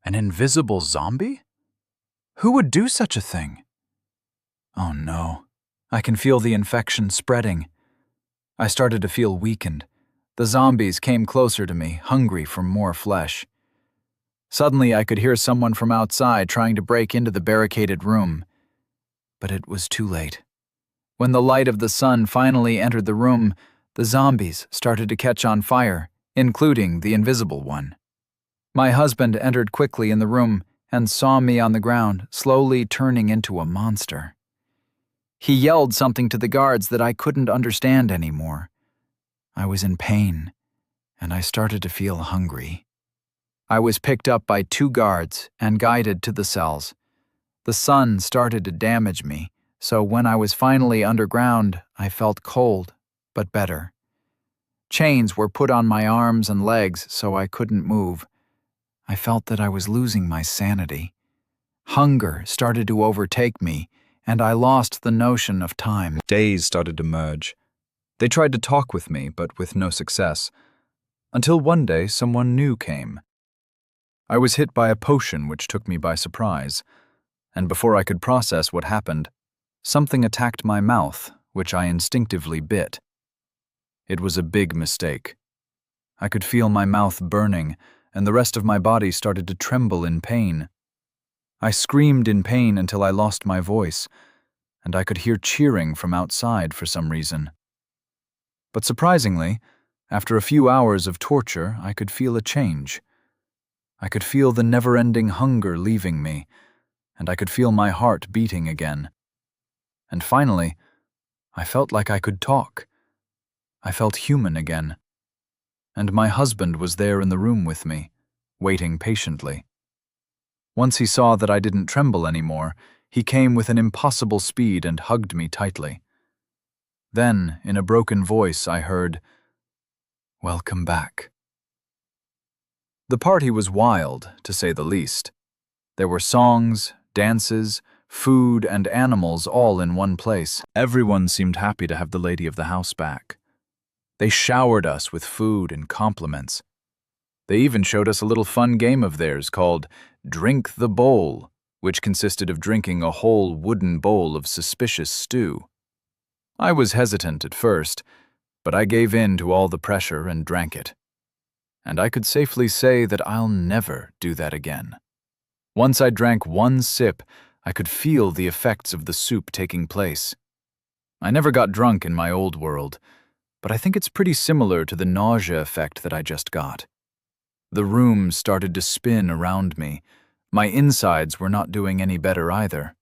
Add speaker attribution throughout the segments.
Speaker 1: An invisible zombie? Who would do such a thing? Oh no, I can feel the infection spreading. I started to feel weakened. The zombies came closer to me, hungry for more flesh. Suddenly, I could hear someone from outside trying to break into the barricaded room. But it was too late. When the light of the sun finally entered the room, the zombies started to catch on fire, including the invisible one. My husband entered quickly in the room and saw me on the ground, slowly turning into a monster. He yelled something to the guards that I couldn't understand anymore. I was in pain, and I started to feel hungry. I was picked up by 2 guards and guided to the cells. The sun started to damage me, so when I was finally underground, I felt cold, but better. Chains were put on my arms and legs so I couldn't move. I felt that I was losing my sanity. Hunger started to overtake me, and I lost the notion of time.
Speaker 2: Days started to merge. They tried to talk with me, but with no success. Until one day, someone new came. I was hit by a potion which took me by surprise, and before I could process what happened, something attacked my mouth, which I instinctively bit. It was a big mistake. I could feel my mouth burning, and the rest of my body started to tremble in pain. I screamed in pain until I lost my voice, and I could hear cheering from outside for some reason. But surprisingly, after a few hours of torture, I could feel a change. I could feel the never-ending hunger leaving me, and I could feel my heart beating again. And finally, I felt like I could talk. I felt human again. And my husband was there in the room with me, waiting patiently. Once he saw that I didn't tremble anymore, he came with an impossible speed and hugged me tightly. Then, in a broken voice, I heard, "Welcome back." The party was wild, to say the least. There were songs, dances, food, and animals all in one place. Everyone seemed happy to have the lady of the house back. They showered us with food and compliments. They even showed us a little fun game of theirs called Drink the Bowl, which consisted of drinking a whole wooden bowl of suspicious stew. I was hesitant at first, but I gave in to all the pressure and drank it. And I could safely say that I'll never do that again. Once I drank one sip, I could feel the effects of the soup taking place. I never got drunk in my old world, but I think it's pretty similar to the nausea effect that I just got. The room started to spin around me. My insides were not doing any better either.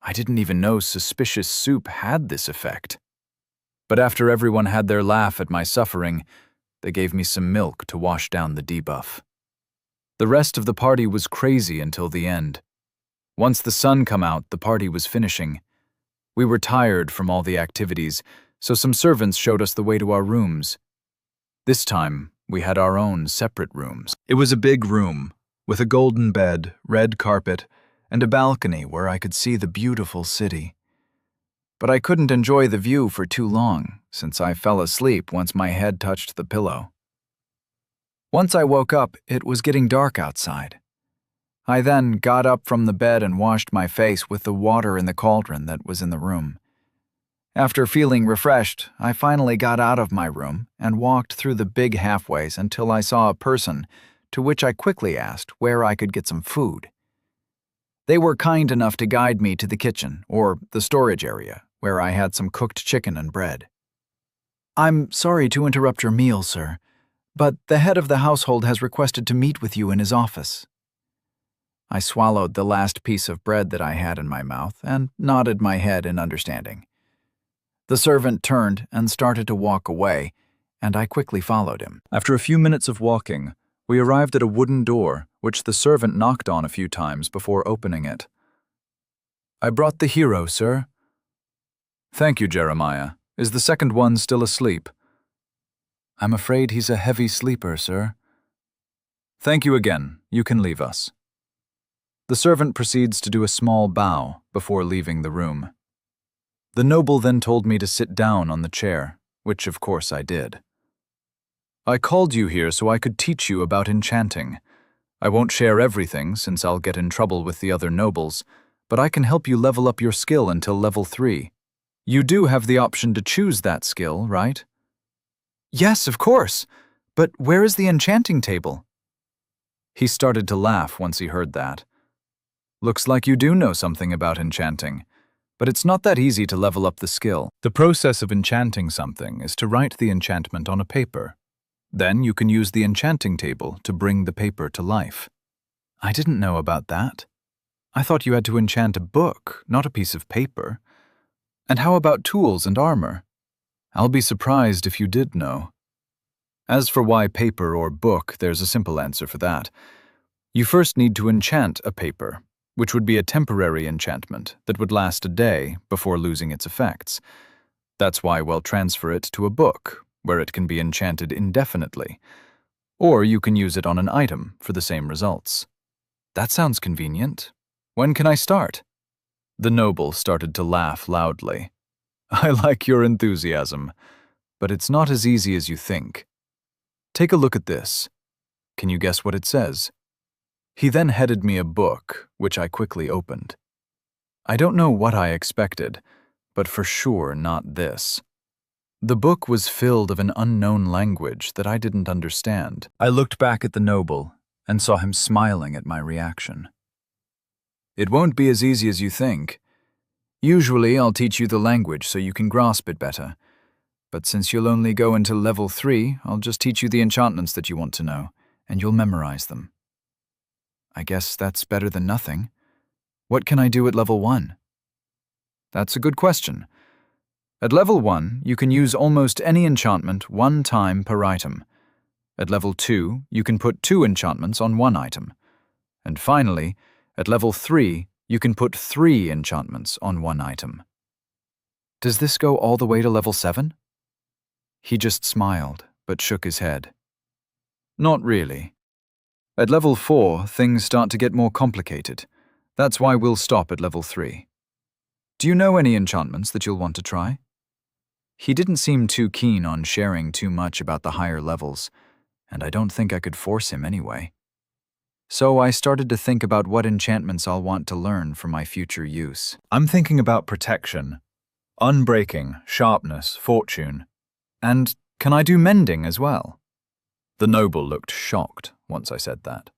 Speaker 2: I didn't even know suspicious soup had this effect. But after everyone had their laugh at my suffering, they gave me some milk to wash down the debuff. The rest of the party was crazy until the end. Once the sun come out, the party was finishing. We were tired from all the activities, so some servants showed us the way to our rooms. This time, we had our own separate rooms. It was a big room, with a golden bed, red carpet, and a balcony where I could see the beautiful city. But I couldn't enjoy the view for too long, since I fell asleep once my head touched the pillow. Once I woke up, it was getting dark outside. I then got up from the bed and washed my face with the water in the cauldron that was in the room. After feeling refreshed, I finally got out of my room and walked through the big halfways until I saw a person, to which I quickly asked where I could get some food. They were kind enough to guide me to the kitchen, or the storage area, where I had some cooked chicken and bread. "I'm sorry to interrupt your meal, sir, but the head of the household has requested to meet with you in his office." I swallowed the last piece of bread that I had in my mouth and nodded my head in understanding. The servant turned and started to walk away, and I quickly followed him. After a few minutes of walking, we arrived at a wooden door, which the servant knocked on a few times before opening it. "I brought the hero, sir." "Thank you, Jeremiah. Is the second one still asleep?" "I'm afraid he's a heavy sleeper, sir." "Thank you again. You can leave us." The servant proceeds to do a small bow before leaving the room. The noble then told me to sit down on the chair, which of course I did. "I called you here so I could teach you about enchanting. I won't share everything since I'll get in trouble with the other nobles, but I can help you level up your skill until level 3. You do have the option to choose that skill, right?
Speaker 1: Yes, of course. But where is the enchanting table?
Speaker 2: He started to laugh once he heard that. Looks like you do know something about enchanting, but it's not that easy to level up the skill. The process of enchanting something is to write the enchantment on a paper. Then you can use the enchanting table to bring the paper to life. I didn't know about that. I thought you had to enchant a book, not a piece of paper. And how about tools and armor? I'll be surprised if you did know. As for why paper or book, there's a simple answer for that. You first need to enchant a paper, which would be a temporary enchantment that would last a day before losing its effects. That's why we'll transfer it to a book, where it can be enchanted indefinitely. Or you can use it on an item for the same results. That sounds convenient. When can I start? The noble started to laugh loudly. I like your enthusiasm, but it's not as easy as you think. Take a look at this. Can you guess what it says? He then handed me a book, which I quickly opened. I don't know what I expected, but for sure not this. The book was filled of an unknown language that I didn't understand. I looked back at the noble and saw him smiling at my reaction. It won't be as easy as you think. Usually I'll teach you the language so you can grasp it better. But since you'll only go until level 3, I'll just teach you the enchantments that you want to know, and you'll memorize them. I guess that's better than nothing. What can I do at level 1? That's a good question. At level 1, you can use almost any enchantment 1 time per item. At level 2, you can put 2 enchantments on 1 item. And finally, at level 3, you can put 3 enchantments on 1 item. Does this go all the way to level 7? He just smiled, but shook his head. Not really. At level 4, things start to get more complicated. That's why we'll stop at level 3. Do you know any enchantments that you'll want to try? He didn't seem too keen on sharing too much about the higher levels, and I don't think I could force him anyway. So I started to think about what enchantments I'll want to learn for my future use. I'm thinking about protection, unbreaking, sharpness, fortune, and can I do mending as well? The noble looked shocked once I said that.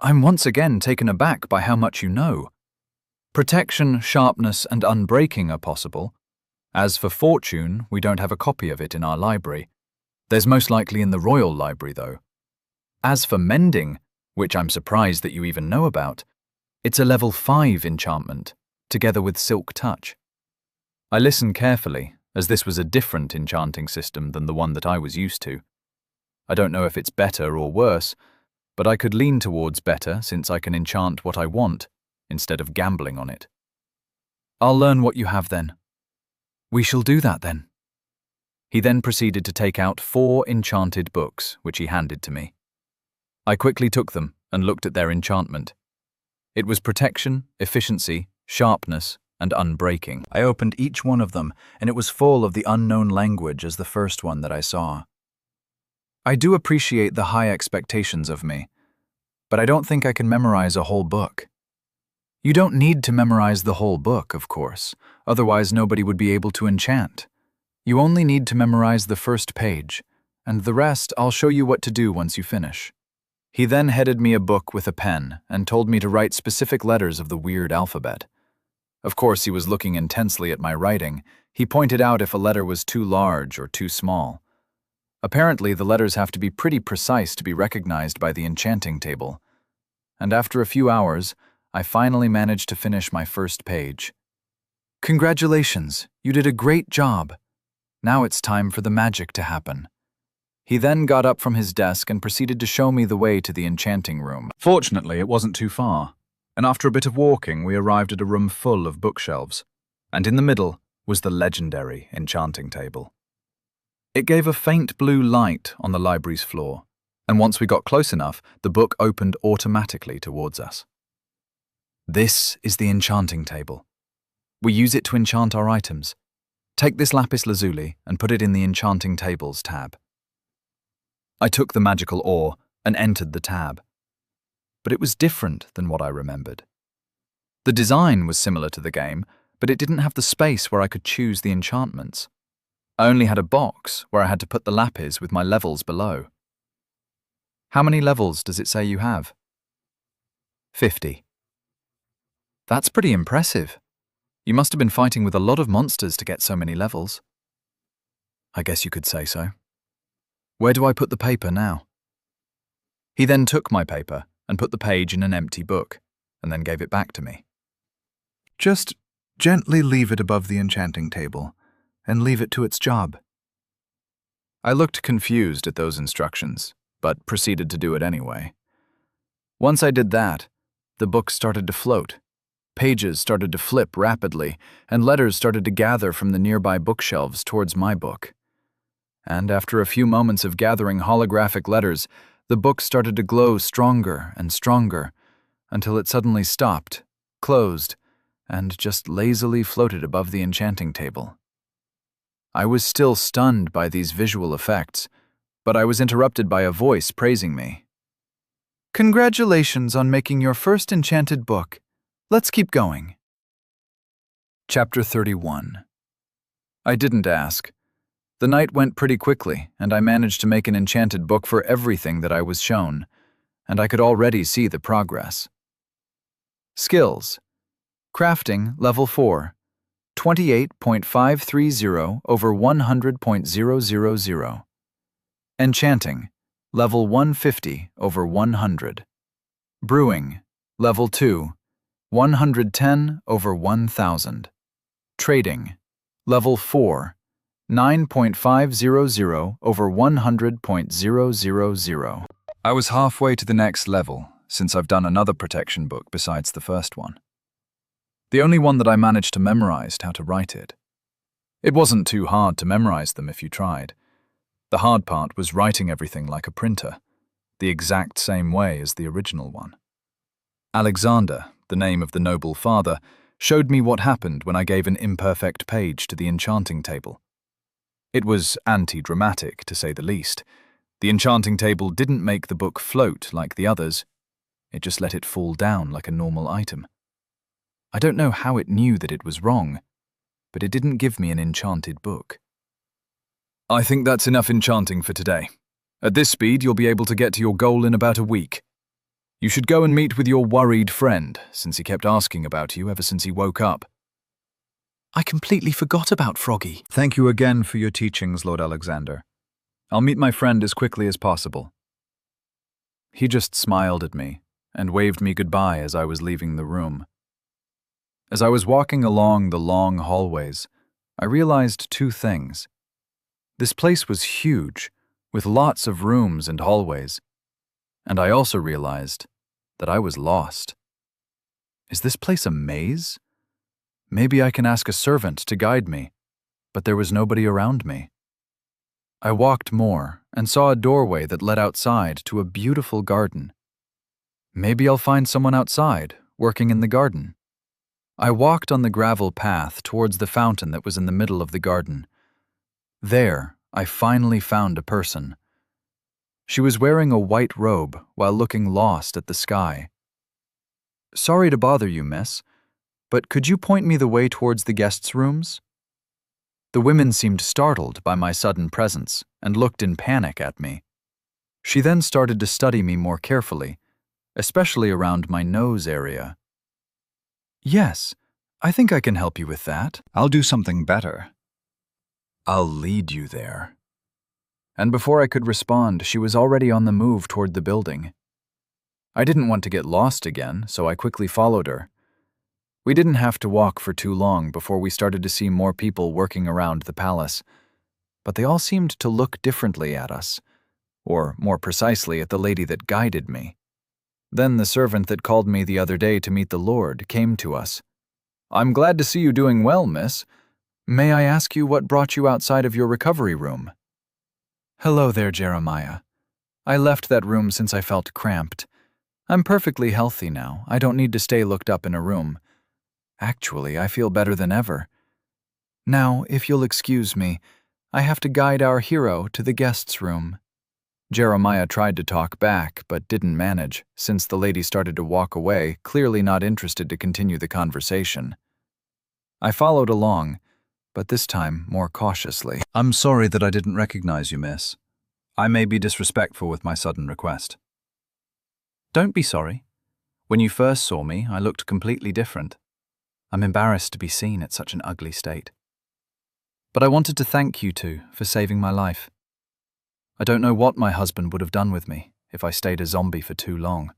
Speaker 2: I'm once again taken aback by how much you know. Protection, sharpness, and unbreaking are possible. As for fortune, we don't have a copy of it in our library. There's most likely in the royal library, though. As for mending, which I'm surprised that you even know about, it's a level 5 enchantment, together with silk touch. I listened carefully, as this was a different enchanting system than the one that I was used to. I don't know if it's better or worse, but I could lean towards better since I can enchant what I want, instead of gambling on it. I'll learn what you have then. We shall do that then. He then proceeded to take out 4 enchanted books, which he handed to me. I quickly took them and looked at their enchantment. It was protection, efficiency, sharpness, and unbreaking. I opened each one of them, and it was full of the unknown language as the first one that I saw. I do appreciate the high expectations of me, but I don't think I can memorize a whole book. You don't need to memorize the whole book, of course, otherwise nobody would be able to enchant. You only need to memorize the first page, and the rest I'll show you what to do once you finish. He then handed me a book with a pen and told me to write specific letters of the weird alphabet. Of course, he was looking intensely at my writing. He pointed out if a letter was too large or too small. Apparently, the letters have to be pretty precise to be recognized by the enchanting table. And after a few hours, I finally managed to finish my first page. Congratulations, you did a great job. Now it's time for the magic to happen. He then got up from his desk and proceeded to show me the way to the enchanting room. Fortunately, it wasn't too far, and after a bit of walking, we arrived at a room full of bookshelves, and in the middle was the legendary enchanting table. It gave a faint blue light on the library's floor, and once we got close enough, the book opened automatically towards us. This is the enchanting table. We use it to enchant our items. Take this lapis lazuli and put it in the enchanting tables tab. I took the magical ore and entered the tab. but it was different than what I remembered. The design was similar to the game, but it didn't have the space where I could choose the enchantments. I only had a box where I had to put the lapis with my levels below. How many levels does it say you have? 50. That's pretty impressive. You must have been fighting with a lot of monsters to get so many levels. I guess you could say so. Where do I put the paper now? He then took my paper and put the page in an empty book, and then gave it back to me.
Speaker 3: Just gently leave it above the enchanting table, and leave it to its job.
Speaker 2: I looked confused at those instructions, but proceeded to do it anyway. Once I did that, the book started to float. Pages started to flip rapidly, and letters started to gather from the nearby bookshelves towards my book. And after a few moments of gathering holographic letters, the book started to glow stronger and stronger, until it suddenly stopped, closed, and just lazily floated above the enchanting table. I was still stunned by these visual effects, but I was interrupted by a voice praising me. "Congratulations on making your first enchanted book. Let's keep going." Chapter 31. I didn't ask. The night went pretty quickly, and I managed to make an enchanted book for everything that I was shown, and I could already see the progress. Skills. Crafting, level 4. 28.530 over 100.000. Enchanting, level 150 over 100. Brewing, level 2, 110 over 1000. Trading, level 4, 9.500 over 100.000. I was halfway to the next level, since I've done another protection book besides the first one. The only one that I managed to memorize how to write it. It wasn't too hard to memorize them if you tried. The hard part was writing everything like a printer, the exact same way as the original one. Alexander, the name of the noble father, showed me what happened when I gave an imperfect page to the enchanting table. It was anti-dramatic, to say the least. The enchanting table didn't make the book float like the others. It just let it fall down like a normal item. I don't know how it knew that it was wrong, but it didn't give me an enchanted book. I think that's enough enchanting for today. At this speed, you'll be able to get to your goal in about a week. You should go and meet with your worried friend, since he kept asking about you ever since he woke up. I completely forgot about Froggy.
Speaker 3: Thank you again for your teachings, Lord Alexander.
Speaker 2: I'll meet my friend as quickly as possible. He just smiled at me and waved me goodbye as I was leaving the room. As I was walking along the long hallways, I realized two things. This place was huge, with lots of rooms and hallways. And I also realized that I was lost. Is this place a maze? Maybe I can ask a servant to guide me, but there was nobody around me. I walked more and saw a doorway that led outside to a beautiful garden. Maybe I'll find someone outside, working in the garden. I walked on the gravel path towards the fountain that was in the middle of the garden. There, I finally found a person. She was wearing a white robe while looking lost at the sky. "Sorry to bother you, miss, but could you point me the way towards the guests' rooms?" The women seemed startled by my sudden presence and looked in panic at me. She then started to study me more carefully, especially around my nose area. "Yes, I think I can help you with that.
Speaker 3: I'll do something better.
Speaker 2: I'll lead you there." And before I could respond, she was already on the move toward the building. I didn't want to get lost again, so I quickly followed her. We didn't have to walk for too long before we started to see more people working around the palace, but they all seemed to look differently at us, or more precisely at the lady that guided me. Then the servant that called me the other day to meet the Lord came to us. "I'm glad to see you doing well, miss. May I ask you what brought you outside of your recovery room?" "Hello there, Jeremiah. I left that room since I felt cramped. I'm perfectly healthy now. I don't need to stay looked up in a room. Actually, I feel better than ever. Now, if you'll excuse me, I have to guide our hero to the guest's room." Jeremiah tried to talk back, but didn't manage, since the lady started to walk away, clearly not interested to continue the conversation. I followed along, but this time more cautiously.
Speaker 3: I'm sorry that I didn't recognize you, miss. I may be disrespectful with my sudden request. Don't be sorry. When you first saw me, I looked completely different. I'm embarrassed to be seen at such an ugly state. But I wanted to thank you two for saving my life. I don't know what my husband would have done with me if I stayed a zombie for too long.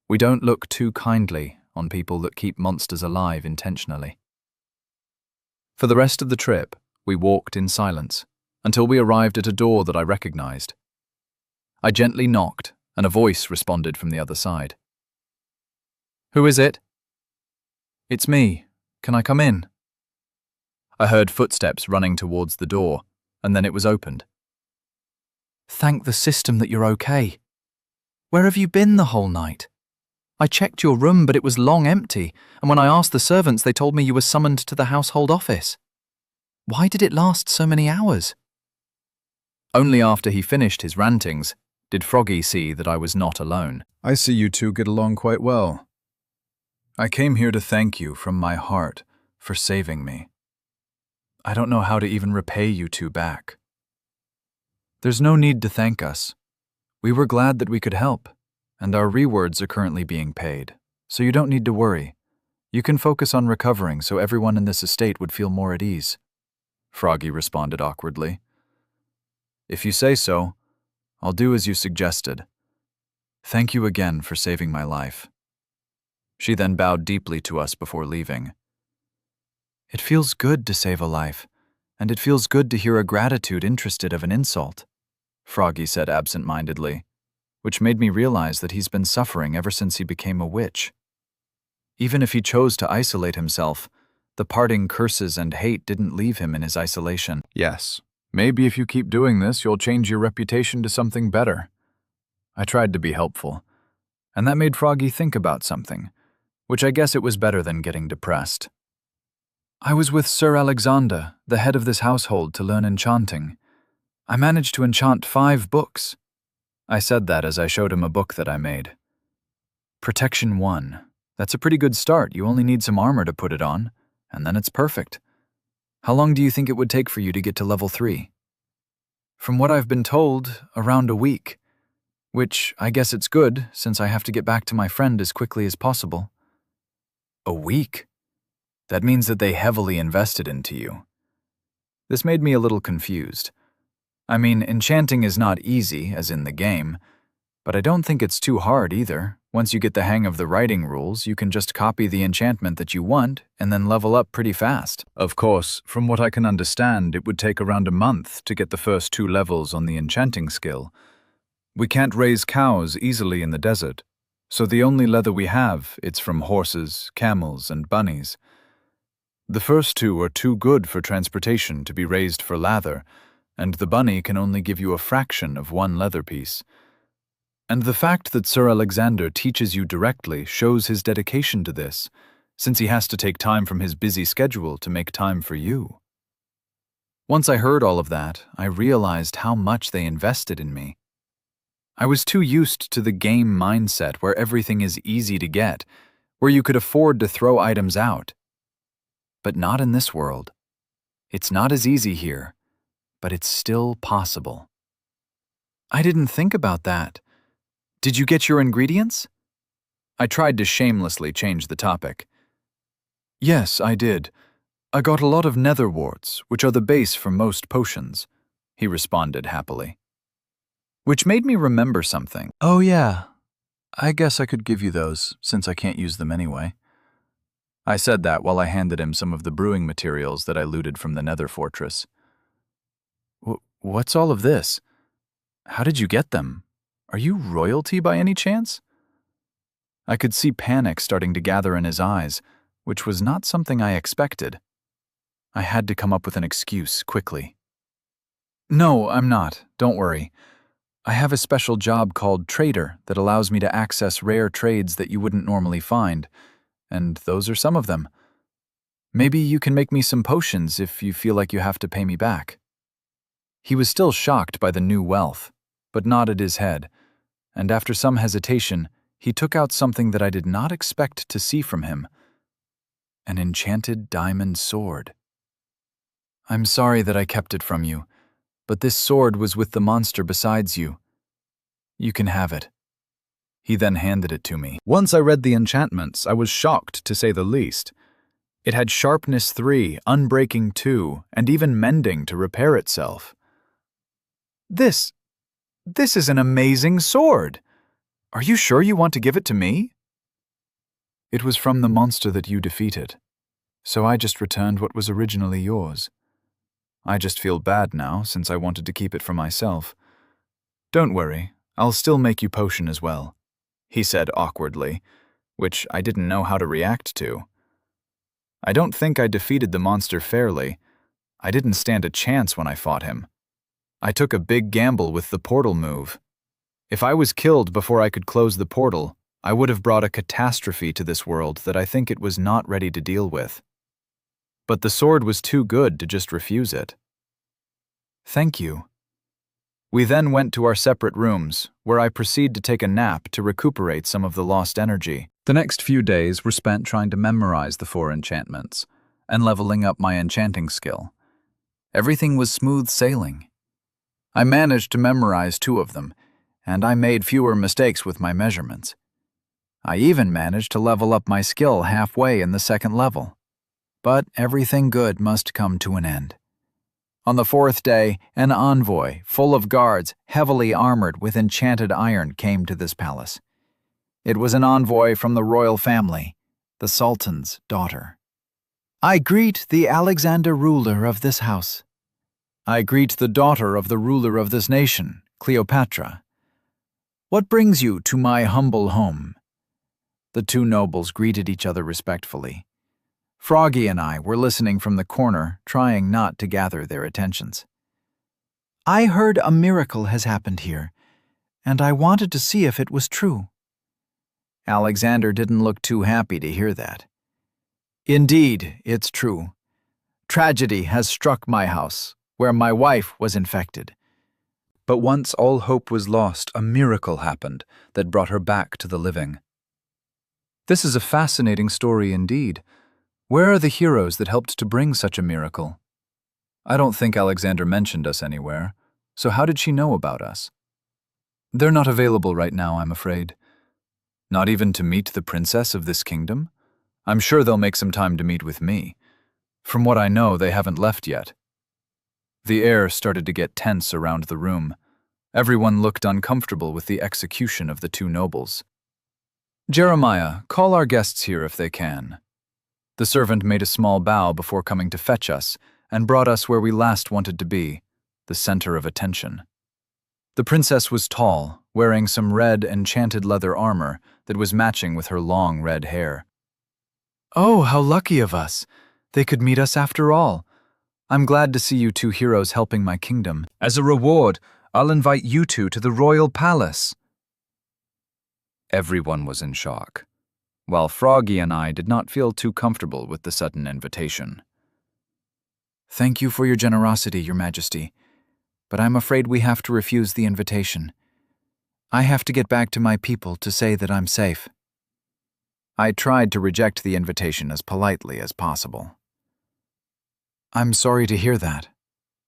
Speaker 3: We don't look too kindly on people that keep monsters alive intentionally. For the rest of the trip, we walked in silence until we arrived at a door that I recognized. I gently knocked, and a voice responded from the other side. "Who is it?" "It's me. Can I come in?" I heard footsteps running towards the door, and then it was opened. "Thank the system that you're okay. Where have you been the whole night? I checked your room, but it was long empty, and when I asked the servants, they told me you were summoned to the household office. Why did it last so many hours?" Only after he finished his rantings did Froggy see that I was not alone.
Speaker 2: "I see you two get along quite well. I came here to thank you from my heart for saving me. I don't know how to even repay you two back." "There's no need to thank us. We were glad that we could help, and our rewards are currently being paid, so you don't need to worry. You can focus on recovering so everyone in this estate would feel more at ease," Froggy responded awkwardly. "If you say so, I'll do as you suggested. Thank you again for saving my life." She then bowed deeply to us before leaving. "It feels good to save a life, and it feels good to hear a gratitude interested of an insult," Froggy said absent-mindedly, which made me realize that he's been suffering ever since he became a witch. Even if he chose to isolate himself, the parting curses and hate didn't leave him in his isolation. "Yes, maybe if you keep doing this, you'll change your reputation to something better." I tried to be helpful, and that made Froggy think about something, which I guess it was better than getting depressed. "I was with Sir Alexander, the head of this household, to learn enchanting. I managed to enchant 5 books. I said that as I showed him a book that I made. Protection 1. That's a pretty good start. You only need some armor to put it on, and then it's perfect. How long do you think it would take for you to get to level 3? From what I've been told, around a week. Which I guess it's good, since I have to get back to my friend as quickly as possible." "A week? That means that they heavily invested into you." This made me a little confused. I mean, enchanting is not easy, as in the game, but I don't think it's too hard either. Once you get the hang of the writing rules, you can just copy the enchantment that you want and then level up pretty fast. "Of course, from what I can understand, it would take around a month to get the first 2 levels on the enchanting skill. We can't raise cows easily in the desert, so the only leather we have, it's from horses, camels, and bunnies. The first 2 are too good for transportation to be raised for lather, and the bunny can only give you a fraction of 1 leather piece. And the fact that Sir Alexander teaches you directly shows his dedication to this, since he has to take time from his busy schedule to make time for you." Once I heard all of that, I realized how much they invested in me. I was too used to the game mindset where everything is easy to get, where you could afford to throw items out. But not in this world. It's not as easy here, but it's still possible. "I didn't think about that. Did you get your ingredients?" I tried to shamelessly change the topic. "Yes, I did. I got a lot of nether warts, which are the base for most potions," he responded happily. Which made me remember something. "Oh yeah, I guess I could give you those, since I can't use them anyway." I said that while I handed him some of the brewing materials that I looted from the nether fortress. "What's all of this? How did you get them? Are you royalty by any chance?" I could see panic starting to gather in his eyes, which was not something I expected. I had to come up with an excuse quickly. "No, I'm not. Don't worry. I have a special job called Trader that allows me to access rare trades that you wouldn't normally find, and those are some of them. Maybe you can make me some potions if you feel like you have to pay me back." He was still shocked by the new wealth, but nodded his head, and after some hesitation, he took out something that I did not expect to see from him: an enchanted diamond sword. "I'm sorry that I kept it from you, but this sword was with the monster besides you. You can have it." He then handed it to me. Once I read the enchantments, I was shocked, to say the least. It had sharpness 3, unbreaking 2, and even mending to repair itself. This is an amazing sword. Are you sure you want to give it to me?" "It was from the monster that you defeated, so I just returned what was originally yours. I just feel bad now, since I wanted to keep it for myself. Don't worry, I'll still make you potion as well," he said awkwardly, which I didn't know how to react to. I don't think I defeated the monster fairly. I didn't stand a chance when I fought him. I took a big gamble with the portal move. If I was killed before I could close the portal, I would have brought a catastrophe to this world that I think it was not ready to deal with. But the sword was too good to just refuse it. "Thank you." We then went to our separate rooms, where I proceeded to take a nap to recuperate some of the lost energy. The next few days were spent trying to memorize the 4 enchantments and leveling up my enchanting skill. Everything was smooth sailing. I managed to memorize 2 of them, and I made fewer mistakes with my measurements. I even managed to level up my skill halfway in the 2nd level. But everything good must come to an end. On the 4th day, an envoy, full of guards, heavily armored with enchanted iron, came to this palace. It was an envoy from the royal family, the Sultan's daughter. "I greet the Alexander ruler of this house." "I greet the daughter of the ruler of this nation, Cleopatra. What brings you to my humble home?" The 2 nobles greeted each other respectfully. Froggy and I were listening from the corner, trying not to gather their attentions. "I heard a miracle has happened here, and I wanted to see if it was true." Alexander didn't look too happy to hear that. "Indeed, it's true. Tragedy has struck my house, where my wife was infected. But once all hope was lost, a miracle happened that brought her back to the living." This is a fascinating story indeed. Where are the heroes that helped to bring such a miracle? I don't think Alexander mentioned us anywhere, so how did she know about us? They're not available right now, I'm afraid. Not even to meet the princess of this kingdom? I'm sure they'll make some time to meet with me. From what I know, they haven't left yet. The air started to get tense around the room. Everyone looked uncomfortable with the execution of the 2 nobles. "Jeremiah, call our guests here if they can." The servant made a small bow before coming to fetch us and brought us where we last wanted to be, the center of attention. The princess was tall, wearing some red enchanted leather armor that was matching with her long red hair. "Oh, how lucky of us! They could meet us after all. I'm glad to see you 2 heroes helping my kingdom. As a reward, I'll invite you 2 to the royal palace." Everyone was in shock, while Froggy and I did not feel too comfortable with the sudden invitation. "Thank you for your generosity, Your Majesty, but I'm afraid we have to refuse the invitation. I have to get back to my people to say that I'm safe." I tried to reject the invitation as politely as possible. "I'm sorry to hear that,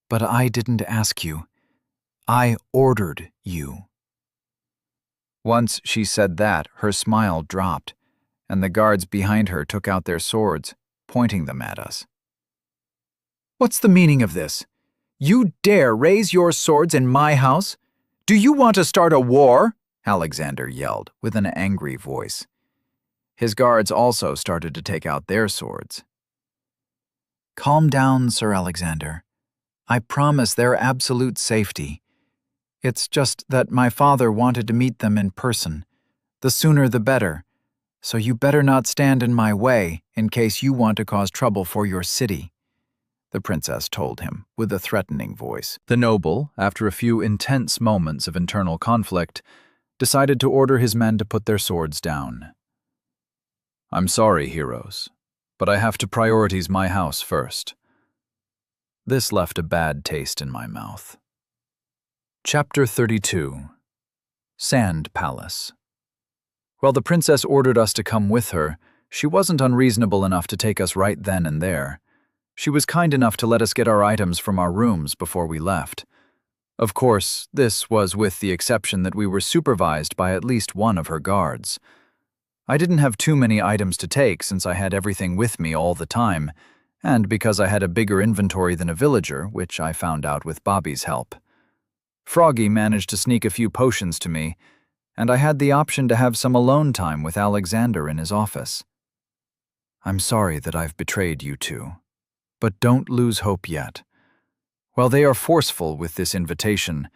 Speaker 2: but I didn't ask you. I ordered you." Once she said that, her smile dropped, and the guards behind her took out their swords, pointing them at us. "What's the meaning of this? You dare raise your swords in my house? Do you want to start a war?" Alexander yelled with an angry voice. His guards also started to take out their swords. "Calm down, Sir Alexander. I promise their absolute safety. It's just that my father wanted to meet them in person. The sooner the better. So you better not stand in my way in case you want to cause trouble for your city," the princess told him with a threatening voice. The noble, after a few intense moments of internal conflict, decided to order his men to put their swords down. "I'm sorry, heroes, but I have to prioritize my house first." This left a bad taste in my mouth. Chapter 32. Sand Palace. While the princess ordered us to come with her, she wasn't unreasonable enough to take us right then and there. She was kind enough to let us get our items from our rooms before we left. Of course, this was with the exception that we were supervised by at least one of her guards. I didn't have too many items to take since I had everything with me all the time, and because I had a bigger inventory than a villager, which I found out with Bobby's help. Froggy managed to sneak a few potions to me, and I had the option to have some alone time with Alexander in his office. I'm sorry that I've betrayed you two, but don't lose hope yet. While they are forceful with this invitation,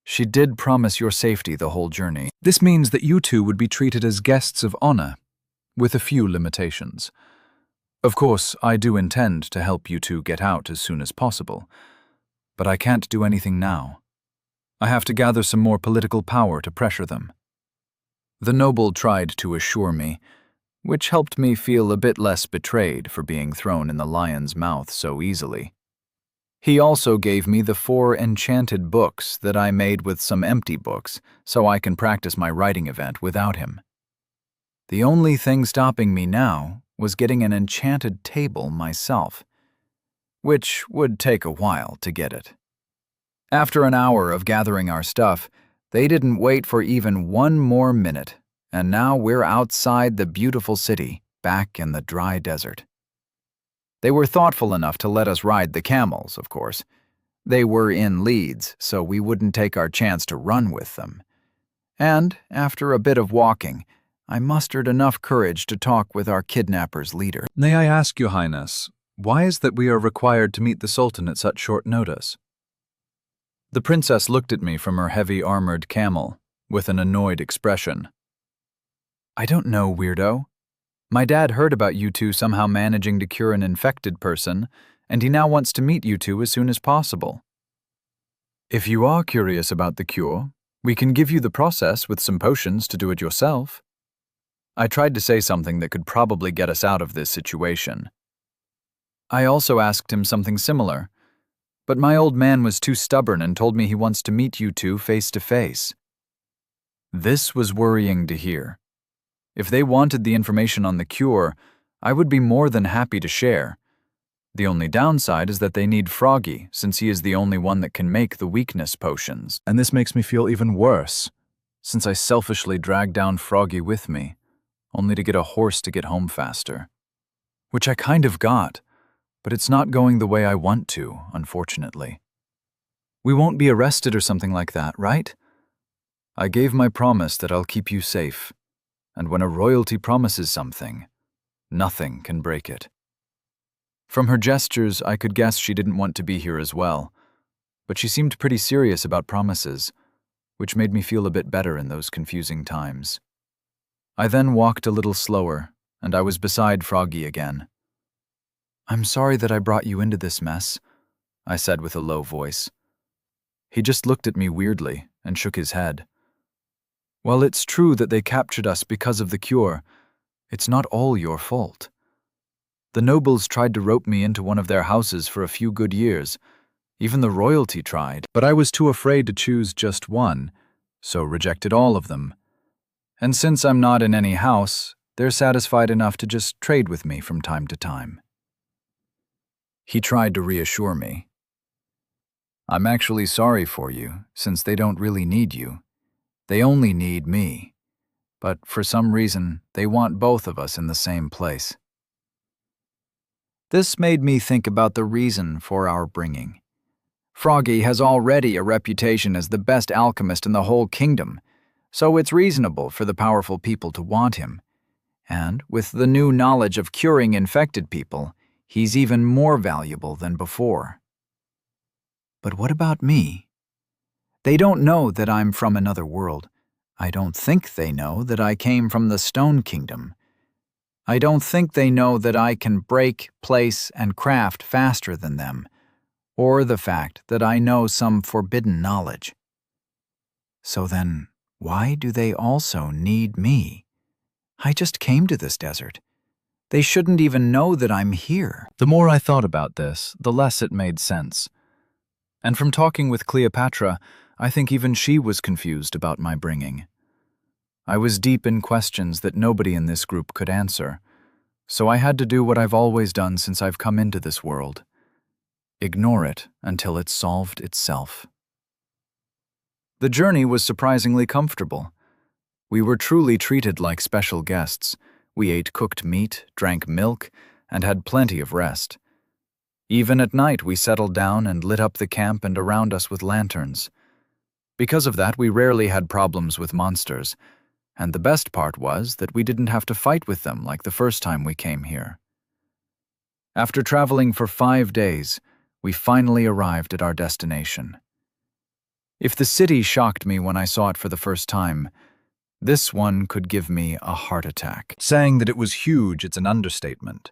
Speaker 2: she did promise your safety the whole journey. This means that you two would be treated as guests of honor, with a few limitations. Of course, I do intend to help you two get out as soon as possible, but I can't do anything now. I have to gather some more political power to pressure them. The noble tried to assure me, which helped me feel a bit less betrayed for being thrown in the lion's mouth so easily. He also gave me the 4 enchanted books that I made with some empty books so I can practice my writing event without him. The only thing stopping me now was getting an enchanted table myself, which would take a while to get it. After an hour of gathering our stuff, they didn't wait for even one more minute, and now we're outside the beautiful city, back in the dry desert. They were thoughtful enough to let us ride the camels, of course. They were in leads, so we wouldn't take our chance to run with them. And, after a bit of walking, I mustered enough courage to talk with our kidnapper's leader.
Speaker 3: May I ask, Your Highness, why is that we are required to meet the Sultan at such short notice?
Speaker 2: The princess looked at me from her heavy armored camel, with an annoyed expression. I don't know, weirdo. My dad heard about you two somehow managing to cure an infected person, and he now wants to meet you two as soon as possible. If you are curious about the cure, we can give you the process with some potions to do it yourself. I tried to say something that could probably get us out of this situation. I also asked him something similar, but my old man was too stubborn and told me he wants to meet you two face to face. This was worrying to hear. If they wanted the information on the cure, I would be more than happy to share. The only downside is that they need Froggy, since he is the only one that can make the weakness potions.
Speaker 3: And this makes me feel even worse,
Speaker 2: Since I selfishly dragged down Froggy with me, only to get a horse to get home faster. Which I kind of got, but it's not going the way I want to, unfortunately. We won't be arrested or something like that, right? I gave my promise that I'll keep you safe. And when a royalty promises something, nothing can break it. From her gestures, I could guess she didn't want to be here as well, but she seemed pretty serious about promises, which made me feel a bit better in those confusing times. I then walked a little slower, and I was beside Froggy again. I'm sorry that I brought you into this mess, I said with a low voice. He just looked at me weirdly and shook his head. While it's true that they captured us because of the cure, it's not all your fault. The nobles tried to rope me into one of their houses for a few good years. Even the royalty tried, but I was too afraid to choose just one, so rejected all of them. And since I'm not in any house, they're satisfied enough to just trade with me from time to time. He tried to reassure me. I'm actually sorry for you, since they don't really need you. They only need me, but for some reason, they want both of us in the same place. This made me think about the reason for our bringing. Froggy has already a reputation as the best alchemist in the whole kingdom, so it's reasonable for the powerful people to want him. And with the new knowledge of curing infected people, he's even more valuable than before. But what about me? They don't know that I'm from another world. I don't think they know that I came from the Stone Kingdom. I don't think they know that I can break, place, and craft faster than them, or the fact that I know some forbidden knowledge. So then, why do they also need me? I just came to this desert. They shouldn't even know that I'm here.
Speaker 3: The more I thought about this, the less it made sense. And from talking with Cleopatra,
Speaker 2: I think even she was confused about my bringing. I was deep in questions that nobody in this group could answer, so I had to do what I've always done since I've come into this world. Ignore it until it's solved itself. The journey was surprisingly comfortable. We were truly treated like special guests. We ate cooked meat, drank milk, and had plenty of rest. Even at night, we settled down and lit up the camp and around us with lanterns. Because of that, we rarely had problems with monsters, and the best part was that we didn't have to fight with them like the first time we came here. After traveling for 5 days, we finally arrived at our destination. If the city shocked me when I saw it for the first time, this one could give me a heart attack.
Speaker 3: Saying that it was huge, it's an understatement.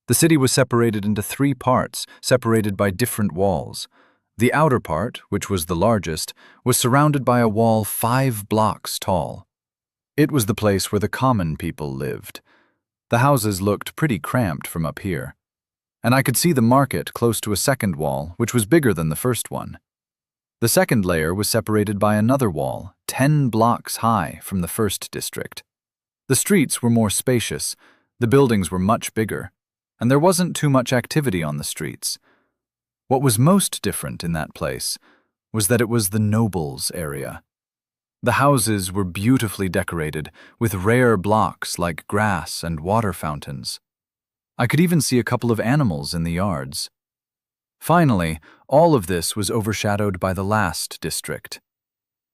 Speaker 3: The city was separated into 3 parts, separated by different walls. The outer part, which was the largest, was surrounded by a wall 5 blocks tall. It was the place where the common people lived. The houses looked pretty cramped from up here, and I could see the market close to a second wall, which was bigger than the first one. The second layer was separated by another wall, 10 blocks high from the first district. The streets were more spacious, the buildings were much bigger, and there wasn't too much activity on the streets. What was most different in that place was that it was the nobles' area. The houses were beautifully decorated with rare blocks like grass and water fountains. I could even see a couple of animals in the yards. Finally, all of this was overshadowed by the last district.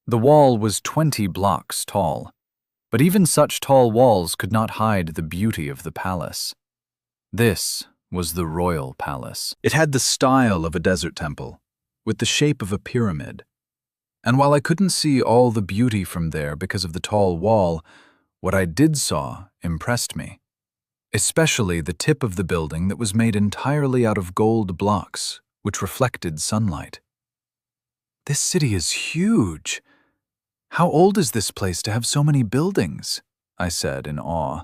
Speaker 3: The wall was 20 blocks tall, but even such tall walls could not hide the beauty of the palace. This was the royal palace. It had the style of a desert temple, with the shape of a pyramid. And while I couldn't see all the beauty from there because of the tall wall, what I did saw impressed me. Especially the tip of the building that was made entirely out of gold blocks, which reflected sunlight. This city is huge. How old is this place to have so many buildings? I said in awe.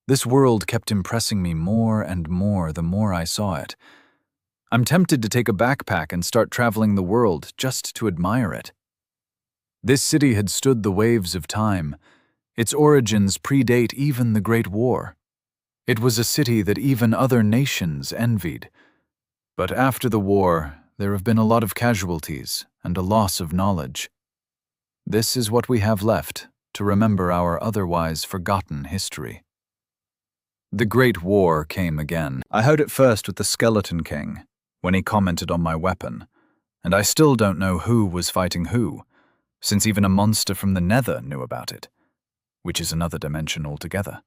Speaker 3: This world kept impressing me more and more the more I saw it. I'm tempted to take a backpack and start traveling the world just to admire it. This city had stood the waves of time. Its origins predate even the Great War. It was a city that even other nations envied. But after the war, there have been a lot of casualties and a loss of knowledge. This is what we have left to remember our otherwise forgotten history. The Great War came again. I heard it first with the Skeleton King, when he commented on my weapon, and I still don't know who was fighting who, since even a monster from the Nether knew about it, which is another dimension altogether.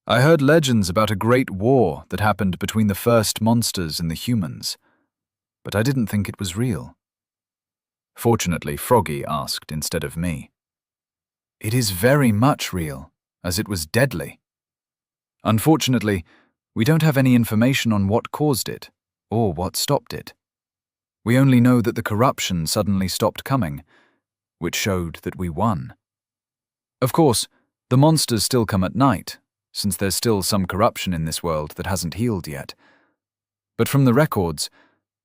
Speaker 3: I heard legends about a great war that happened between the first monsters and the humans, but I didn't think it was real. Fortunately, Froggy asked instead of me. It is very much real, as it was deadly. Unfortunately, we don't have any information on what caused it, or what stopped it. We only know that the corruption suddenly stopped coming, which showed that we won. Of course, the monsters still come at night, since there's still some corruption in this world that hasn't healed yet. But from the records,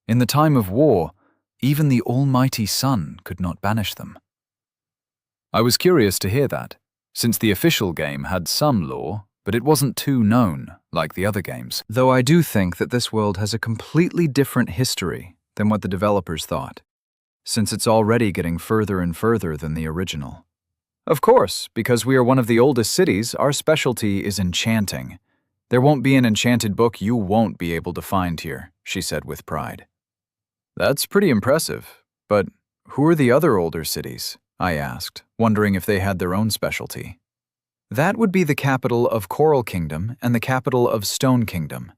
Speaker 3: in the time of war, even the almighty sun could not banish them. I was curious to hear that, since the official game had some lore, but it wasn't too known, like the other games. Though I do think that this world has a completely different history than what the developers thought, since it's already getting further and further than the original. Of course, because we are one of the oldest cities, our specialty is enchanting. There won't be an enchanted book you won't be able to find here, she said with pride. That's pretty impressive, but who are the other older cities? I asked, wondering if they had their own specialty. That would be the capital of Coral Kingdom and the capital of Stone Kingdom.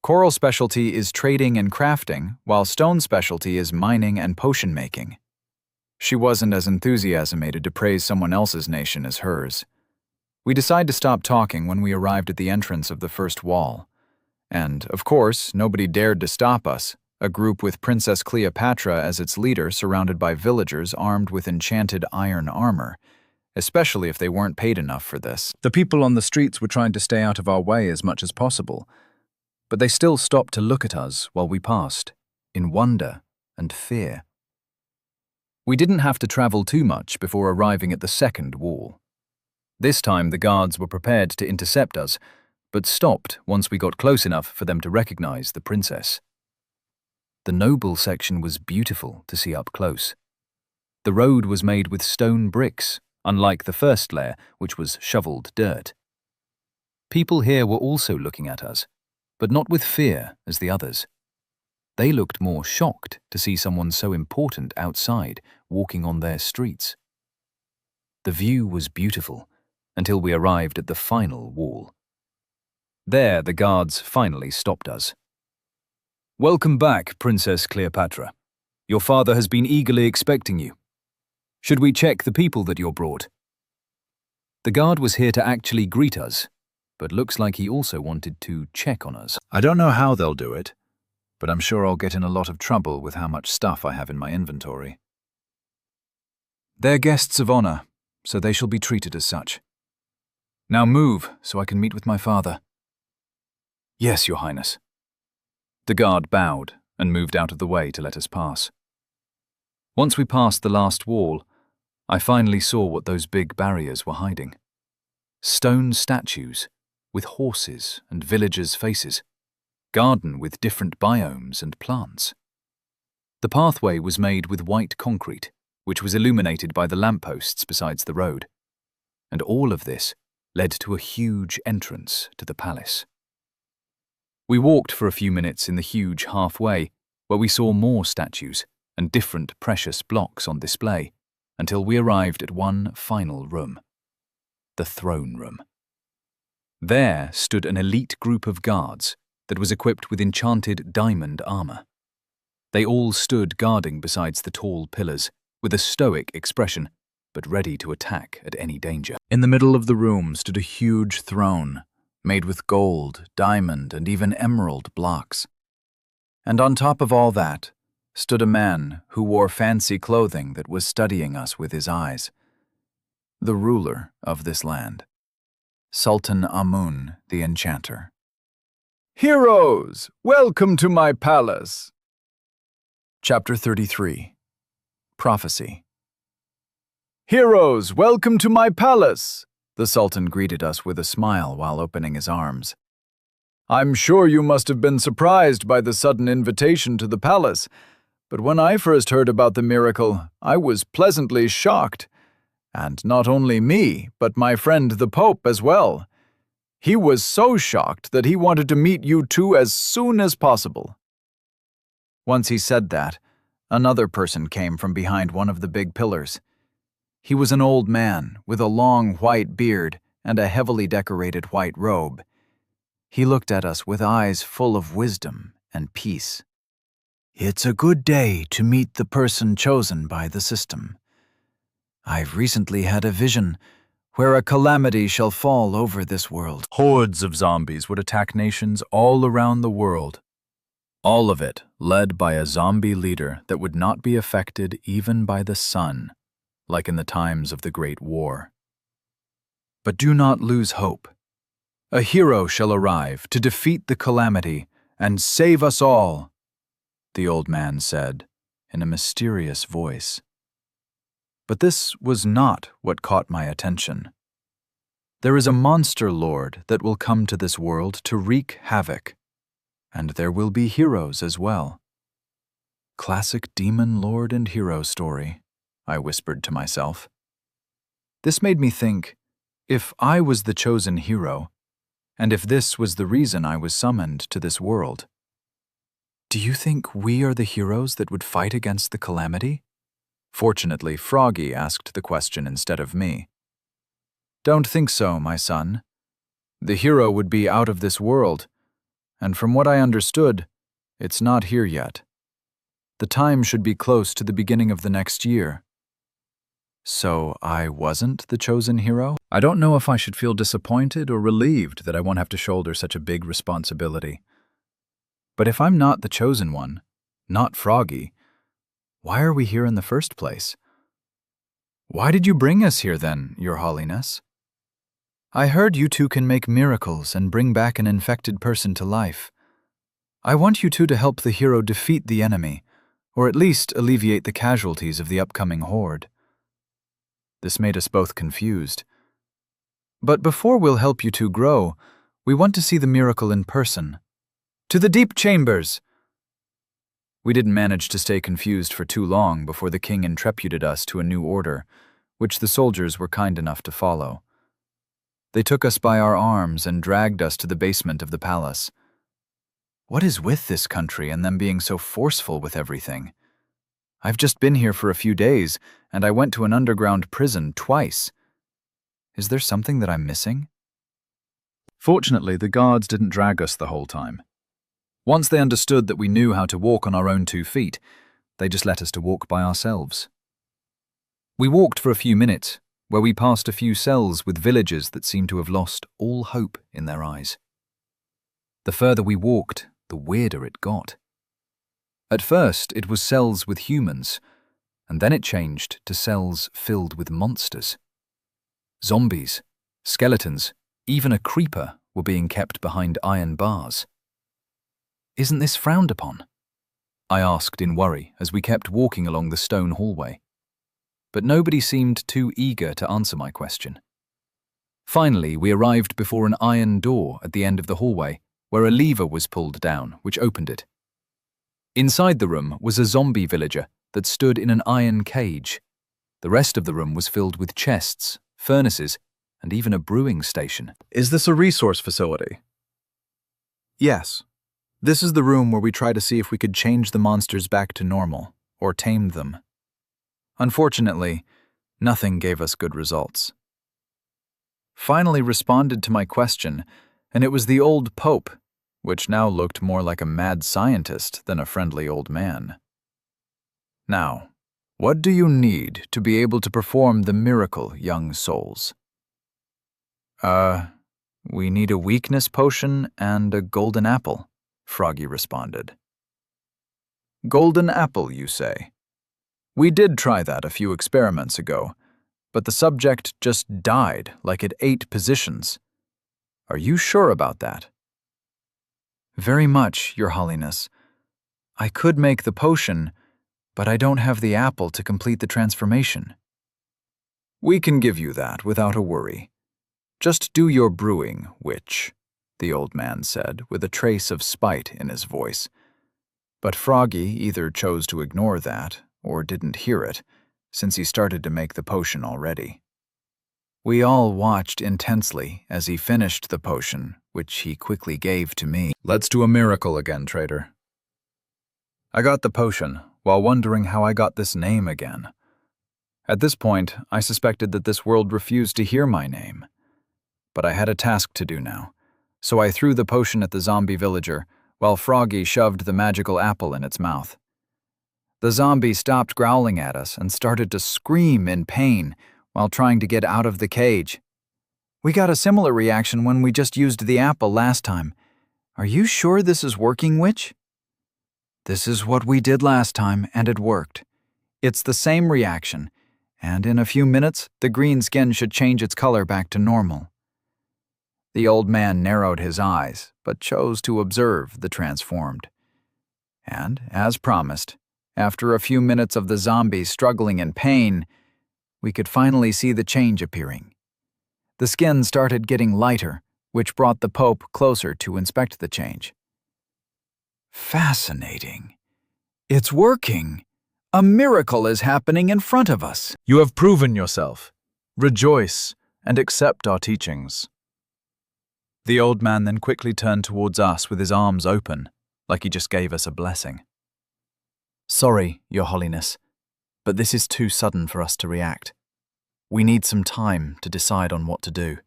Speaker 3: Coral specialty is trading and crafting, while Stone specialty is mining and potion making. She wasn't as enthusiasmated to praise someone else's nation as hers. We decided to stop talking when we arrived at the entrance of the first wall. And, of course, nobody dared to stop us, a group with Princess Cleopatra as its leader surrounded by villagers armed with enchanted iron armor, especially if they weren't paid enough for this. The people on the streets were trying to stay out of our way as much as possible, but they still stopped to look at us while we passed, in wonder and fear.
Speaker 2: We didn't have to travel too much before arriving at the second wall. This time the guards were prepared to intercept us, but stopped once we got close enough for them to recognize the princess. The noble section was beautiful to see up close. The road was made with stone bricks, unlike the first layer, which was shoveled dirt. People here were also looking at us, but not with fear as the others. They looked more shocked to see someone so important outside walking on their streets. The view was beautiful until we arrived at the final wall. There, the guards finally stopped us. "Welcome back, Princess Cleopatra. Your father has been eagerly expecting you. Should we check the people that you're brought?" The guard was here to actually greet us, but looks like he also wanted to check on us.
Speaker 3: I don't know how they'll do it, but I'm sure I'll get in a lot of trouble with how much stuff I have in my inventory.
Speaker 1: They're guests of honor, so they shall be treated as such. Now move, so I can meet with my father.
Speaker 2: "Yes, Your Highness." The guard bowed and moved out of the way to let us pass. Once we passed the last wall, I finally saw what those big barriers were hiding. Stone statues with horses and villagers' faces, garden with different biomes and plants. The pathway was made with white concrete, which was illuminated by the lampposts besides the road, and all of this led to a huge entrance to the palace. We walked for a few minutes in the huge halfway, where we saw more statues and different precious blocks on display, until we arrived at one final room, the throne room. There stood an elite group of guards that was equipped with enchanted diamond armor. They all stood guarding besides the tall pillars, with a stoic expression, but ready to attack at any danger.
Speaker 1: In the middle of the room stood a huge throne, made with gold, diamond, and even emerald blocks. And on top of all that stood a man who wore fancy clothing that was studying us with his eyes. The ruler of this land, Sultan Amun the Enchanter.
Speaker 4: "Heroes, welcome to my palace."
Speaker 1: Chapter 33. Prophecy.
Speaker 4: "Heroes, welcome to my palace."
Speaker 1: The Sultan greeted us with a smile while opening his arms.
Speaker 4: "I'm sure you must have been surprised by the sudden invitation to the palace, but when I first heard about the miracle, I was pleasantly shocked. And not only me, but my friend the Pope as well. He was so shocked that he wanted to meet you two as soon as possible."
Speaker 1: Once he said that, another person came from behind one of the big pillars. He was an old man with a long white beard and a heavily decorated white robe. He looked at us with eyes full of wisdom and peace. "It's a good day to meet the person chosen by the system. I've recently had a vision where a calamity shall fall over this world.
Speaker 2: Hordes of zombies would attack nations all around the world. All of it led by a zombie leader that would not be affected even by the sun, like in the times of the Great War. But do not lose hope. A hero shall arrive to defeat the calamity and save us all," the old man said in a mysterious voice. But this was not what caught my attention. There is a monster lord that will come to this world to wreak havoc, and there will be heroes as well. Classic demon lord and hero story, I whispered to myself. This made me think, if I was the chosen hero, and if this was the reason I was summoned to this world, do you think we are the heroes that would fight against the calamity? Fortunately, Froggy asked the question instead of me. "Don't think so, my son. The hero would be out of this world, and from what I understood, it's not here yet. The time should be close to the beginning of the next year." So I wasn't the chosen hero? I don't know if I should feel disappointed or relieved that I won't have to shoulder such a big responsibility. But if I'm not the chosen one, not Froggy, why are we here in the first place? Why did you bring us here then, Your Holiness? I heard you two can make miracles and bring back an infected person to life. I want you two to help the hero defeat the enemy, or at least alleviate the casualties of the upcoming horde. This made us both confused. But before we'll help you two grow, we want to see the miracle in person. To the deep chambers! We didn't manage to stay confused for too long before the king entreputed us to a new order, which the soldiers were kind enough to follow. They took us by our arms and dragged us to the basement of the palace. What is with this country and them being so forceful with everything? I've just been here for a few days, and I went to an underground prison twice. Is there something that I'm missing? Fortunately, the guards didn't drag us the whole time. Once they understood that we knew how to walk on our own 2 feet, they just let us to walk by ourselves. We walked for a few minutes, where we passed a few cells with villagers that seemed to have lost all hope in their eyes. The further we walked, the weirder it got. At first, it was cells with humans, and then it changed to cells filled with monsters. Zombies, skeletons, even a creeper were being kept behind iron bars. Isn't this frowned upon? I asked in worry as we kept walking along the stone hallway. But nobody seemed too eager to answer my question. Finally, we arrived before an iron door at the end of the hallway, where a lever was pulled down, which opened it. Inside the room was a zombie villager that stood in an iron cage. The rest of the room was filled with chests, furnaces, and even a brewing station.
Speaker 3: Is this a resource facility?
Speaker 2: Yes. This is the room where we try to see if we could change the monsters back to normal, or tame them. Unfortunately, nothing gave us good results. Finally responded to my question, and it was the old Pope, which now looked more like a mad scientist than a friendly old man. Now, what do you need to be able to perform the miracle, young souls? We need a weakness potion and a golden apple, Froggy responded. Golden apple, you say? We did try that a few experiments ago, but the subject just died like at 8 positions. Are you sure about that? Very much, Your Holiness. I could make the potion, but I don't have the apple to complete the transformation. We can give you that without a worry. Just do your brewing, witch, the old man said with a trace of spite in his voice. But Froggy either chose to ignore that or didn't hear it, since he started to make the potion already. We all watched intensely as he finished the potion, which he quickly gave to me.
Speaker 3: Let's do a miracle again, traitor.
Speaker 2: I got the potion, while wondering how I got this name again. At this point, I suspected that this world refused to hear my name. But I had a task to do now, so I threw the potion at the zombie villager, while Froggy shoved the magical apple in its mouth. The zombie stopped growling at us and started to scream in pain while trying to get out of the cage. We got a similar reaction when we just used the apple last time. Are you sure this is working, witch? This is what we did last time, and it worked. It's the same reaction, and in a few minutes, the green skin should change its color back to normal. The old man narrowed his eyes, but chose to observe the transformed. And, as promised, after a few minutes of the zombie struggling in pain, we could finally see the change appearing. The skin started getting lighter, which brought the Pope closer to inspect the change. Fascinating. It's working. A miracle is happening in front of us.
Speaker 3: You have proven yourself. Rejoice and accept our teachings.
Speaker 2: The old man then quickly turned towards us with his arms open, like he just gave us a blessing. Sorry, Your Holiness, but this is too sudden for us to react. We need some time to decide on what to do.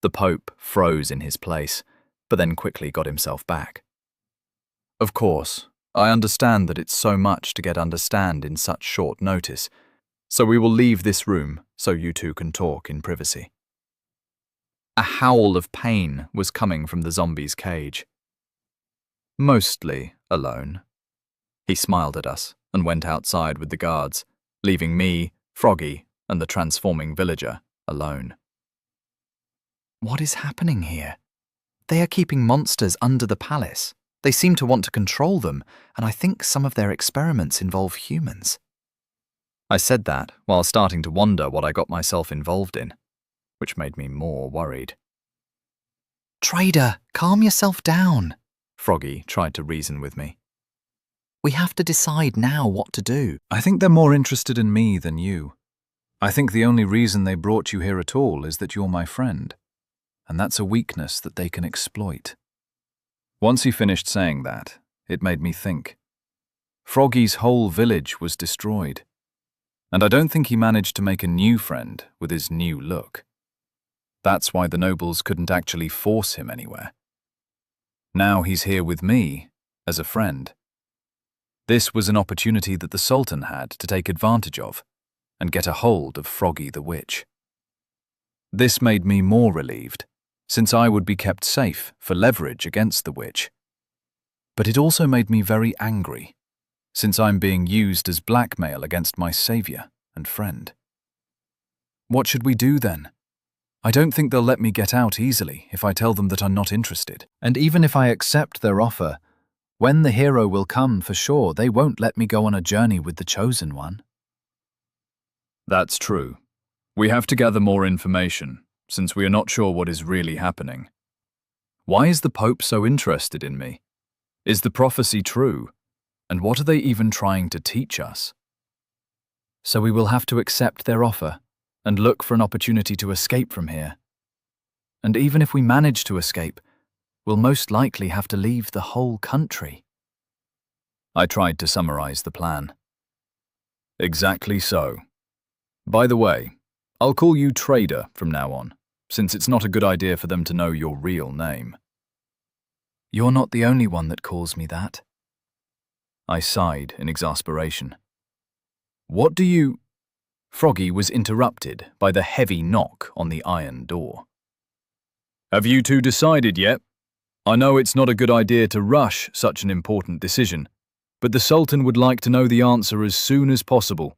Speaker 2: The Pope froze in his place, but then quickly got himself back. Of course, I understand that it's so much to get understand in such short notice, so we will leave this room so you two can talk in privacy. A howl of pain was coming from the zombie's cage. Mostly alone. He smiled at us and went outside with the guards, leaving me, Froggy, and the transforming villager alone. What is happening here? They are keeping monsters under the palace.
Speaker 3: They seem to want to control them, and I think some of their experiments involve humans. I said that while starting to wonder what I got myself involved in, which made me more worried. "Trader, calm yourself down," Froggy tried to reason with me. "We have to decide now what to do."
Speaker 2: I think they're more interested in me than you. I think the only reason they brought you here at all is that you're my friend, and that's a weakness that they can exploit. Once he finished saying that, it made me think. Froggy's whole village was destroyed, and I don't think he managed to make a new friend with his new look. That's why the nobles couldn't actually force him anywhere. Now he's here with me, as a friend. This was an opportunity that the Sultan had to take advantage of and get a hold of Froggy the Witch. This made me more relieved, since I would be kept safe for leverage against the witch. But it also made me very angry, since I'm being used as blackmail against my savior and friend. What should we do then? I don't think they'll let me get out easily if I tell them that I'm not interested. And even if I accept their offer, when the hero will come for sure, they won't let me go on a journey with the Chosen One. That's true. We have to gather more information, since we are not sure what is really happening. Why is the Pope so interested in me? Is the prophecy true? And what are they even trying to teach us? So we will have to accept their offer and look for an opportunity to escape from here. And even if we manage to escape, we'll most likely have to leave the whole country. I tried to summarize the plan. Exactly so. By the way, I'll call you Trader from now on, since it's not a good idea for them to know your real name. You're not the only one that calls me that. I sighed in exasperation. What do you... Froggy was interrupted by the heavy knock on the iron door. Have you two decided yet? I know it's not a good idea to rush such an important decision, but the Sultan would like to know the answer as soon as possible.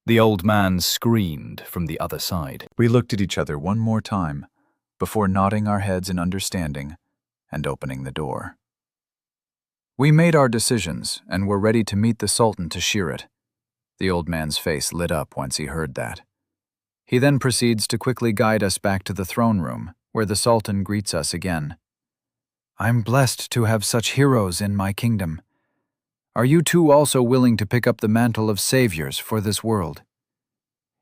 Speaker 2: The old man screamed from the other side. We looked at each other one more time, before nodding our heads in understanding and opening the door. We made our decisions and were ready to meet the Sultan to shear it. The old man's face lit up once he heard that. He then proceeds to quickly guide us back to the throne room, where the Sultan greets us again. I'm blessed to have such heroes in my kingdom. Are you two also willing to pick up the mantle of saviors for this world?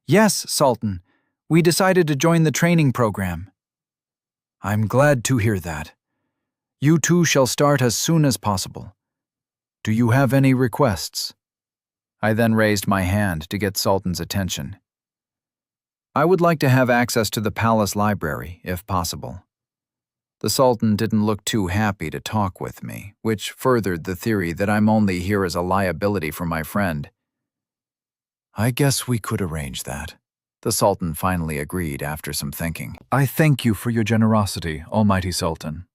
Speaker 2: Yes, Sultan. We decided to join the training program. I'm glad to hear that. You two shall start as soon as possible. Do you have any requests? I then raised my hand to get Sultan's attention. I would like to have access to the palace library, if possible. The Sultan didn't look too happy to talk with me, which furthered the theory that I'm only here as a liability for my friend. I guess we could arrange that. The Sultan finally agreed after some thinking. I thank you for your generosity, Almighty Sultan.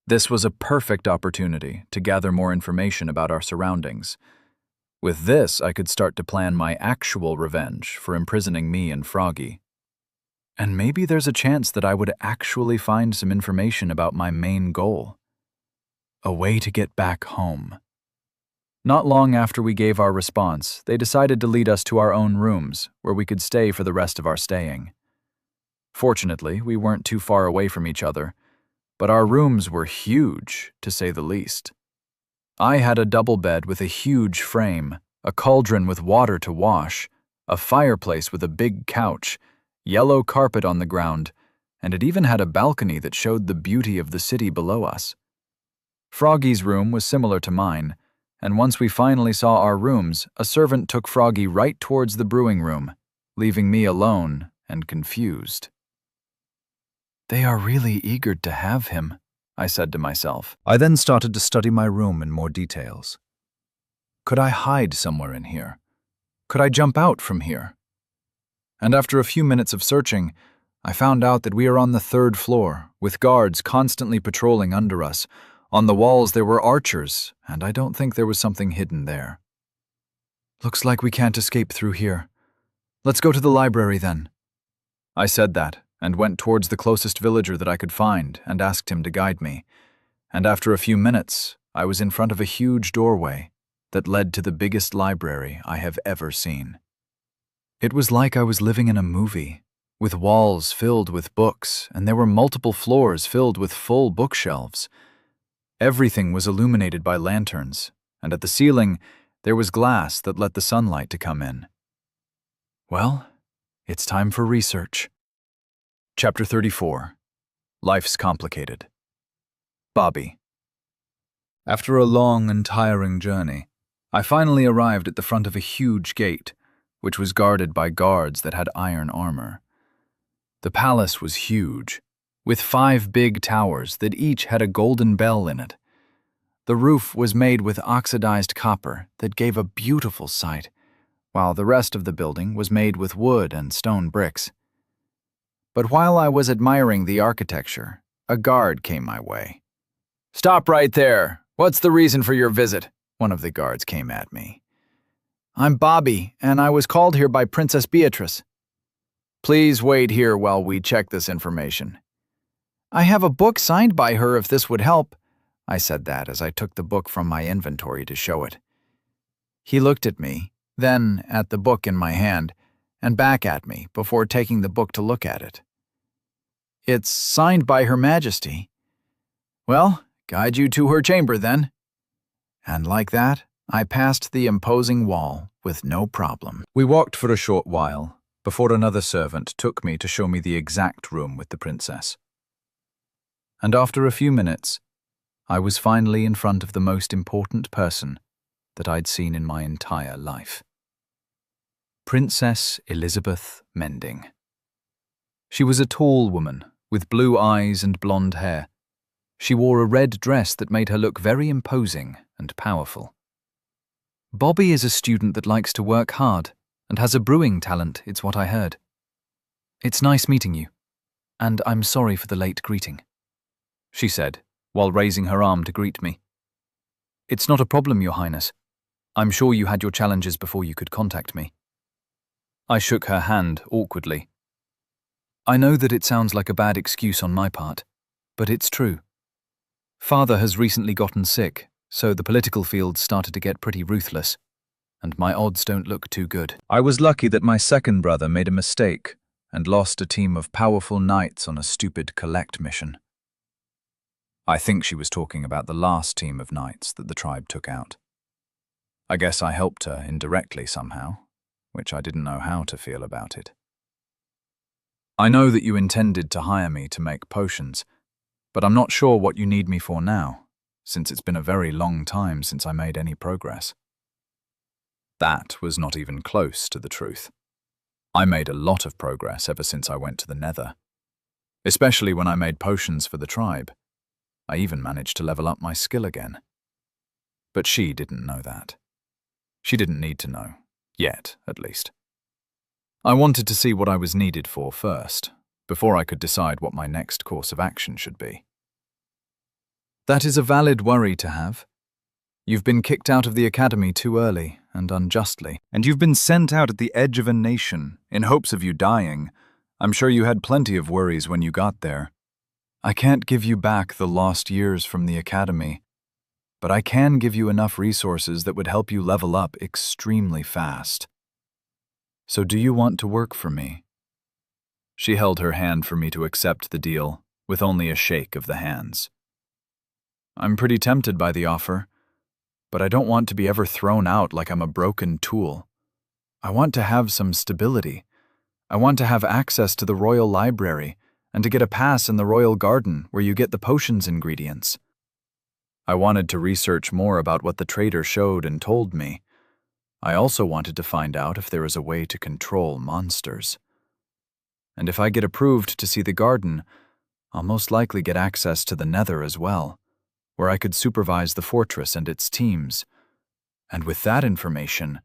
Speaker 2: This was a perfect opportunity to gather more information about our surroundings. With this, I could start to plan my actual revenge for imprisoning me and Froggy. And maybe there's a chance that I would actually find some information about my main goal. A way to get back home. Not long after we gave our response, they decided to lead us to our own rooms, where we could stay for the rest of our staying. Fortunately, we weren't too far away from each other, but our rooms were huge, to say the least. I had a double bed with a huge frame, a cauldron with water to wash, a fireplace with a big couch, yellow carpet on the ground, and it even had a balcony that showed the beauty of the city below us. Froggy's room was similar to mine, and once we finally saw our rooms, a servant took Froggy right towards the brewing room, leaving me alone and confused. They are really eager to have him, I said to myself. I then started to study my room in more details. Could I hide somewhere in here? Could I jump out from here? And after a few minutes of searching, I found out that we are on the 3rd floor, with guards constantly patrolling under us. On the walls there were archers, and I don't think there was something hidden there. Looks like we can't escape through here. Let's go to the library then. I said that, and went towards the closest villager that I could find and asked him to guide me. and after a few minutes, I was in front of a huge doorway that led to the biggest library I have ever seen. It was like I was living in a movie, with walls filled with books, and there were multiple floors filled with full bookshelves. Everything was illuminated by lanterns, and at the ceiling, there was glass that let the sunlight to come in. Well, it's time for research. Chapter 34. Life's Complicated. Bobby. After a long and tiring journey, I finally arrived at the front of a huge gate, which was guarded by guards that had iron armor. The palace was huge, with 5 big towers that each had a golden bell in it. The roof was made with oxidized copper that gave a beautiful sight, while the rest of the building was made with wood and stone bricks. But while I was admiring the architecture, a guard came my way. "Stop right there! What's the reason for your visit?" one of the guards came at me. "I'm Bobby, and I was called here by Princess Beatrice." "Please wait here while we check this information." "I have a book signed by her if this would help." I said that as I took the book from my inventory to show it. He looked at me, then at the book in my hand, and back at me before taking the book to look at it. "It's signed by Her Majesty." "Well, guide you to her chamber then." And like that, I passed the imposing wall with no problem. We walked for a short while before another servant took me to show me the exact room with the princess. And after a few minutes, I was finally in front of the most important person that I'd seen in my entire life. Princess Elizabeth Mending. She was a tall woman with blue eyes and blonde hair. She wore a red dress that made her look very imposing and powerful. "Bobby is a student that likes to work hard and has a brewing talent, it's what I heard. It's nice meeting you, and I'm sorry for the late greeting," she said, while raising her arm to greet me. "It's not a problem, Your Highness. I'm sure you had your challenges before you could contact me." I shook her hand awkwardly. "I know that it sounds like a bad excuse on my part, but it's true. Father has recently gotten sick, so the political field started to get pretty ruthless, and my odds don't look too good." I was lucky that my second brother made a mistake and lost a team of powerful knights on a stupid collect mission. I think she was talking about the last team of knights that the tribe took out. I guess I helped her indirectly somehow, which I didn't know how to feel about it. "I know that you intended to hire me to make potions, but I'm not sure what you need me for now, since it's been a very long time since I made any progress." That was not even close to the truth. I made a lot of progress ever since I went to the Nether, especially when I made potions for the tribe. I even managed to level up my skill again. But she didn't know that. She didn't need to know, yet at least. I wanted to see what I was needed for first, before I could decide what my next course of action should be. "That is a valid worry to have. You've been kicked out of the academy too early and unjustly, and you've been sent out at the edge of a nation in hopes of you dying. I'm sure you had plenty of worries when you got there. I can't give you back the lost years from the academy, but I can give you enough resources that would help you level up extremely fast. So do you want to work for me?" She held her hand for me to accept the deal, with only a shake of the hands. "I'm pretty tempted by the offer, but I don't want to be ever thrown out like I'm a broken tool. I want to have some stability. I want to have access to the royal library and to get a pass in the royal garden where you get the potions ingredients. I wanted to research more about what the trader showed and told me. I also wanted to find out if there is a way to control monsters. And if I get approved to see the garden, I'll most likely get access to the Nether as well, where I could supervise the fortress and its teams. And with that information,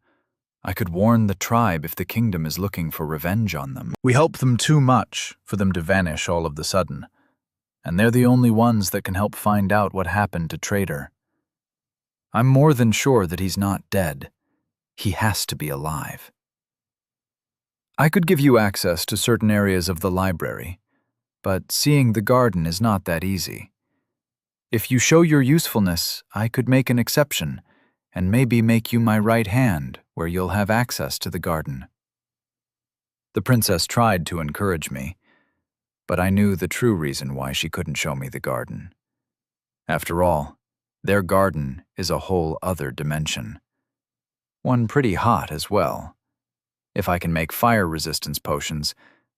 Speaker 2: I could warn the tribe if the kingdom is looking for revenge on them. We help them too much for them to vanish all of the sudden, and they're the only ones that can help find out what happened to Trader. I'm more than sure that he's not dead. He has to be alive. I could give you access to certain areas of the library, but seeing the garden is not that easy.
Speaker 1: If you show your usefulness, I could make an exception, and maybe make you my right hand, where you'll have access to the garden." The princess tried to encourage me, but I knew the true reason why she couldn't show me the garden. After all, their garden is a whole other dimension. One pretty hot as well. If I can make fire resistance potions,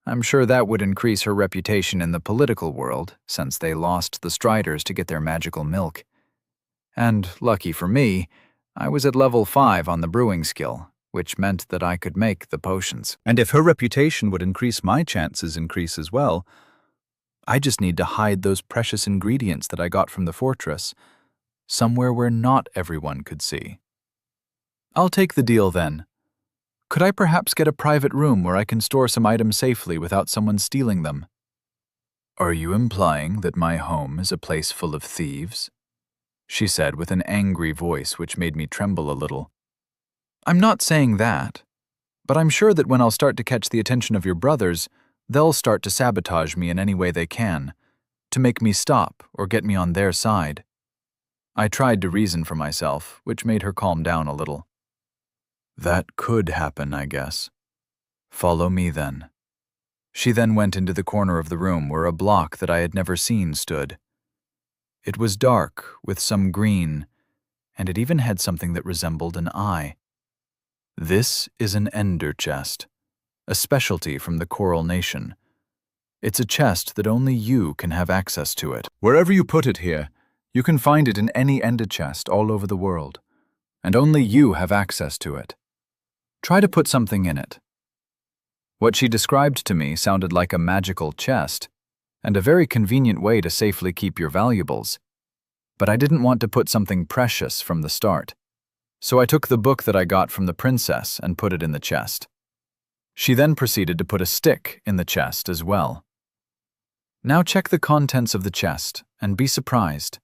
Speaker 1: I'm sure that would increase her reputation in the political world, since they lost the Striders to get their magical milk. And, lucky for me, I was at level 5 on the brewing skill, which meant that I could make the potions.
Speaker 3: And if her reputation would increase, my chances increase as well. I just need to hide those precious ingredients that I got from the fortress, somewhere where not everyone could see.
Speaker 1: I'll take the deal then. Could I perhaps get a private room where I can store some items safely without someone stealing them? Are you implying that my home is a place full of thieves? She said with an angry voice which made me tremble a little. I'm not saying that, but I'm sure that when I'll start to catch the attention of your brothers, they'll start to sabotage me in any way they can, to make me stop or get me on their side. I tried to reason for myself, which made her calm down a little. That could happen, I guess. Follow me then. She then went into the corner of the room where a block that I had never seen stood. It was dark, with some green, and it even had something that resembled an eye. This is an ender chest, a specialty from the Coral Nation. It's a chest that only you can have access to it.
Speaker 2: Wherever you put it here, you can find it in any ender chest all over the world, and only you have access to it. Try to put something in it. What she described to me sounded like a magical chest, and a very convenient way to safely keep your valuables. But I didn't want to put something precious from the start, so I took the book that I got from the princess and put it in the chest. She then proceeded to put a stick in the chest as well. Now check the contents of the chest and be surprised.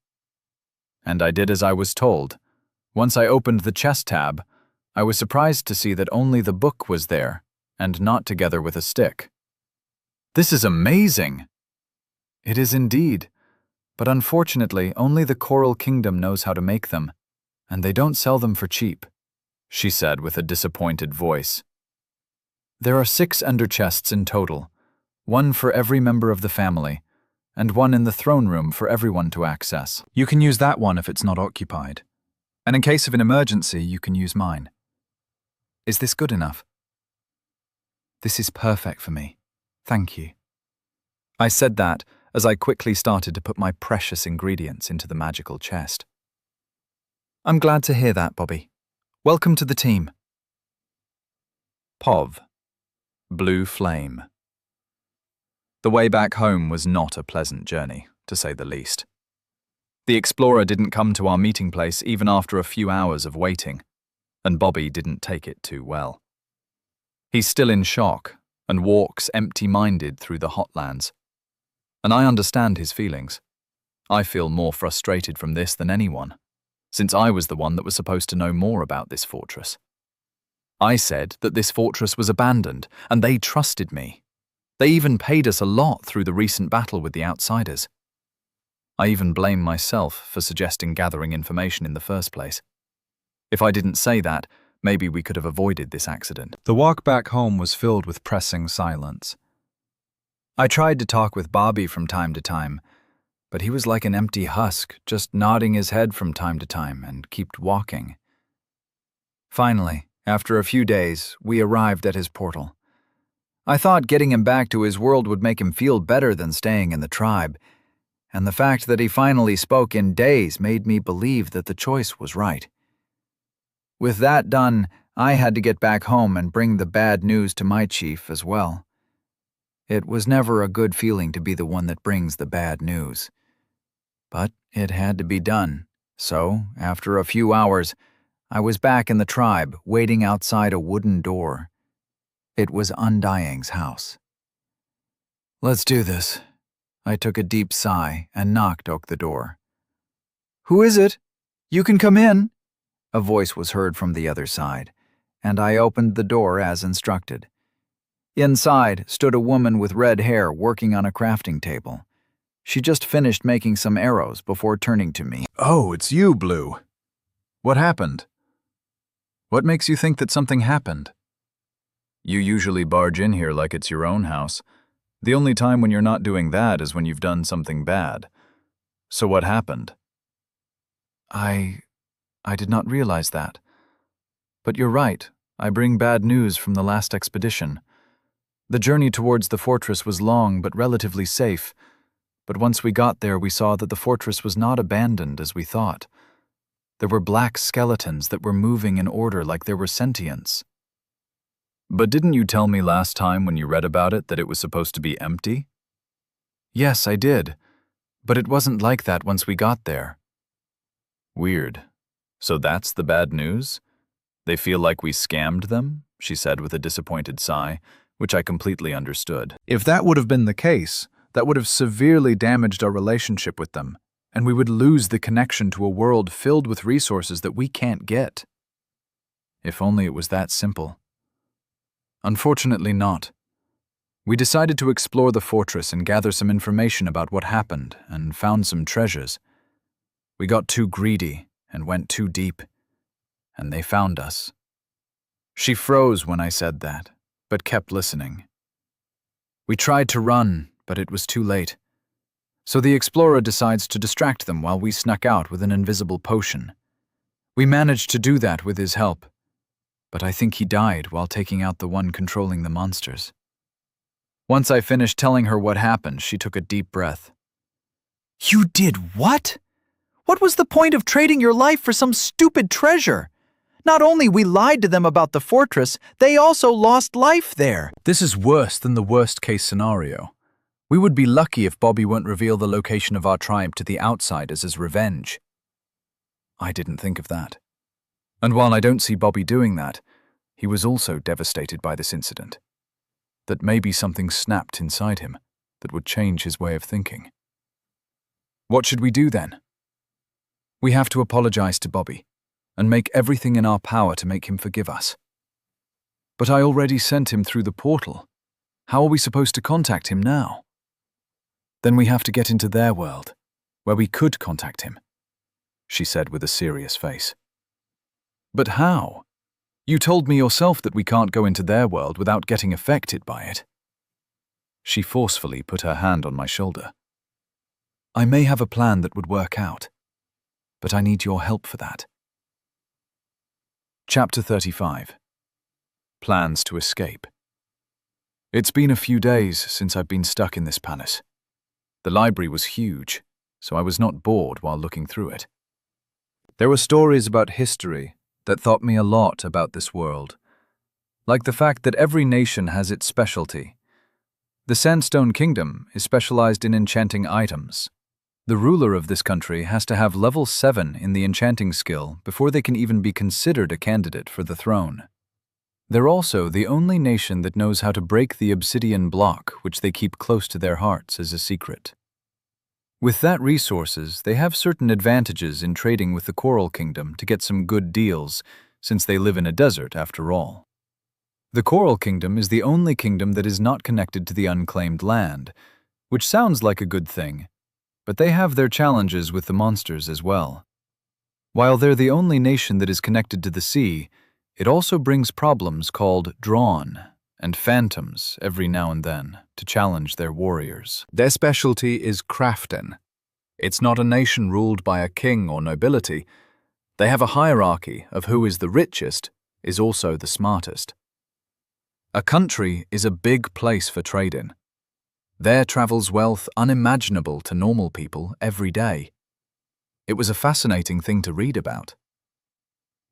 Speaker 2: And I did as I was told. Once I opened the chest tab, I was surprised to see that only the book was there, and not together with a stick. This is amazing! It is indeed, but unfortunately only the Coral Kingdom knows how to make them, and they don't sell them for cheap, she said with a disappointed voice. There are 6 ender chests in total, 1 for every member of the family, and 1 in the throne room for everyone to access. You can use that one if it's not occupied, and in case of an emergency, you can use mine. Is this good enough? This is perfect for me. Thank you. I said that as I quickly started to put my precious ingredients into the magical chest. I'm glad to hear that, Bobby. Welcome to the team. POV. Blue Flame. The way back home was not a pleasant journey, to say the least. The explorer didn't come to our meeting place even after a few hours of waiting, and Bobby didn't take it too well. He's still in shock and walks empty-minded through the hotlands. And I understand his feelings. I feel more frustrated from this than anyone, since I was the one that was supposed to know more about this fortress. I said that this fortress was abandoned, and they trusted me. They even paid us a lot through the recent battle with the outsiders. I even blame myself for suggesting gathering information in the first place. If I didn't say that, maybe we could have avoided this accident. The walk back home was filled with pressing silence. I tried to talk with Bobby from time to time, but he was like an empty husk, just nodding his head from time to time and kept walking. Finally, after a few days, we arrived at his portal. I thought getting him back to his world would make him feel better than staying in the tribe, and the fact that he finally spoke in days made me believe that the choice was right. With that done, I had to get back home and bring the bad news to my chief as well. It was never a good feeling to be the one that brings the bad news. But it had to be done, so, after a few hours, I was back in the tribe, waiting outside a wooden door. It was Undying's house. Let's do this. I took a deep sigh and knocked on the door. Who is it? You can come in. A voice was heard from the other side, and I opened the door as instructed. Inside stood a woman with red hair working on a crafting table.
Speaker 1: She just finished making some arrows before turning to me.
Speaker 2: Oh, it's you, Blue. What happened? What makes you think that something happened? You usually barge in here like it's your own house. The only time when you're not doing that is when you've done something bad. So what happened?
Speaker 1: I did not realize that. But you're right, I bring bad news from the last expedition. The journey towards the fortress was long but relatively safe, but once we got there we saw that the fortress was not abandoned as we thought. There were black skeletons that were moving in order like there were sentience.
Speaker 2: But didn't you tell me last time when you read about it that it was supposed to be empty?
Speaker 1: Yes, I did, but it wasn't like that once we got there.
Speaker 2: Weird. So that's the bad news? They feel like we scammed them? She said with a disappointed sigh, which I completely understood. If that would have been the case, that would have severely damaged our relationship with them, and we would lose the connection to a world filled with resources that we can't get.
Speaker 1: If only it was that simple. Unfortunately not. We decided to explore the fortress and gather some information about what happened and found some treasures. We got too greedy and went too deep, and they found us. She froze when I said that, but kept listening. We tried to run, but it was too late. So the explorer decides to distract them while we snuck out with an invisible potion. We managed to do that with his help, but I think he died while taking out the one controlling the monsters. Once I finished telling her what happened, she took a deep breath.
Speaker 3: You did what? What was the point of trading your life for some stupid treasure? Not only we lied to them about the fortress, they also lost life there.
Speaker 2: This is worse than the worst-case scenario. We would be lucky if Bobby won't reveal the location of our tribe to the outsiders as revenge.
Speaker 1: I didn't think of that. And while I don't see Bobby doing that, he was also devastated by this incident. That maybe something snapped inside him that would change his way of thinking. What should we do then? We have to apologize to Bobby and make everything in our power to make him forgive us. But I already sent him through the portal. How are we supposed to contact him now? Then we have to get into their world, where we could contact him, she said with a serious face. But how? You told me yourself that we can't go into their world without getting affected by it. She forcefully put her hand on my shoulder. I may have a plan that would work out, but I need your help for that. Chapter 35. Plans to escape. It's been a few days since I've been stuck in this palace. The library was huge, so I was not bored while looking through it. There were stories about history that taught me a lot about this world, like the fact that every nation has its specialty. The Sandstone Kingdom is specialized in enchanting items. The ruler of this country has to have level 7 in the enchanting skill before they can even be considered a candidate for the throne. They're also the only nation that knows how to break the obsidian block, which they keep close to their hearts as a secret. With that resources, they have certain advantages in trading with the Coral Kingdom to get some good deals, since they live in a desert after all. The Coral Kingdom is the only kingdom that is not connected to the unclaimed land, which sounds like a good thing, but they have their challenges with the monsters as well. While they're the only nation that is connected to the sea, it also brings problems called drawn and phantoms every now and then to challenge their warriors. Their specialty is crafting. It's not a nation ruled by a king or nobility. They have a hierarchy of who is the richest is also the smartest. A country is a big place for trading. There travels wealth unimaginable to normal people every day. It was a fascinating thing to read about.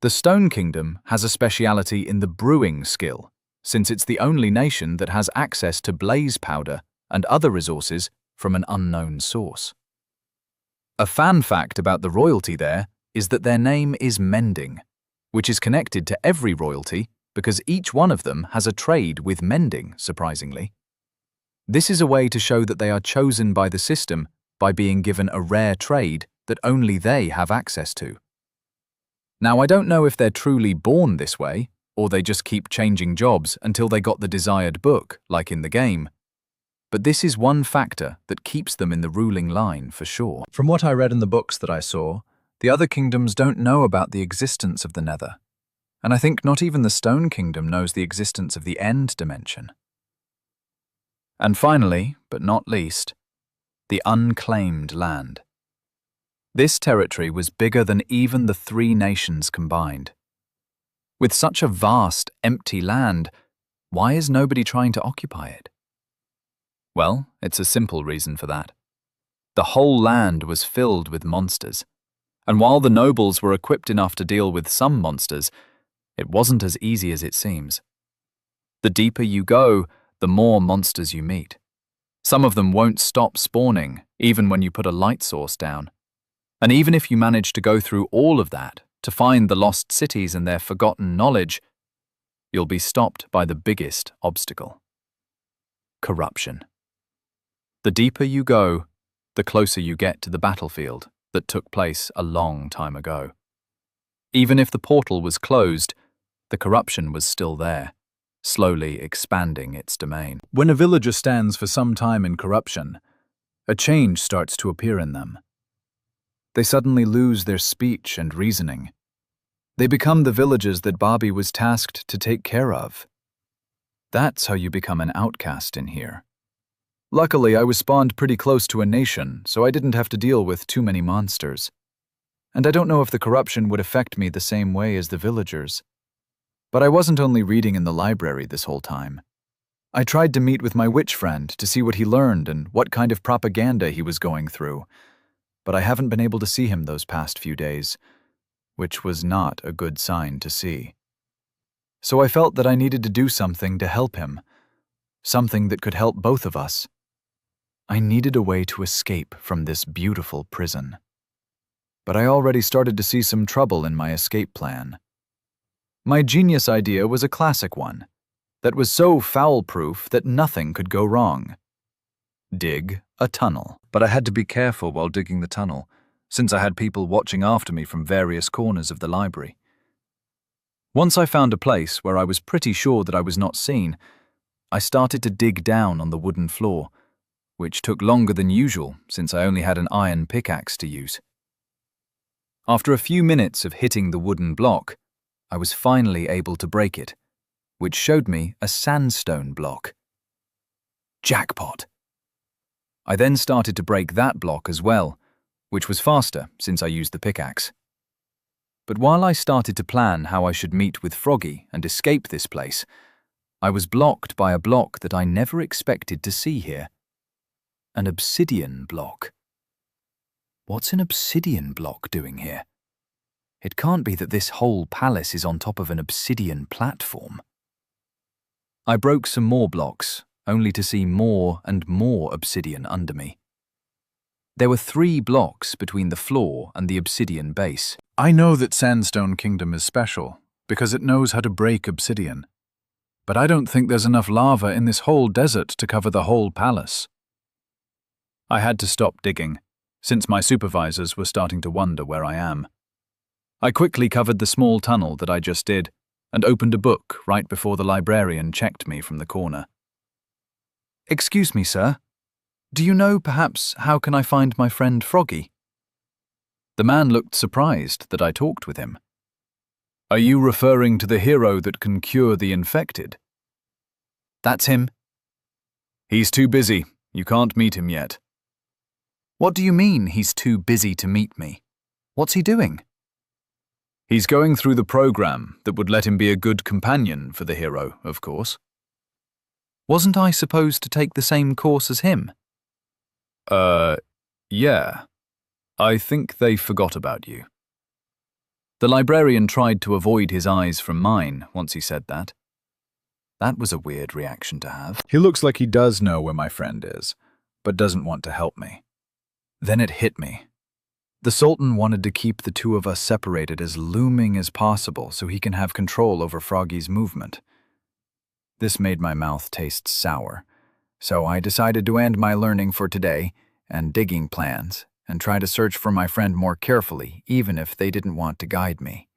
Speaker 1: The Stone Kingdom has a speciality in the brewing skill, since it's the only nation that has access to blaze powder and other resources from an unknown source. A fan fact about the royalty there is that their name is Mending, which is connected to every royalty because each one of them has a trade with mending, surprisingly. This is a way to show that they are chosen by the system by being given a rare trade that only they have access to. Now, I don't know if they're truly born this way, or they just keep changing jobs until they got the desired book, like in the game.
Speaker 2: but this is one factor that keeps them in the ruling line for sure.
Speaker 3: From what I read in the books that I saw, the other kingdoms don't know about the existence of the Nether, and I think not even the Stone Kingdom knows the existence of the End dimension. And finally, but not least, the unclaimed land. This territory was bigger than even the 3 nations combined. With such a vast, empty land, why is nobody trying to occupy it? Well, it's a simple reason for that. The whole land was filled with monsters, and while the nobles were equipped enough to deal with some monsters, it wasn't as easy as it seems. The deeper you go, the more monsters you meet. Some of them won't stop spawning, even when you put a light source down. And even if you manage to go through all of that to find the lost cities and their forgotten knowledge, you'll be stopped by the biggest obstacle: corruption. The deeper you go, the closer you get to the battlefield that took place a long time ago. Even if the portal was closed, the corruption was still there, slowly expanding its domain.
Speaker 2: When a villager stands for some time in corruption, a change starts to appear in them. They suddenly lose their speech and reasoning. They become the villagers that Bobby was tasked to take care of. That's how you become an outcast in here. Luckily, I was spawned pretty close to a nation, so I didn't have to deal with too many monsters. And I don't know if the corruption would affect me the same way as the villagers. But I wasn't only reading in the library this whole time. I tried to meet with my witch friend to see what he learned and what kind of propaganda he was going through. But I haven't been able to see him those past few days, which was not a good sign to see. So I felt that I needed to do something to help him, something that could help both of us. I needed a way to escape from this beautiful prison. But I already started to see some trouble in my escape plan. My genius idea was a classic one, that was so foul-proof that nothing could go wrong. Dig a tunnel.
Speaker 3: But I had to be careful while digging the tunnel, since I had people watching after me from various corners of the library. Once I found a place where I was pretty sure that I was not seen, I started to dig down on the wooden floor, which took longer than usual since I only had an iron pickaxe to use. After a few minutes of hitting the wooden block, I was finally able to break it, which showed me a sandstone block. Jackpot! I then started to break that block as well, which was faster since I used the pickaxe. But while I started to plan how I should meet with Froggy and escape this place, I was blocked by a block that I never expected to see here. An obsidian block. What's an obsidian block doing here? It can't be that this whole palace is on top of an obsidian platform. I broke some more blocks, only to see more and more obsidian under me. There were 3 blocks between the floor and the obsidian base.
Speaker 2: I know that Sandstone Kingdom is special, because it knows how to break obsidian. But I don't think there's enough lava in this whole desert to cover the whole palace. I had to stop digging, since my supervisors were starting to wonder where I am. I quickly covered the small tunnel that I just did, and opened a book right before the librarian checked me from the corner. "Excuse me, sir. Do you know, perhaps, how can I find my friend Froggy?" The man looked surprised that I talked with him. "Are you referring to the hero that can cure the infected?" "That's him." "He's too busy. You can't meet him yet." "What do you mean, he's too busy to meet me? What's he doing?" "He's going through the program that would let him be a good companion for the hero, of course." "Wasn't I supposed to take the same course as him?" Yeah. I think they forgot about you." The librarian tried to avoid his eyes from mine once he said that. That was a weird reaction to have. He looks like he does know where my friend is, but doesn't want to help me. Then it hit me. The Sultan wanted to keep the 2 of us separated as looming as possible so he can have control over Froggy's movement. This made my mouth taste sour, so I decided to end my learning for today and digging plans and try to search for my friend more carefully, even if they didn't want to guide me.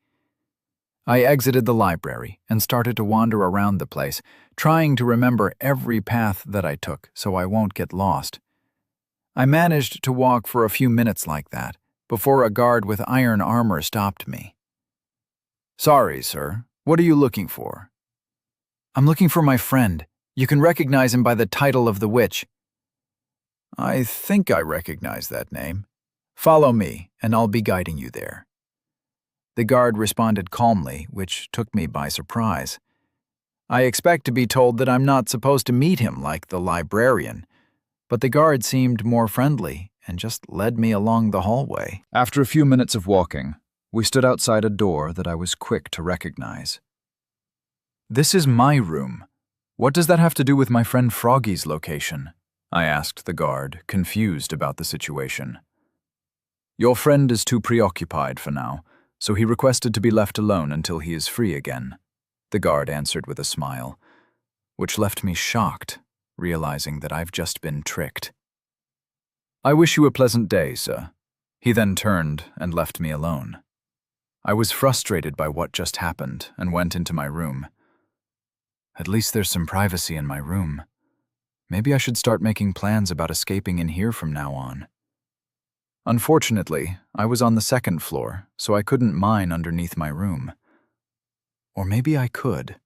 Speaker 1: I exited the library and started to wander around the place, trying to remember every path that I took so I won't get lost. I managed to walk for a few minutes like that before a guard with iron armor stopped me. "Sorry, sir. What are you looking for?" "I'm looking for my friend. You can recognize him by the title of the witch." "I think I recognize that name. Follow me, and I'll be guiding you there." The guard responded calmly, which took me by surprise. I expect to be told that I'm not supposed to meet him like the librarian, but the guard seemed more friendly and just led me along the hallway.
Speaker 2: After a few minutes of walking, we stood outside a door that I was quick to recognize. "This is my room. What does that have to do with my friend Froggy's location?" I asked the guard, confused about the situation. "Your friend is too preoccupied for now, so he requested to be left alone until he is free again," the guard answered with a smile, which left me shocked, realizing that I've just been tricked. "I wish you a pleasant day, sir." He then turned and left me alone. I was frustrated by what just happened and went into my room. At least there's some privacy in my room. Maybe I should start making plans about escaping in here from now on. Unfortunately, I was on the second floor, so I couldn't mine underneath my room. Or maybe I could.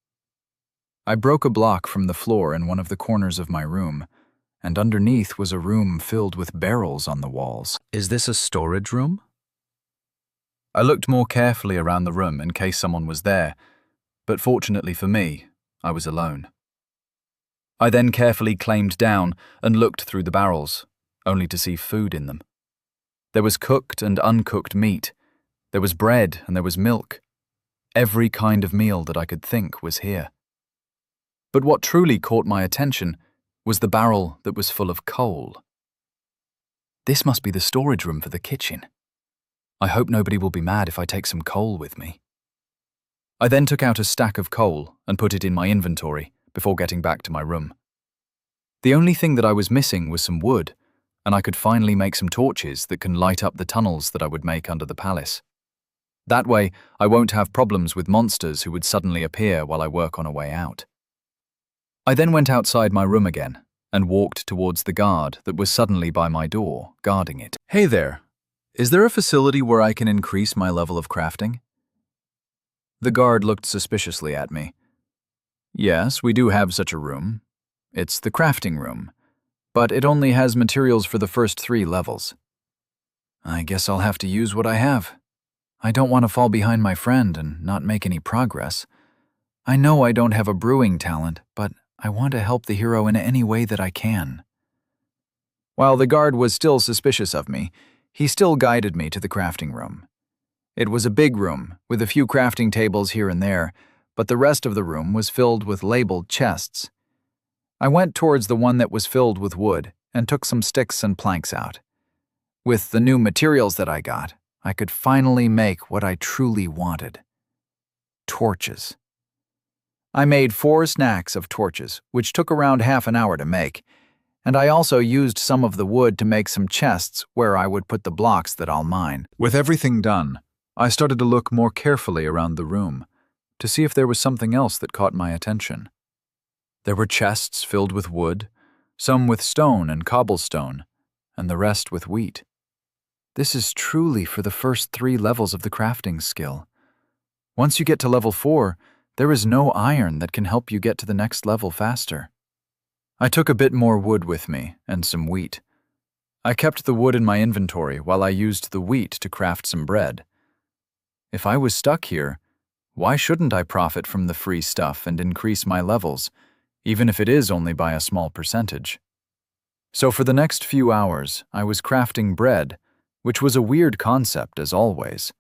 Speaker 2: I broke a block from the floor in one of the corners of my room, and underneath was a room filled with barrels on the walls. Is this a storage room? I looked more carefully around the room in case someone was there, but fortunately for me, I was alone. I then carefully climbed down and looked through the barrels, only to see food in them. There was cooked and uncooked meat. There was bread and there was milk. Every kind of meal that I could think was here. But what truly caught my attention was the barrel that was full of coal. This must be the storage room for the kitchen. I hope nobody will be mad if I take some coal with me. I then took out a stack of coal and put it in my inventory before getting back to my room. The only thing that I was missing was some wood, and I could finally make some torches that can light up the tunnels that I would make under the palace. That way, I won't have problems with monsters who would suddenly appear while I work on a way out. I then went outside my room again and walked towards the guard that was suddenly by my door, guarding it. "Hey there, is there a facility where I can increase my level of crafting?" The guard looked suspiciously at me. "Yes, we do have such a room. It's the crafting room, but it only has materials for the first 3 levels." I guess I'll have to use what I have. I don't want to fall behind my friend and not make any progress. I know I don't have a brewing talent, but I want to help the hero in any way that I can. While the guard was still suspicious of me, he still guided me to the crafting room. It was a big room, with a few crafting tables here and there, but the rest of the room was filled with labeled chests. I went towards the one that was filled with wood and took some sticks and planks out. With the new materials that I got, I could finally make what I truly wanted: torches. I made 4 stacks of torches, which took around half an hour to make, and I also used some of the wood to make some chests where I would put the blocks that I'll mine. With everything done, I started to look more carefully around the room to see if there was something else that caught my attention. There were chests filled with wood, some with stone and cobblestone, and the rest with wheat. This is truly for the first 3 levels of the crafting skill. Once you get to level 4, there is no iron that can help you get to the next level faster. I took a bit more wood with me and some wheat. I kept the wood in my inventory while I used the wheat to craft some bread. If I was stuck here, why shouldn't I profit from the free stuff and increase my levels, even if it is only by a small percentage? So for the next few hours, I was crafting bread, which was a weird concept as always.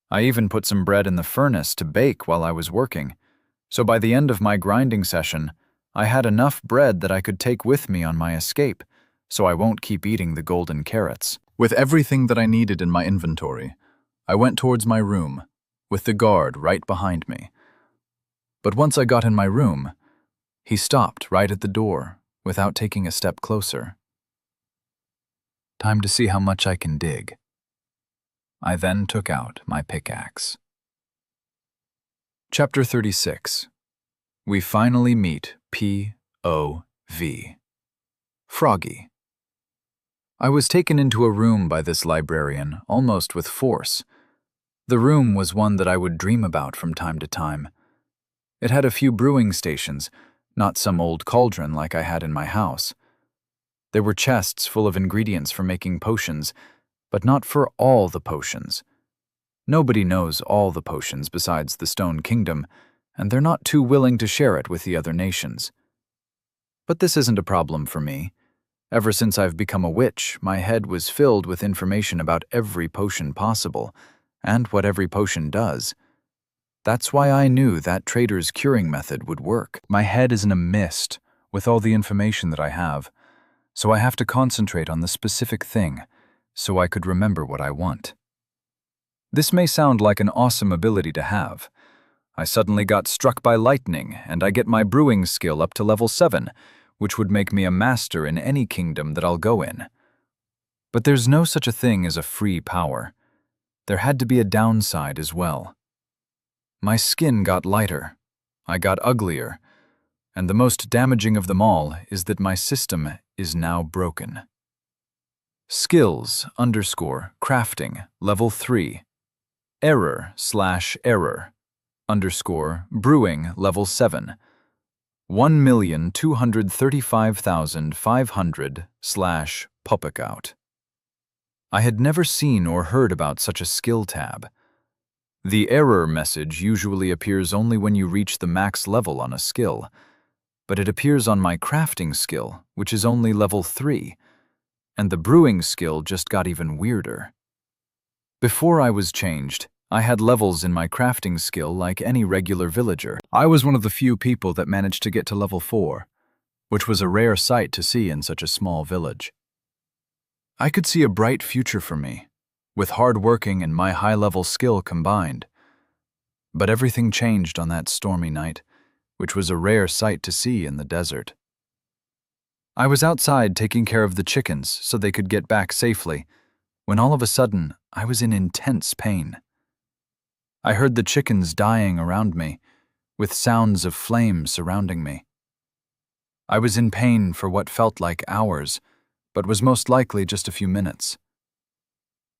Speaker 2: I even put some bread in the furnace to bake while I was working, so by the end of my grinding session, I had enough bread that I could take with me on my escape, so I won't keep eating the golden carrots. With everything that I needed in my inventory, I went towards my room, with the guard right behind me. But once I got in my room, he stopped right at the door without taking a step closer. Time to see how much I can dig. I then took out my pickaxe. Chapter 36. We finally meet P.O.V. Froggy. I was taken into a room by this librarian, almost with force. The room was one that I would dream about from time to time. It had a few brewing stations, not some old cauldron like I had in my house. There were chests full of ingredients for making potions, but not for all the potions. Nobody knows all the potions besides the Stone Kingdom, and they're not too willing to share it with the other nations. But this isn't a problem for me. Ever since I've become a witch, my head was filled with information about every potion possible, and what every potion does. That's why I knew that trader's curing method would work. My head is in a mist with all the information that I have, so I have to concentrate on the specific thing so I could remember what I want. This may sound like an awesome ability to have. I suddenly got struck by lightning, and I get my brewing skill up to level 7, which would make me a master in any kingdom that I'll go in. But there's no such a thing as a free power. There had to be a downside as well. My skin got lighter, I got uglier, and the most damaging of them all is that my system is now broken. Skills _ crafting level 3. Error _ brewing level 7. 1,235,500 / Puppikout. I had never seen or heard about such a skill tab. The error message usually appears only when you reach the max level on a skill, but it appears on my crafting skill, which is only level 3, and the brewing skill just got even weirder. Before I was changed, I had levels in my crafting skill like any regular villager. I was one of the few people that managed to get to level 4, which was a rare sight to see in such a small village. I could see a bright future for me, with hard working and my high-level skill combined. But everything changed on that stormy night, which was a rare sight to see in the desert. I was outside taking care of the chickens so they could get back safely, when all of a sudden I was in intense pain. I heard the chickens dying around me, with sounds of flames surrounding me. I was in pain for what felt like hours, but was most likely just a few minutes.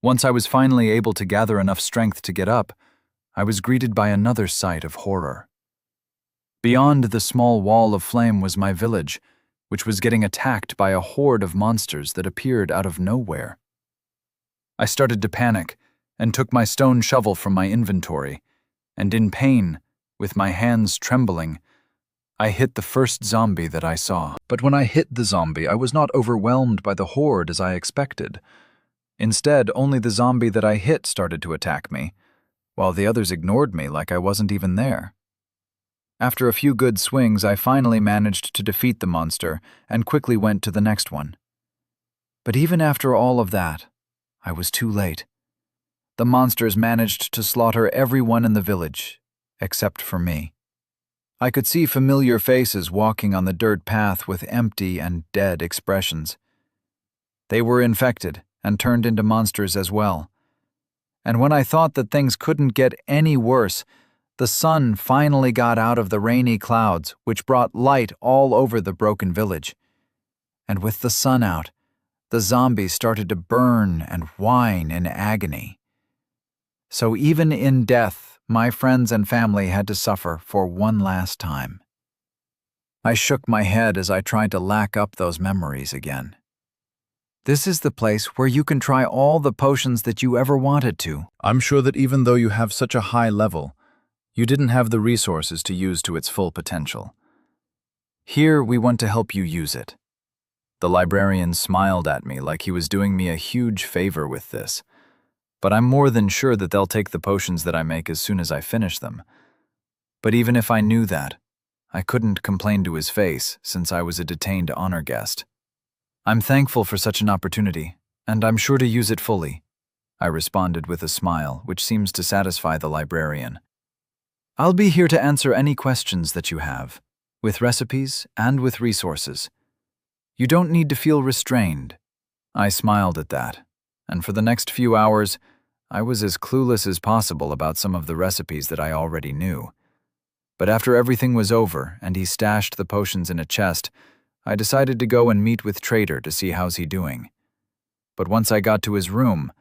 Speaker 2: Once I was finally able to gather enough strength to get up, I was greeted by another sight of horror. Beyond the small wall of flame was my village, which was getting attacked by a horde of monsters that appeared out of nowhere. I started to panic and took my stone shovel from my inventory, and in pain, with my hands trembling, I hit the first zombie that I saw. But when I hit the zombie, I was not overwhelmed by the horde as I expected. Instead, only the zombie that I hit started to attack me, while the others ignored me like I wasn't even there. After a few good swings, I finally managed to defeat the monster and quickly went to the next one. But even after all of that, I was too late. The monsters managed to slaughter everyone in the village, except for me. I could see familiar faces walking on the dirt path with empty and dead expressions. They were infected and turned into monsters as well. And when I thought that things couldn't get any worse, the sun finally got out of the rainy clouds, which brought light all over the broken village. And with the sun out, the zombies started to burn and whine in agony. So even in death, my friends and family had to suffer for one last time. I shook my head as I tried to lack up those memories again. This is the place where you can try all the potions that you ever wanted to. I'm sure that even though you have such a high level, you didn't have the resources to use to its full potential. Here, we want to help you use it. The librarian smiled at me like he was doing me a huge favor with this. But I'm more than sure that they'll take the potions that I make as soon as I finish them. But even if I knew that, I couldn't complain to his face since I was a detained honor guest. I'm thankful for such an opportunity, and I'm sure to use it fully, I responded with a smile, which seems to satisfy the librarian. I'll be here to answer any questions that you have, with recipes and with resources. You don't need to feel restrained. I smiled at that, and for the next few hours, I was as clueless as possible about some of the recipes that I already knew.
Speaker 1: But after everything was over and he stashed the potions in a chest, I decided to go and meet with Trader to see how's he doing. But once I got to his room,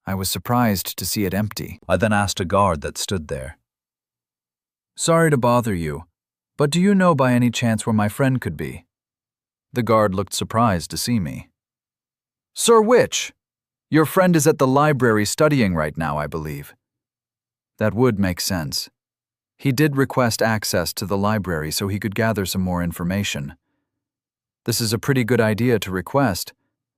Speaker 1: I was surprised to see it empty.
Speaker 3: I then asked a guard that stood there.
Speaker 1: "Sorry to bother you, but do you know by any chance where my friend could be?" The guard looked surprised to see me. "Sir Witch, your friend is at the library studying right now, I believe." That would make sense. He did request access to the library so he could gather some more information. This is a pretty good idea to request,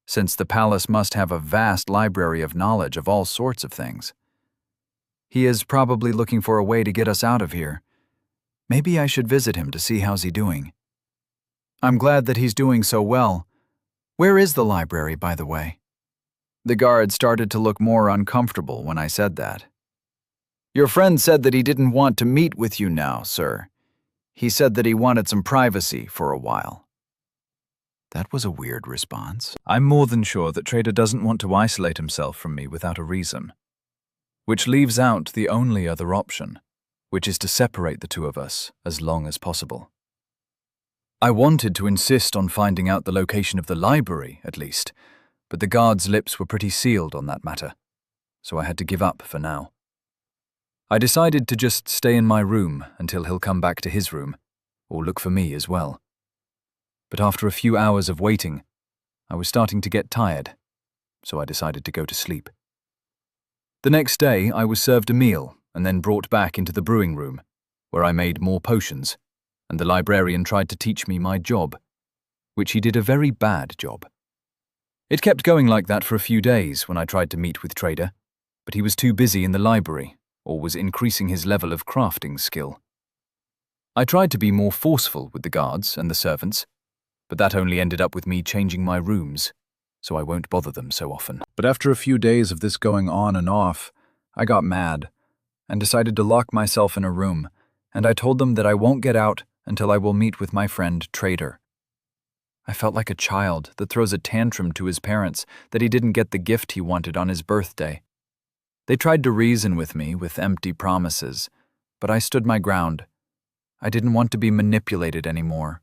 Speaker 1: since the palace must have a vast library of knowledge of all sorts of things. He is probably looking for a way to get us out of here. Maybe I should visit him to see how's he doing. I'm glad that he's doing so well. Where is the library, by the way? The guard started to look more uncomfortable when I said that. Your friend said that he didn't want to meet with you now, sir. He said that he wanted some privacy for a while. That was a weird response.
Speaker 3: I'm more than sure that Trader doesn't want to isolate himself from me without a reason, which leaves out the only other option, which is to separate the two of us as long as possible. I wanted to insist on finding out the location of the library, at least, but the guard's lips were pretty sealed on that matter, so I had to give up for now. I decided to just stay in my room until he'll come back to his room, or look for me as well. But after a few hours of waiting, I was starting to get tired, so I decided to go to sleep. The next day, I was served a meal and then brought back into the brewing room, where I made more potions, and the librarian tried to teach me my job, which he did a very bad job. It kept going like that for a few days when I tried to meet with Trader, but he was too busy in the library or was increasing his level of crafting skill. I tried to be more forceful with the guards and the servants, but that only ended up with me changing my rooms, so I won't bother them so often.
Speaker 2: But after a few days of this going on and off, I got mad and decided to lock myself in a room, and I told them that I won't get out until I will meet with my friend Trader. I felt like a child that throws a tantrum to his parents that he didn't get the gift he wanted on his birthday. They tried to reason with me with empty promises, but I stood my ground. I didn't want to be manipulated anymore.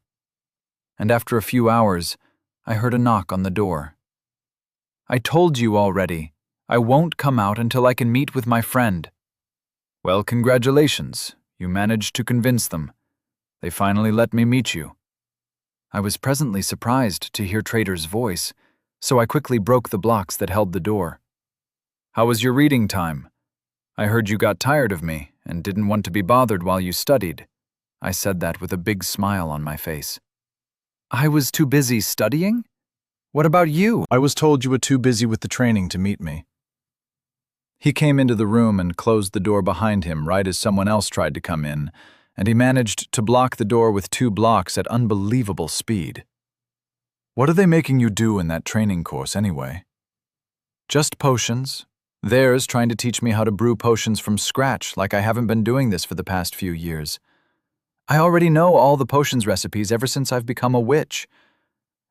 Speaker 2: And after a few hours, I heard a knock on the door. "I told you already, I won't come out until I can meet with my friend." "Well, congratulations, you managed to convince them. They finally let me meet you." I was presently surprised to hear Trader's voice, so I quickly broke the blocks that held the door. "How was your reading time? I heard you got tired of me and didn't want to be bothered while you studied." I said that with a big smile on my face. "I was too busy studying? What about you?" I was told you were too busy with the training to meet me. He came into the room and closed the door behind him right as someone else tried to come in, and he managed to block the door with 2 blocks at unbelievable speed. "What are they making you do in that training course anyway?" "Just potions. Theirs trying to teach me how to brew potions from scratch like I haven't been doing this for the past few years. I already know all the potions recipes ever since I've become a witch.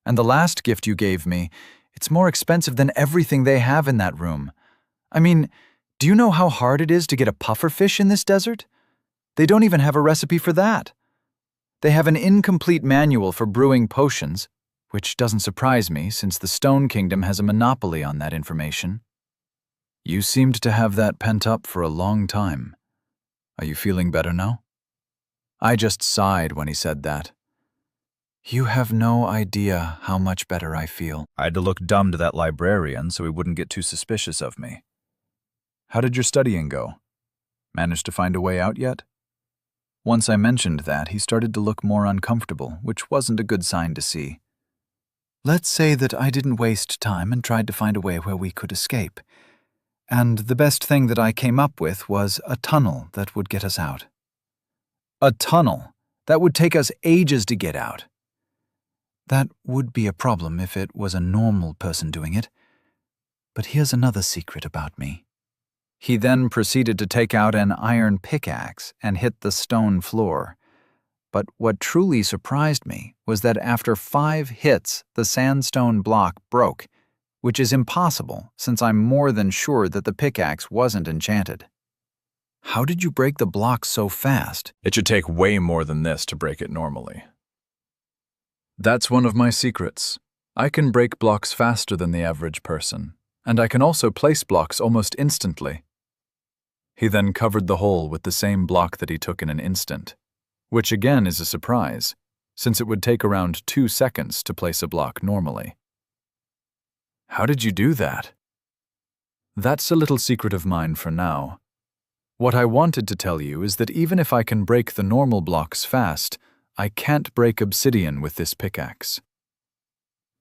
Speaker 2: And the last gift you gave me, it's more expensive than everything they have in that room. I mean, do you know how hard it is to get a pufferfish in this desert? They don't even have a recipe for that. They have an incomplete manual for brewing potions, which doesn't surprise me since the Stone Kingdom has a monopoly on that information." "You seemed to have that pent up for a long time. Are you feeling better now?" I just sighed when he said that. "You have no idea how much better I feel."
Speaker 3: I had to look dumb to that librarian so he wouldn't get too suspicious of me. "How did your studying go? Managed to find a way out yet?" Once I mentioned that, he started to look more uncomfortable, which wasn't a good sign to see. "Let's say that I didn't waste time and tried to find a way where we could escape. And the best thing that I came up with was a tunnel that would get us out." "A tunnel? That would take us ages to get out." "That would be a problem if it was a normal person doing it. But here's another secret about me." He then proceeded to take out an iron pickaxe and hit the stone floor. But what truly surprised me was that after 5 hits, the sandstone block broke, which is impossible since I'm more than sure that the pickaxe wasn't enchanted. How did you break the block so fast?
Speaker 2: It should take way more than this to break it normally. That's one of my secrets. I can break blocks faster than the average person, and I can also place blocks almost instantly. He then covered the hole with the same block that he took in an instant, which again is a surprise, since it would take around 2 seconds to place a block normally. How did you do that? That's a little secret of mine for now. What I wanted to tell you is that even if I can break the normal blocks fast, I can't break obsidian with this pickaxe.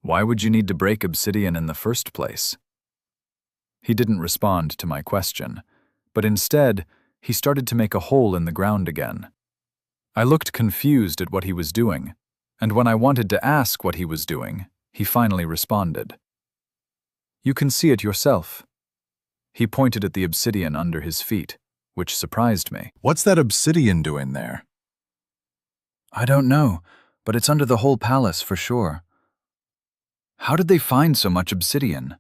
Speaker 2: Why would you need to break obsidian in the first place? He didn't respond to my question, but instead, he started to make a hole in the ground again. I looked confused at what he was doing, and when I wanted to ask what he was doing, he finally responded. You can see it yourself. He pointed at the obsidian under his feet, which surprised me.
Speaker 4: What's that obsidian doing there?
Speaker 3: I don't know, but it's under the whole palace for sure. How did they find so much obsidian?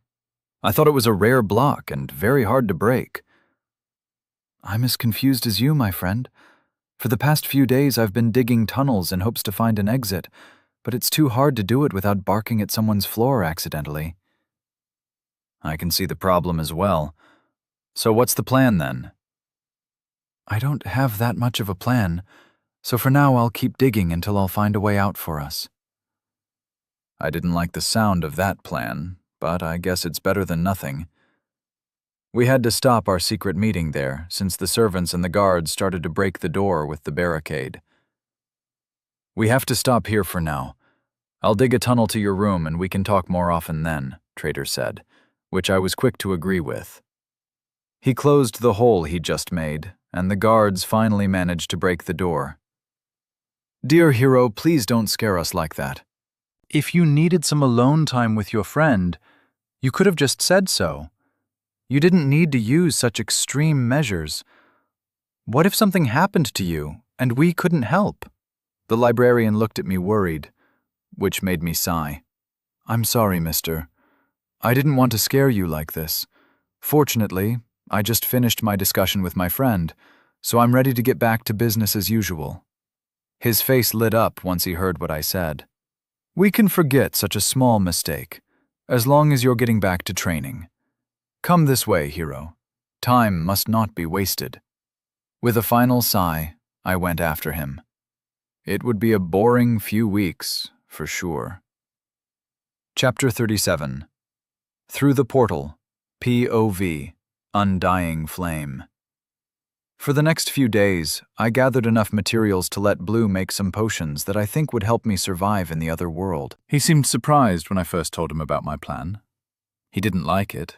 Speaker 3: I thought it was a rare block and very hard to break. I'm as confused as you, my friend. For the past few days I've been digging tunnels in hopes to find an exit, but it's too hard to do it without barking at someone's floor accidentally. I can see the problem as well. So what's the plan then? I don't have that much of a plan, so for now I'll keep digging until I'll find a way out for us. I didn't like the sound of that plan, but I guess it's better than nothing. We had to stop our secret meeting there, since the servants and the guards started to break the door with the barricade. We have to stop here for now. I'll dig a tunnel to your room and we can talk more often then, Trader said, which I was quick to agree with. He closed the hole he'd just made, and the guards finally managed to break the door. Dear hero, please don't scare us like that. If you needed some alone time with your friend, you could have just said so. You didn't need to use such extreme measures. What if something happened to you, and we couldn't help? The librarian looked at me worried, which made me sigh. I'm sorry, mister. I didn't want to scare you like this. Fortunately, I just finished my discussion with my friend, so I'm ready to get back to business as usual. His face lit up once he heard what I said. We can forget such a small mistake, as long as you're getting back to training. Come this way, hero. Time must not be wasted. With a final sigh, I went after him. It would be a boring few weeks, for sure. Chapter 37. Through the Portal, POV, Undying Flame. For the next few days, I gathered enough materials to let Blue make some potions that I think would help me survive in the other world.
Speaker 2: He seemed surprised when I first told him about my plan. He didn't like it.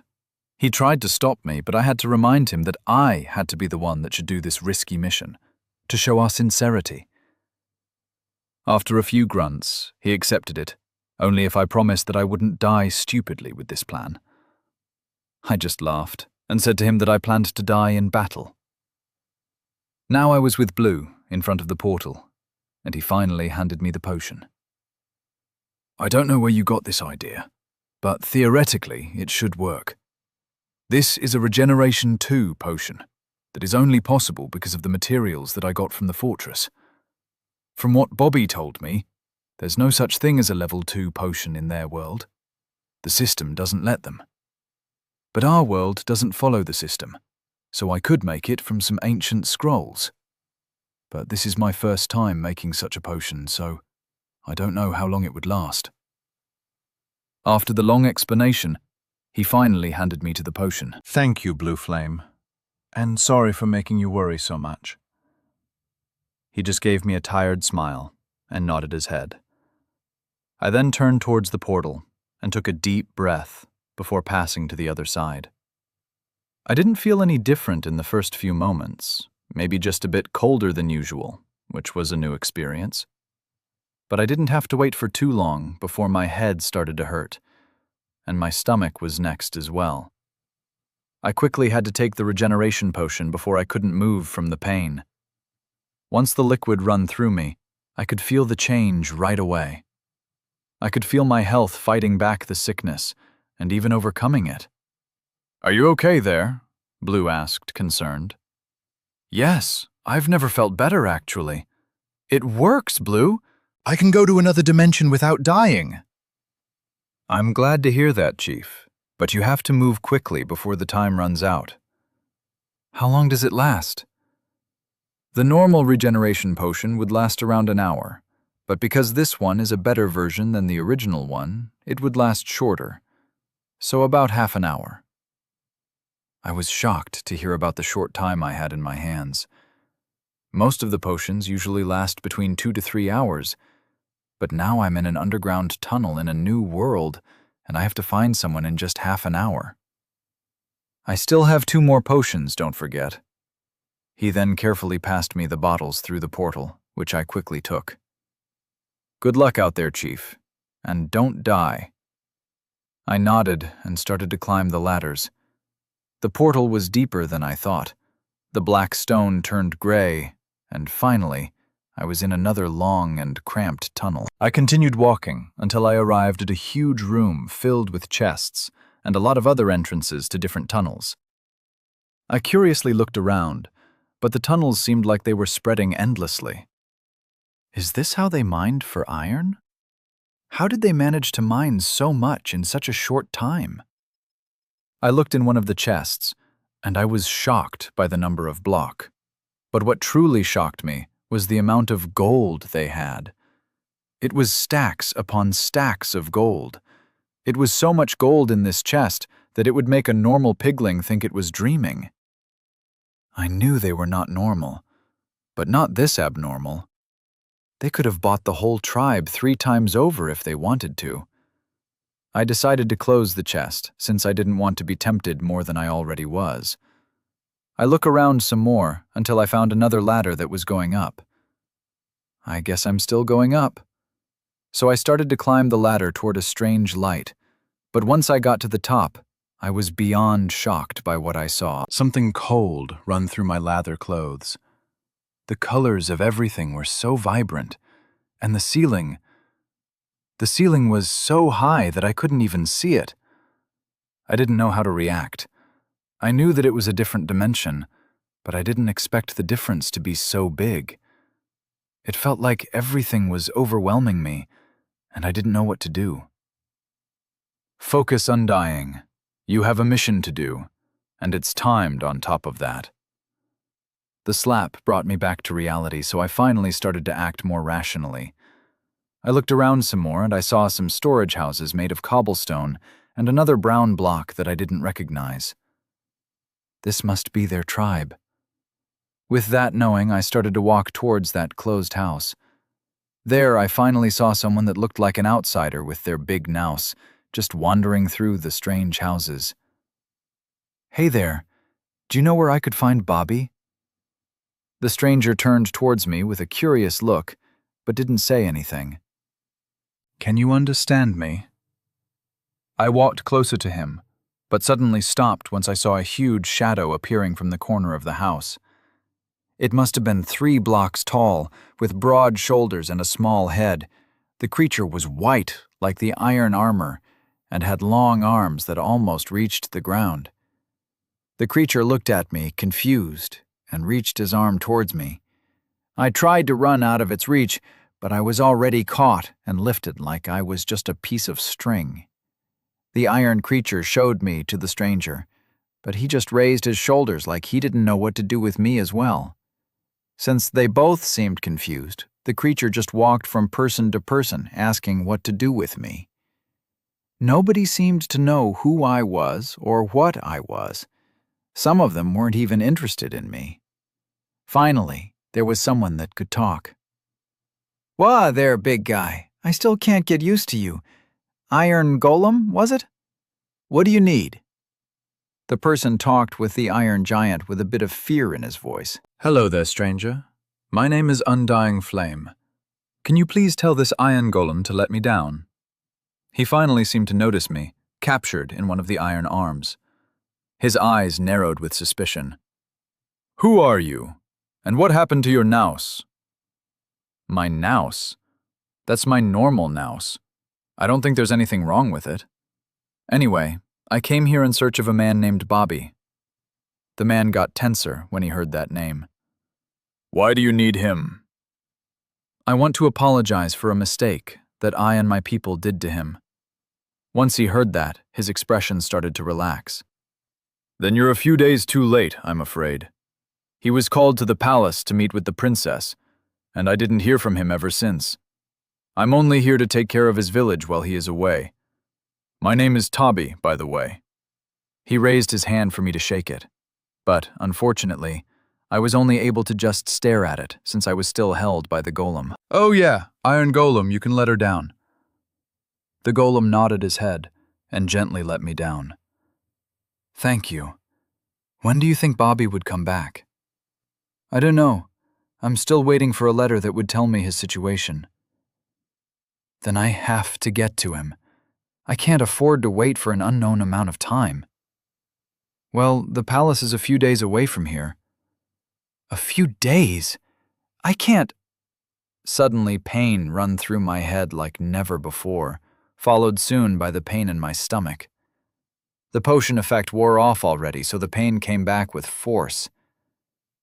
Speaker 2: He tried to stop me, but I had to remind him that I had to be the one that should do this risky mission, to show our sincerity. After a few grunts, he accepted it, only if I promised that I wouldn't die stupidly with this plan. I just laughed and said to him that I planned to die in battle. Now I was with Blue, in front of the portal, and he finally handed me the potion. I don't know where you got this idea, but theoretically it should work. This is a Regeneration 2 potion that is only possible because of the materials that I got from the fortress. From what Bobby told me, there's no such thing as a level 2 potion in their world. The system doesn't let them. But our world doesn't follow the system, so I could make it from some ancient scrolls. But this is my first time making such a potion, so I don't know how long it would last. After the long explanation, he finally handed me to the potion.
Speaker 3: Thank you, Blue Flame, and sorry for making you worry so much. He just gave me a tired smile and nodded his head. I then turned towards the portal and took a deep breath before passing to the other side. I didn't feel any different in the first few moments, maybe just a bit colder than usual, which was a new experience. But I didn't have to wait for too long before my head started to hurt, and my stomach was next as well. I quickly had to take the regeneration potion before I couldn't move from the pain. Once the liquid run through me, I could feel the change right away. I could feel my health fighting back the sickness, and even overcoming it. Are you okay there? Blue asked, concerned.
Speaker 1: Yes, I've never felt better, actually. It works, Blue.
Speaker 2: I can go to another dimension without dying. I'm glad to hear that, Chief, but you have to move quickly before the time runs out.
Speaker 1: How long does it last?
Speaker 2: The normal regeneration potion would last around an hour, but because this one is a better version than the original one, it would last shorter, so about half an hour. I was shocked to hear about the short time I had in my hands. Most of the potions usually last between 2 to 3 hours, but now I'm in an underground tunnel in a new world, and I have to find someone in just half an hour. I still have 2 more potions, don't forget. He then carefully passed me the bottles through the portal, which I quickly took. Good luck out there, Chief, and don't die. I nodded and started to climb the ladders. The portal was deeper than I thought. The black stone turned gray, and finally, I was in another long and cramped tunnel. I continued walking until I arrived at a huge room filled with chests and a lot of other entrances to different tunnels. I curiously looked around, but the tunnels seemed like they were spreading endlessly. Is this how they mined for iron? How did they manage to mine so much in such a short time? I looked in one of the chests, and I was shocked by the number of block. But what truly shocked me was the amount of gold they had. It was stacks upon stacks of gold. It was so much gold in this chest that it would make a normal pigling think it was dreaming. I knew they were not normal, but not this abnormal. They could have bought the whole tribe 3 times over if they wanted to. I decided to close the chest, since I didn't want to be tempted more than I already was. I looked around some more until I found another ladder that was going up. I guess I'm still going up. So I started to climb the ladder toward a strange light, but once I got to the top, I was beyond shocked by what I saw. Something cold run through my lather clothes. The colors of everything were so vibrant, and the ceiling was so high that I couldn't even see it. I didn't know how to react. I knew that it was a different dimension, but I didn't expect the difference to be so big. It felt like everything was overwhelming me, and I didn't know what to do. Focus, Undying. You have a mission to do, and it's timed on top of that. The slap brought me back to reality, so I finally started to act more rationally. I looked around some more, and I saw some storage houses made of cobblestone and another brown block that I didn't recognize. This must be their tribe. With that knowing, I started to walk towards that closed house. There, I finally saw someone that looked like an outsider with their big nous, just wandering through the strange houses. Hey there, do you know where I could find Bobby? The stranger turned towards me with a curious look, but didn't say anything. Can you understand me? I walked closer to him, but suddenly stopped once I saw a huge shadow appearing from the corner of the house. It must have been 3 blocks tall, with broad shoulders and a small head. The creature was white, like the iron armor, and had long arms that almost reached the ground. The creature looked at me, confused, and reached his arm towards me. I tried to run out of its reach, but I was already caught and lifted like I was just a piece of string. The iron creature showed me to the stranger, but he just raised his shoulders like he didn't know what to do with me as well. Since they both seemed confused, the creature just walked from person to person, asking what to do with me. Nobody seemed to know who I was or what I was. Some of them weren't even interested in me. Finally, there was someone that could talk. "Whoa there, big guy. I still can't get used to you. Iron Golem, was it? What do you need?" The person talked with the Iron Giant with a bit of fear in his voice. Hello there, stranger. My name is Undying Flame. Can you please tell this Iron Golem to let me down? He finally seemed to notice me, captured in one of the iron arms. His eyes narrowed with suspicion. Who are you? And what happened to your nous? My nous? That's my normal nous. I don't think there's anything wrong with it. Anyway, I came here in search of a man named Bobby. The man got tenser when he heard that name.
Speaker 4: Why do you need him?
Speaker 1: I want to apologize for a mistake that I and my people did to him. Once he heard that, his expression started to relax.
Speaker 4: Then you're a few days too late, I'm afraid. He was called to the palace to meet with the princess, and I didn't hear from him ever since. I'm only here to take care of his village while he is away. My name is Tabi, by the way.
Speaker 1: He raised his hand for me to shake it, but, unfortunately, I was only able to just stare at it since I was still held by the golem.
Speaker 2: Oh yeah, Iron Golem, you can let her down.
Speaker 1: The golem nodded his head and gently let me down. Thank you. When do you think Bobby would come back? I don't know. I'm still waiting for a letter that would tell me his situation. Then I have to get to him. I can't afford to wait for an unknown amount of time. Well, the palace is a few days away from here. A few days? I can't. Suddenly, pain run through my head like never before, followed soon by the pain in my stomach. The potion effect wore off already, so the pain came back with force.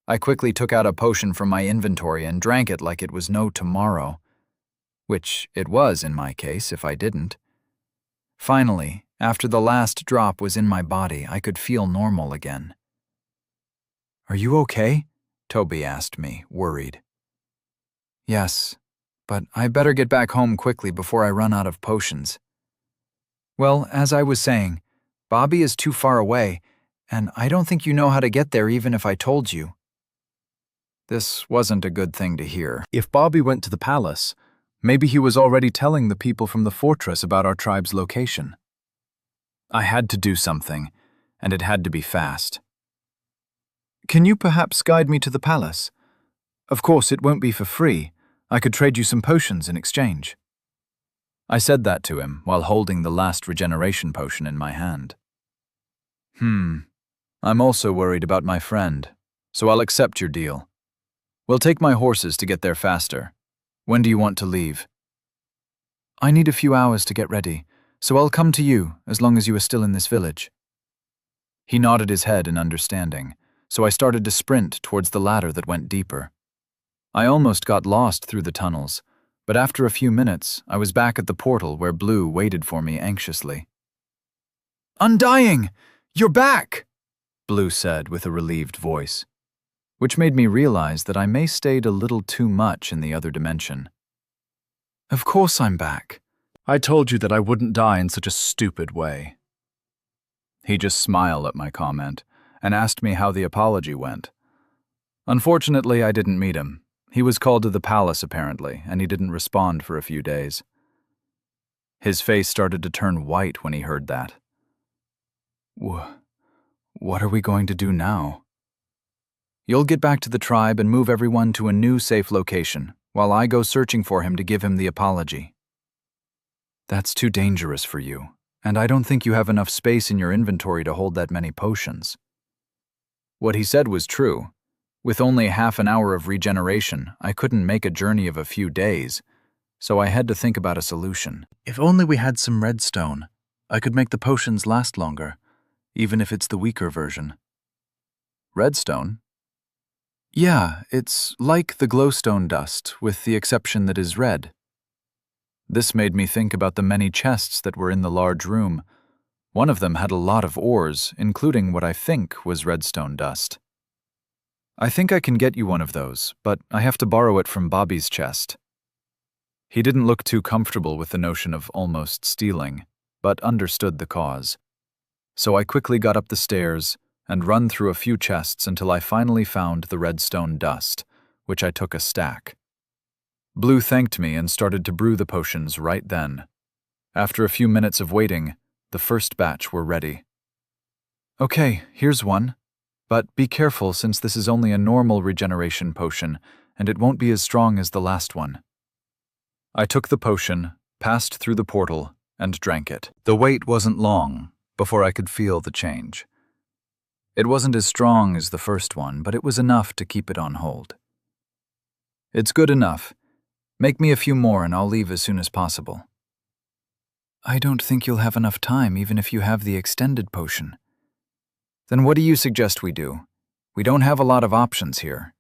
Speaker 1: I quickly took out a potion from my inventory and drank it like it was no tomorrow, which it was in my case if I didn't. Finally, after the last drop was in my body, I could feel normal again. Are you okay? Toby asked me, worried. Yes, but I better get back home quickly before I run out of potions. Well, as I was saying, Bobby is too far away, and I don't think you know how to get there even if I told you. This wasn't a good thing to hear.
Speaker 2: If Bobby went to the palace, maybe he was already telling the people from the fortress about our tribe's location.
Speaker 1: I had to do something, and it had to be fast.
Speaker 2: Can you perhaps guide me to the palace? Of course, it won't be for free. I could trade you some potions in exchange.
Speaker 1: I said that to him while holding the last regeneration potion in my hand. I'm also worried about my friend, so I'll accept your deal. We'll take my horses to get there faster. When do you want to leave? I need a few hours to get ready, so I'll come to you as long as you are still in this village. He nodded his head in understanding, so I started to sprint towards the ladder that went deeper. I almost got lost through the tunnels, but after a few minutes, I was back at the portal where Blue waited for me anxiously. Undying! You're back! Blue said with a relieved voice, which made me realize that I may stayed a little too much in the other dimension. Of course I'm back.
Speaker 2: I told you that I wouldn't die in such a stupid way.
Speaker 1: He just smiled at my comment and asked me how the apology went. Unfortunately, I didn't meet him. He was called to the palace, apparently, and he didn't respond for a few days. His face started to turn white when he heard that. What are we going to do now? You'll get back to the tribe and move everyone to a new safe location, while I go searching for him to give him the apology. That's too dangerous for you, and I don't think you have enough space in your inventory to hold that many potions. What he said was true. With only half an hour of regeneration, I couldn't make a journey of a few days, so I had to think about a solution.
Speaker 2: If only we had some redstone, I could make the potions last longer, even if it's the weaker version.
Speaker 1: Redstone? Yeah, it's like the glowstone dust, with the exception that is red. This made me think about the many chests that were in the large room. One of them had a lot of ores, including what I think was redstone dust. I think I can get you one of those, but I have to borrow it from Bobby's chest. He didn't look too comfortable with the notion of almost stealing, but understood the cause. So I quickly got up the stairs and run through a few chests until I finally found the redstone dust, which I took a stack. Blue thanked me and started to brew the potions right then. After a few minutes of waiting, the first batch were ready. Okay, here's one. But be careful since this is only a normal regeneration potion, and it won't be as strong as the last one. I took the potion, passed through the portal, and drank it.
Speaker 2: The wait wasn't long before I could feel the change.
Speaker 1: It wasn't as strong as the first one, but it was enough to keep it on hold. It's good enough. Make me a few more and I'll leave as soon as possible. I don't think you'll have enough time even if you have the extended potion. Then what do you suggest we do? We don't have a lot of options here.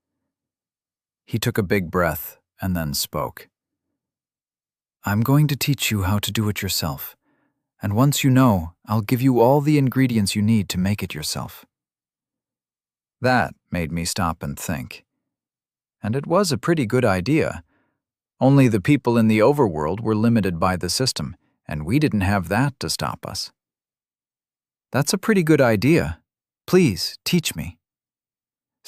Speaker 2: He took a big breath and then spoke. I'm going to teach you how to do it yourself, and once you know, I'll give you all the ingredients you need to make it yourself. That made me stop and think. And it was a pretty good idea. Only the people in the overworld were limited by the system, and we didn't have that to stop us. That's a pretty good idea. Please, teach me.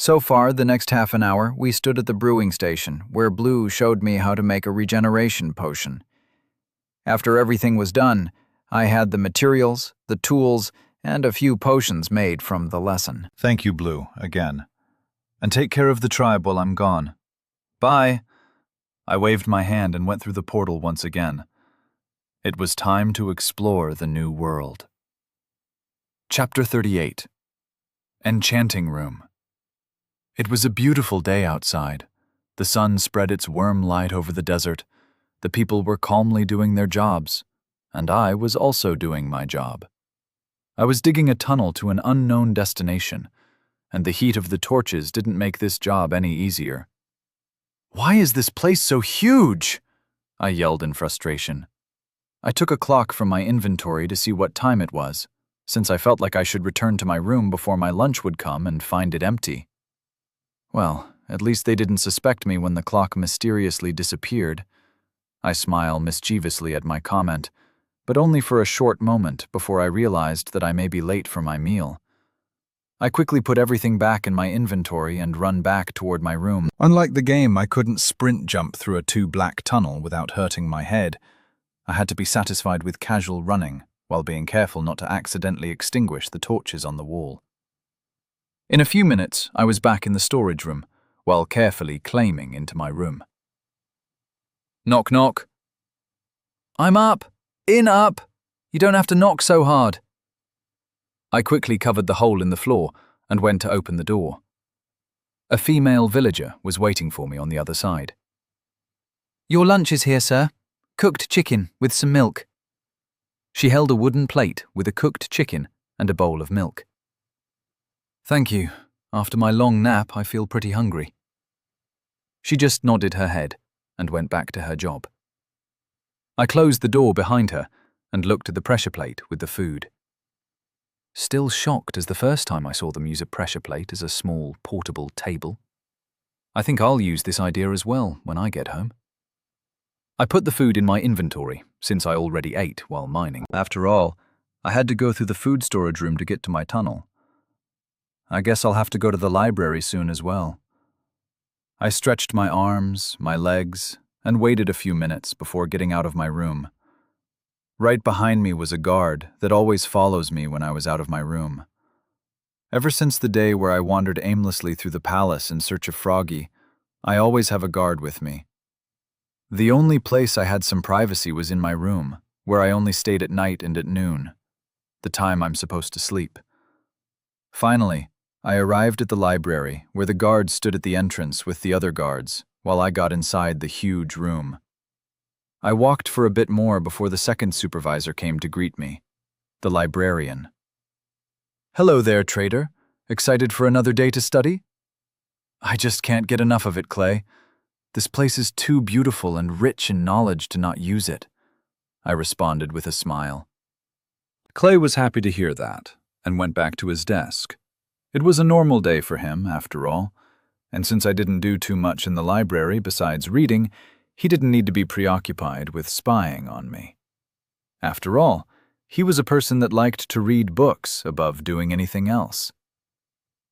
Speaker 2: So far, the next half an hour, we stood at the brewing station, where Blue showed me how to make a regeneration potion. After everything was done, I had the materials, the tools, and a few potions made from the lesson.
Speaker 3: Thank you, Blue, again. And take care of the tribe while I'm gone. Bye. I waved my hand and went through the portal once again. It was time to explore the new world. Chapter 38. Enchanting Room. It was a beautiful day outside. The sun spread its warm light over the desert. The people were calmly doing their jobs, and I was also doing my job. I was digging a tunnel to an unknown destination, and the heat of the torches didn't make this job any easier. Why is this place so huge? I yelled in frustration. I took a clock from my inventory to see what time it was, since I felt like I should return to my room before my lunch would come and find it empty. Well, at least they didn't suspect me when the clock mysteriously disappeared. I smiled mischievously at my comment, but only for a short moment before I realized that I may be late for my meal. I quickly put everything back in my inventory and run back toward my room. Unlike the game, I couldn't sprint jump through a too-black tunnel without hurting my head. I had to be satisfied with casual running, while being careful not to accidentally extinguish the torches on the wall. In a few minutes, I was back in the storage room, while carefully claiming into my room. Knock, knock. I'm up. Up. You don't have to knock so hard. I quickly covered the hole in the floor and went to open the door. A female villager was waiting for me on the other side. Your lunch is here, sir. Cooked chicken with some milk. She held a wooden plate with a cooked chicken and a bowl of milk. Thank you. After my long nap, I feel pretty hungry. She just nodded her head and went back to her job. I closed the door behind her and looked at the pressure plate with the food. Still shocked as the first time I saw them use a pressure plate as a small, portable table. I think I'll use this idea as well when I get home. I put the food in my inventory, since I already ate while mining. After all, I had to go through the food storage room to get to my tunnel. I guess I'll have to go to the library soon as well. I stretched my arms, my legs, and waited a few minutes before getting out of my room. Right behind me was a guard that always follows me when I was out of my room. Ever since the day where I wandered aimlessly through the palace in search of Froggy, I always have a guard with me. The only place I had some privacy was in my room, where I only stayed at night and at noon, the time I'm supposed to sleep. Finally, I arrived at the library, where the guard stood at the entrance with the other guards, while I got inside the huge room. I walked for a bit more before the second supervisor came to greet me, the librarian. Hello there, trader. Excited for another day to study? I just can't get enough of it, Clay. This place is too beautiful and rich in knowledge to not use it, I responded with a smile. Clay was happy to hear that and went back to his desk. It was a normal day for him, after all, and since I didn't do too much in the library besides reading, he didn't need to be preoccupied with spying on me. After all, he was a person that liked to read books above doing anything else.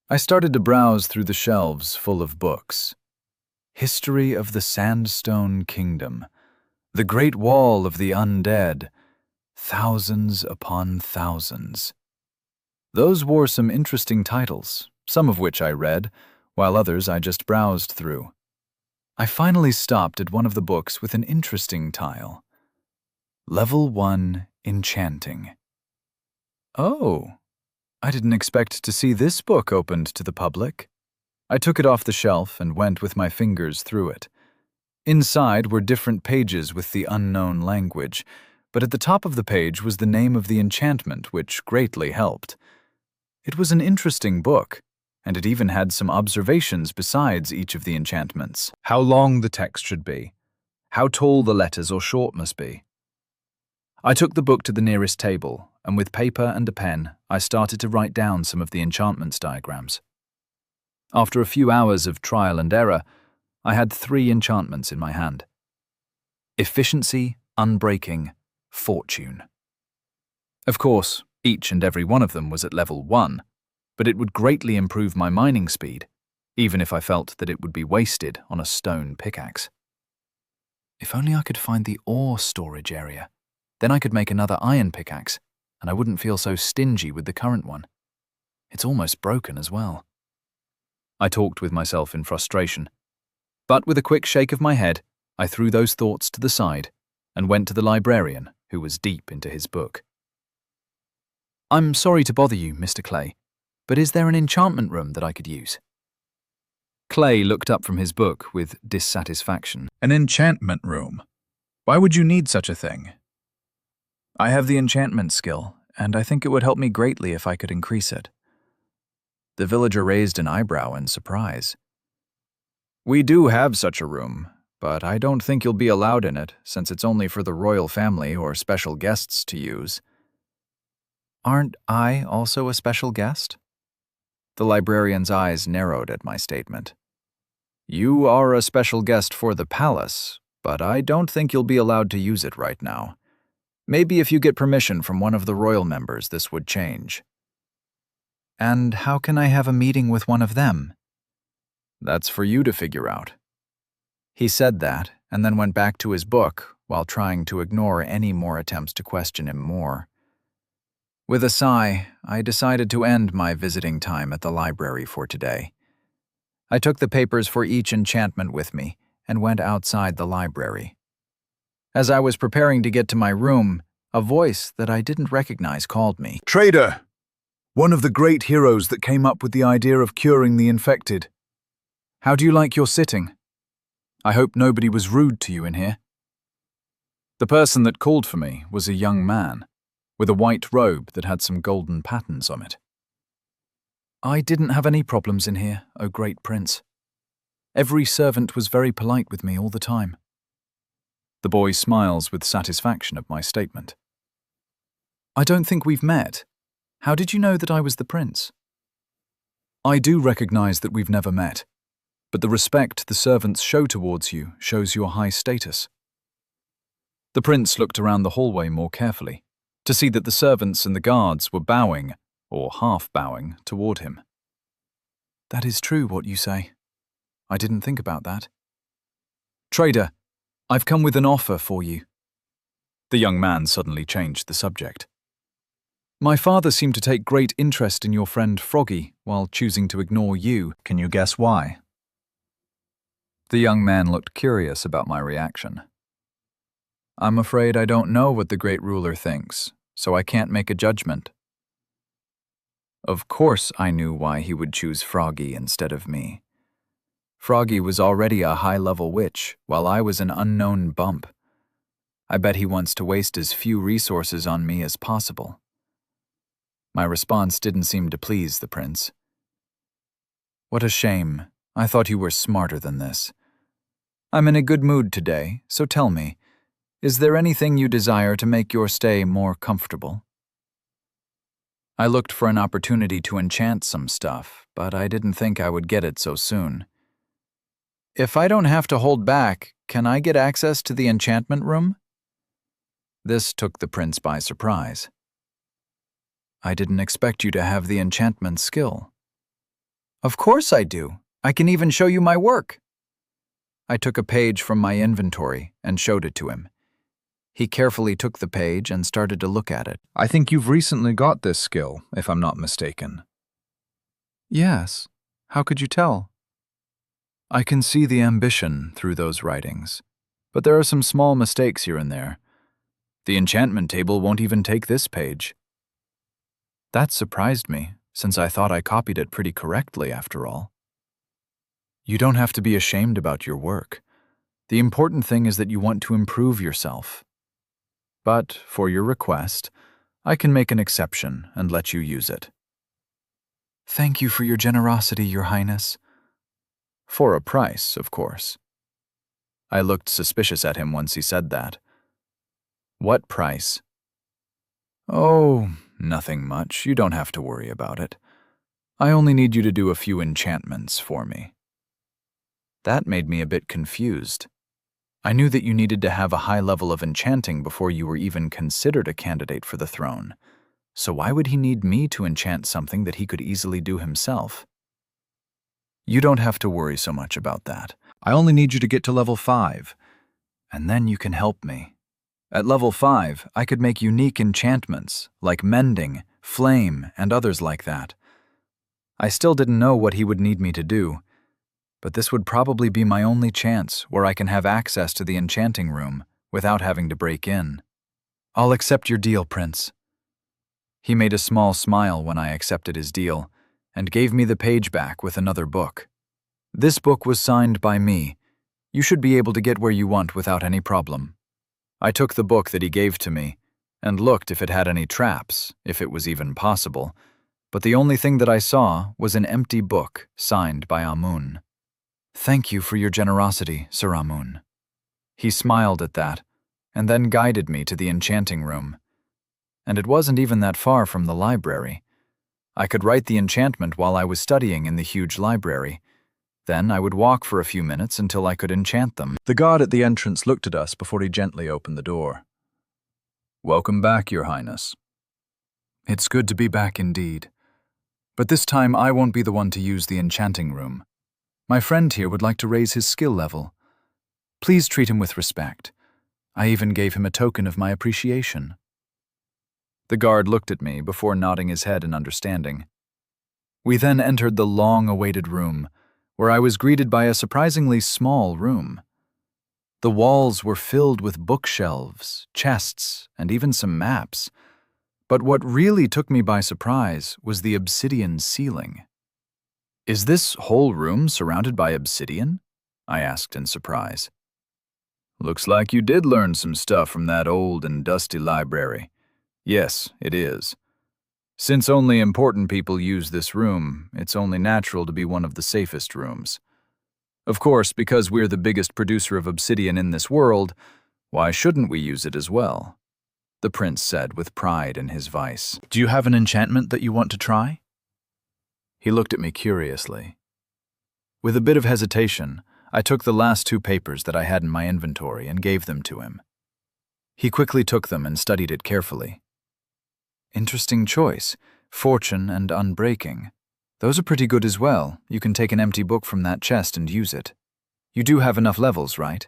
Speaker 3: I started to browse through the shelves full of books. History of the Sandstone Kingdom, The Great Wall of the Undead, Thousands upon Thousands. Those wore some interesting titles, some of which I read, while others I just browsed through. I finally stopped at one of the books with an interesting tile. Level 1 Enchanting. Oh, I didn't expect to see this book opened to the public. I took it off the shelf and went with my fingers through it. Inside were different pages with the unknown language, but at the top of the page was the name of the enchantment, which greatly helped. It was an interesting book,
Speaker 2: and it even had some observations besides each of the enchantments.
Speaker 3: How long the text should be, how tall the letters or short must be. I took the book to the nearest table, and with paper and a pen, I started to write down some of the enchantments diagrams. After a few hours of trial and error, I had 3 enchantments in my hand. Efficiency, Unbreaking, Fortune. Of course, each and every one of them was at level 1, but it would greatly improve my mining speed, even if I felt that it would be wasted on a stone pickaxe. If only I could find the ore storage area. Then I could make another iron pickaxe, and I wouldn't feel so stingy with the current one. It's almost broken as well. I talked with myself in frustration, but with a quick shake of my head, I threw those thoughts to the side and went to the librarian, who was deep into his book. "I'm sorry to bother you, Mr. Clay, but is there an enchantment room that I could use?" Clay looked up from his book with dissatisfaction.
Speaker 2: An enchantment room? Why would you need such a thing?
Speaker 1: I have the enchantment skill, and I think it would help me greatly if I could increase it. The villager raised an eyebrow in surprise.
Speaker 2: We do have such a room, but I don't think you'll be allowed in it, since it's only for the royal family or special guests to use.
Speaker 1: Aren't I also a special guest? The librarian's eyes narrowed at my statement.
Speaker 2: You are a special guest for the palace, but I don't think you'll be allowed to use it right now. Maybe if you get permission from one of the royal members, this would change.
Speaker 1: And how can I have a meeting with one of them?
Speaker 2: That's for you to figure out.
Speaker 1: He said that, and then went back to his book while trying to ignore any more attempts to question him more. With a sigh, I decided to end my visiting time at the library for today. I took the papers for each enchantment with me and went outside the library. As I was preparing to get to my room, a voice that I didn't recognize called me.
Speaker 2: "Trader! One of the great heroes that came up with the idea of curing the infected.
Speaker 1: How do you like your sitting? I hope nobody was rude to you in here."
Speaker 2: The person that called for me was a young man, with a white robe that had some golden patterns on it.
Speaker 1: "I didn't have any problems in here, O great prince. Every servant was very polite with me all the time."
Speaker 2: The boy smiles with satisfaction at my statement.
Speaker 1: "I don't think we've met. How did you know that I was the prince?"
Speaker 2: "I do recognize that we've never met, but the respect the servants show towards you shows your high status." The prince looked around the hallway more carefully, to see that the servants and the guards were bowing, or half bowing, toward him.
Speaker 1: "That is true what you say. I didn't think about that."
Speaker 2: "Trader, I've come with an offer for you." The young man suddenly changed the subject. "My father seemed to take great interest in your friend Froggy while choosing to ignore you. Can you guess why?" The young man looked curious about my reaction.
Speaker 1: "I'm afraid I don't know what the great ruler thinks, so I can't make a judgment." Of course I knew why he would choose Froggy instead of me. Froggy was already a high-level witch, while I was an unknown bump. I bet he wants to waste as few resources on me as possible. My response didn't seem to please the prince. "What a shame. I thought you were smarter than this. I'm in a good mood today, so tell me, is there anything you desire to make your stay more comfortable?" I looked for an opportunity to enchant some stuff, but I didn't think I would get it so soon. "If I don't have to hold back, can I get access to the enchantment room?" This took the prince by surprise. "I didn't expect you to have the enchantment skill." "Of course I do. I can even show you my work." I took a page from my inventory and showed it to him. He carefully took the page and started to look at it.
Speaker 2: "I think you've recently got this skill, if I'm not mistaken."
Speaker 1: "Yes. How could you tell?" "I can see the ambition through those writings, but there are some small mistakes here and there. The enchantment table won't even take this page." That surprised me, since I thought I copied it pretty correctly after all. "You don't have to be ashamed about your work. The important thing is that you want to improve yourself. But, for your request, I can make an exception and let you use it." Thank you for your generosity, Your Highness.
Speaker 2: For a price, of course. I looked suspicious at him once he said that. What price? Oh, nothing much. You don't have to worry about it. I only need you to do a few enchantments for me. That made me a bit confused. I knew that you needed to have a high level of enchanting before you were even considered a candidate for the throne. So why would he need me to enchant something that he could easily do himself? You don't have to worry so much about that. I only need you to get to level 5, and then you can help me. At level 5, I could make unique enchantments, like mending, flame, and others like that. I still didn't know what he would need me to do, but this would probably be my only chance where I can have access to the enchanting room without having to break in. I'll accept your deal, Prince. He made a small smile when I accepted his deal, and gave me the page back with another book. This book was signed by me. You should be able to get where you want without any problem. I took the book that he gave to me, and looked if it had any traps, if it was even possible, but the only thing that I saw was an empty book signed by Amun. Thank you for your generosity, Sir Amun. He smiled at that, and then guided me to the enchanting room. And it wasn't even that far from the library. I could write the enchantment while I was studying in the huge library. Then I would walk for a few minutes until I could enchant them. The guard at the entrance looked at us before he gently opened the door. Welcome back, Your Highness. It's good to be back indeed. But this time I won't be the one to use the enchanting room. My friend here would like to raise his skill level. Please treat him with respect. I even gave him a token of my appreciation. The guard looked at me before nodding his head in understanding. We then entered the long-awaited room, where I was greeted by a surprisingly small room. The walls were filled with bookshelves, chests, and even some maps. But what really took me by surprise was the obsidian ceiling. Is this whole room surrounded by obsidian? I asked in surprise. Looks like you did learn some stuff from that old and dusty library. Yes, it is. Since only important people use this room, it's only natural to be one of the safest rooms. Of course, because we're the biggest producer of obsidian in this world, why shouldn't we use it as well? The prince said with pride in his voice. Do you have an enchantment that you want to try? He looked at me curiously. With a bit of hesitation, I took the last 2 papers that I had in my inventory and gave them to him. He quickly took them and studied it carefully. Interesting choice, fortune and unbreaking. Those are pretty good as well. You can take an empty book from that chest and use it. You do have enough levels, right?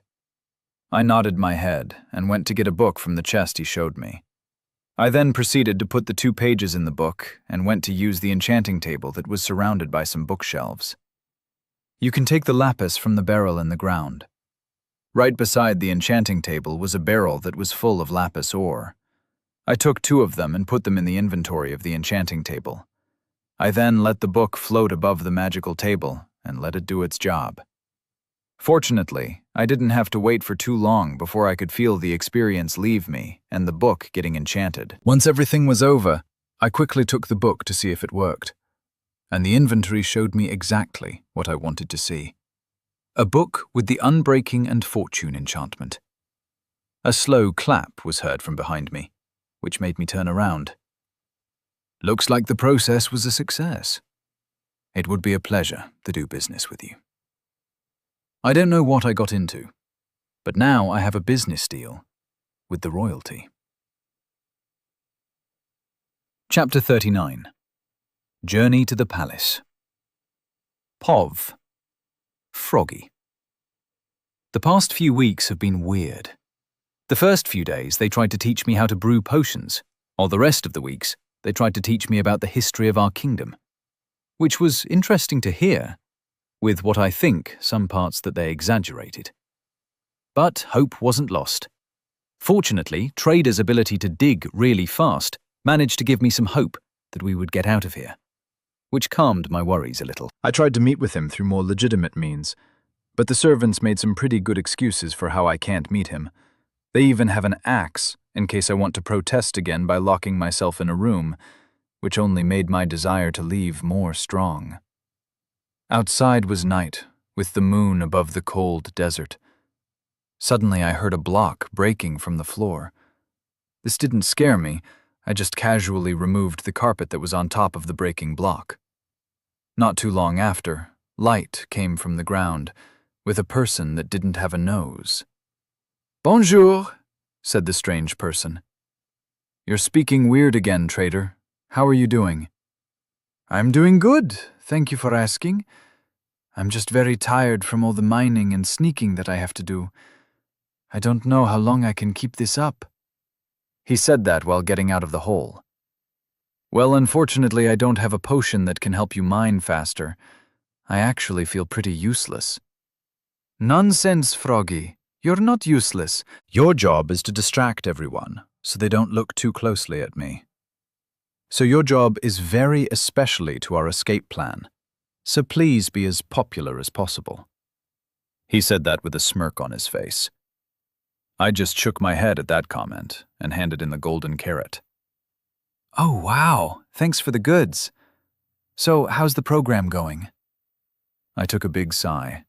Speaker 2: I nodded my head and went to get a book from the chest he showed me. I then proceeded to put the 2 pages in the book and went to use the enchanting table that was surrounded by some bookshelves. You can take the lapis from the barrel in the ground. Right beside the enchanting table was a barrel that was full of lapis ore. I took 2 of them and put them in the inventory of the enchanting table. I then let the book float above the magical table and let it do its job. Fortunately, I didn't have to wait for too long before I could feel the experience leave me and the book getting enchanted. Once everything was over, I quickly took the book to see if it worked, and the inventory showed me exactly what I wanted to see. A book with the Unbreaking and Fortune enchantment. A slow clap was heard from behind me, which made me turn around. Looks like the process was a success. It would be a pleasure to do business with you. I don't know what I got into, but now I have a business deal with the royalty. Chapter 39. Journey to the Palace. Pov. Froggy. The past few weeks have been weird. The first few days they tried to teach me how to brew potions, while the rest of the weeks they tried to teach me about the history of our kingdom, which was interesting to hear, with what I think some parts that they exaggerated. But hope wasn't lost. Fortunately, Trader's ability to dig really fast managed to give me some hope that we would get out of here, which calmed my worries a little. I tried to meet with him through more legitimate means, but the servants made some pretty good excuses for how I can't meet him. They even have an axe in case I want to protest again by locking myself in a room, which only made my desire to leave more strong. Outside was night, with the moon above the cold desert. Suddenly I heard a block breaking from the floor. This didn't scare me, I just casually removed the carpet that was on top of the breaking block. Not too long after, light came from the ground, with a person that didn't have a nose. "Bonjour," said the strange person. "You're speaking weird again, trader. How are you doing?" "I'm doing good, thank you for asking. I'm just very tired from all the mining and sneaking that I have to do. I don't know how long I can keep this up." He said that while getting out of the hole. "Well, unfortunately, I don't have a potion that can help you mine faster. I actually feel pretty useless." "Nonsense, Froggy. You're not useless.
Speaker 3: Your job is to distract everyone, so they don't look too closely at me. So your job is very especially to our escape plan. So please be as popular as possible." He said that with a smirk on his face. I just shook my head at that comment and handed in the golden carrot.
Speaker 2: "Oh, wow. Thanks for the goods. So, how's the program going?"
Speaker 3: I took a big sigh.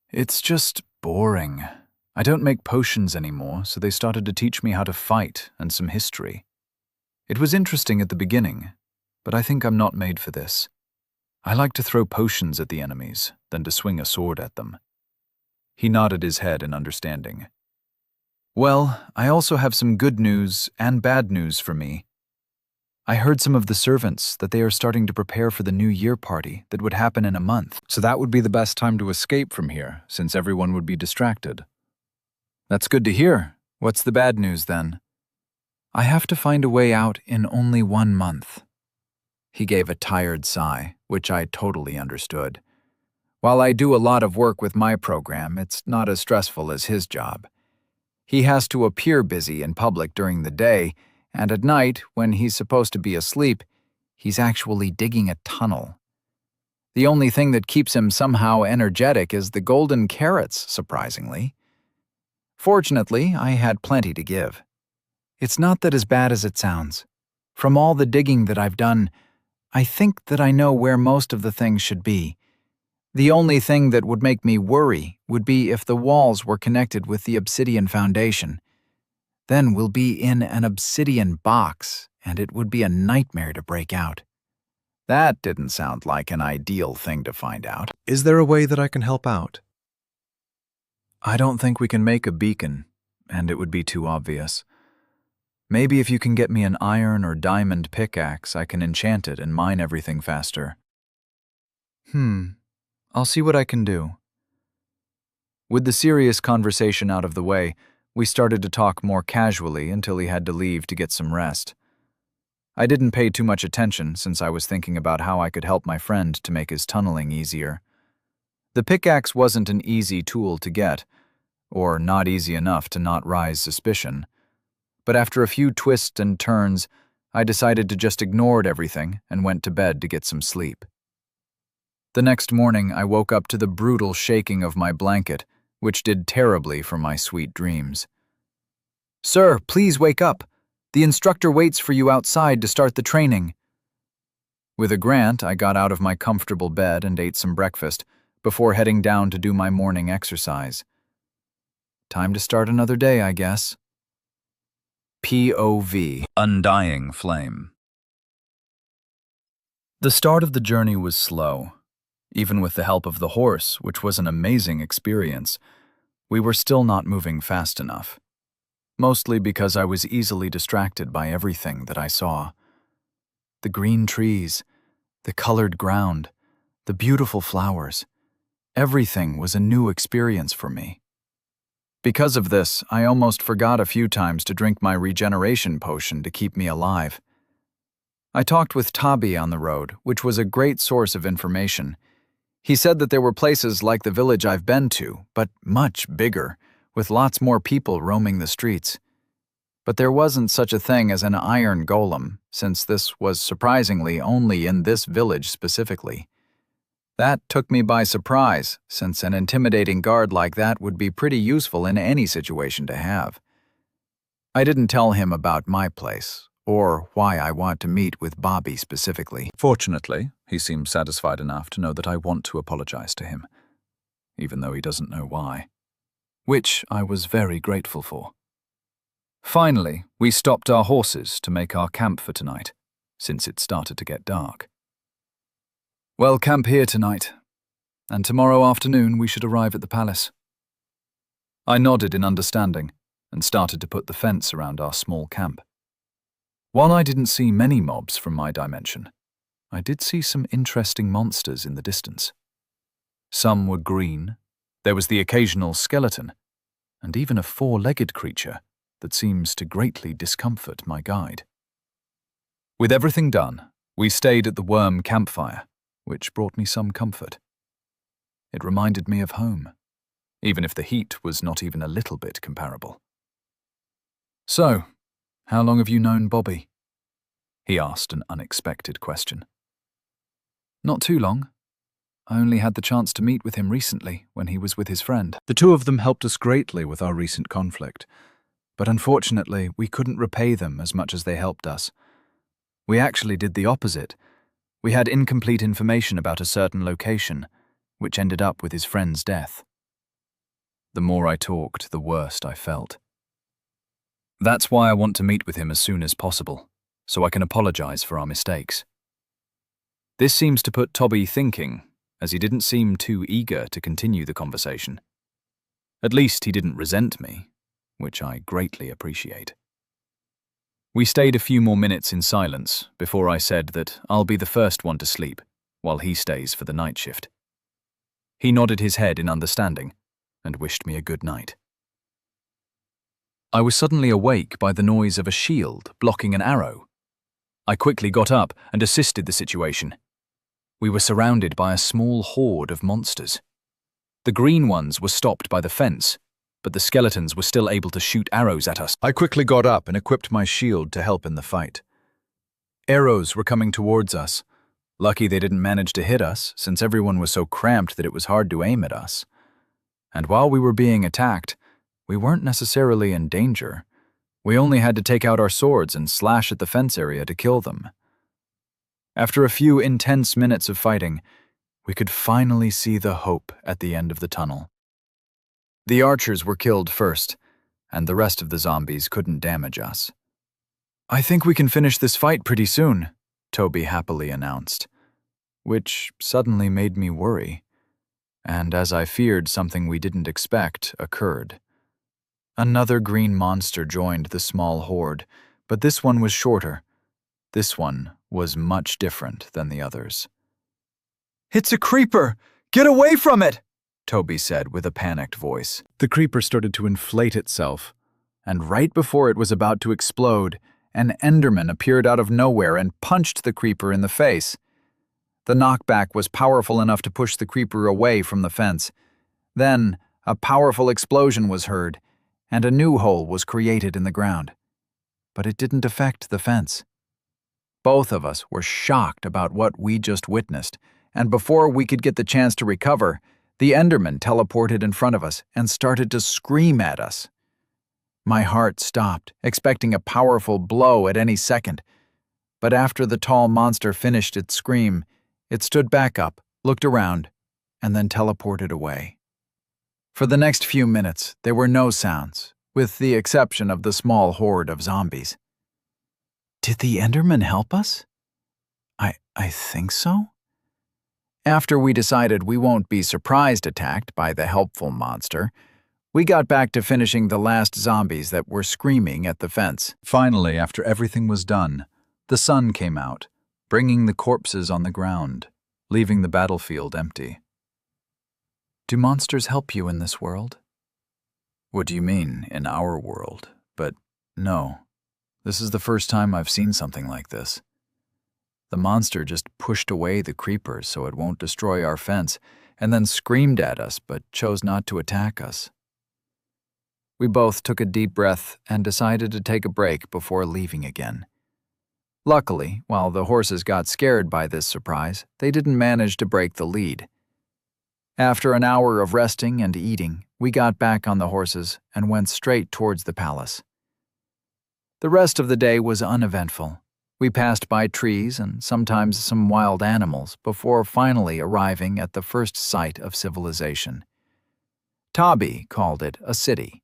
Speaker 3: "It's just boring. I don't make potions anymore, so they started to teach me how to fight and some history. It was interesting at the beginning, but I think I'm not made for this. I like to throw potions at the enemies than to swing a sword at them." He nodded his head in understanding. "Well, I also have some good news and bad news for me. I heard some of the servants that they are starting to prepare for the New Year party that would happen in a month, so that would be the best time to escape from here, since everyone would be distracted." "That's good to hear. What's the bad news then?" "I have to find a way out in only 1 month." He gave a tired sigh, which I totally understood. While I do a lot of work with my program, it's not as stressful as his job. He has to appear busy in public during the day, and at night, when he's supposed to be asleep, he's actually digging a tunnel. The only thing that keeps him somehow energetic is the golden carrots, surprisingly. Fortunately, I had plenty to give. It's not that as bad as it sounds. From all the digging that I've done, I think that I know where most of the things should be. The only thing that would make me worry would be if the walls were connected with the obsidian foundation. Then we'll be in an obsidian box, and it would be a nightmare to break out. That didn't sound like an ideal thing to find out.
Speaker 2: "Is there a way that I can help out?" "I don't think we can make a beacon, and it would be too obvious. Maybe if you can get me an iron or diamond pickaxe, I can enchant it and mine everything faster." I'll see what I can do." With the serious conversation out of the way, we started to talk more casually until he had to leave to get some rest. I didn't pay too much attention since I was thinking about how I could help my friend to make his tunneling easier. The pickaxe wasn't an easy tool to get, or not easy enough to not rise suspicion. But after a few twists and turns, I decided to just ignore everything and went to bed to get some sleep. The next morning, I woke up to the brutal shaking of my blanket, which did terribly for my sweet dreams. "Sir, please wake up. The instructor waits for you outside to start the training." With a grant, I got out of my comfortable bed and ate some breakfast before heading down to do my morning exercise. Time to start another day, I guess. POV. Undying Flame. The start of the journey was slow. Even with the help of the horse, which was an amazing experience, we were still not moving fast enough. Mostly because I was easily distracted by everything that I saw. The green trees, the colored ground, the beautiful flowers. Everything was a new experience for me. Because of this, I almost forgot a few times to drink my regeneration potion to keep me alive. I talked with Tabi on the road, which was a great source of information. He said that there were places like the village I've been to, but much bigger, with lots more people roaming the streets. But there wasn't such a thing as an iron golem, since this was surprisingly only in this village specifically. That took me by surprise, since an intimidating guard like that would be pretty useful in any situation to have. I didn't tell him about my place,
Speaker 1: or why I want to meet with Bobby specifically.
Speaker 2: Fortunately, he seems satisfied enough to know that I want to apologize to him, even though he doesn't know why, which I was very grateful for. Finally, we stopped our horses to make our camp for tonight, since it started to get dark. We'll camp here tonight, and tomorrow afternoon we should arrive at the palace. I nodded in understanding and started to put the fence around our small camp. While I didn't see many mobs from my dimension, I did see some interesting monsters in the distance. Some were green, there was the occasional skeleton, and even a four-legged creature that seems to greatly discomfort my guide. With everything done, we stayed at the worm campfire, which brought me some comfort. It reminded me of home, even if the heat was not even a little bit comparable. "So, how long have you known Bobby?" He asked an unexpected question. "Not too long. I only had the chance to meet with him recently when he was with his friend. The two of them helped us greatly with our recent conflict, but unfortunately we couldn't repay them as much as they helped us. We actually did the opposite. We had incomplete information about a certain location, which ended up with his friend's death." The more I talked, the worse I felt. That's why I want to meet with him as soon as possible, so I can apologize for our mistakes. This seems to put Toby thinking, as he didn't seem too eager to continue the conversation. At least he didn't resent me, which I greatly appreciate. We stayed a few more minutes in silence before I said that I'll be the first one to sleep, while he stays for the night shift. He nodded his head in understanding and wished me a good night. I was suddenly awake by the noise of a shield blocking an arrow. I quickly got up and assisted the situation. We were surrounded by a small horde of monsters. The green ones were stopped by the fence, but the skeletons were still able to shoot arrows at us. I quickly got up and equipped my shield to help in the fight. Arrows were coming towards us. Lucky they didn't manage to hit us, since everyone was so cramped that it was hard to aim at us. And while we were being attacked, we weren't necessarily in danger. We only had to take out our swords and slash at the fence area to kill them. After a few intense minutes of fighting, we could finally see the hope at the end of the tunnel. The archers were killed first, and the rest of the zombies couldn't damage us. "I think we can finish this fight pretty soon," Toby happily announced, which suddenly made me worry. And as I feared, something we didn't expect occurred. Another green monster joined the small horde, but this one was shorter. This one was much different than the others. "It's a creeper! Get away from it!" Toby said with a panicked voice. The creeper started to inflate itself, and right before it was about to explode, an Enderman appeared out of nowhere and punched the creeper in the face. The knockback was powerful enough to push the creeper away from the fence. Then, a powerful explosion was heard, and a new hole was created in the ground. But it didn't affect the fence. Both of us were shocked about what we just witnessed, and before we could get the chance to recover, the Enderman teleported in front of us and started to scream at us. My heart stopped, expecting a powerful blow at any second. But after the tall monster finished its scream, it stood back up, looked around, and then teleported away. For the next few minutes, there were no sounds, with the exception of the small horde of zombies. Did the Enderman help us? I think so. After we decided we won't be surprised attacked by the helpful monster, we got back to finishing the last zombies that were screaming at the fence. Finally, after everything was done, the sun came out, bringing the corpses on the ground, leaving the battlefield empty. Do monsters help you in this world? What do you mean, in our world? But no, this is the first time I've seen something like this. The monster just pushed away the creepers so it won't destroy our fence, and then screamed at us but chose not to attack us. We both took a deep breath and decided to take a break before leaving again. Luckily, while the horses got scared by this surprise, they didn't manage to break the lead. After an hour of resting and eating, we got back on the horses and went straight towards the palace.
Speaker 1: The rest of the day was uneventful. We passed by trees and sometimes some wild animals before finally arriving at the first site of civilization. Tabi called it a city.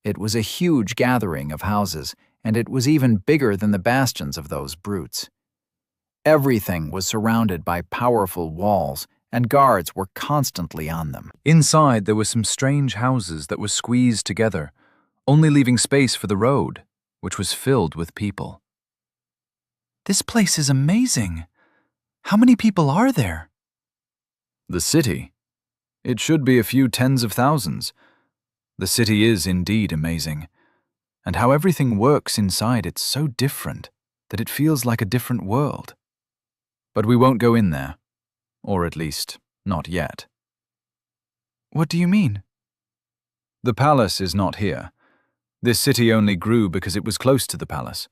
Speaker 1: It was a huge gathering of houses, and it was even bigger than the bastions of those brutes. Everything was surrounded by powerful walls, and guards were constantly on them.
Speaker 2: Inside, there were some strange houses that were squeezed together, only leaving space for the road, which was filled with people.
Speaker 1: This place is amazing. How many people are there?
Speaker 2: The city? It should be a few tens of thousands. The city is indeed amazing. And how everything works inside it's so different that it feels like a different world. But we won't go in there. Or at least, not yet.
Speaker 1: What do you mean?
Speaker 2: The palace is not here. This city only grew because it was close to the palace.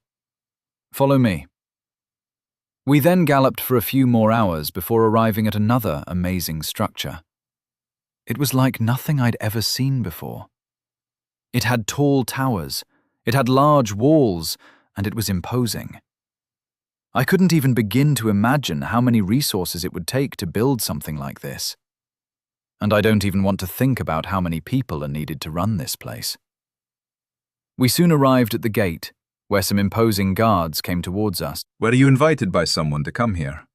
Speaker 2: Follow me. We then galloped for a few more hours before arriving at another amazing structure. It was like nothing I'd ever seen before. It had tall towers, it had large walls, and it was imposing. I couldn't even begin to imagine how many resources it would take to build something like this. And I don't even want to think about how many people are needed to run this place. We soon arrived at the gate, where some imposing guards came towards us.
Speaker 3: Were you invited by someone to come here?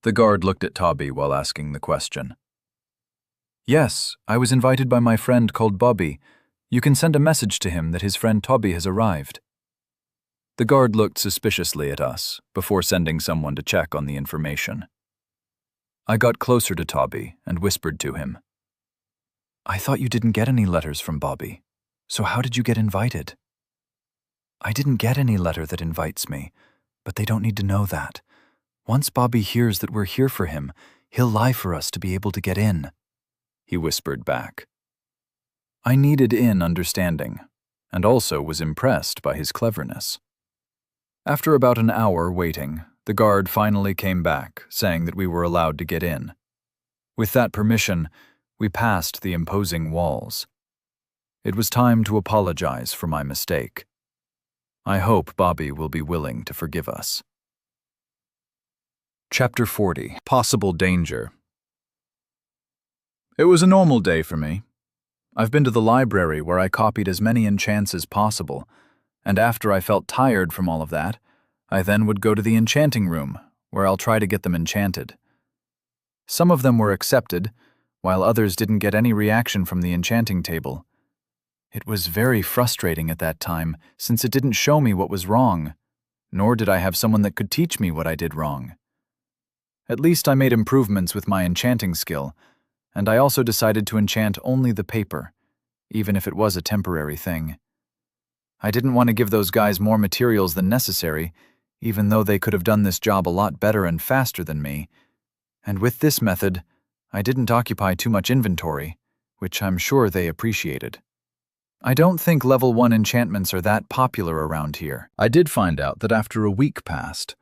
Speaker 2: The guard looked at Tabi while asking the question. Yes, I was invited by my friend called Bobby. You can send a message to him that his friend Tabi has arrived. The guard looked suspiciously at us before sending someone to check on the information. I got closer to Tabi and whispered to him. I thought you didn't get any letters from Bobby, so how did you get invited? I didn't get any letter that invites me, but they don't need to know that. Once Bobby hears that we're here for him, he'll lie for us to be able to get in, he whispered back. I needed in understanding, and also was impressed by his cleverness. After about an hour waiting, the guard finally came back, saying that we were allowed to get in. With that permission, we passed the imposing walls. It was time to apologize for my mistake. I hope Bobby will be willing to forgive us. Chapter 40. Possible Danger. It was a normal day for me. I've been to the library where I copied as many enchants as possible, and after I felt tired from all of that, I then would go to the enchanting room, where I'll try to get them enchanted. Some of them were accepted, while others didn't get any reaction from the enchanting table. It was very frustrating at that time, since it didn't show me what was wrong, nor did I have someone that could teach me what I did wrong. At least I made improvements with my enchanting skill, and I also decided to enchant only the paper, even if it was a temporary thing. I didn't want to give those guys more materials than necessary, even though they could have done this job a lot better and faster than me, and with this method, I didn't occupy too much inventory, which I'm sure they appreciated. I don't think level 1 enchantments are that popular around here. I did find out that after a week passed,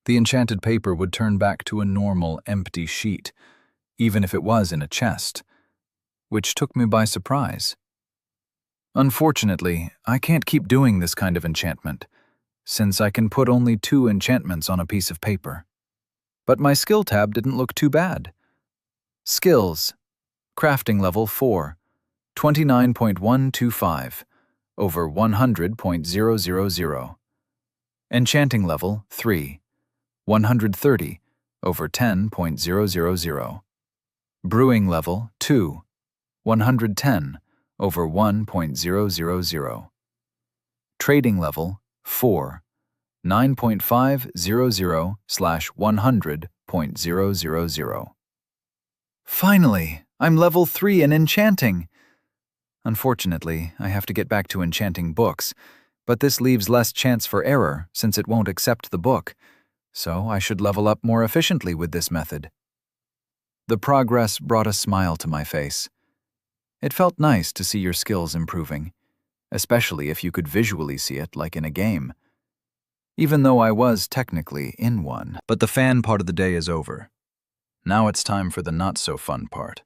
Speaker 2: the enchanted paper would turn back to a normal, empty sheet, even if it was in a chest, which took me by surprise. Unfortunately, I can't keep doing this kind of enchantment, since I can put only 2 enchantments on a piece of paper. But my skill tab didn't look too bad. Skills. Crafting level 4. 29.125 over 100.000. Enchanting level 3. 130 over 10.000. Brewing level 2. 110 over 1.000. Trading level 4. 9.500/100.000. Finally, I'm level 3 in enchanting. Unfortunately, I have to get back to enchanting books, but this leaves less chance for error since it won't accept the book, so I should level up more efficiently with this method. The progress brought a smile to my face. It felt nice to see your skills improving, especially if you could visually see it like in a game. Even though I was technically in one. But the fan part of the day is over. Now it's time for the not-so-fun part,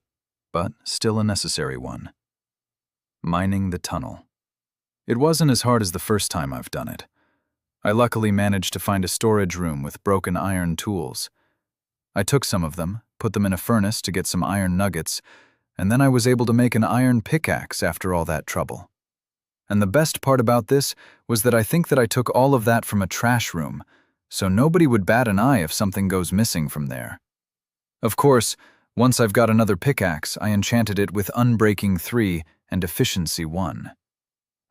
Speaker 2: but still a necessary one. Mining the tunnel. It wasn't as hard as the first time I've done it. I luckily managed to find a storage room with broken iron tools. I took some of them, put them in a furnace to get some iron nuggets, and then I was able to make an iron pickaxe after all that trouble. And the best part about this was that I think that I took all of that from a trash room, so nobody would bat an eye if something goes missing from there. Of course, once I've got another pickaxe, I enchanted it with Unbreaking 3 and Efficiency 1.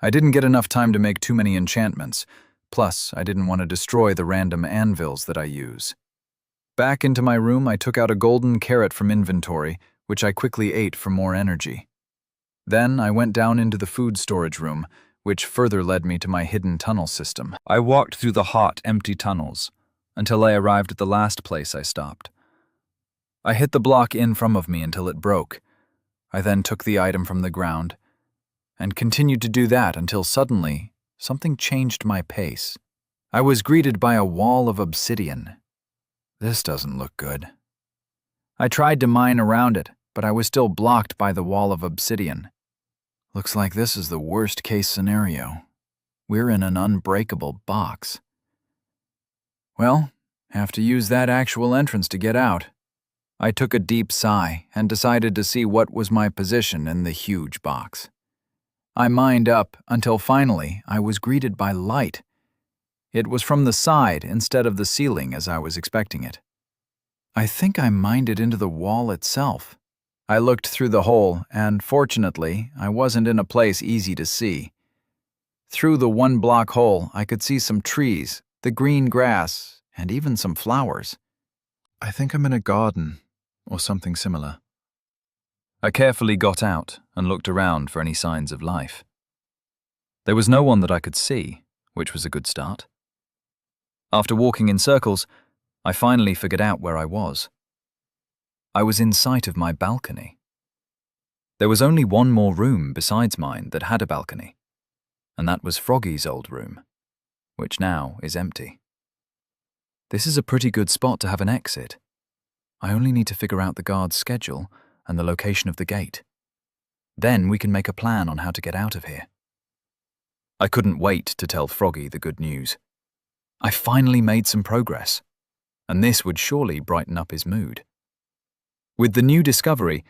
Speaker 2: I didn't get enough time to make too many enchantments, plus I didn't want to destroy the random anvils that I use. Back into my room, I took out a golden carrot from inventory, which I quickly ate for more energy. Then I went down into the food storage room, which further led me to my hidden tunnel system. I walked through the hot, empty tunnels until I arrived at the last place I stopped. I hit the block in front of me until it broke. I then took the item from the ground and continued to do that until suddenly something changed my pace. I was greeted by a wall of obsidian. This doesn't look good. I tried to mine around it, but I was still blocked by the wall of obsidian. Looks like this is the worst-case scenario. We're in an unbreakable box. Well, have to use that actual entrance to get out. I took a deep sigh and decided to see what was my position in the huge box. I mined up until finally I was greeted by light. It was from the side instead of the ceiling as I was expecting it. I think I mined it into the wall itself. I looked through the hole, and fortunately, I wasn't in a place easy to see. Through the one-block hole, I could see some trees, the green grass, and even some flowers. I think I'm in a garden, or something similar. I carefully got out and looked around for any signs of life. There was no one that I could see, which was a good start. After walking in circles, I finally figured out where I was. I was in sight of my balcony. There was only one more room besides mine that had a balcony, and that was Froggy's old room, which now is empty. This is a pretty good spot to have an exit. I only need to figure out the guard's schedule and the location of the gate. Then we can make a plan on how to get out of here. I couldn't wait to tell Froggy the good news. I finally made some progress, and this would surely brighten up his mood. With the new discovery,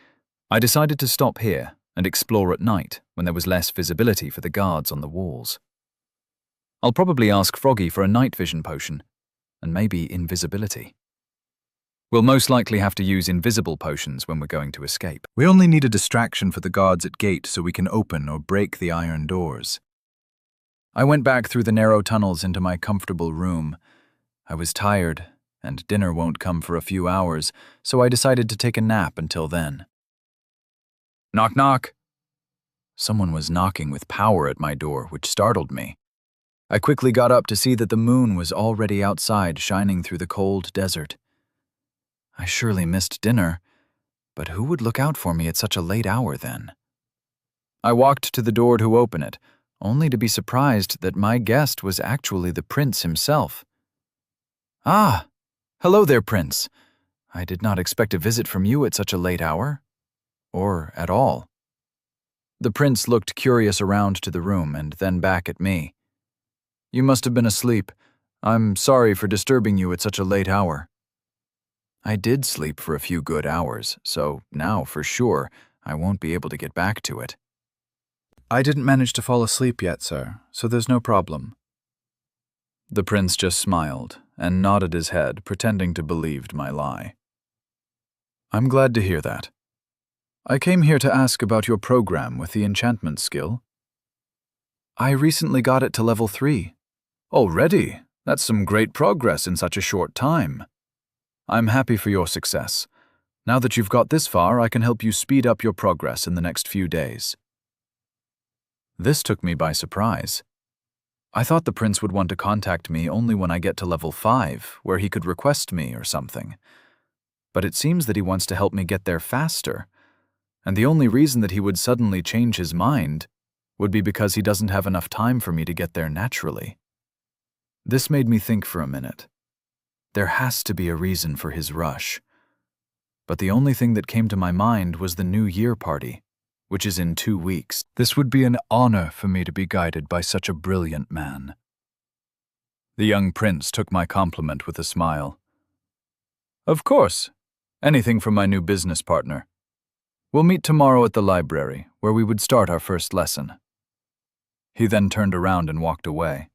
Speaker 2: I decided to stop here and explore at night when there was less visibility for the guards on the walls. I'll probably ask Froggy for a night vision potion, and maybe invisibility. We'll most likely have to use invisible potions when we're going to escape.
Speaker 3: We only need a distraction for the guards at gate so we can open or break the iron doors.
Speaker 2: I went back through the narrow tunnels into my comfortable room. I was tired, and dinner won't come for a few hours, so I decided to take a nap until then. Knock, knock. Someone was knocking with power at my door, which startled me. I quickly got up to see that the moon was already outside, shining through the cold desert. I surely missed dinner, but who would look out for me at such a late hour then? I walked to the door to open it, only to be surprised that my guest was actually the prince himself. Ah! Hello there, Prince. I did not expect a visit from you at such a late hour. Or at all. The prince looked curious around to the room and then back at me. You must have been asleep. I'm sorry for disturbing you at such a late hour. I did sleep for a few good hours, so now for sure I won't be able to get back to it.
Speaker 3: I didn't manage to fall asleep yet, sir, so there's no problem.
Speaker 2: The prince just smiled and nodded his head, pretending to believe my lie. I'm glad to hear that. I came here to ask about your program with the enchantment skill. I recently got it to level 3. Already? That's some great progress in such a short time. I'm happy for your success. Now that you've got this far, I can help you speed up your progress in the next few days. This took me by surprise. I thought the prince would want to contact me only when I get to level 5, where he could request me or something. But it seems that he wants to help me get there faster, and the only reason that he would suddenly change his mind would be because he doesn't have enough time for me to get there naturally. This made me think for a minute. There has to be a reason for his rush. But the only thing that came to my mind was the New Year party, which is in 2 weeks. This would be an honor for me to be guided by such a brilliant man. The young prince took my compliment with a smile. Of course. Anything for my new business partner. We'll meet tomorrow at the library, where we would start our first lesson. He then turned around and walked away.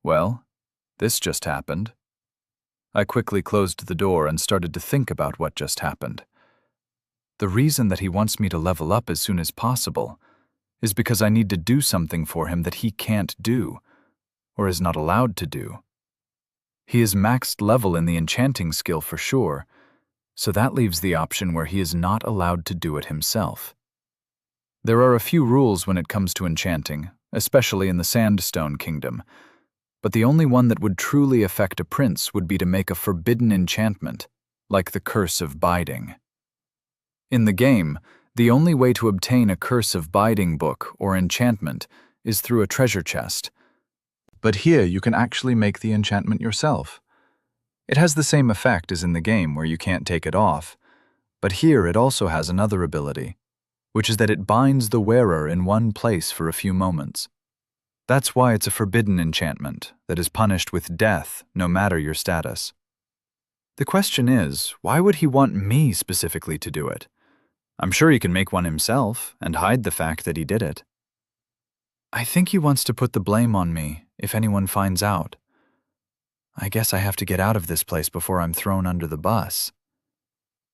Speaker 2: Well, this just happened. I quickly closed the door and started to think about what just happened. The reason that he wants me to level up as soon as possible is because I need to do something for him that he can't do, or is not allowed to do. He is maxed level in the enchanting skill for sure, so that leaves the option where he is not allowed to do it himself. There are a few rules when it comes to enchanting, especially in the Sandstone Kingdom, but the only one that would truly affect a prince would be to make a forbidden enchantment, like the Curse of Biding. In the game, the only way to obtain a Curse of Biding book or enchantment is through a treasure chest. But here you can actually make the enchantment yourself. It has the same effect as in the game where you can't take it off, but here it also has another ability, which is that it binds the wearer in one place for a few moments. That's why it's a forbidden enchantment that is punished with death no matter your status. The question is, why would he want me specifically to do it? I'm sure he can make one himself and hide the fact that he did it. I think he wants to put the blame on me if anyone finds out. I guess I have to get out of this place before I'm thrown under the bus.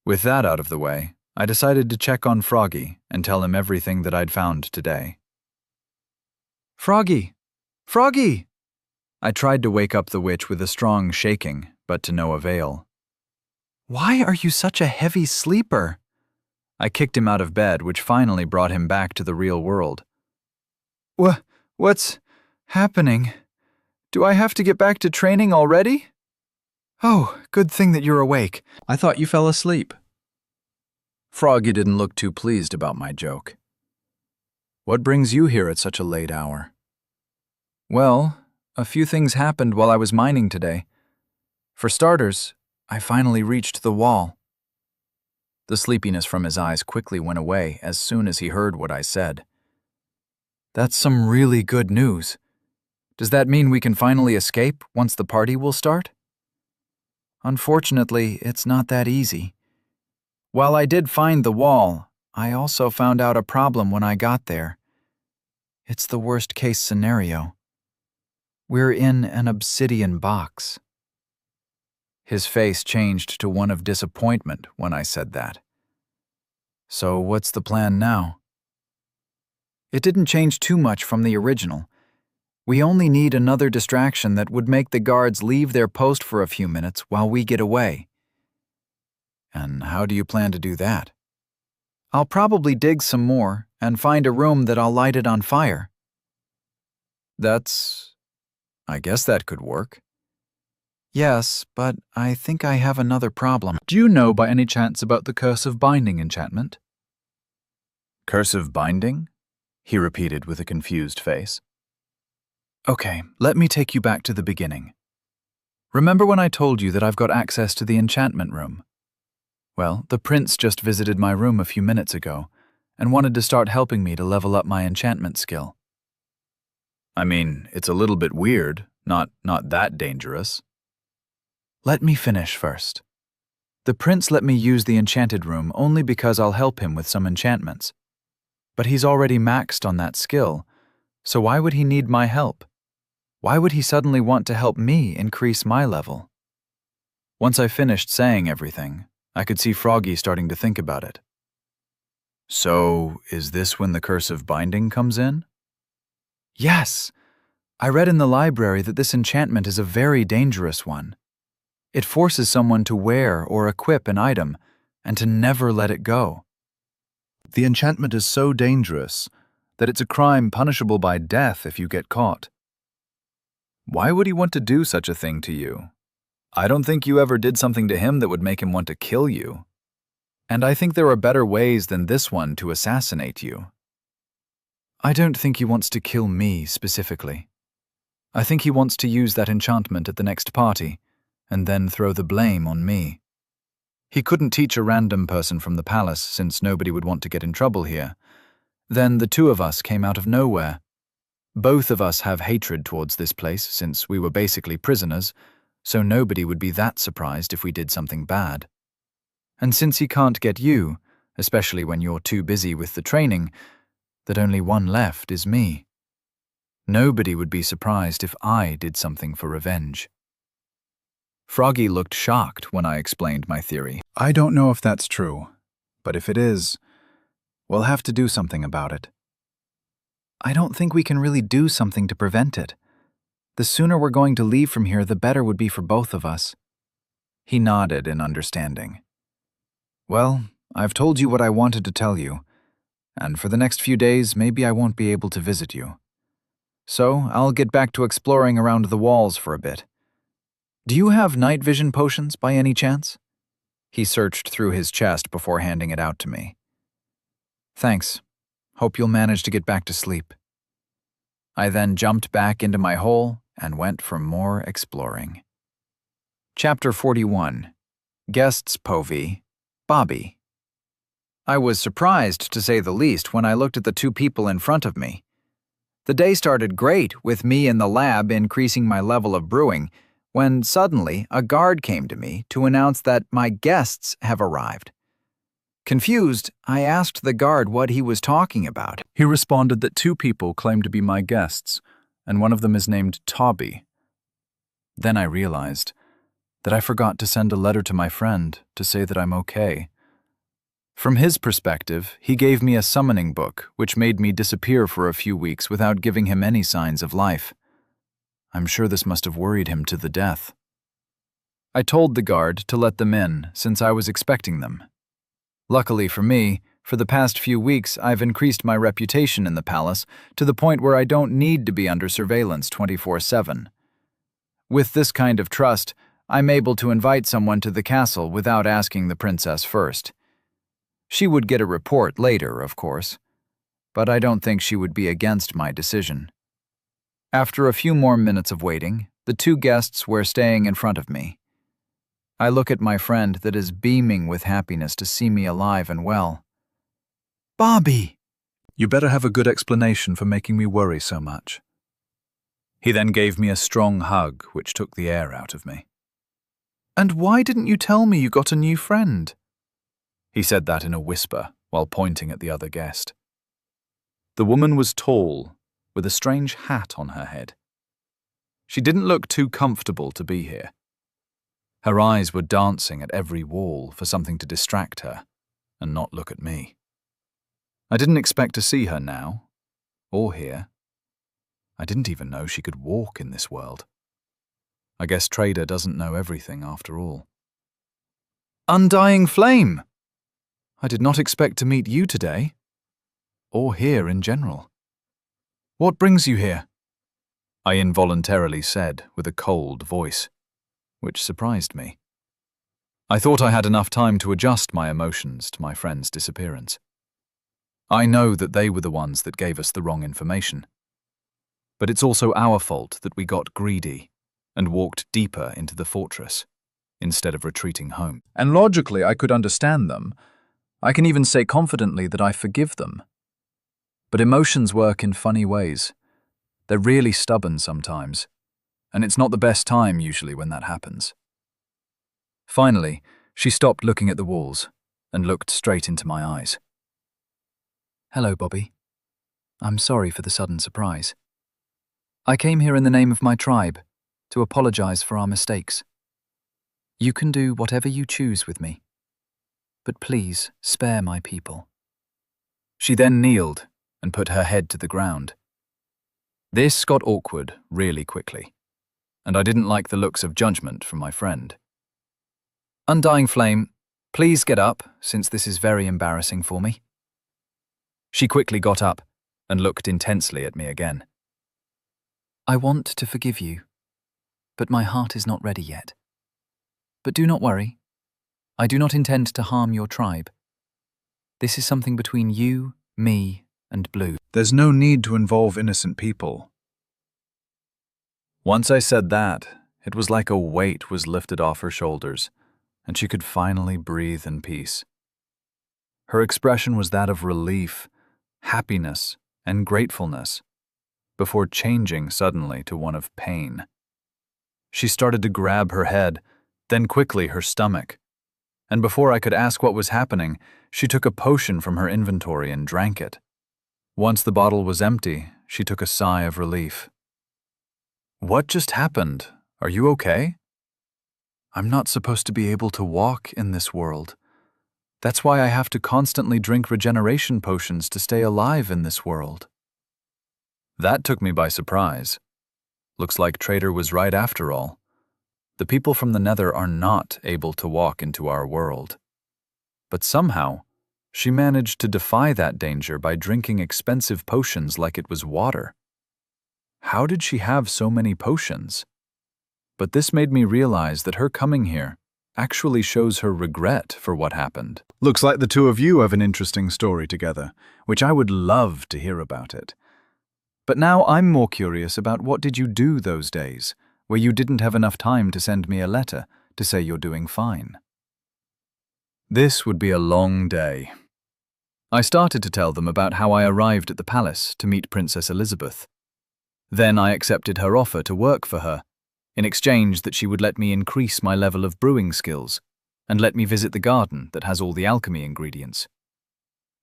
Speaker 2: With that out of the way, I decided to check on Froggy and tell him everything that I'd found today. Froggy! Froggy! I tried to wake up the witch with a strong shaking, but to no avail. Why are you such a heavy sleeper? I kicked him out of bed, which finally brought him back to the real world. What's happening? Do I have to get back to training already? Oh, good thing that you're awake. I thought you fell asleep. Froggy didn't look too pleased about my joke. What brings you here at such a late hour? Well, a few things happened while I was mining today. For starters, I finally reached the wall. The sleepiness from his eyes quickly went away as soon as he heard what I said. That's some really good news. Does that mean we can finally escape once the party will start? Unfortunately, it's not that easy. While I did find the wall, I also found out a problem when I got there. It's the worst-case scenario. We're in an obsidian box. His face changed to one of disappointment when I said that. So what's the plan now? It didn't change too much from the original. We only need another distraction that would make the guards leave their post for a few minutes while we get away. And how do you plan to do that? I'll probably dig some more and find a room that I'll light it on fire. I guess that could work. Yes, but I think I have another problem. Do you know by any chance about the Curse of Binding enchantment? Curse of Binding? He repeated with a confused face. Okay, let me take you back to the beginning. Remember when I told you that I've got access to the enchantment room? Well, the prince just visited my room a few minutes ago and wanted to start helping me to level up my enchantment skill. I mean, it's a little bit weird, not that dangerous. Let me finish first. The prince let me use the enchanted room only because I'll help him with some enchantments. But he's already maxed on that skill, so why would he need my help? Why would he suddenly want to help me increase my level? Once I finished saying everything, I could see Froggy starting to think about it. So, is this when the Curse of Binding comes in? Yes. I read in the library that this enchantment is a very dangerous one. It forces someone to wear or equip an item and to never let it go. The enchantment is so dangerous that it's a crime punishable by death if you get caught. Why would he want to do such a thing to you? I don't think you ever did something to him that would make him want to kill you. And I think there are better ways than this one to assassinate you. I don't think he wants to kill me specifically. I think he wants to use that enchantment at the next party and then throw the blame on me. He couldn't teach a random person from the palace since nobody would want to get in trouble here. Then the two of us came out of nowhere. Both of us have hatred towards this place since we were basically prisoners, so nobody would be that surprised if we did something bad. And since he can't get you, especially when you're too busy with the training, that only one left is me. Nobody would be surprised if I did something for revenge. Froggy looked shocked when I explained my theory.
Speaker 3: I don't know if that's true, but if it is, we'll have to do something about it. I don't think we can really do something to prevent it. The sooner we're going to leave from here, the better would be for both of us.
Speaker 2: He nodded in understanding.
Speaker 3: Well, I've told you what I wanted to tell you, and for the next few days, maybe I won't be able to visit you. So I'll get back to exploring around the walls for a bit. Do you have night vision potions by any chance? He searched through his chest before handing it out to me. Thanks. Hope you'll manage to get back to sleep. I then jumped back into my hole and went for more exploring. Chapter 41. Guests Povey, Bobby. I was surprised, to say the least, when I looked at the two people in front of me. The day started great, with me in the lab increasing my level of brewing, when suddenly a guard came to me to announce that my guests have arrived. Confused, I asked the guard what he was talking about. He responded that two people claim to be my guests, and one of them is named Toby. Then I realized that I forgot to send a letter to my friend to say that I'm okay. From his perspective, he gave me a summoning book, which made me disappear for a few weeks without giving him any signs of life. I'm sure this must have worried him to the death. I told the guard to let them in, since I was expecting them. Luckily for me, for the past few weeks I've increased my reputation in the palace to the point where I don't need to be under surveillance 24/7. With this kind of trust, I'm able to invite someone to the castle without asking the princess first. She would get a report later, of course, but I don't think she would be against my decision. After a few more minutes of waiting, the two guests were staying in front of me. I look at my friend that is beaming with happiness to see me alive and well. Bobby!
Speaker 2: You better have a good explanation for making me worry so much. He then gave me a strong hug, which took the air out of me. And why didn't you tell me you got a new friend? He said that in a whisper, while pointing at the other guest. The woman was tall, with a strange hat on her head. She didn't look too comfortable to be here. Her eyes were dancing at every wall for something to distract her, and not look at me. I didn't expect to see her now, or here. I didn't even know she could walk in this world. I guess Trader doesn't know everything after all. Undying Flame! I did not expect to meet you today, or here in general. What brings you here? I involuntarily said with a cold voice, which surprised me. I thought I had enough time to adjust my emotions to my friend's disappearance. I know that they were the ones that gave us the wrong information. But it's also our fault that we got greedy and walked deeper into the fortress, instead of retreating home. And logically, I could understand them. I can even say confidently that I forgive them. But emotions work in funny ways. They're really stubborn sometimes, and it's not the best time usually when that happens. Finally, she stopped looking at the walls and looked straight into my eyes. Hello, Bobby. I'm sorry for the sudden surprise. I came here in the name of my tribe to apologize for our mistakes. You can do whatever you choose with me, but please spare my people. She then kneeled and put her head to the ground. This got awkward really quickly, and I didn't like the looks of judgment from my friend. Undying Flame, please get up, since this is very embarrassing for me. She quickly got up and looked intensely at me again. I want to forgive you, but my heart is not ready yet. But do not worry. I do not intend to harm your tribe. This is something between you, me, and Blue. There's no need to involve innocent people. Once I said that, it was like a weight was lifted off her shoulders, and she could finally breathe in peace. Her expression was that of relief, happiness, and gratefulness, before changing suddenly to one of pain. She started to grab her head, then quickly her stomach, and before I could ask what was happening, she took a potion from her inventory and drank it. Once the bottle was empty, she took a sigh of relief. "What just happened? Are you okay?" "I'm not supposed to be able to walk in this world. That's why I have to constantly drink regeneration potions to stay alive in this world." That took me by surprise. Looks like Trader was right after all. The people from the Nether are not able to walk into our world. But somehow, she managed to defy that danger by drinking expensive potions like it was water. How did she have so many potions? But this made me realize that her coming here actually shows her regret for what happened.
Speaker 3: Looks like the two of you have an interesting story together, which I would love to hear about it. But now I'm more curious about what did you do those days, where you didn't have enough time to send me a letter to say you're doing fine. This would be a long day. I started to tell them about how I arrived at the palace to meet Princess Elizabeth. Then I accepted her offer to work for her, in exchange that she would let me increase my level of brewing skills and let me visit the garden that has all the alchemy ingredients.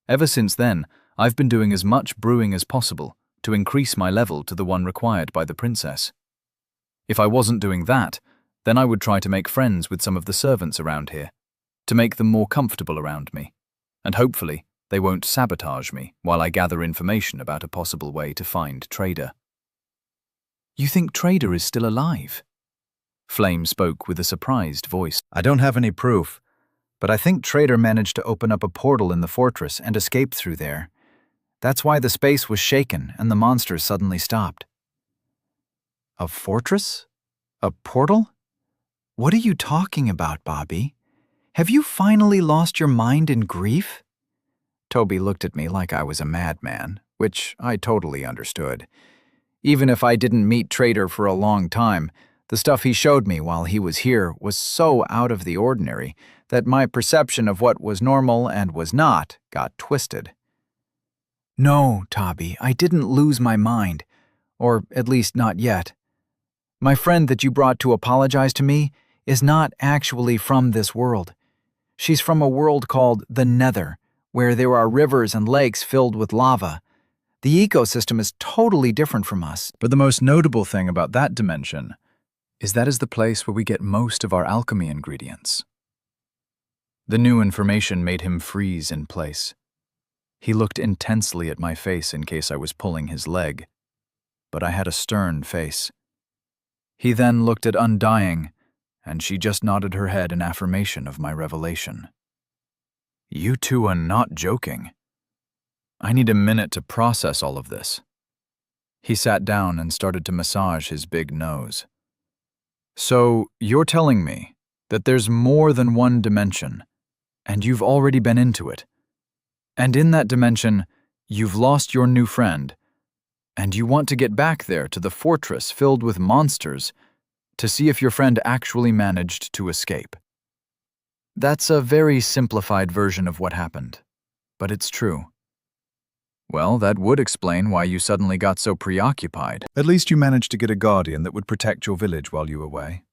Speaker 3: Ever since then, I've been doing as much brewing as possible to increase my level to the one required by the princess. If I wasn't doing that, then I would try to make friends with some of the servants around here, to make them more comfortable around me, and hopefully they won't sabotage me while I gather information about a possible way to find Trader. "You think Trader is still alive?" Flame spoke with a surprised voice.
Speaker 2: "I don't have any proof, but I think Trader managed to open up a portal in the fortress and escape through there. That's why the space was shaken and the monsters suddenly stopped." "A fortress? A portal? What are you talking about, Bobby? Have you finally lost your mind in grief?" Toby looked at me like I was a madman, which I totally understood. Even if I didn't meet Trader for a long time, the stuff he showed me while he was here was so out of the ordinary that my perception of what was normal and was not got twisted. "No, Toby, I didn't lose my mind. Or at least not yet. My friend that you brought to apologize to me is not actually from this world. She's from a world called the Nether, where there are rivers and lakes filled with lava. The ecosystem is totally different from us." But the most notable thing about that dimension is that is the place where we get most of our alchemy ingredients. The new information made him freeze in place. He looked intensely at my face in case I was pulling his leg, but I had a stern face. He then looked at Undying, and she just nodded her head in affirmation of my revelation. "You two are not joking. I need a minute to process all of this." He sat down and started to massage his big nose. "So, you're telling me that there's more than one dimension, and you've already been into it. And in that dimension, you've lost your new friend, and you want to get back there to the fortress filled with monsters to see if your friend actually managed to escape." That's a very simplified version of what happened, but it's true. Well, that would explain why you suddenly got so preoccupied.
Speaker 3: At least you managed to get a guardian that would protect your village while you were away.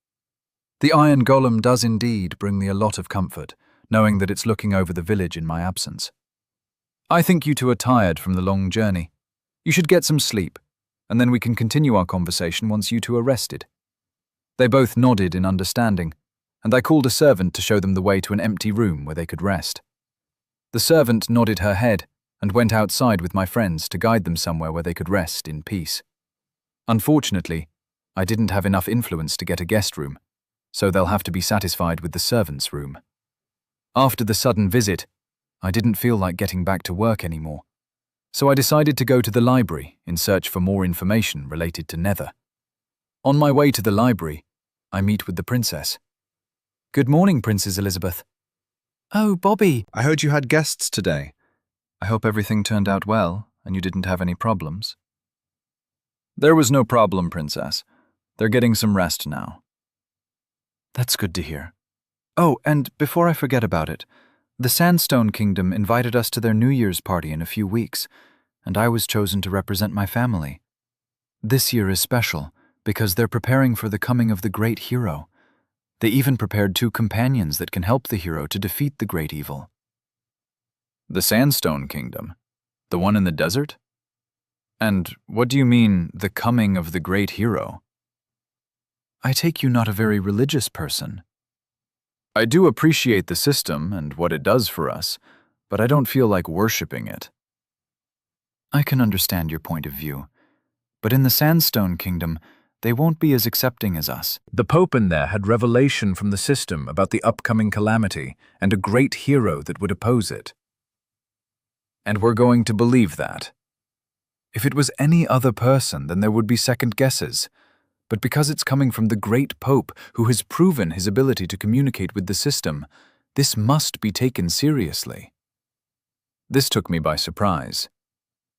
Speaker 2: The Iron Golem does indeed bring me a lot of comfort, knowing that it's looking over the village in my absence. I think you two are tired from the long journey. You should get some sleep, and then we can continue our conversation once you two are rested. They both nodded in understanding, and I called a servant to show them the way to an empty room where they could rest. The servant nodded her head and went outside with my friends to guide them somewhere where they could rest in peace. Unfortunately, I didn't have enough influence to get a guest room, so they'll have to be satisfied with the servant's room. After the sudden visit, I didn't feel like getting back to work anymore, so I decided to go to the library in search for more information related to Nether. On my way to the library, I meet with the princess. "Good morning, Princess Elizabeth." "Oh, Bobby.
Speaker 3: I heard you had guests today.
Speaker 2: I hope everything turned out well and you didn't have any problems." "There was no problem, Princess. They're getting some rest now." "That's good to hear.
Speaker 3: Oh, and before I forget about it, the Sandstone Kingdom invited us to their New Year's party in a few weeks, and I was chosen to represent my family. This year is special because they're preparing for the coming of the great hero. They even prepared 2 companions that can help the hero to defeat the great evil.
Speaker 2: The Sandstone Kingdom? The one in the desert? And what do you mean, the coming of the great hero?
Speaker 3: I take you not a very religious person.
Speaker 2: I do appreciate the system and what it does for us, but I don't feel like worshipping it.
Speaker 3: I can understand your point of view, but in the Sandstone Kingdom, they won't be as accepting as us.
Speaker 1: The Pope in there had revelation from the system about the upcoming calamity and a great hero that would oppose it.
Speaker 2: And we're going to believe that.
Speaker 3: If it was any other person, then there would be second guesses. But because it's coming from the great Pope who has proven his ability to communicate with the system, this must be taken seriously.
Speaker 2: This took me by surprise.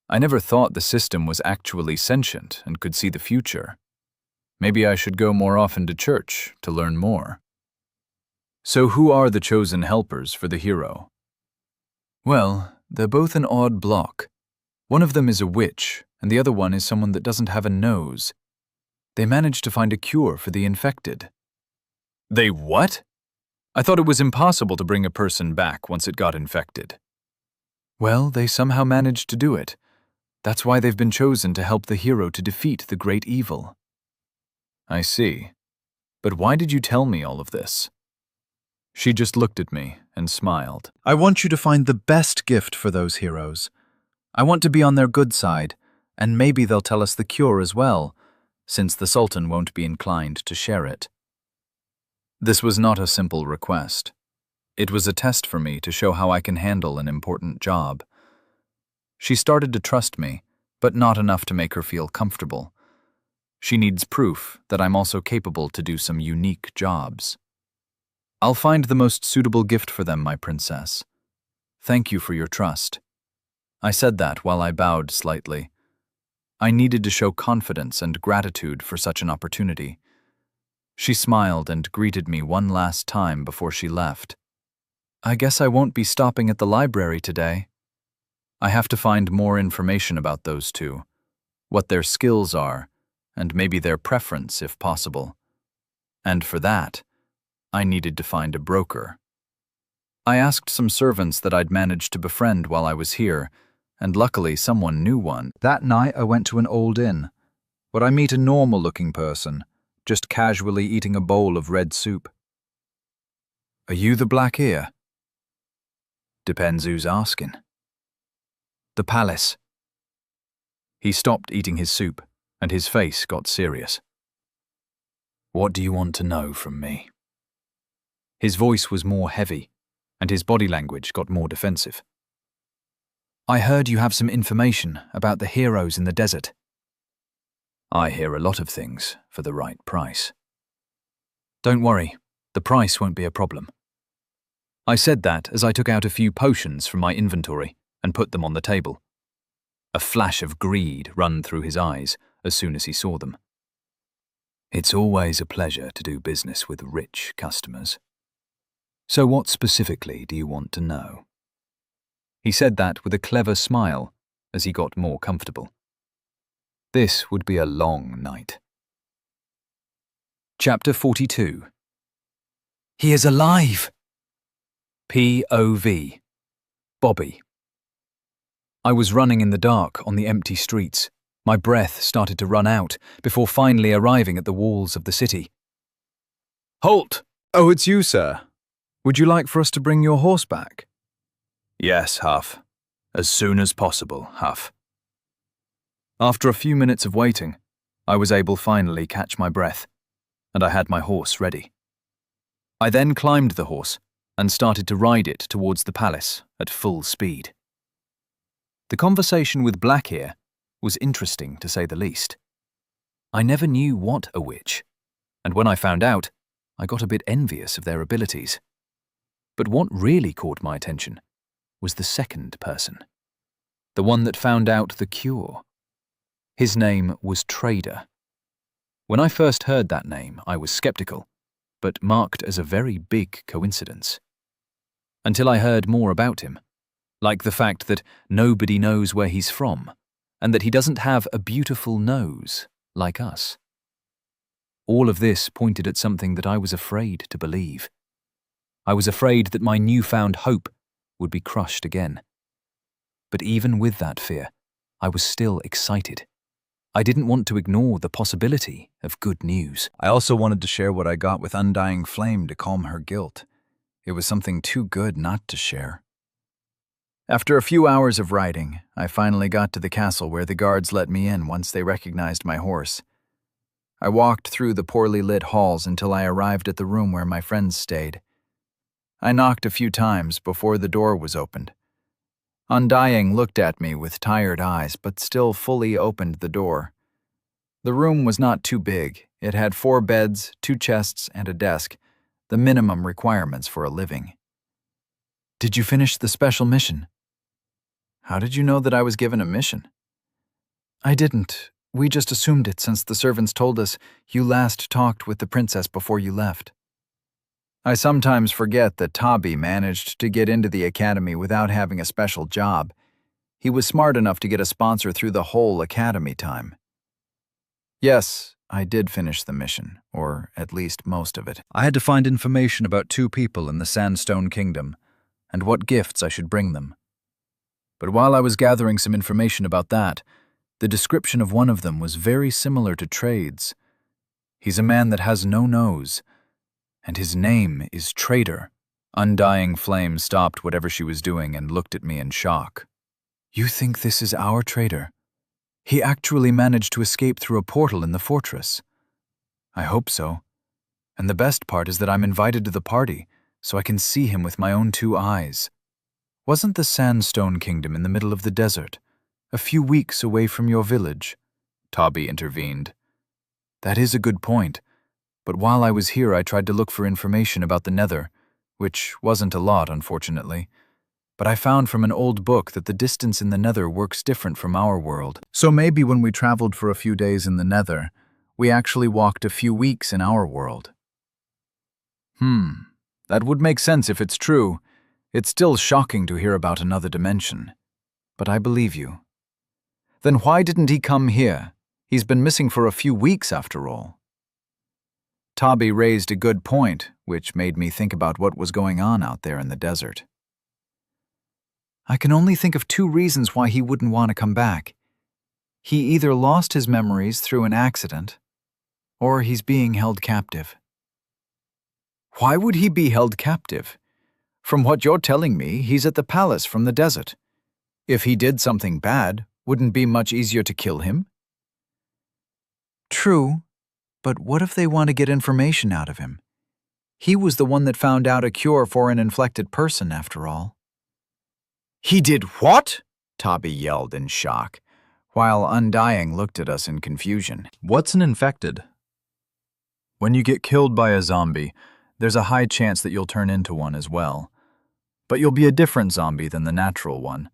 Speaker 2: I never thought the system was actually sentient and could see the future. Maybe I should go more often to church to learn more. So who are the chosen helpers for the hero?
Speaker 3: Well, they're both an odd block. One of them is a witch, and the other one is someone that doesn't have a nose. They managed to find a cure for the infected.
Speaker 2: They what? I thought it was impossible to bring a person back once it got infected.
Speaker 3: Well, they somehow managed to do it. That's why they've been chosen to help the hero to defeat the great evil.
Speaker 2: I see. But why did you tell me all of this? She just looked at me and smiled.
Speaker 1: I want you to find the best gift for those heroes. I want to be on their good side, and maybe they'll tell us the cure as well, since the Sultan won't be inclined to share it.
Speaker 2: This was not a simple request. It was a test for me to show how I can handle an important job. She started to trust me, but not enough to make her feel comfortable. She needs proof that I'm also capable to do some unique jobs. I'll find the most suitable gift for them, my princess. Thank you for your trust. I said that while I bowed slightly. I needed to show confidence and gratitude for such an opportunity. She smiled and greeted me one last time before she left. I guess I won't be stopping at the library today. I have to find more information about those 2, what their skills are, and maybe their preference if possible. And for that, I needed to find a broker. I asked some servants that I'd managed to befriend while I was here, and luckily someone knew one.
Speaker 3: That night I went to an old inn, where I meet a normal-looking person, just casually eating a bowl of red soup. Are you the Black Ear? Depends who's asking. The palace.
Speaker 2: He stopped eating his soup, and his face got serious. What do you want to know from me? His voice was more heavy, and his body language got more defensive.
Speaker 3: I heard you have some information about the heroes in the desert.
Speaker 2: I hear a lot of things for the right price.
Speaker 3: Don't worry, the price won't be a problem.
Speaker 2: I said that as I took out a few potions from my inventory and put them on the table. A flash of greed ran through his eyes as soon as he saw them. It's always a pleasure to do business with rich customers. So what specifically do you want to know? He said that with a clever smile as he got more comfortable. This would be a long night. Chapter 42.
Speaker 3: He is alive!
Speaker 2: POV. Bobby. I was running in the dark on the empty streets. My breath started to run out before finally arriving at the walls of the city. Halt!
Speaker 1: Oh, it's you, sir. Would you like for us to bring your horse back?
Speaker 2: Yes, Huff. As soon as possible, Huff. After a few minutes of waiting, I was able finally catch my breath, and I had my horse ready. I then climbed the horse and started to ride it towards the palace at full speed. The conversation with Blackear was interesting to say the least. I never knew what a witch, and when I found out, I got a bit envious of their abilities. But what really caught my attention was the second person, the one that found out the cure. His name was Trader. When I first heard that name, I was skeptical, but marked as a very big coincidence. Until I heard more about him, like the fact that nobody knows where he's from, and that he doesn't have a beautiful nose like us. All of this pointed at something that I was afraid to believe. I was afraid that my newfound hope would be crushed again. But even with that fear, I was still excited. I didn't want to ignore the possibility of good news.
Speaker 3: I also wanted to share what I got with Undying Flame to calm her guilt. It was something too good not to share.
Speaker 1: After a few hours of riding, I finally got to the castle where the guards let me in once they recognized my horse. I walked through the poorly lit halls until I arrived at the room where my friends stayed. I knocked a few times before the door was opened. Undying looked at me with tired eyes, but still fully opened the door. The room was not too big. It had 4 beds, 2 chests, and a desk, the minimum requirements for a living. "Did you finish the special mission?" "How did you know that I was given a mission?" "I didn't. We just assumed it since the servants told us you last talked with the princess before you left." I sometimes forget that Tabi managed to get into the academy without having a special job. He was smart enough to get a sponsor through the whole academy time. Yes, I did finish the mission, or at least most of it.
Speaker 3: I had to find information about 2 people in the Sandstone Kingdom, and what gifts I should bring them. But while I was gathering some information about that, the description of one of them was very similar to Trade's. He's a man that has no nose, and his name is Trader. Undying Flame stopped whatever she was doing and looked at me in shock. "You think this is our Trader? He actually managed to escape through a portal in the fortress." "I hope so. And the best part is that I'm invited to the party, so I can see him with my own 2 eyes. Wasn't the Sandstone Kingdom in the middle of the desert, a few weeks away from your village?" Tabi intervened. "That is a good point. But while I was here, I tried to look for information about the Nether, which wasn't a lot, unfortunately. But I found from an old book that the distance in the Nether works different from our world. So maybe when we traveled for a few days in the Nether, we actually walked a few weeks in our world." That would make sense if it's true. It's still shocking to hear about another dimension. But I believe you. Then why didn't he come here? He's been missing for a few weeks after all. Tabi raised a good point, which made me think about what was going on out there in the desert. I can only think of 2 reasons why he wouldn't want to come back. He either lost his memories through an accident, or he's being held captive. Why would he be held captive? From what you're telling me, he's at the palace from the desert. If he did something bad, wouldn't it be much easier to kill him? True. But what if they want to get information out of him? He was the one that found out a cure for an infected person, after all. "He did what?" Tabi yelled in shock, while Undying looked at us in confusion. What's an infected? When you get killed by a zombie, there's a high chance that you'll turn into one as well. But you'll be a different zombie than the natural one.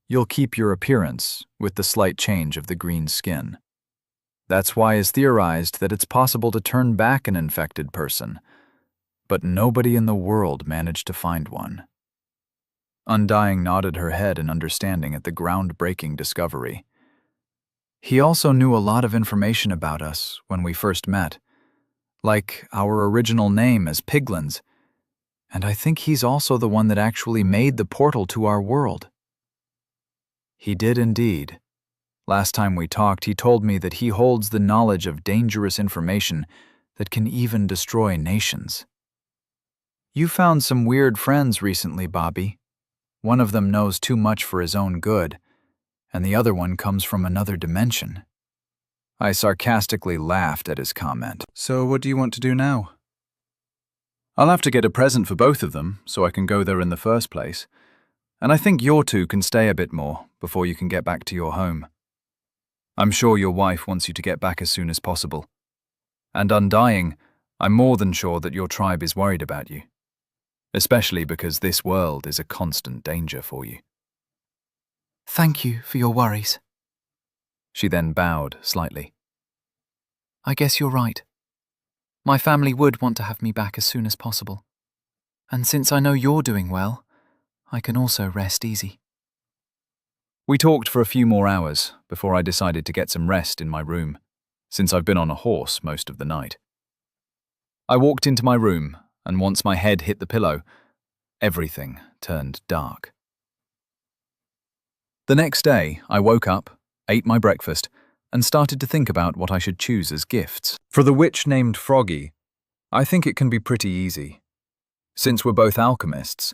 Speaker 3: You'll keep your appearance, with the slight change of the green skin. That's why it's theorized that it's possible to turn back an infected person. But nobody in the world managed to find one. Undying nodded her head in understanding at the groundbreaking discovery. He also knew a lot of information about us when we first met, like our original name as Piglins, and I think he's also the one that actually made the portal to our world. He did indeed. Last time we talked, he told me that he holds the knowledge of dangerous information that can even destroy nations. You found some weird friends recently, Bobby. One of them knows too much for his own good, and the other one comes from another dimension. I sarcastically laughed at his comment. So what do you want to do now?
Speaker 2: I'll have to get a present for both of them so I can go there in the first place. And I think your 2 can stay a bit more before you can get back to your home. I'm sure your wife wants you to get back as soon as possible. And Undying, I'm more than sure that your tribe is worried about you. Especially because this world is a constant danger for you.
Speaker 1: Thank you for your worries.
Speaker 2: She then bowed slightly.
Speaker 1: I guess you're right. My family would want to have me back as soon as possible. And since I know you're doing well, I can also rest easy.
Speaker 2: We talked for a few more hours before I decided to get some rest in my room, since I've been on a horse most of the night. I walked into my room, and once my head hit the pillow, everything turned dark. The next day, I woke up, ate my breakfast, and started to think about what I should choose as gifts. For the witch named Froggy, I think it can be pretty easy. Since we're both alchemists,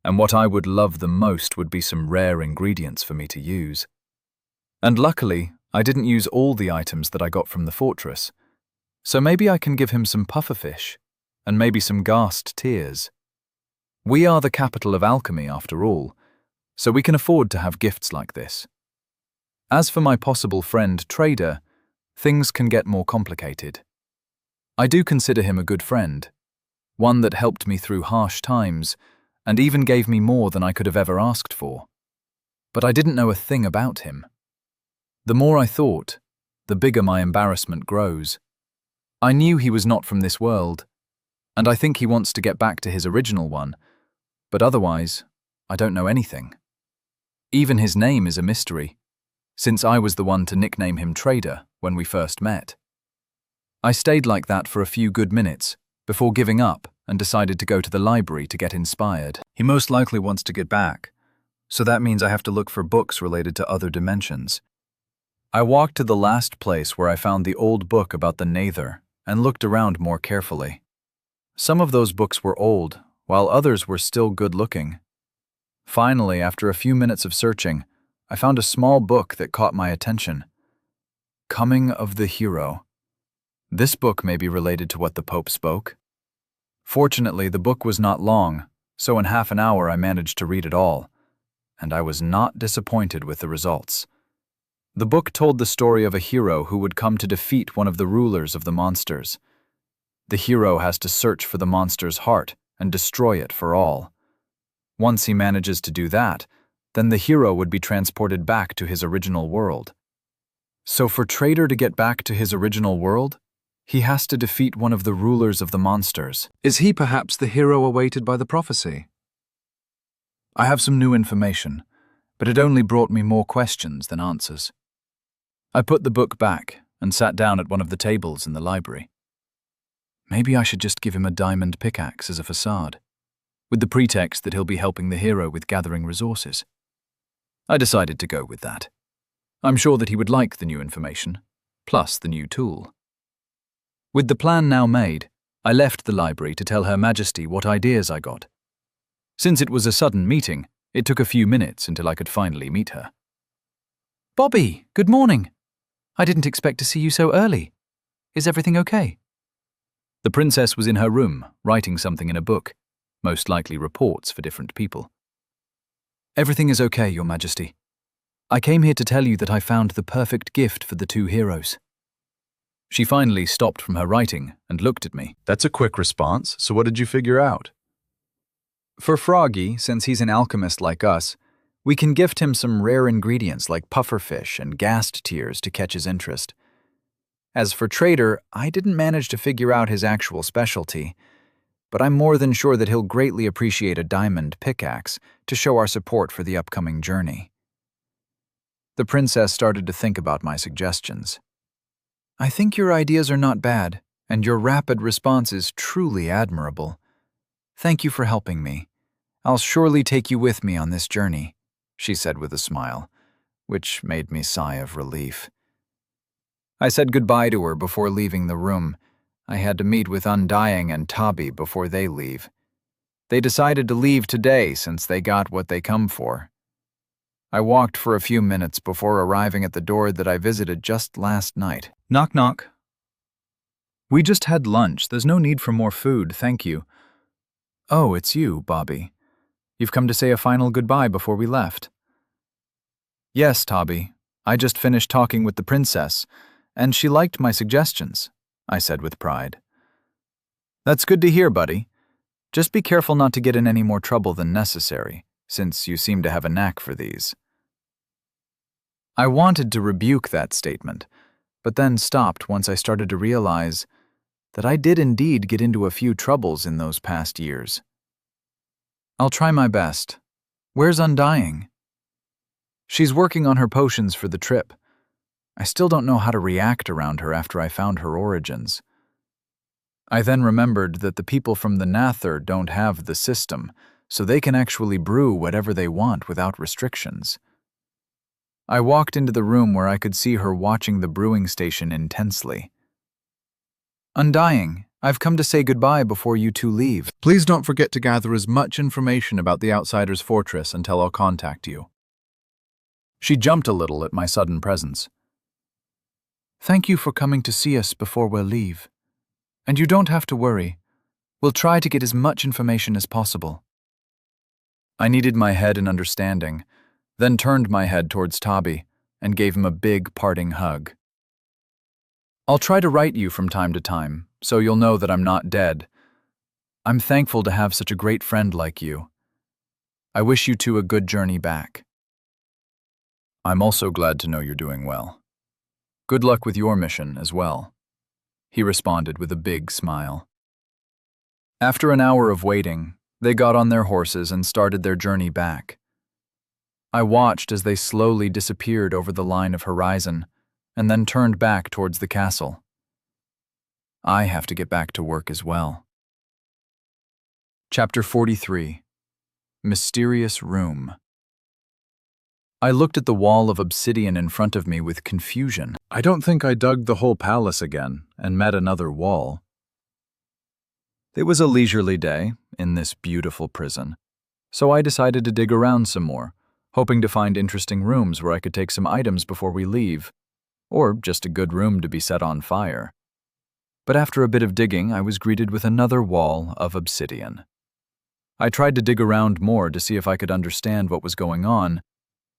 Speaker 2: and what I would love the most would be some rare ingredients for me to use. And luckily, I didn't use all the items that I got from the fortress, so maybe I can give him some pufferfish, and maybe some ghast tears. We are the capital of alchemy after all, so we can afford to have gifts like this. As for my possible friend Trader, things can get more complicated. I do consider him a good friend, one that helped me through harsh times and even gave me more than I could have ever asked for. But I didn't know a thing about him. The more I thought, the bigger my embarrassment grows. I knew he was not from this world, and I think he wants to get back to his original one, but otherwise, I don't know anything. Even his name is a mystery, since I was the one to nickname him Trader when we first met. I stayed like that for a few good minutes before giving up and decided to go to the library to get inspired. He most likely wants to get back, so that means I have to look for books related to other dimensions. I walked to the last place where I found the old book about the Nether and looked around more carefully. Some of those books were old, while others were still good-looking. Finally, after a few minutes of searching, I found a small book that caught my attention. Coming of the Hero. This book may be related to what the Pope spoke. Fortunately, the book was not long, so in half an hour I managed to read it all, and I was not disappointed with the results. The book told the story of a hero who would come to defeat one of the rulers of the monsters. The hero has to search for the monster's heart and destroy it for all. Once he manages to do that, then the hero would be transported back to his original world. So for Trader to get back to his original world, he has to defeat one of the rulers of the monsters. Is he perhaps the hero awaited by the prophecy? I have some new information, but it only brought me more questions than answers. I put the book back and sat down at one of the tables in the library. Maybe I should just give him a diamond pickaxe as a facade, with the pretext that he'll be helping the hero with gathering resources. I decided to go with that. I'm sure that he would like the new information, plus the new tool. With the plan now made, I left the library to tell Her Majesty what ideas I got. Since it was a sudden meeting, it took a few minutes until I could finally meet her.
Speaker 1: Bobby, good morning. I didn't expect to see you so early. Is everything okay?
Speaker 2: The princess was in her room, writing something in a book, most likely reports for different people. Everything is okay, Your Majesty. I came here to tell you that I found the perfect gift for the two heroes. She finally stopped from her writing and looked at me.
Speaker 3: That's a quick response, so what did you figure out?
Speaker 2: For Froggy, since he's an alchemist like us, we can gift him some rare ingredients like pufferfish and ghast tears to catch his interest. As for Trader, I didn't manage to figure out his actual specialty, but I'm more than sure that he'll greatly appreciate a diamond pickaxe to show our support for the upcoming journey. The princess started to think about my suggestions. I think your ideas are not bad, and your rapid response is truly admirable. Thank you for helping me. I'll surely take you with me on this journey, she said with a smile, which made me sigh of relief. I said goodbye to her before leaving the room. I had to meet with Undying and Tabi before they leave. They decided to leave today since they got what they come for. I walked for a few minutes before arriving at the door that I visited just last night. Knock, knock. We just had lunch. There's no need for more food, thank you. Oh, it's you, Bobby. You've come to say a final goodbye before we left. Yes, Tabi. I just finished talking with the princess, and she liked my suggestions, I said with pride. That's good to hear, buddy. Just be careful not to get in any more trouble than necessary, since you seem to have a knack for these. I wanted to rebuke that statement, but then stopped once I started to realize
Speaker 1: that I did indeed get into a few troubles in those past years. I'll try my best. Where's Undying? She's working on her potions for the trip. I still don't know how to react around her after I found her origins. I then remembered that the people from the Nather don't have the system, so they can actually brew whatever they want without restrictions. I walked into the room where I could see her watching the brewing station intensely. Undying, I've come to say goodbye before you two leave.
Speaker 2: Please don't forget to gather as much information about the Outsider's fortress until I'll contact you. She jumped a little at my sudden presence.
Speaker 1: Thank you for coming to see us before we'll leave. And you don't have to worry. We'll try to get as much information as possible. I needed my head in understanding, then turned my head towards Tabi and gave him a big parting hug. I'll try to write you from time to time, so you'll know that I'm not dead. I'm thankful to have such a great friend like you. I wish you two a good journey back.
Speaker 2: I'm also glad to know you're doing well. Good luck with your mission as well, he responded with a big smile. After an hour of waiting, they got on their horses and started their journey back. I watched as they slowly disappeared over the line of horizon and then turned back towards the castle. I have to get back to work as well. Chapter 43. Mysterious Room. I looked at the wall of obsidian in front of me with confusion. I don't think I dug the whole palace again and met another wall. It was a leisurely day in this beautiful prison, so I decided to dig around some more, hoping to find interesting rooms where I could take some items before we leave, or just a good room to be set on fire. But after a bit of digging, I was greeted with another wall of obsidian. I tried to dig around more to see if I could understand what was going on,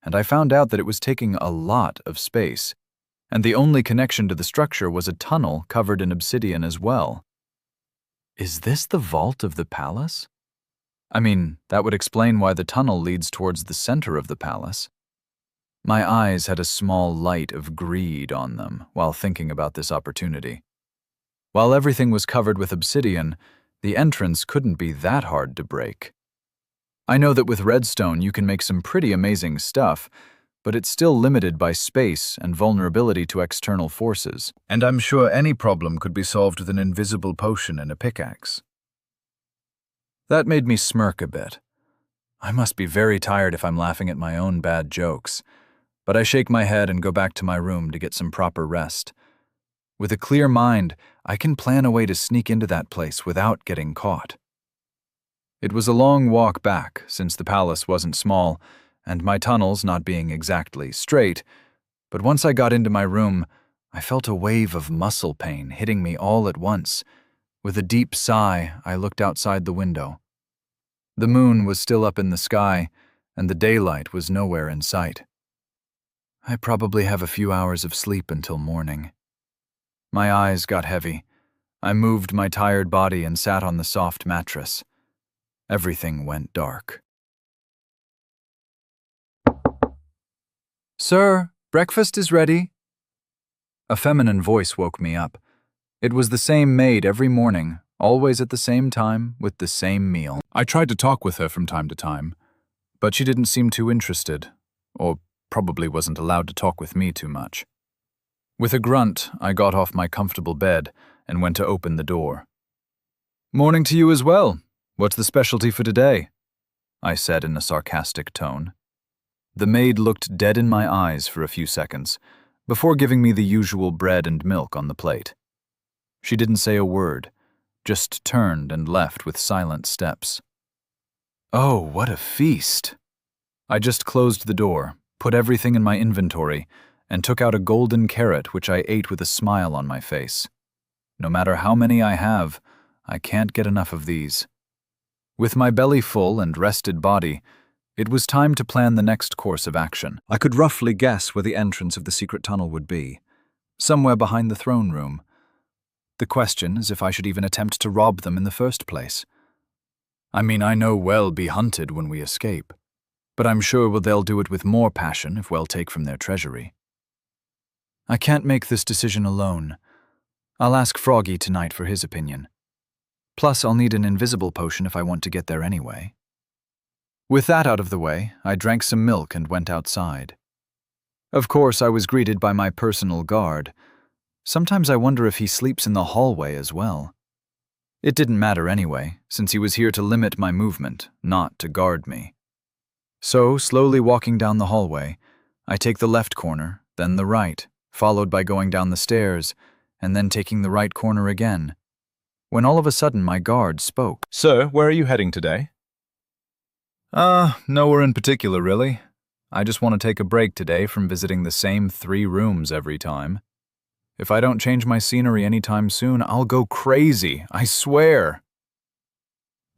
Speaker 2: and I found out that it was taking a lot of space, and the only connection to the structure was a tunnel covered in obsidian as well. Is this the vault of the palace? I mean, that would explain why the tunnel leads towards the center of the palace. My eyes had a small light of greed on them while thinking about this opportunity. While everything was covered with obsidian, the entrance couldn't be that hard to break. I know that with redstone you can make some pretty amazing stuff, but it's still limited by space and vulnerability to external forces. And I'm sure any problem could be solved with an invisible potion and a pickaxe. That made me smirk a bit. I must be very tired if I'm laughing at my own bad jokes, but I shake my head and go back to my room to get some proper rest. With a clear mind, I can plan a way to sneak into that place without getting caught. It was a long walk back, since the palace wasn't small, and my tunnels not being exactly straight, but once I got into my room, I felt a wave of muscle pain hitting me all at once. With a deep sigh, I looked outside the window. The moon was still up in the sky, and the daylight was nowhere in sight. I probably have a few hours of sleep until morning. My eyes got heavy. I moved my tired body and sat on the soft mattress. Everything went dark. "Sir, breakfast is ready." A feminine voice woke me up. It was the same maid every morning, always at the same time, with the same meal. I tried to talk with her from time to time, but she didn't seem too interested, or probably wasn't allowed to talk with me too much. With a grunt, I got off my comfortable bed and went to open the door. "Morning to you as well. What's the specialty for today?" I said in a sarcastic tone. The maid looked dead in my eyes for a few seconds, before giving me the usual bread and milk on the plate. She didn't say a word, just turned and left with silent steps. Oh, what a feast! I just closed the door, put everything in my inventory, and took out a golden carrot which I ate with a smile on my face. No matter how many I have, I can't get enough of these. With my belly full and rested body, it was time to plan the next course of action. I could roughly guess where the entrance of the secret tunnel would be, somewhere behind the throne room. The question is if I should even attempt to rob them in the first place. I mean, I know we'll be hunted when we escape, but I'm sure they'll do it with more passion if we'll take from their treasury. I can't make this decision alone.
Speaker 1: I'll ask Froggy tonight for his opinion. Plus, I'll need an invisible potion if I want to get there anyway. With that out of the way, I drank some milk and went outside. Of course, I was greeted by my personal guard. Sometimes I wonder if he sleeps in the hallway as well. It didn't matter anyway, since he was here to limit my movement, not to guard me. So, slowly walking down the hallway, I take the left corner, then the right, followed by going down the stairs, and then taking the right corner again, when all of a sudden my guard spoke.
Speaker 2: Sir, where are you heading today? Nowhere in particular, really. I just want to take a break today from visiting the same 3 rooms every time. If I don't change my scenery anytime soon, I'll go crazy, I swear.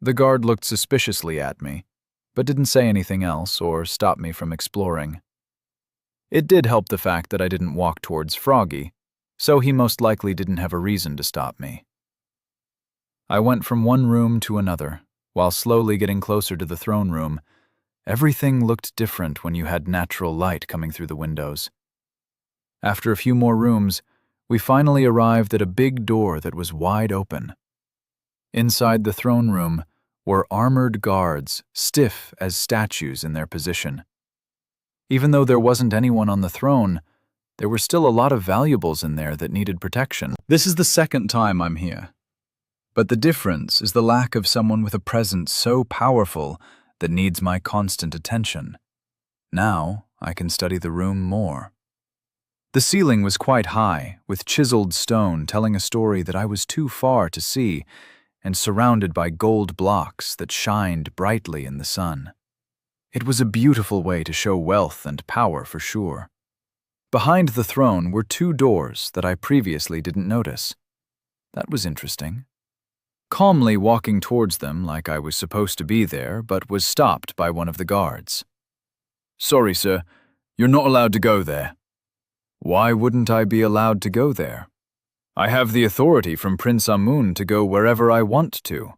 Speaker 1: The guard looked suspiciously at me, but didn't say anything else or stop me from exploring. It did help the fact that I didn't walk towards Froggy, so he most likely didn't have a reason to stop me. I went from one room to another, while slowly getting closer to the throne room. Everything looked different when you had natural light coming through the windows. After a few more rooms, we finally arrived at a big door that was wide open. Inside the throne room were armored guards, stiff as statues in their position. Even though there wasn't anyone on the throne, there were still a lot of valuables in there that needed protection.
Speaker 2: This is the second time I'm here. But the difference is the lack of someone with a presence so powerful that needs my constant attention. Now I can study the room more. The ceiling was quite high, with chiseled stone telling a story that I was too far to see, and surrounded by gold blocks that shined brightly in the sun. It was a beautiful way to show wealth and power for sure. Behind the throne were 2 doors that I previously didn't notice. That was interesting. Calmly walking towards them like I was supposed to be there, but was stopped by one of the guards.
Speaker 4: Sorry, sir, you're not allowed to go there.
Speaker 1: Why wouldn't I be allowed to go there? I have the authority from Prince Amun to go wherever I want to.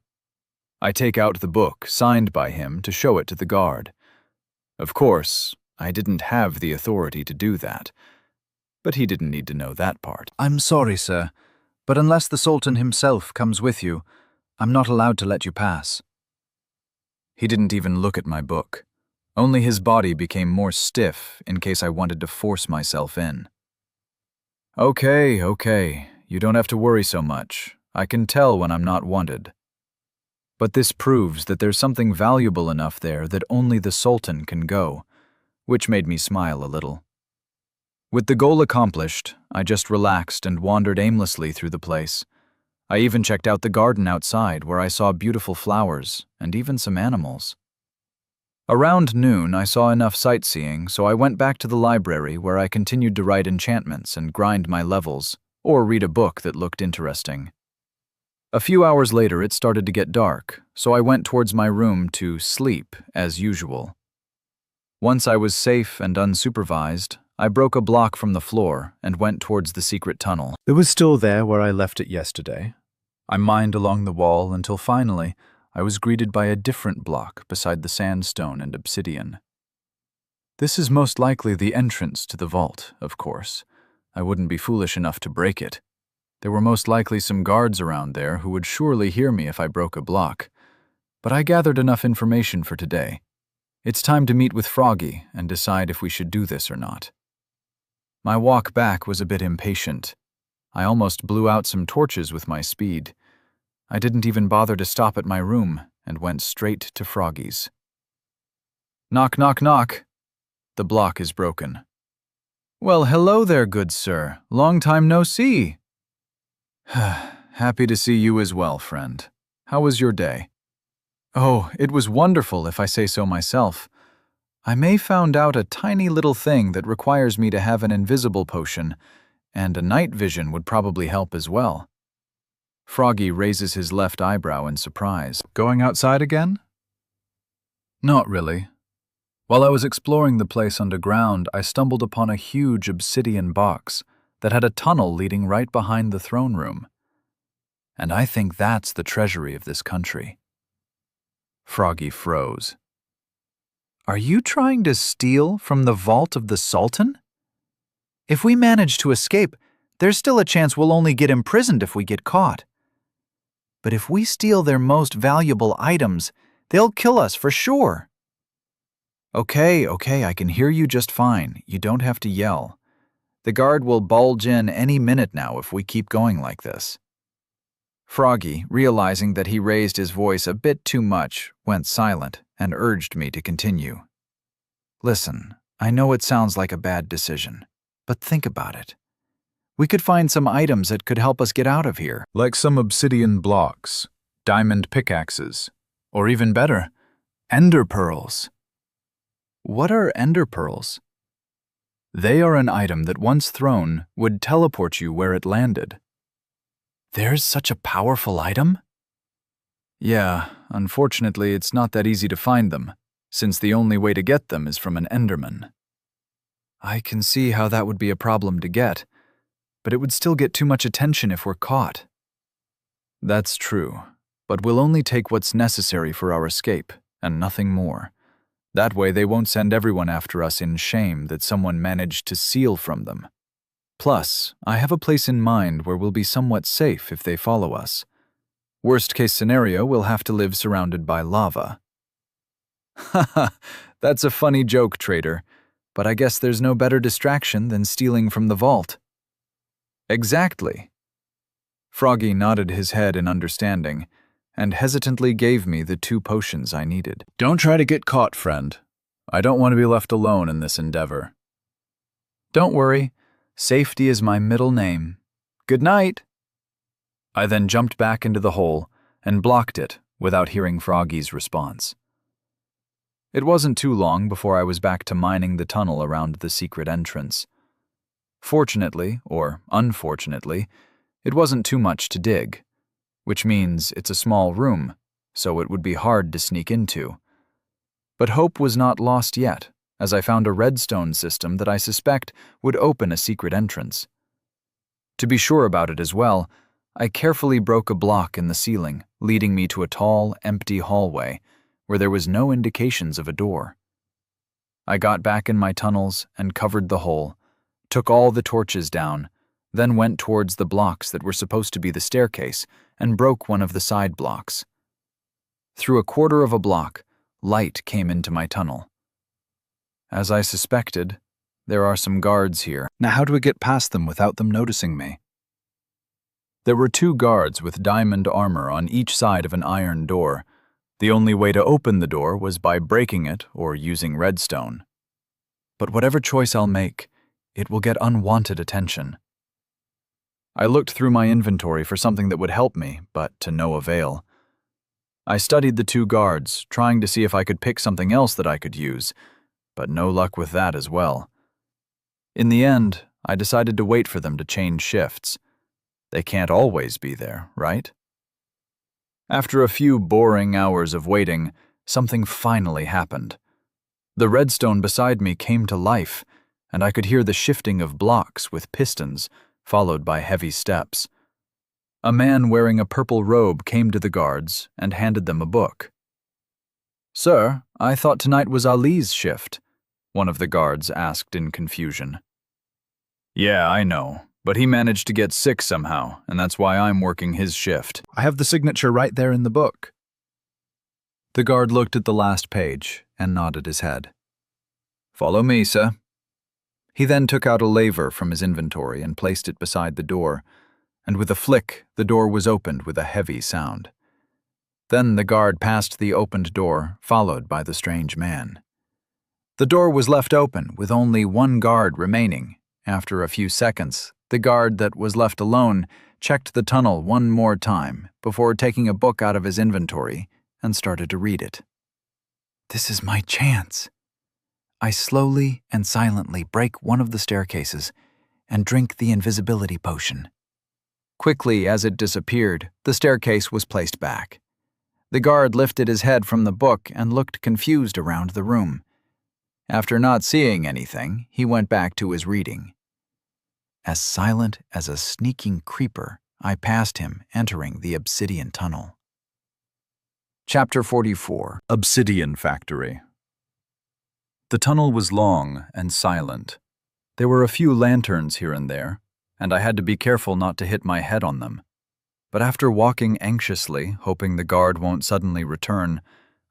Speaker 1: I take out the book signed by him to show it to the guard. Of course, I didn't have the authority to do that, but he didn't need to know that part.
Speaker 3: I'm sorry, sir, but unless the Sultan himself comes with you, I'm not allowed to let you pass.
Speaker 1: He didn't even look at my book. Only his body became more stiff in case I wanted to force myself in. Okay, you don't have to worry so much. I can tell when I'm not wanted. But this proves that there's something valuable enough there that only the Sultan can go, which made me smile a little. With the goal accomplished, I just relaxed and wandered aimlessly through the place. I even checked out the garden outside where I saw beautiful flowers and even some animals. Around noon, I saw enough sightseeing, so I went back to the library where I continued to write enchantments and grind my levels, or read a book that looked interesting. A few hours later, it started to get dark, so I went towards my room to sleep as usual. Once I was safe and unsupervised, I broke a block from the floor and went towards the secret tunnel.
Speaker 5: It was still there where I left it yesterday.
Speaker 1: I mined along the wall until finally I was greeted by a different block beside the sandstone and obsidian. This is most likely the entrance to the vault, of course. I wouldn't be foolish enough to break it. There were most likely some guards around there who would surely hear me if I broke a block. But I gathered enough information for today. It's time to meet with Froggy and decide if we should do this or not. My walk back was a bit impatient. I almost blew out some torches with my speed. I didn't even bother to stop at my room and went straight to Froggy's. Knock, knock, knock. The block is broken. Well, hello there, good sir. Long time no see. Happy to see you as well, friend. How was your day? Oh, it was wonderful, if I say so myself. I may found out a tiny little thing that requires me to have an invisible potion, and a night vision would probably help as well. Froggy raises his left eyebrow in surprise.
Speaker 2: Going outside again?
Speaker 1: Not really. While I was exploring the place underground, I stumbled upon a huge obsidian box that had a tunnel leading right behind the throne room. And I think that's the treasury of this country. Froggy froze. Are you trying to steal from the vault of the Sultan? If we manage to escape, there's still a chance we'll only get imprisoned if we get caught. But if we steal their most valuable items, they'll kill us for sure. Okay, I can hear you just fine. You don't have to yell. The guard will bulge in any minute now if we keep going like this. Froggy, realizing that he raised his voice a bit too much, went silent and urged me to continue. Listen, I know it sounds like a bad decision, but think about it. We could find some items that could help us get out of here.
Speaker 2: Like some obsidian blocks, diamond pickaxes, or even better, ender pearls.
Speaker 1: What are ender pearls?
Speaker 2: They are an item that once thrown would teleport you where it landed.
Speaker 1: There's such a powerful item?
Speaker 2: Yeah, unfortunately it's not that easy to find them, since the only way to get them is from an enderman.
Speaker 1: I can see how that would be a problem to get, but it would still get too much attention if we're caught.
Speaker 2: That's true, but we'll only take what's necessary for our escape, and nothing more. That way they won't send everyone after us in shame that someone managed to steal from them. Plus, I have a place in mind where we'll be somewhat safe if they follow us. Worst case scenario, we'll have to live surrounded by lava. Haha, that's a funny joke, trader, but I guess there's no better distraction than stealing from the vault. Exactly. Froggy nodded his head in understanding, and hesitantly gave me the 2 potions I needed.
Speaker 3: Don't try to get caught, friend.
Speaker 2: I don't want to be left alone in this endeavor.
Speaker 1: Don't worry, safety is my middle name. Good night.
Speaker 2: I then jumped back into the hole and blocked it without hearing Froggy's response. It wasn't too long before I was back to mining the tunnel around the secret entrance. Fortunately, or unfortunately, it wasn't too much to dig, which means it's a small room, so it would be hard to sneak into. But hope was not lost yet, as I found a redstone system that I suspect would open a secret entrance. To be sure about it as well, I carefully broke a block in the ceiling, leading me to a tall, empty hallway where there was no indications of a door. I got back in my tunnels and covered the hole, took all the torches down, then went towards the blocks that were supposed to be the staircase and broke one of the side blocks. Through a quarter of a block, light came into my tunnel. As I suspected, there are some guards here.
Speaker 3: Now how do we get past them without them noticing me?
Speaker 2: There were 2 guards with diamond armor on each side of an iron door. The only way to open the door was by breaking it or using redstone. But whatever choice I'll make, it will get unwanted attention. I looked through my inventory for something that would help me, but to no avail. I studied the 2 guards, trying to see if I could pick something else that I could use, but no luck with that as well. In the end, I decided to wait for them to change shifts. They can't always be there, right? After a few boring hours of waiting, something finally happened. The redstone beside me came to life, and I could hear the shifting of blocks with pistons, followed by heavy steps. A man wearing a purple robe came to the guards and handed them a book. "Sir, I thought tonight was Ali's shift," one of the guards asked in confusion. "Yeah, I know, but he managed to get sick somehow, and that's why I'm working his shift."
Speaker 3: I have the signature right there in the book.
Speaker 2: The guard looked at the last page and nodded his head. "Follow me, sir." He then took out a laver from his inventory and placed it beside the door, and with a flick, the door was opened with a heavy sound. Then the guard passed the opened door, followed by the strange man. The door was left open, with only 1 guard remaining. After a few seconds, the guard that was left alone checked the tunnel 1 more time before taking a book out of his inventory and started to read it. This is my chance. I slowly and silently break one of the staircases and drink the invisibility potion. Quickly as it disappeared, the staircase was placed back. The guard lifted his head from the book and looked confused around the room. After not seeing anything, he went back to his reading. As silent as a sneaking creeper, I passed him, entering the obsidian tunnel. Chapter 44.
Speaker 3: Obsidian Factory.
Speaker 2: The tunnel was long and silent. There were a few lanterns here and there, and I had to be careful not to hit my head on them. But after walking anxiously, hoping the guard won't suddenly return,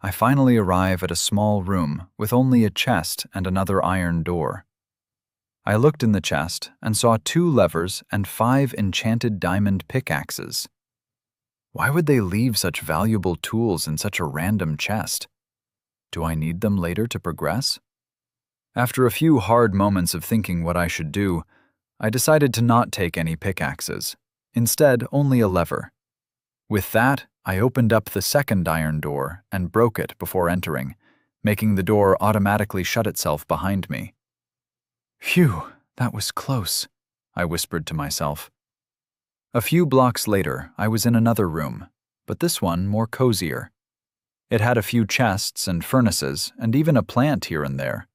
Speaker 2: I finally arrive at a small room with only a chest and another iron door. I looked in the chest and saw 2 levers and 5 enchanted diamond pickaxes. Why would they leave such valuable tools in such a random chest? Do I need them later to progress? After a few hard moments of thinking what I should do, I decided to not take any pickaxes. Instead, only a lever. With that, I opened up the second iron door and broke it before entering, making the door automatically shut itself behind me. Phew, that was close, I whispered to myself. A few blocks later, I was in another room, but this one more cozier. It had a few chests and furnaces, and even a plant here and there.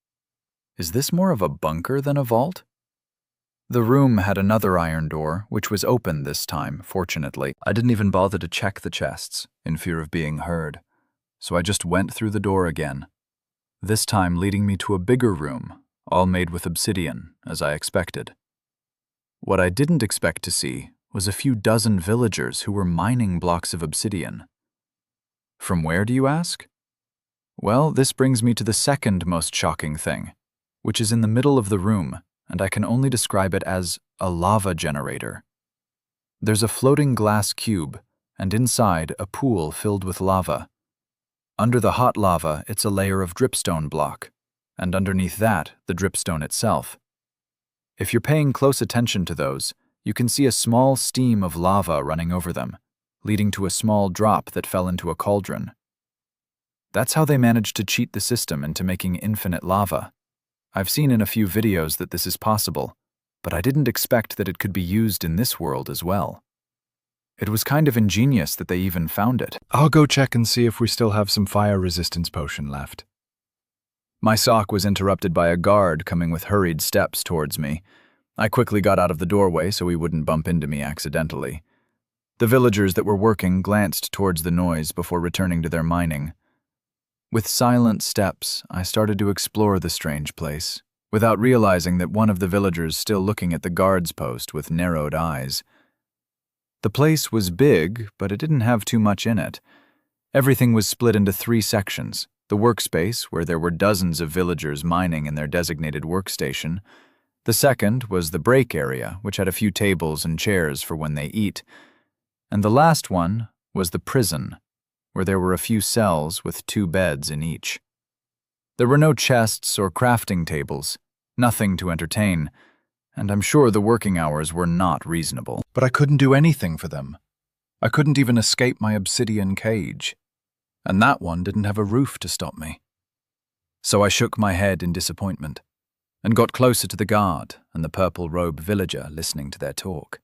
Speaker 2: Is this more of a bunker than a vault? The room had another iron door, which was open this time, fortunately. I didn't even bother to check the chests, in fear of being heard, so I just went through the door again, this time leading me to a bigger room, all made with obsidian, as I expected. What I didn't expect to see was a few dozen villagers who were mining blocks of obsidian. From where, do you ask? Well, this brings me to the second most shocking thing, which is in the middle of the room, and I can only describe it as a lava generator. There's a floating glass cube, and inside a pool filled with lava. Under the hot lava, it's a layer of dripstone block, and underneath that, the dripstone itself. If you're paying close attention to those, you can see a small steam of lava running over them, leading to a small drop that fell into a cauldron. That's how they managed to cheat the system into making infinite lava. I've seen in a few videos that this is possible, but I didn't expect that it could be used in this world as well. It was kind of ingenious that they even found it.
Speaker 3: I'll go check and see if we still have some fire resistance potion left.
Speaker 2: My talk was interrupted by a guard coming with hurried steps towards me. I quickly got out of the doorway so he wouldn't bump into me accidentally. The villagers that were working glanced towards the noise before returning to their mining. With silent steps, I started to explore the strange place, without realizing that one of the villagers still looking at the guard's post with narrowed eyes. The place was big, but it didn't have too much in it. Everything was split into 3 sections: the workspace, where there were dozens of villagers mining in their designated workstation. The second was the break area, which had a few tables and chairs for when they eat. And the last one was the prison, where there were a few cells with 2 beds in each. There were no chests or crafting tables, nothing to entertain, and I'm sure the working hours were not reasonable.
Speaker 3: But I couldn't do anything for them. I couldn't even escape my obsidian cage, and that one didn't have a roof to stop me.
Speaker 2: So I shook my head in disappointment and got closer to the guard and the purple-robed villager listening to their talk.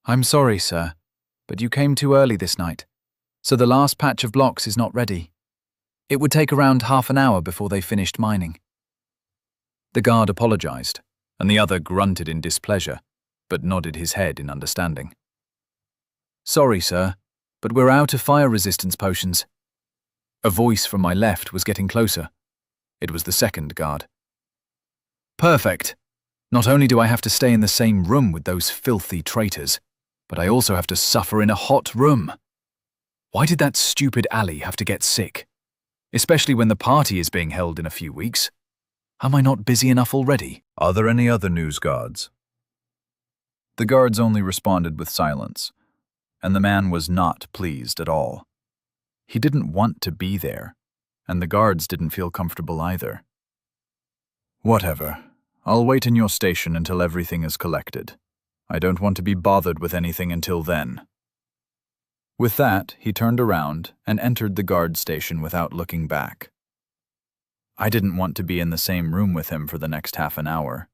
Speaker 1: I'm sorry, sir, but you came too early this night, so the last patch of blocks is not ready. It would take around half an hour before they finished mining.
Speaker 2: The guard apologized, and the other grunted in displeasure, but nodded his head in understanding.
Speaker 1: Sorry, sir, but we're out of fire resistance potions. A voice from my left was getting closer. It was the second guard. Perfect. Not only do I have to stay in the same room with those filthy traitors, but I also have to suffer in a hot room. Why did that stupid Ali have to get sick? Especially when the party is being held in a few weeks. Am I not busy enough already?
Speaker 3: Are there any other news guards?
Speaker 2: The guards only responded with silence, and the man was not pleased at all. He didn't want to be there, and the guards didn't feel comfortable either. Whatever. I'll wait in your station until everything is collected. I don't want to be bothered with anything until then. With that, he turned around and entered the guard station without looking back. I didn't want to be in the same room with him for the next half an hour,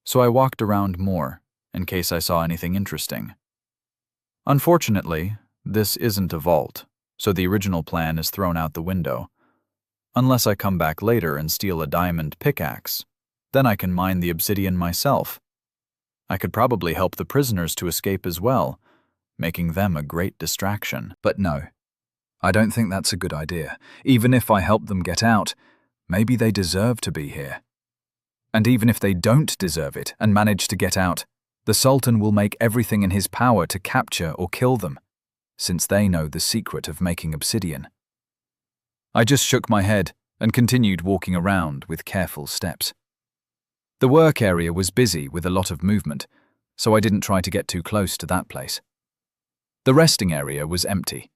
Speaker 2: so I walked around more, in case I saw anything interesting. Unfortunately, this isn't a vault, so the original plan is thrown out the window. Unless I come back later and steal a diamond pickaxe, then I can mine the obsidian myself. I could probably help the prisoners to escape as well, making them a great distraction.
Speaker 3: But no, I don't think that's a good idea. Even if I help them get out, maybe they deserve to be here. And even if they don't deserve it and manage to get out,
Speaker 2: The Sultan will make everything in his power to capture or kill them, since they know the secret of making obsidian. I just shook my head and continued walking around with careful steps. The work area was busy with a lot of movement, so I didn't try to get too close to that place. The resting area was empty,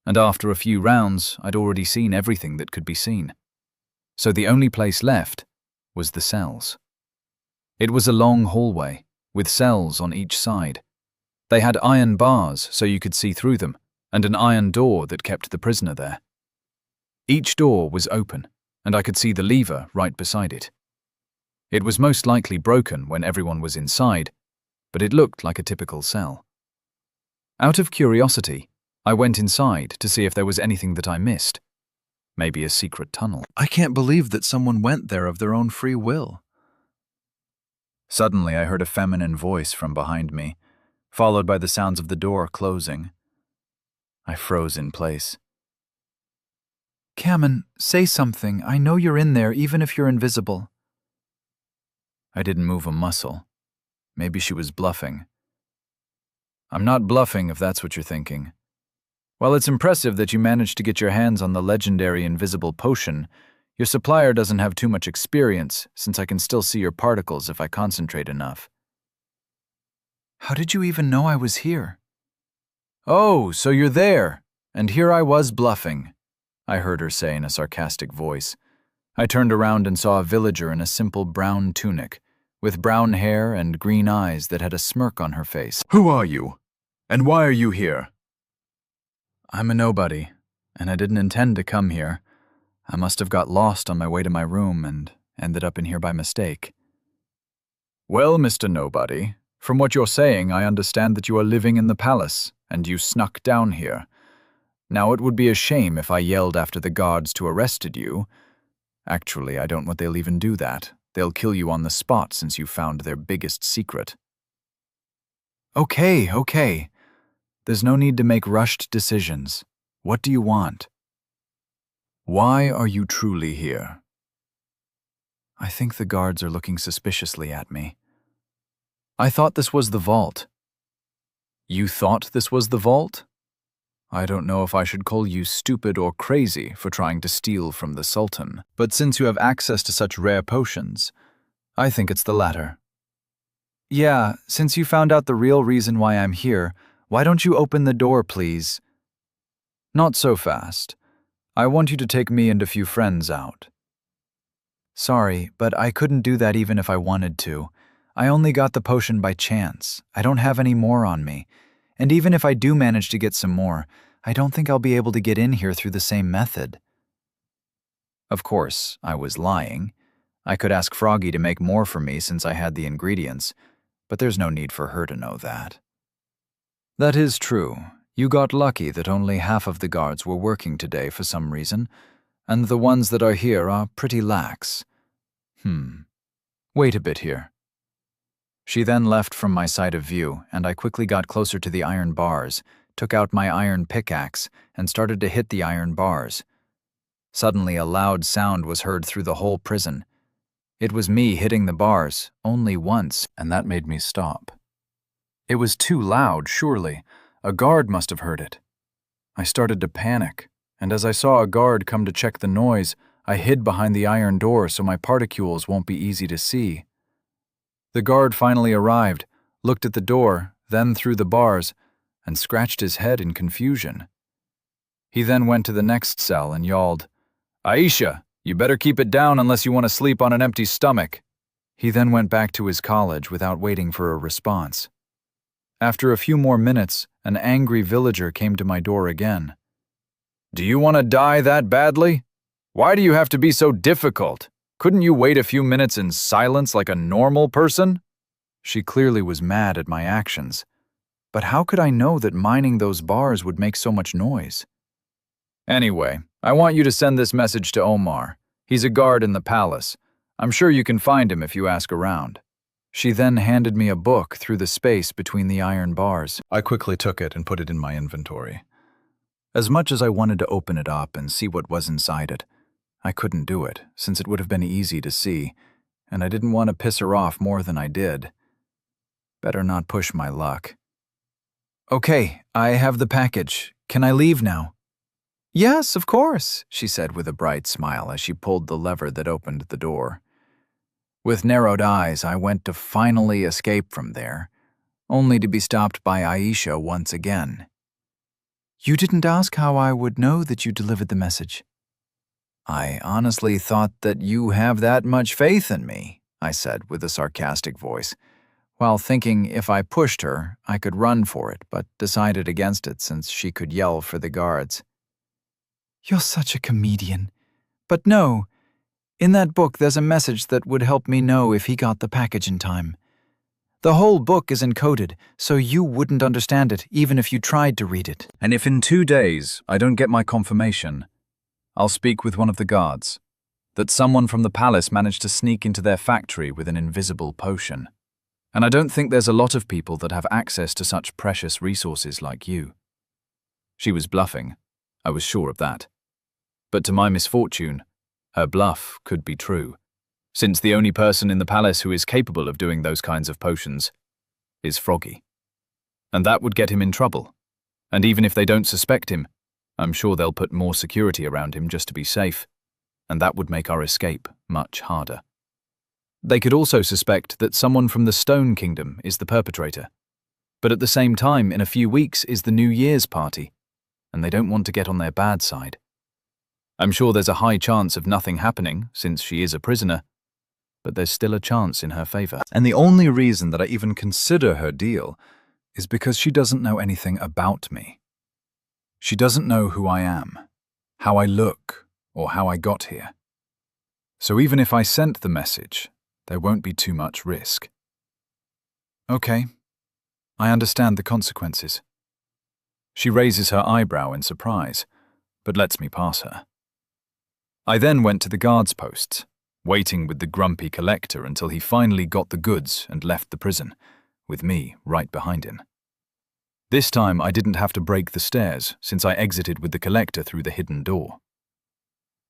Speaker 2: and after a few rounds, I'd already seen everything that could be seen. So the only place left was the cells. It was a long hallway, with cells on each side. They had iron bars so you could see through them, and an iron door that kept the prisoner there. Each door was open, and I could see the lever right beside it. It was most likely broken when everyone was inside, but it looked like a typical cell. Out of curiosity, I went inside to see if there was anything that I missed. Maybe a secret tunnel.
Speaker 3: I can't believe that someone went there of their own free will.
Speaker 2: Suddenly, I heard a feminine voice from behind me, followed by the sounds of the door closing. I froze in place.
Speaker 1: Kamen, say something. I know you're in there, even if you're invisible.
Speaker 2: I didn't move a muscle. Maybe she was bluffing. I'm not bluffing, if that's what you're thinking. While it's impressive that you managed to get your hands on the legendary invisible potion, your supplier doesn't have too much experience, since I can still see your particles if I concentrate enough.
Speaker 1: How did you even know I was here?
Speaker 2: Oh, so you're there, and here I was bluffing, I heard her say in a sarcastic voice. I turned around and saw a villager in a simple brown tunic, with brown hair and green eyes that had a smirk on her face.
Speaker 4: Who are you? And why are you here?
Speaker 2: I'm a nobody, and I didn't intend to come here. I must have got lost on my way to my room and ended up in here by mistake. Well, Mr. Nobody, from what you're saying, I understand that you are living in the palace, and you snuck down here. Now, it would be a shame if I yelled after the guards to arrested you. Actually, I don't think they'll even do that. They'll kill you on the spot since you found their biggest secret. Okay. There's no need to make rushed decisions. What do you want? Why are you truly here? I think the guards are looking suspiciously at me. I thought this was the vault. You thought this was the vault? I don't know if I should call you stupid or crazy for trying to steal from the Sultan, but since you have access to such rare potions, I think it's the latter. Yeah, since you found out the real reason why I'm here, why don't you open the door, please? Not so fast. I want you to take me and a few friends out. Sorry, but I couldn't do that even if I wanted to. I only got the potion by chance. I don't have any more on me. And even if I do manage to get some more, I don't think I'll be able to get in here through the same method. Of course, I was lying. I could ask Froggy to make more for me since I had the ingredients, but there's no need for her to know that. That is true. You got lucky that only half of the guards were working today for some reason, and the ones that are here are pretty lax. Wait a bit here. She then left from my side of view, and I quickly got closer to the iron bars, took out my iron pickaxe, and started to hit the iron bars. Suddenly a loud sound was heard through the whole prison. It was me hitting the bars, only once, and that made me stop. It was too loud, surely. A guard must have heard it. I started to panic, and as I saw a guard come to check the noise, I hid behind the iron door so my particles won't be easy to see. The guard finally arrived, looked at the door, then through the bars, and scratched his head in confusion. He then went to the next cell and yawled, "Aisha, you better keep it down unless you want to sleep on an empty stomach." He then went back to his college without waiting for a response. After a few more minutes, an angry villager came to my door again. "Do you want to die that badly? Why do you have to be so difficult? Couldn't you wait a few minutes in silence like a normal person?" She clearly was mad at my actions. But how could I know that mining those bars would make so much noise? Anyway, I want you to send this message to Omar. He's a guard in the palace. I'm sure you can find him if you ask around. She then handed me a book through the space between the iron bars.
Speaker 3: I quickly took it and put it in my inventory.
Speaker 2: As much as I wanted to open it up and see what was inside it, I couldn't do it, since it would have been easy to see, and I didn't want to piss her off more than I did.
Speaker 1: Better not push my luck. Okay, I have the package. Can I leave now? Yes, of course, she said with a bright smile as she pulled the lever that opened the door. With narrowed eyes, I went to finally escape from there, only to be stopped by Aisha once again. You didn't ask how I would know that you delivered the message. I honestly thought that you have that much faith in me, I said with a sarcastic voice, while thinking if I pushed her, I could run for it, but decided against it since she could yell for the guards. You're such a comedian. But no, in that book there's a message that would help me know if he got the package in time. The whole book is encoded, so you wouldn't understand it even if you tried to read it.
Speaker 2: And if in 2 days I don't get my confirmation, I'll speak with one of the guards, that someone from the palace managed to sneak into their factory with an invisible potion. And I don't think there's a lot of people that have access to such precious resources like you. She was bluffing, I was sure of that. But to my misfortune, her bluff could be true, since the only person in the palace who is capable of doing those kinds of potions is Froggy. And that would get him in trouble. And even if they don't suspect him, I'm sure they'll put more security around him just to be safe, and that would make our escape much harder. They could also suspect that someone from the Stone Kingdom is the perpetrator. But at the same time, in a few weeks is the New Year's party, and they don't want to get on their bad side. I'm sure there's a high chance of nothing happening, since she is a prisoner, but there's still a chance in her favor.
Speaker 3: And the only reason that I even consider her deal is because she doesn't know anything about me. She doesn't know who I am, how I look, or how I got here. So even if I sent the message, there won't be too much risk. Okay, I understand the consequences. She raises her eyebrow in surprise, but lets me pass her. I then went to the guards' posts, waiting with the grumpy collector until he finally got the goods and left the prison, with me right behind him. This time I didn't have to break the stairs, since I exited with the collector through the hidden door.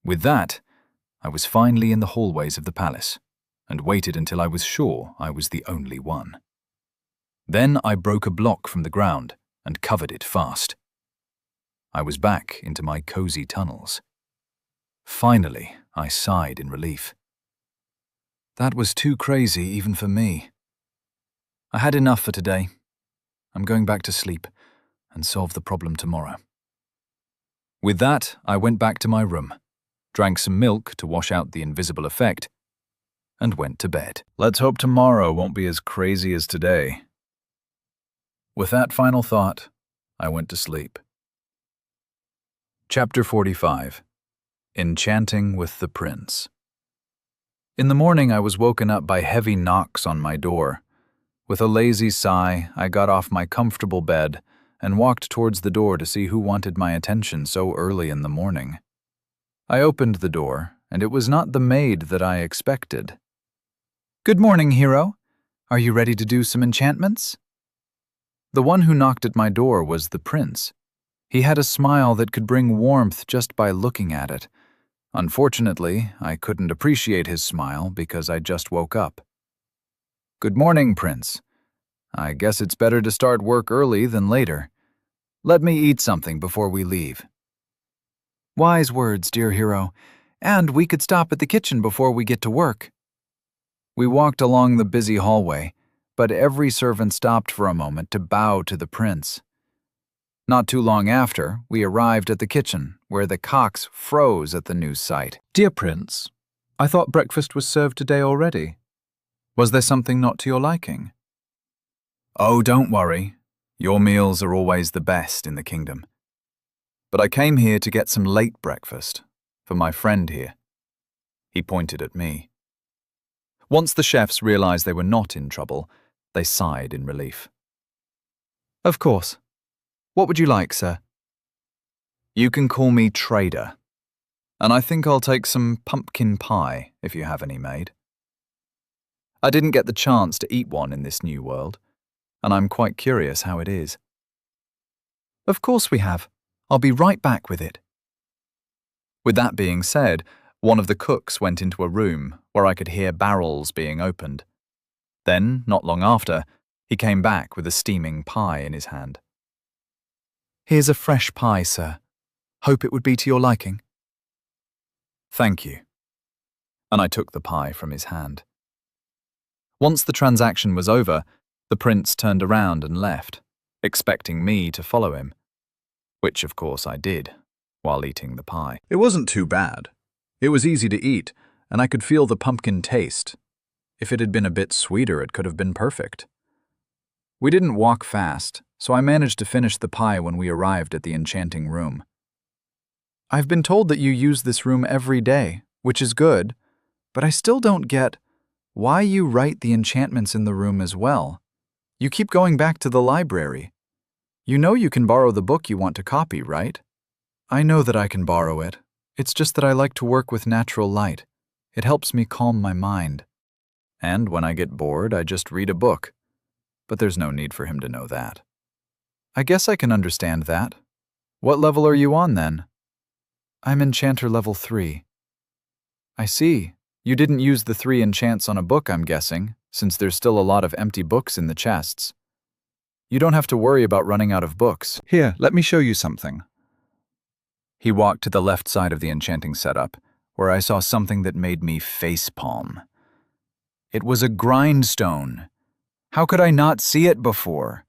Speaker 3: With that, I was finally in the hallways of the palace, and waited until I was sure I was the only one. Then I broke a block from the ground and covered it fast. I was back into my cozy tunnels. Finally, I sighed in relief. That was too crazy even for me. I had enough for today. I'm going back to sleep and solve the problem tomorrow. With that, I went back to my room, drank some milk to wash out the invisible effect, and went to bed.
Speaker 2: Let's hope tomorrow won't be as crazy as today. With that final thought, I went to sleep. Chapter 45. Enchanting with the Prince. In the morning, I was woken up by heavy knocks on my door. With a lazy sigh, I got off my comfortable bed and walked towards the door to see who wanted my attention so early in the morning. I opened the door, and it was not the maid that I expected. Good morning, hero. Are you ready to do some enchantments? The one who knocked at my door was the prince. He had a smile that could bring warmth just by looking at it. Unfortunately, I couldn't appreciate his smile because I just woke up. Good morning, Prince. I guess it's better to start work early than later. Let me eat something before we leave. Wise words, dear hero. And we could stop at the kitchen before we get to work. We walked along the busy hallway, but every servant stopped for a moment to bow to the prince. Not too long after, we arrived at the kitchen, where the cocks froze at the new sight.
Speaker 3: Dear Prince, I thought breakfast was served today already. Was there something not to your liking?
Speaker 2: Oh, don't worry. Your meals are always the best in the kingdom. But I came here to get some late breakfast for my friend here. He pointed at me. Once the chefs realized they were not in trouble, they sighed in relief.
Speaker 1: Of course. What would you like, sir?
Speaker 2: You can call me Trader. And I think I'll take some pumpkin pie, if you have any made. I didn't get the chance to eat one in this new world, and I'm quite curious how it is.
Speaker 1: Of course we have. I'll be right back with it.
Speaker 2: With that being said, one of the cooks went into a room where I could hear barrels being opened. Then, not long after, He came back with a steaming pie in his hand. "Here's a fresh pie, sir. Hope it would be to your liking." "Thank you." And I took the pie from his hand. Once the transaction was over, the prince turned around and left, expecting me to follow him, which of course I did, while eating the pie.
Speaker 3: It wasn't too bad. It was easy to eat, and I could feel the pumpkin taste. If it had been a bit sweeter, it could have been perfect. We didn't walk fast, so I managed to finish the pie when we arrived at the enchanting room. "I've been told that you use this room every day, which is good, but I still don't get why you write the enchantments in the room as well. You keep going back to the library. You know you can borrow the book you want to copy, right?" "I know that I can borrow it. It's just that I like to work with natural light. It helps me calm my mind. And when I get bored, I just read a book. But there's no need for him to know that." "I guess I can understand that. What level are you on then?" "I'm enchanter level 3. "I see. You didn't use the 3 enchants on a book, I'm guessing, since there's still a lot of empty books in the chests. You don't have to worry about running out of books. Here, let me show you something." He walked to the left side of the enchanting setup, where I saw something that made me facepalm. It was a grindstone. How could I not see it before?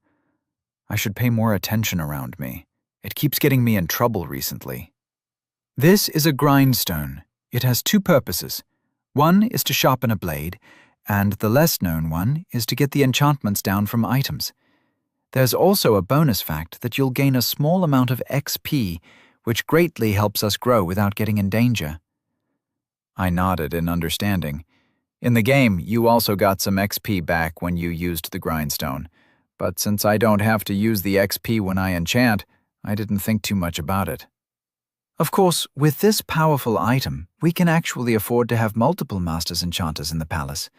Speaker 3: I should pay more attention around me. It keeps getting me in trouble recently. This is a grindstone. It has 2 purposes. One is to sharpen a blade, and the less known one is to get the enchantments down from items. There's also a bonus fact that you'll gain a small amount of XP, which greatly helps us grow without getting in danger. I nodded in understanding. In the game, you also got some XP back when you used the grindstone, but since I don't have to use the XP when I enchant, I didn't think too much about it. Of course, with this powerful item, we can actually afford to have multiple Masters Enchanters in the palace.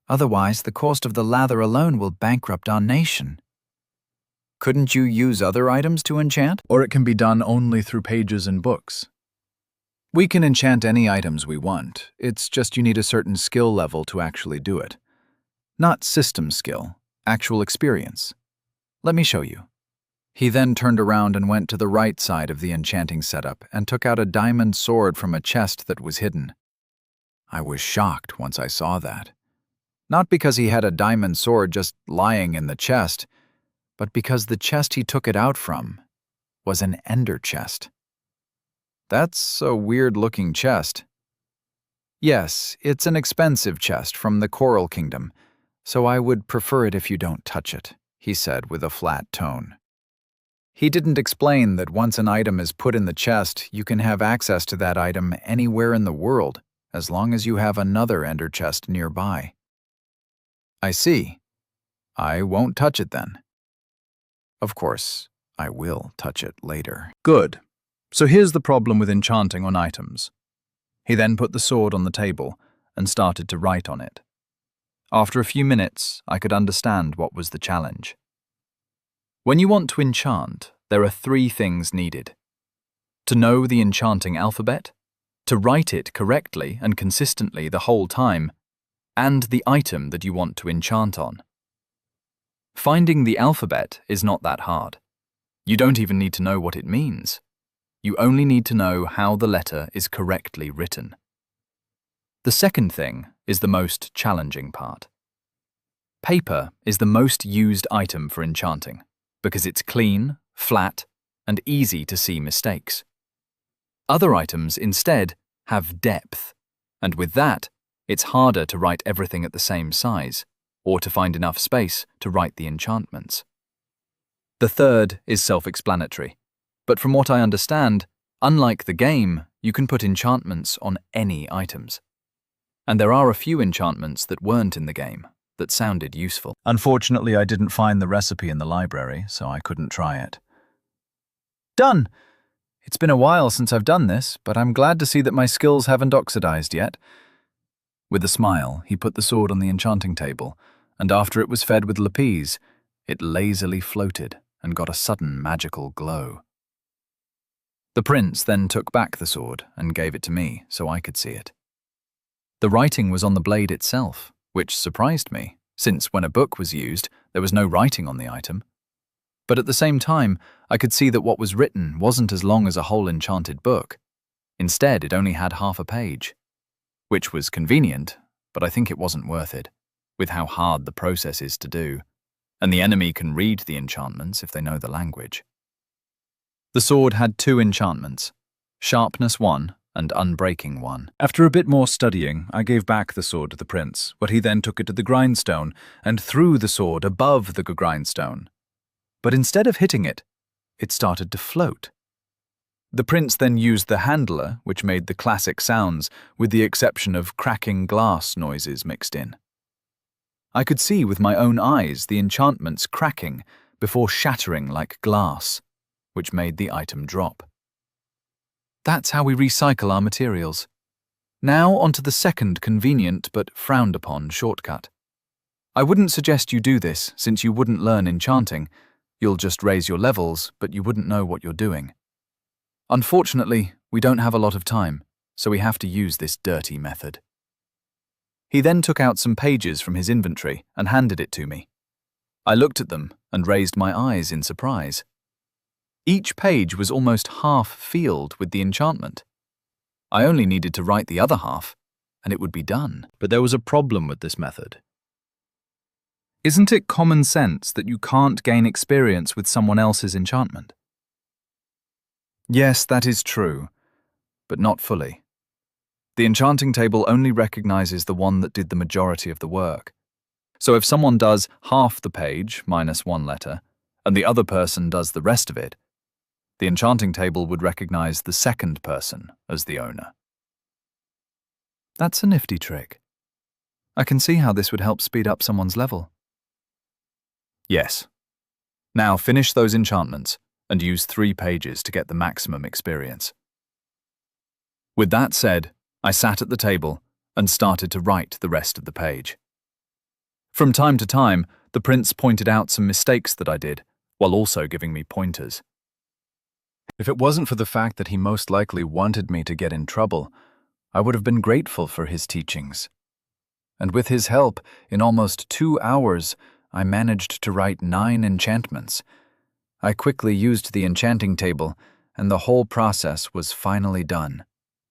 Speaker 3: Otherwise, the cost of the lather alone will bankrupt our nation. Couldn't you use other items to enchant? Or it can be done only through pages and books. We can enchant any items we want. It's just you need a certain skill level to actually do it. Not system skill, actual experience. Let me show you. He then turned around and went to the right side of the enchanting setup and took out a diamond sword from a chest that was hidden. I was shocked once I saw that. Not because he had a diamond sword just lying in the chest, but because the chest he took it out from was an ender chest. That's a weird-looking chest. Yes, it's an expensive chest from the Coral Kingdom, so I would prefer it if you don't touch it, he said with a flat tone. He didn't explain that once an item is put in the chest, you can have access to that item anywhere in the world, as long as you have another ender chest nearby. I see. I won't touch it then. Of course, I will touch it later. Good. So here's the problem with enchanting on items. He then put the sword on the table and started to write on it. After a few minutes, I could understand what was the challenge. When you want to enchant, there are 3 things needed. To know the enchanting alphabet, to write it correctly and consistently the whole time, and the item that you want to enchant on. Finding the alphabet is not that hard. You don't even need to know what it means. You only need to know how the letter is correctly written. The second thing is the most challenging part. Paper is the most used item for enchanting, because it's clean, flat, and easy to see mistakes. Other items, instead, have depth, and with that, it's harder to write everything at the same size, or to find enough space to write the enchantments. The third is self-explanatory, but from what I understand, unlike the game, you can put enchantments on any items. And there are a few enchantments that weren't in the game, that sounded useful. Unfortunately, I didn't find the recipe in the library, so I couldn't try it. Done! It's been a while since I've done this, but I'm glad to see that my skills haven't oxidized yet. With a smile, he put the sword on the enchanting table, and after it was fed with lapis, it lazily floated and got a sudden magical glow. The prince then took back the sword and gave it to me so I could see it. The writing was on the blade itself, which surprised me,
Speaker 2: since when a book was used, there was no writing on the item. But at the same time, I could see that what was written wasn't as long as a whole enchanted book. Instead, it only had half a page. Which was convenient, but I think it wasn't worth it, with how hard the process is to do. And the enemy can read the enchantments if they know the language. The sword had 2 enchantments, Sharpness 1 and Unbreaking 1.
Speaker 3: After a bit more studying, I gave back the sword to the prince, but he then took it to the grindstone and threw the sword above the grindstone. But instead of hitting it, it started to float. The prince then used the handler, which made the classic sounds, with the exception of cracking glass noises mixed in. I could see with my own eyes the enchantments cracking before shattering like glass, which made the item drop. That's how we recycle our materials. Now onto the second convenient but frowned upon shortcut. I wouldn't suggest you do this since you wouldn't learn enchanting. You'll just raise your levels, but you wouldn't know what you're doing. Unfortunately, we don't have a lot of time, so we have to use this dirty method. He then took out some pages from his inventory and handed it to me. I looked at them and raised my eyes in surprise. Each page was almost half filled with the enchantment. I only needed to write the other half, and it would be done. But there was a problem with this method. Isn't it common sense that you can't gain experience with someone else's enchantment?
Speaker 2: Yes, that is true, but not fully. The enchanting table only recognizes the one that did the majority of the work. So if someone does half the page minus 1 letter, and the other person does the rest of it, the enchanting table would recognize the second person as the owner. That's a nifty trick. I can see how this would help speed up someone's level. Yes. Now finish those enchantments and use 3 pages to get the maximum experience. With that said, I sat at the table and started to write the rest of the page. From time to time, the prince pointed out some mistakes that I did, while also giving me pointers.
Speaker 3: If it wasn't for the fact that he most likely wanted me to get in trouble, I would have been grateful for his teachings. And with his help, in almost 2 hours, I managed to write 9 enchantments. I quickly used the enchanting table, and the whole process was finally done.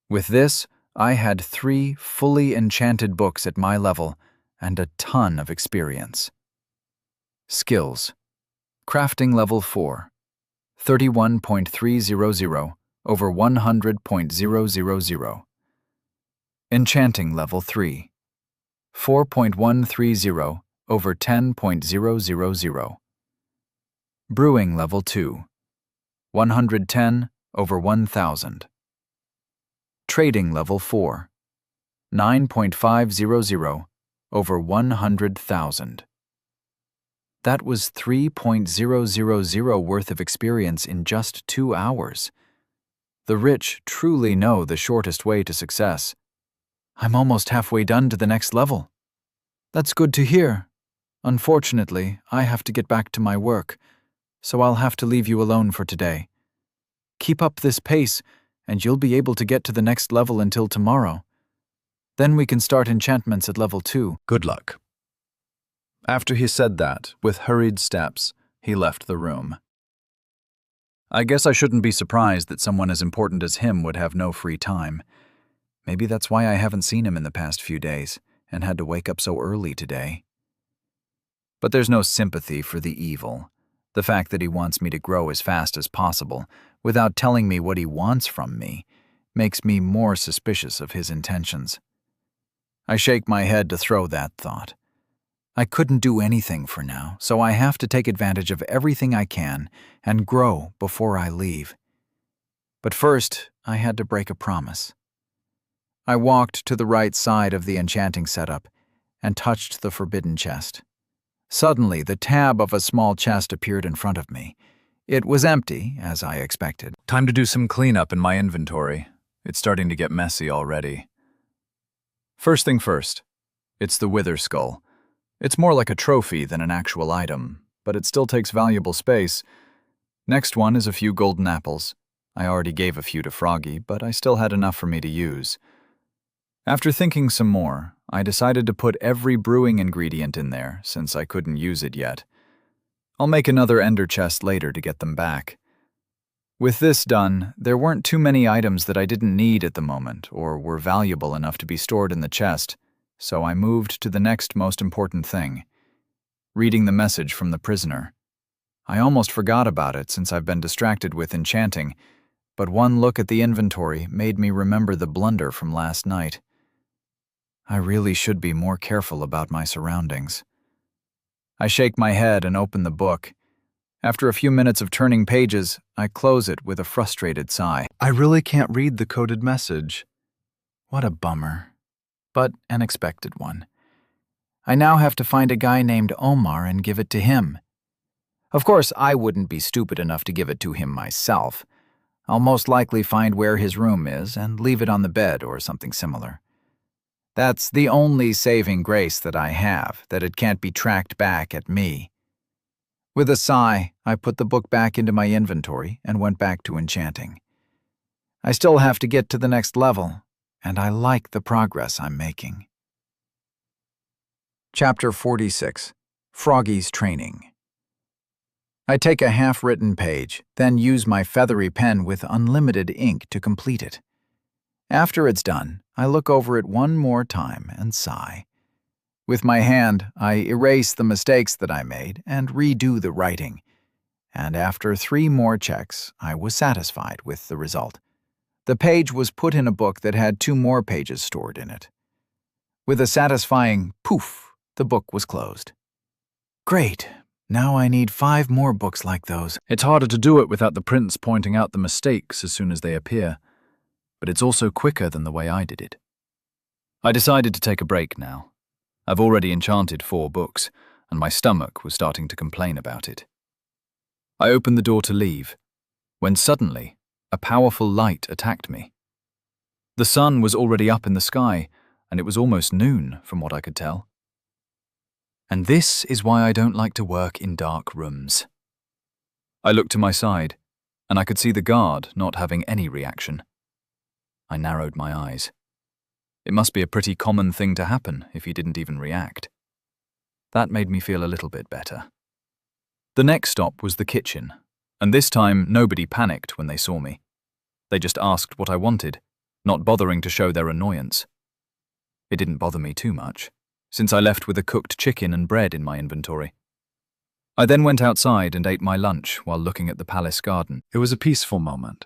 Speaker 3: With this, I had 3 fully enchanted books at my level and a ton of experience. Skills. Crafting level 4. 31.300 over 100.000. Enchanting level 3. 4.130 over 10.000. Brewing level 2. 110 over 1000. Trading level 4. 9.500 over 100,000. That was 3.000 worth of experience in just 2 hours. The rich truly know the shortest way to success. I'm almost halfway done to the next level. That's good to hear. Unfortunately, I have to get back to my work, so I'll have to leave you alone for today. Keep up this pace, and you'll be able to get to the next level until tomorrow. Then we can start enchantments at level 2. Good luck. After he said that, with hurried steps, he left the room.
Speaker 2: I guess I shouldn't be surprised that someone as important as him would have no free time. Maybe that's why I haven't seen him in the past few days and had to wake up so early today. But there's no sympathy for the evil. The fact that he wants me to grow as fast as possible, without telling me what he wants from me, makes me more suspicious of his intentions. I shake my head to throw that thought. I couldn't do anything for now, so I have to take advantage of everything I can and grow before I leave. But first, I had to break a promise. I walked to the right side of the enchanting setup and touched the forbidden chest. Suddenly, the tab of a small chest appeared in front of me. It was empty, as I expected.
Speaker 3: Time to do some cleanup in my inventory. It's starting to get messy already.
Speaker 2: First thing first, it's the Wither Skull. It's more like a trophy than an actual item, but it still takes valuable space. Next one is a few golden apples. I already gave a few to Froggy, but I still had enough for me to use. After thinking some more, I decided to put every brewing ingredient in there since I couldn't use it yet. I'll make another ender chest later to get them back. With this done, there weren't too many items that I didn't need at the moment or were valuable enough to be stored in the chest, so I moved to the next most important thing, reading the message from the prisoner. I almost forgot about it since I've been distracted with enchanting, but one look at the inventory made me remember the blunder from last night. I really should be more careful about my surroundings. I shake my head and open the book. After a few minutes of turning pages, I close it with a frustrated sigh.
Speaker 3: I really can't read the coded message.
Speaker 1: What a bummer, but an expected one. I now have to find a guy named Omar and give it to him. Of course, I wouldn't be stupid enough to give it to him myself. I'll most likely find where his room is and leave it on the bed or something similar. That's the only saving grace that I have, that it can't be tracked back at me. With a sigh, I put the book back into my inventory and went back to enchanting. I still have to get to the next level, and I like the progress I'm making. Chapter 46. Froggy's Training. I take a half-written page, then use my feathery pen with unlimited ink to complete it. After it's done, I look over it one more time and sigh. With my hand, I erase the mistakes that I made and redo the writing. And after 3 more checks, I was satisfied with the result. The page was put in a book that had 2 more pages stored in it. With a satisfying poof, the book was closed. Great. Now I need 5 more books like those.
Speaker 2: It's harder to do it without the prince pointing out the mistakes as soon as they appear, but it's also quicker than the way I did it. I decided to take a break now. I've already enchanted 4 books, and my stomach was starting to complain about it. I opened the door to leave, when suddenly a powerful light attacked me. The sun was already up in the sky, and it was almost noon from what I could tell. And this is why I don't like to work in dark rooms. I looked to my side, and I could see the guard not having any reaction. I narrowed my eyes. It must be a pretty common thing to happen if he didn't even react. That made me feel a little bit better. The next stop was the kitchen, and this time nobody panicked when they saw me. They just asked what I wanted, not bothering to show their annoyance. It didn't bother me too much, since I left with a cooked chicken and bread in my inventory. I then went outside and ate my lunch while looking at the palace garden.
Speaker 3: It was a peaceful moment.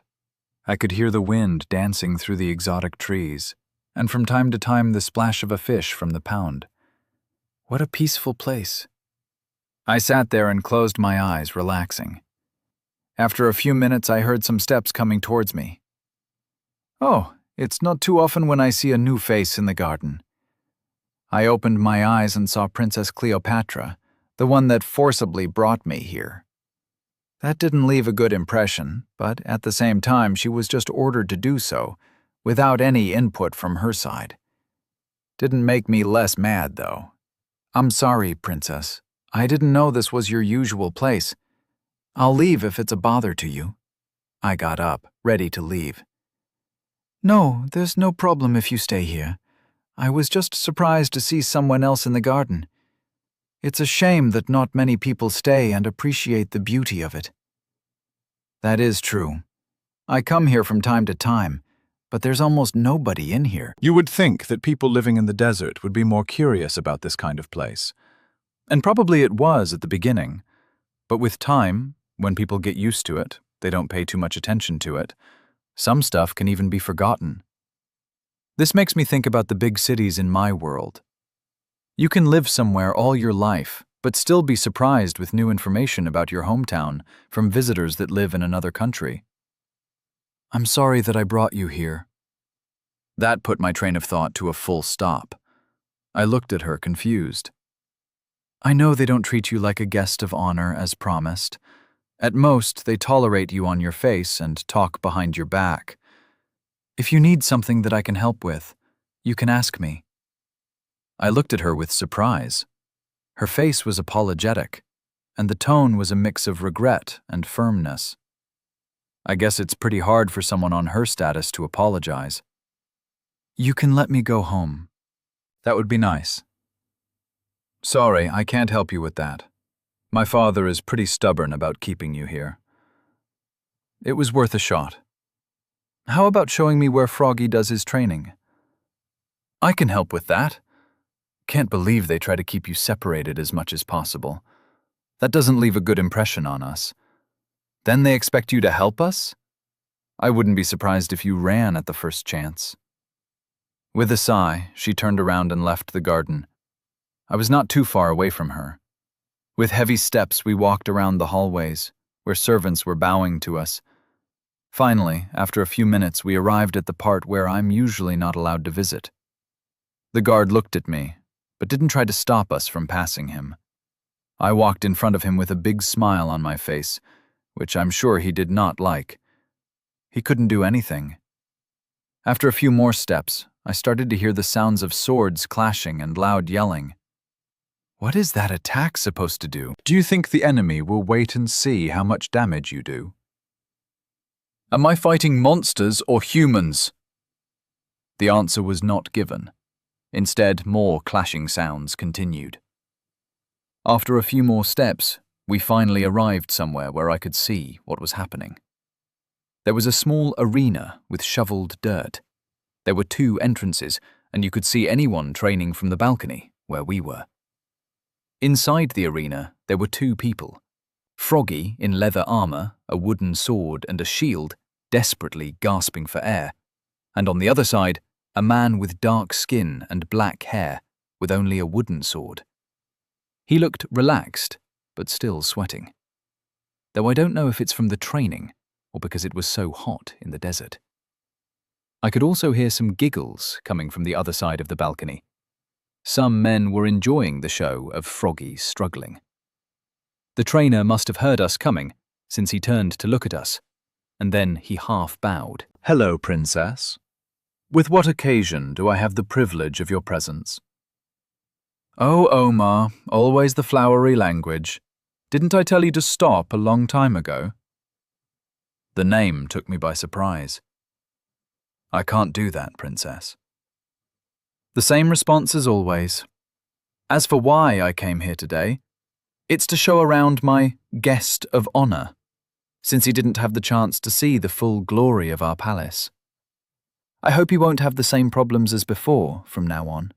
Speaker 3: I could hear the wind dancing through the exotic trees,
Speaker 1: and from time to time the splash of a fish from the pond. What a peaceful place. I sat there and closed my eyes, relaxing. After a few minutes, I heard some steps coming towards me. Oh, it's not too often when I see a new face in the garden. I opened my eyes and saw Princess Cleopatra, the one that forcibly brought me here. That didn't leave a good impression, but at the same time she was just ordered to do so, without any input from her side. Didn't make me less mad, though. I'm sorry, Princess. I didn't know this was your usual place. I'll leave if it's a bother to you. I got up, ready to leave. No, there's no problem if you stay here. I was just surprised to see someone else in the garden. It's a shame that not many people stay and appreciate the beauty of it. That is true. I come here from time to time, but there's almost nobody in here.
Speaker 3: You would think that people living in the desert would be more curious about this kind of place. And probably it was at the beginning. But with time, when people get used to it, they don't pay too much attention to it. Some stuff can even be forgotten. This makes me think about the big cities in my world. You can live somewhere all your life, but still be surprised with new information about your hometown from visitors that live in another country. I'm sorry that I brought you here. That put my train of thought to a full stop. I looked at her, confused. I know they don't treat you like a guest of honor as promised. At most, they tolerate you on your face and talk behind your back. If you need something that I can help with, you can ask me. I looked at her with surprise. Her face was apologetic, and the tone was a mix of regret and firmness. I guess it's pretty hard for someone on her status to apologize. You can let me go home.
Speaker 2: That would be nice. Sorry, I can't help you with that. My father is pretty stubborn about keeping you here. It was worth a shot. How about showing me where Froggy does his training? I can help with that. Can't believe they try to keep you separated as much as possible. That doesn't leave a good impression on us. Then they expect you to help us? I wouldn't be surprised if you ran at the first chance. With a sigh, she turned around and left the garden. I was not too far away from her. With heavy steps, we walked around the hallways, where servants were bowing to us. Finally, after a few minutes, we arrived at the part where I'm usually not allowed to visit. The guard looked at me, but didn't try to stop us from passing him. I walked in front of him with a big smile on my face, which I'm sure he did not like. He couldn't do anything. After a few more steps, I started to hear the sounds of swords clashing and loud yelling. What is that attack supposed to do? Do you think the enemy will wait and see how much damage you do? Am I fighting monsters or humans? The answer was not given. Instead, more clashing sounds continued. After a few more steps, we finally arrived somewhere where I could see what was happening. There was a small arena with shoveled dirt. There were 2 entrances, and you could see anyone training from the balcony, where we were. Inside the arena, there were 2 people. Froggy in leather armor, a wooden sword and a shield, desperately gasping for air. And on the other side, a man with dark skin and black hair, with only a wooden sword. He looked relaxed, but still sweating. Though I don't know if it's from the training, or because it was so hot in the desert. I could also hear some giggles coming from the other side of the balcony. Some men were enjoying the show of Froggy struggling. The trainer must have heard us coming, since he turned to look at us, and then he half bowed.
Speaker 3: Hello, Princess. With what occasion do I have the privilege of your presence?
Speaker 2: Oh, Omar, always the flowery language. Didn't I tell you to stop a long time ago? The name took me by surprise. I can't do that, Princess. The same response as always. As for why I came here today, it's to show around my guest of honor, since he didn't have the chance to see the full glory of our palace. I hope he won't have the same problems as before from now on.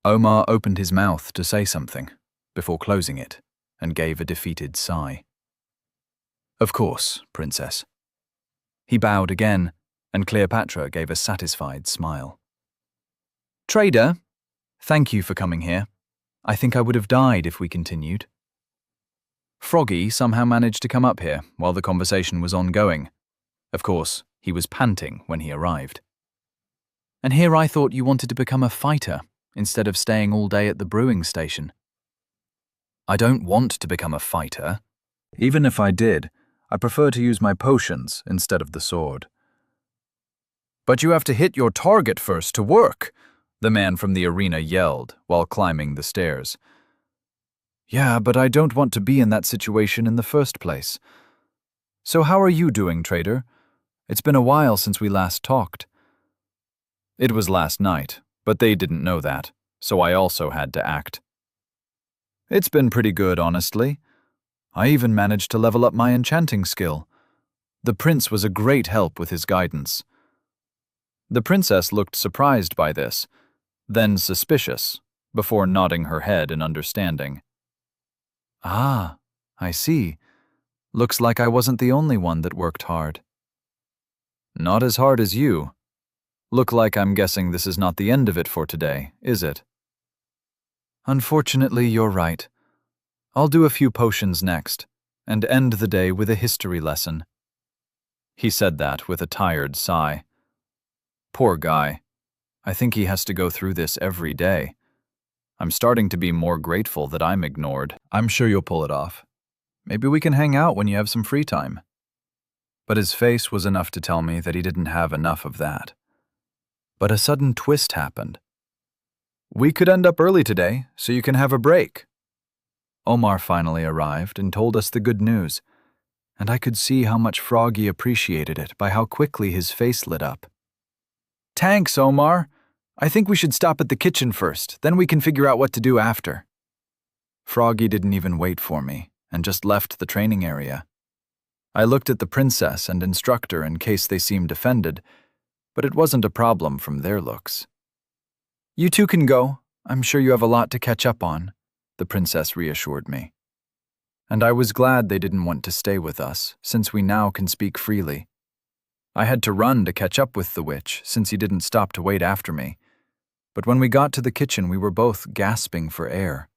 Speaker 2: Omar opened his mouth to say something, before closing it, and gave a defeated sigh. Of course, Princess. He bowed again, and Cleopatra gave a satisfied smile. Trader, thank you for coming here. I think I would have died if we continued. Froggy somehow managed to come up here while the conversation was ongoing. Of course, he was panting when he arrived. And here I thought you wanted to become a fighter instead of staying all day at the brewing station. I don't want to become a fighter. Even if I did, I prefer to use my potions instead of the sword. But you have to hit your target first to work, the man from the arena yelled while climbing the stairs. Yeah, but I don't want to be in that situation in the first place. So how are you doing, trader? It's been a while since we last talked. It was last night, but they didn't know that, so I also had to act. It's been pretty good, honestly. I even managed to level up my enchanting skill. The prince was a great help with his guidance. The princess looked surprised by this, then suspicious, before nodding her head in understanding. Ah, I see. Looks like I wasn't the only one that worked hard. Not as hard as you. Look like I'm guessing this is not the end of it for today, is it? Unfortunately, you're right. I'll do a few potions next, and end the day with a history lesson. He said that with a tired sigh. Poor guy. I think he has to go through this every day. I'm starting to be more grateful that I'm ignored. I'm sure you'll pull it off. Maybe we can hang out when you have some free time. But his face was enough to tell me that he didn't have enough of that. But a sudden twist happened. We could end up early today, so you can have a break. Omar finally arrived and told us the good news, and I could see how much Froggy appreciated it by how quickly his face lit up. Thanks, Omar.
Speaker 1: I think we should stop at the kitchen first, then we can figure out what to do after. Froggy didn't even wait for me, and just left the training area. I looked at the princess and instructor in case they seemed offended, but it wasn't a problem from their looks. You two can go. I'm sure you have a lot to catch up on, the princess reassured me. And I was glad they didn't want to stay with us, since we now can speak freely. I had to run to catch up with the witch, since he didn't stop to wait after me. But when we got to the kitchen, we were both gasping for air.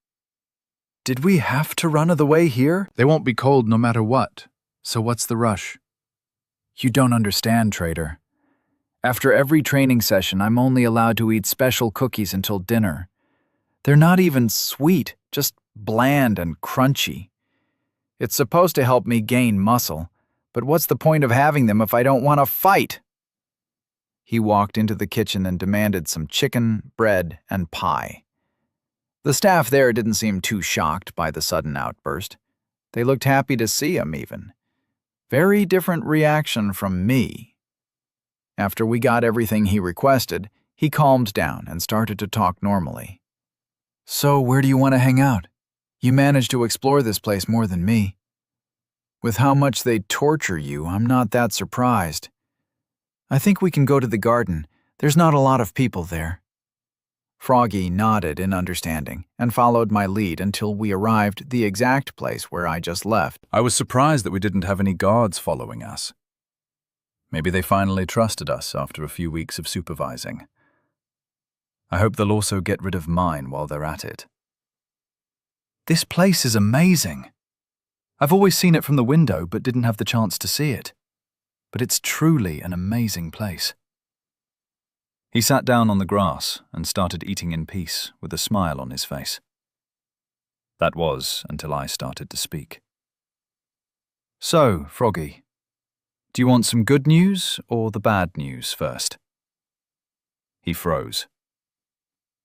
Speaker 1: Did we have to run the way here?
Speaker 2: They won't be cold no matter what, so what's the rush?
Speaker 1: You don't understand, traitor. After every training session, I'm only allowed to eat special cookies until dinner. They're not even sweet, just bland and crunchy. It's supposed to help me gain muscle, but what's the point of having them if I don't want to fight? He walked into the kitchen and demanded some chicken, bread, and pie. The staff there didn't seem too shocked by the sudden outburst. They looked happy to see him, even. Very different reaction from me. After we got everything he requested, he calmed down and started to talk normally. So, where do you want to hang out? You managed to explore this place more than me. With how much they torture you, I'm not that surprised. I think we can go to the garden. There's not a lot of people there. Froggy nodded in understanding and followed my lead until we arrived the exact place where I just left.
Speaker 2: I was surprised that we didn't have any guards following us. Maybe they finally trusted us after a few weeks of supervising. I hope they'll also get rid of mine while they're at it. This place is amazing. I've always seen it from the window but didn't have the chance to see it. But it's truly an amazing place. He sat down on the grass and started eating in peace with a smile on his face. That was until I started to speak. So, Froggy, do you want some good news or the bad news first? He froze.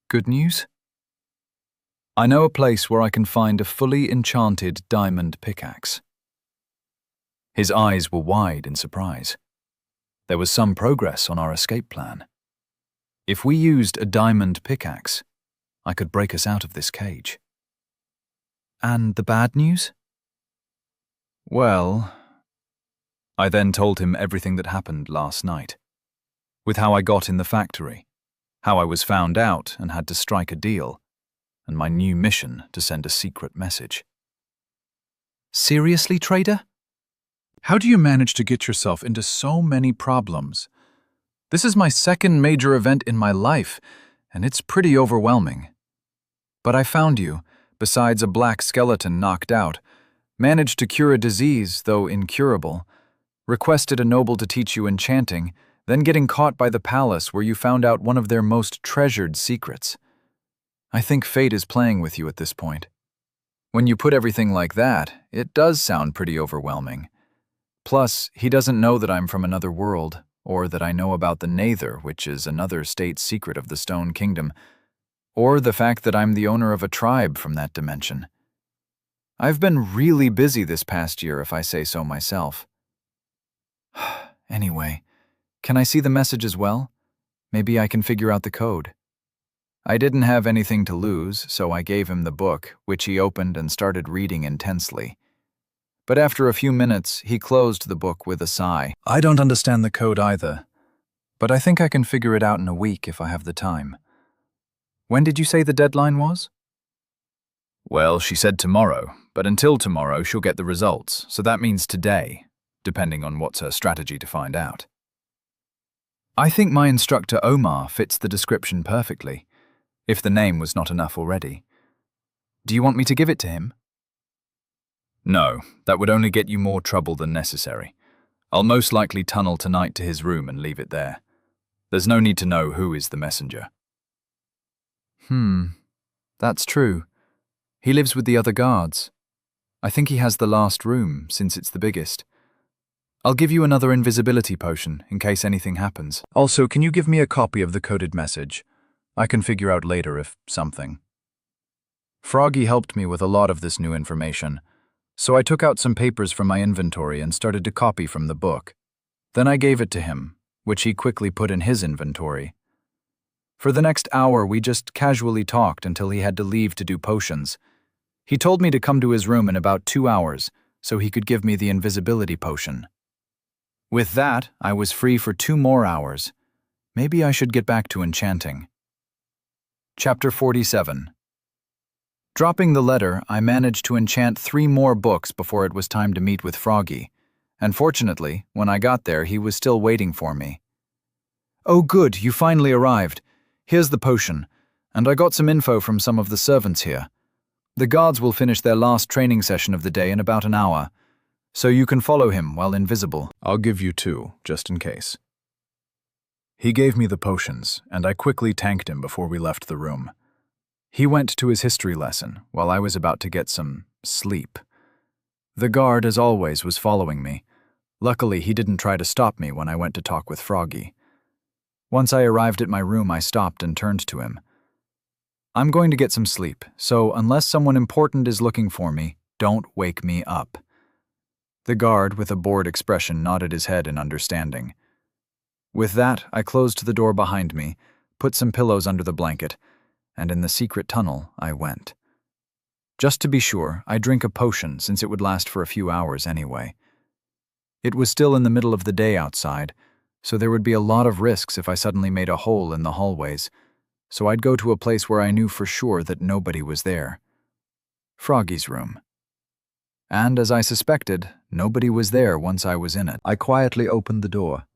Speaker 2: Good news? I know a place where I can find a fully enchanted diamond pickaxe. His eyes were wide in surprise. There was some progress on our escape plan. If we used a diamond pickaxe, I could break us out of this cage. And the bad news? Well, I then told him everything that happened last night, with how I got in the factory, how I was found out and had to strike a deal, and my new mission to send a secret message. Seriously, trader? How do you manage to get yourself into so many problems? This is my second major event in my life, and it's pretty overwhelming. But I found you, besides a black skeleton knocked out, managed to cure a disease, though incurable, requested a noble to teach you enchanting, then getting caught by the palace where you found out one of their most treasured secrets. I think fate is playing with you at this point. When you put everything like that, it does sound pretty overwhelming. Plus, he doesn't know that I'm from another world, or that I know about the Nether, which is another state secret of the Stone Kingdom, or the fact that I'm the owner of a tribe from that dimension. I've been really busy this past year, if I say so myself. Anyway, can I see the message as well? Maybe I can figure out the code. I didn't have anything to lose, so I gave him the book, which he opened and started reading intensely. But after a few minutes, he closed the book with a sigh. I don't understand the code either, but I think I can figure it out in a week if I have the time. When did you say the deadline was? Well, she said tomorrow, but until tomorrow she'll get the results, so that means today, depending on what's her strategy to find out. I think my instructor Omar fits the description perfectly, if the name was not enough already. Do you want me to give it to him? No, that would only get you more trouble than necessary. I'll most likely tunnel tonight to his room and leave it there. There's no need to know who is the messenger. That's true. He lives with the other guards. I think he has the last room, since it's the biggest. I'll give you another invisibility potion, in case anything happens. Also, can you give me a copy of the coded message? I can figure out later if something. Froggy helped me with a lot of this new information, so I took out some papers from my inventory and started to copy from the book. Then I gave it to him, which he quickly put in his inventory. For the next hour, we just casually talked until he had to leave to do potions. He told me to come to his room in about 2 hours so he could give me the invisibility potion. With that, I was free for 2 more hours. Maybe I should get back to enchanting. Chapter 47. Dropping the letter, I managed to enchant 3 more books before it was time to meet with Froggy, and fortunately, when I got there, he was still waiting for me. "Oh good, you finally arrived. Here's the potion, and I got some info from some of the servants here. The guards will finish their last training session of the day in about an hour, so you can follow him while invisible."
Speaker 3: I'll give you 2, just in case.
Speaker 2: He gave me the potions, and I quickly tanked him before we left the room. He went to his history lesson, while I was about to get some sleep. The guard, as always, was following me. Luckily, he didn't try to stop me when I went to talk with Froggy. Once I arrived at my room, I stopped and turned to him. "I'm going to get some sleep, so unless someone important is looking for me, don't wake me up." The guard, with a bored expression, nodded his head in understanding. With that, I closed the door behind me, put some pillows under the blanket, and in the secret tunnel I went. Just to be sure, I drink a potion since it would last for a few hours anyway. It was still in the middle of the day outside, so there would be a lot of risks if I suddenly made a hole in the hallways, so I'd go to a place where I knew for sure that nobody was there. Froggy's room. And as I suspected, nobody was there once I was in it.
Speaker 3: I quietly opened the door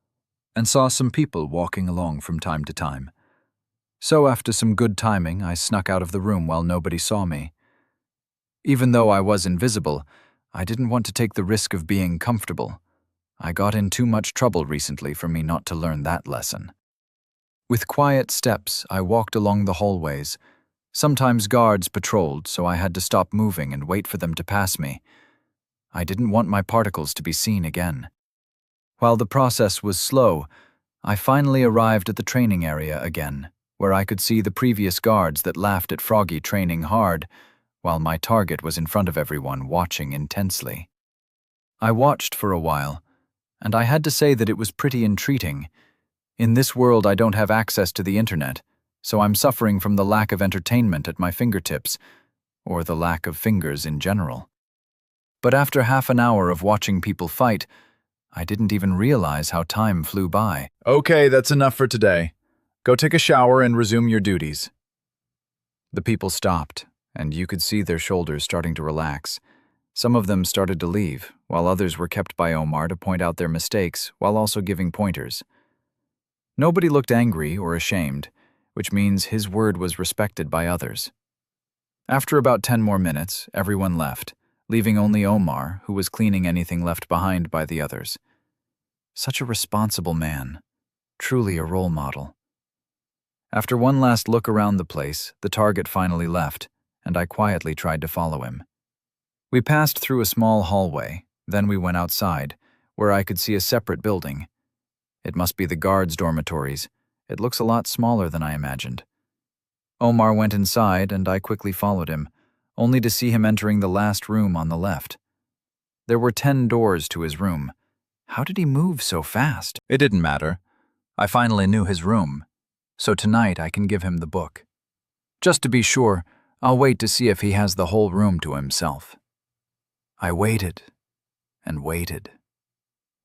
Speaker 3: and saw some people walking along from time to time.
Speaker 2: So after some good timing, I snuck out of the room while nobody saw me. Even though I was invisible, I didn't want to take the risk of being comfortable. I got in too much trouble recently for me not to learn that lesson. With quiet steps, I walked along the hallways. Sometimes guards patrolled, so I had to stop moving and wait for them to pass me. I didn't want my particles to be seen again. While the process was slow, I finally arrived at the training area again, where I could see the previous guards that laughed at Froggy training hard, while my target was in front of everyone watching intensely. I watched for a while, and I had to say that it was pretty entreating. In this world, I don't have access to the internet, so I'm suffering from the lack of entertainment at my fingertips, or the lack of fingers in general. But after half an hour of watching people fight, I didn't even realize how time flew by.
Speaker 4: Okay, that's enough for today. Go take a shower and resume your duties.
Speaker 2: The people stopped, and you could see their shoulders starting to relax. Some of them started to leave, while others were kept by Omar to point out their mistakes while also giving pointers. Nobody looked angry or ashamed, which means his word was respected by others. After about 10 more minutes, everyone left, leaving only Omar, who was cleaning anything left behind by the others. Such a responsible man, truly a role model. After one last look around the place, the target finally left, and I quietly tried to follow him. We passed through a small hallway, then we went outside, where I could see a separate building. It must be the guards' dormitories. It looks a lot smaller than I imagined. Omar went inside, and I quickly followed him, only to see him entering the last room on the left. There were 10 doors to his room. How did he move so fast?
Speaker 3: It didn't matter. I finally knew his room, so tonight I can give him the book.
Speaker 2: Just to be sure, I'll wait to see if he has the whole room to himself. I waited, and waited,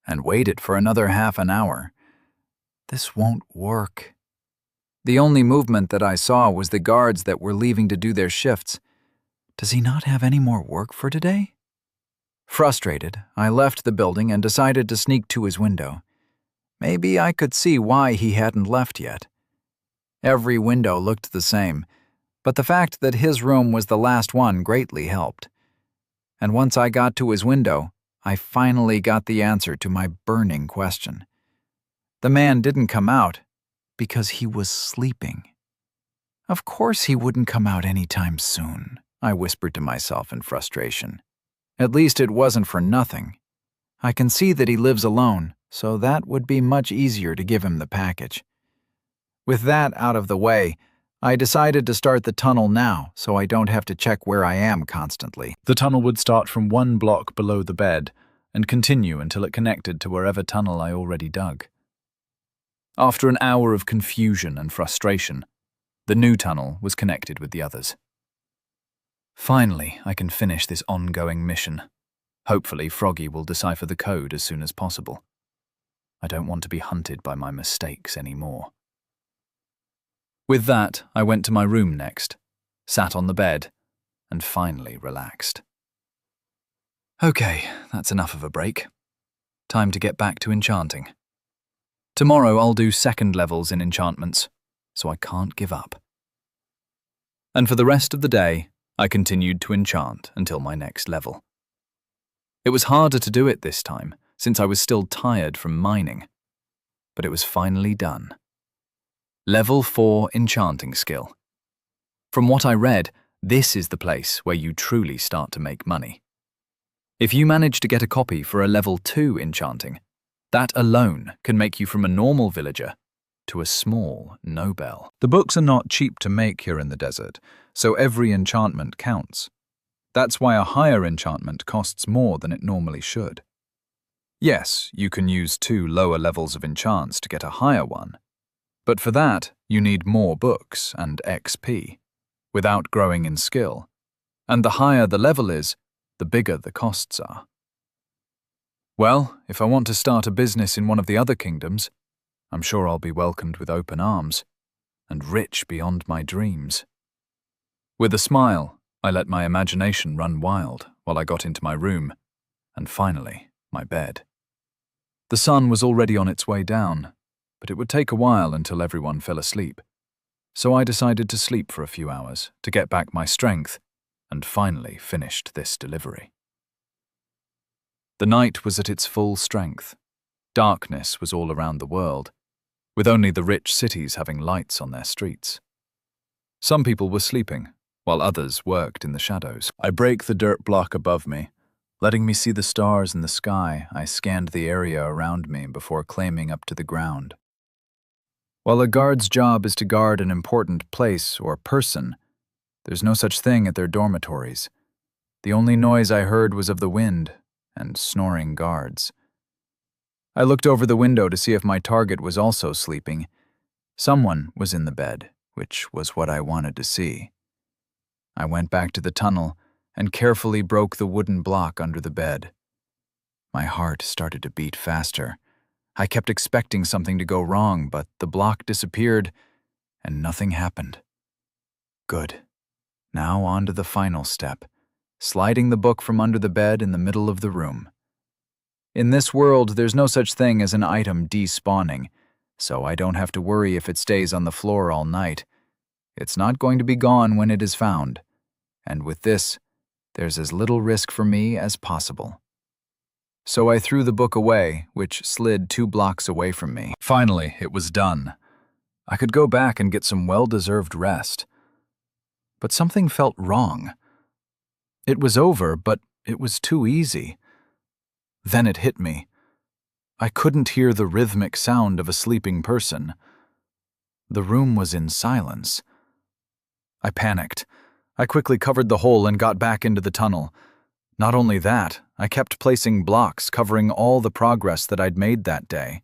Speaker 2: and waited for another half an hour. This won't work. The only movement that I saw was the guards that were leaving to do their shifts. Does he not have any more work for today? Frustrated, I left the building and decided to sneak to his window. Maybe I could see why he hadn't left yet. Every window looked the same, but the fact that his room was the last one greatly helped. And once I got to his window, I finally got the answer to my burning question. The man didn't come out because he was sleeping. Of course he wouldn't come out anytime soon, I whispered to myself in frustration. At least it wasn't for nothing. I can see that he lives alone, so that would be much easier to give him the package. With that out of the way, I decided to start the tunnel now so I don't have to check where I am constantly.
Speaker 3: The tunnel would start from 1 block below the bed and continue until it connected to wherever tunnel I already dug.
Speaker 2: After an hour of confusion and frustration, the new tunnel was connected with the others. Finally, I can finish this ongoing mission. Hopefully, Froggy will decipher the code as soon as possible. I don't want to be hunted by my mistakes anymore. With that, I went to my room next, sat on the bed, and finally relaxed. Okay, that's enough of a break. Time to get back to enchanting. Tomorrow I'll do second levels in enchantments, so I can't give up. And for the rest of the day, I continued to enchant until my next level. It was harder to do it this time, since I was still tired from mining, but it was finally done. Level 4 enchanting skill. From what I read, this is the place where you truly start to make money. If you manage to get a copy for a level 2 enchanting, that alone can make you from a normal villager to a small noble.
Speaker 3: The books are not cheap to make here in the desert, so every enchantment counts. That's why a higher enchantment costs more than it normally should. Yes, you can use 2 lower levels of enchants to get a higher one, but for that you need more books and XP, without growing in skill, and the higher the level is, the bigger the costs are. Well, if I want to start a business in one of the other kingdoms, I'm sure I'll be welcomed with open arms, and rich beyond my dreams. With a smile, I let my imagination run wild while I got into my room, and finally, my bed. The sun was already on its way down, but it would take a while until everyone fell asleep, so I decided to sleep for a few hours to get back my strength, and finally finished this delivery. The night was at its full strength. Darkness was all around the world, with only the rich cities having lights on their streets. Some people were sleeping, while others worked in the shadows. I break the dirt block above me. Letting me see the stars in the sky, I scanned the area around me before climbing up to the ground. While a guard's job is to guard an important place or person, there's no such thing at their dormitories. The only noise I heard was of the wind and snoring guards. I looked over the window to see if my target was also sleeping. Someone was in the bed, which was what I wanted to see. I went back to the tunnel and carefully broke the wooden block under the bed. My heart started to beat faster. I kept expecting something to go wrong, but the block disappeared and nothing happened. Good. Now on to the final step, sliding the book from under the bed in the middle of the room. In this world, there's no such thing as an item despawning, so I don't have to worry if it stays on the floor all night. It's not going to be gone when it is found, and with this, there's as little risk for me as possible. So I threw the book away, which slid 2 blocks away from me. Finally, it was done. I could go back and get some well-deserved rest. But something felt wrong. It was over, but it was too easy. Then it hit me. I couldn't hear the rhythmic sound of a sleeping person. The room was in silence. I panicked. I quickly covered the hole and got back into the tunnel. Not only that, I kept placing blocks covering all the progress that I'd made that day.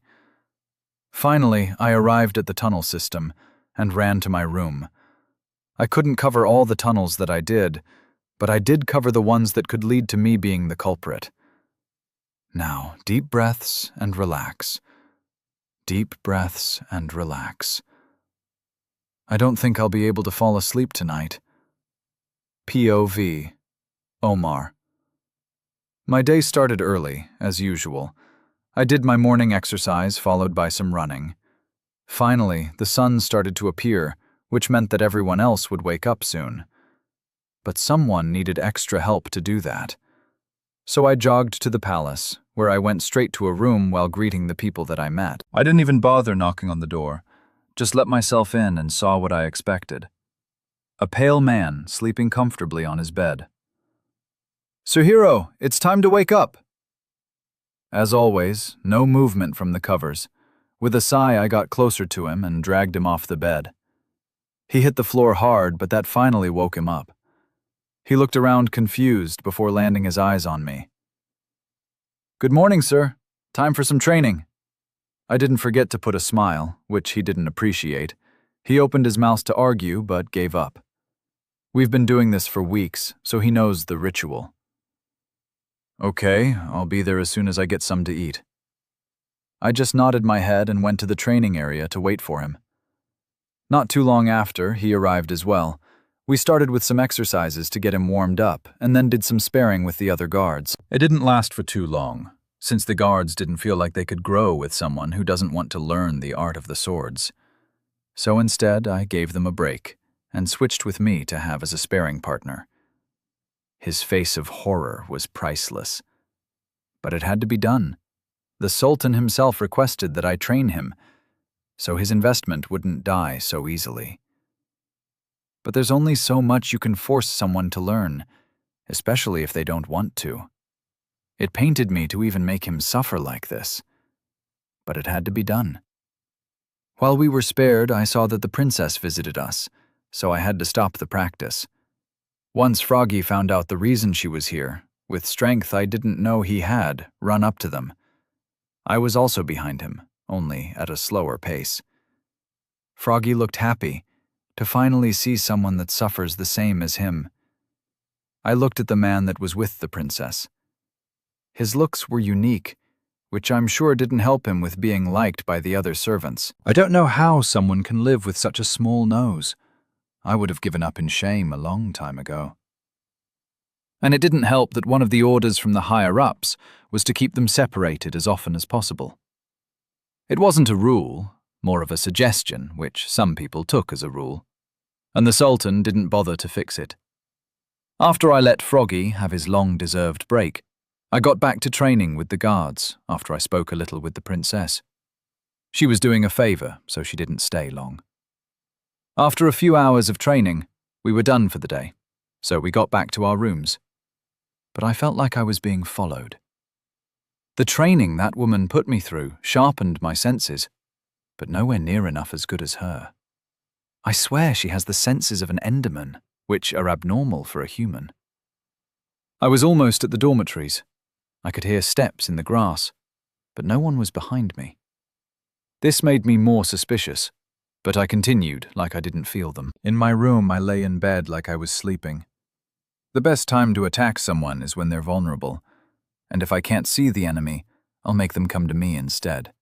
Speaker 3: Finally, I arrived at the tunnel system and ran to my room. I couldn't cover all the tunnels that I did, but I did cover the ones that could lead to me being the culprit. Now, deep breaths and relax. Deep breaths and relax. I don't think I'll be able to fall asleep tonight. POV. Omar. My day started early, as usual. I did my morning exercise, followed by some running. Finally, the sun started to appear, which meant that everyone else would wake up soon. But someone needed extra help to do that. So I jogged to the palace, where I went straight to a room while greeting the people that I met. I didn't even bother knocking on the door, just let myself in and saw what I expected. A pale man sleeping comfortably on his bed. "Suhiro, it's time to wake up." As always, no movement from the covers. With a sigh, I got closer to him and dragged him off the bed. He hit the floor hard, but that finally woke him up. He looked around confused before landing his eyes on me. "Good morning, sir. Time for some training."
Speaker 2: I didn't forget to put a smile, which he didn't appreciate. He opened his mouth to argue, but gave up. We've been doing this for weeks, so he knows the ritual. Okay, I'll be there as soon as I get some to eat. I just nodded my head and went to the training area to wait for him. Not too long after, he arrived as well. We started with some exercises to get him warmed up, and then did some sparring with the other guards. It didn't last for too long, since the guards didn't feel like they could grow with someone who doesn't want to learn the art of the swords. So instead, I gave them a break, and switched with me to have as a sparring partner. His face of horror was priceless. But it had to be done. The Sultan himself requested that I train him, so his investment wouldn't die so easily. But there's only so much you can force someone to learn, especially if they don't want to. It painted me to even make him suffer like this. But it had to be done. While we were spared, I saw that the princess visited us, so I had to stop the practice. Once Froggy found out the reason she was here, with strength I didn't know he had, run up to them. I was also behind him, only at a slower pace. Froggy looked happy, to finally see someone that suffers the same as him. I looked at the man that was with the princess. His looks were unique, which I'm sure didn't help him with being liked by the other servants. I don't know how someone can live with such a small nose. I would have given up in shame a long time ago. And it didn't help that one of the orders from the higher-ups was to keep them separated as often as possible. It wasn't a rule, more of a suggestion, which some people took as a rule, and the Sultan didn't bother to fix it. After I let Froggy have his long-deserved break, I got back to training with the guards after I spoke a little with the princess. She was doing a favor, so she didn't stay long. After a few hours of training, we were done for the day, so we got back to our rooms. But I felt like I was being followed. The training that woman put me through sharpened my senses, but nowhere near enough as good as her. I swear she has the senses of an Enderman, which are abnormal for a human. I was almost at the dormitories. I could hear steps in the grass, but no one was behind me. This made me more suspicious, but I continued like I didn't feel them. In my room, I lay in bed like I was sleeping. The best time to attack someone is when they're vulnerable, and if I can't see the enemy, I'll make them come to me instead.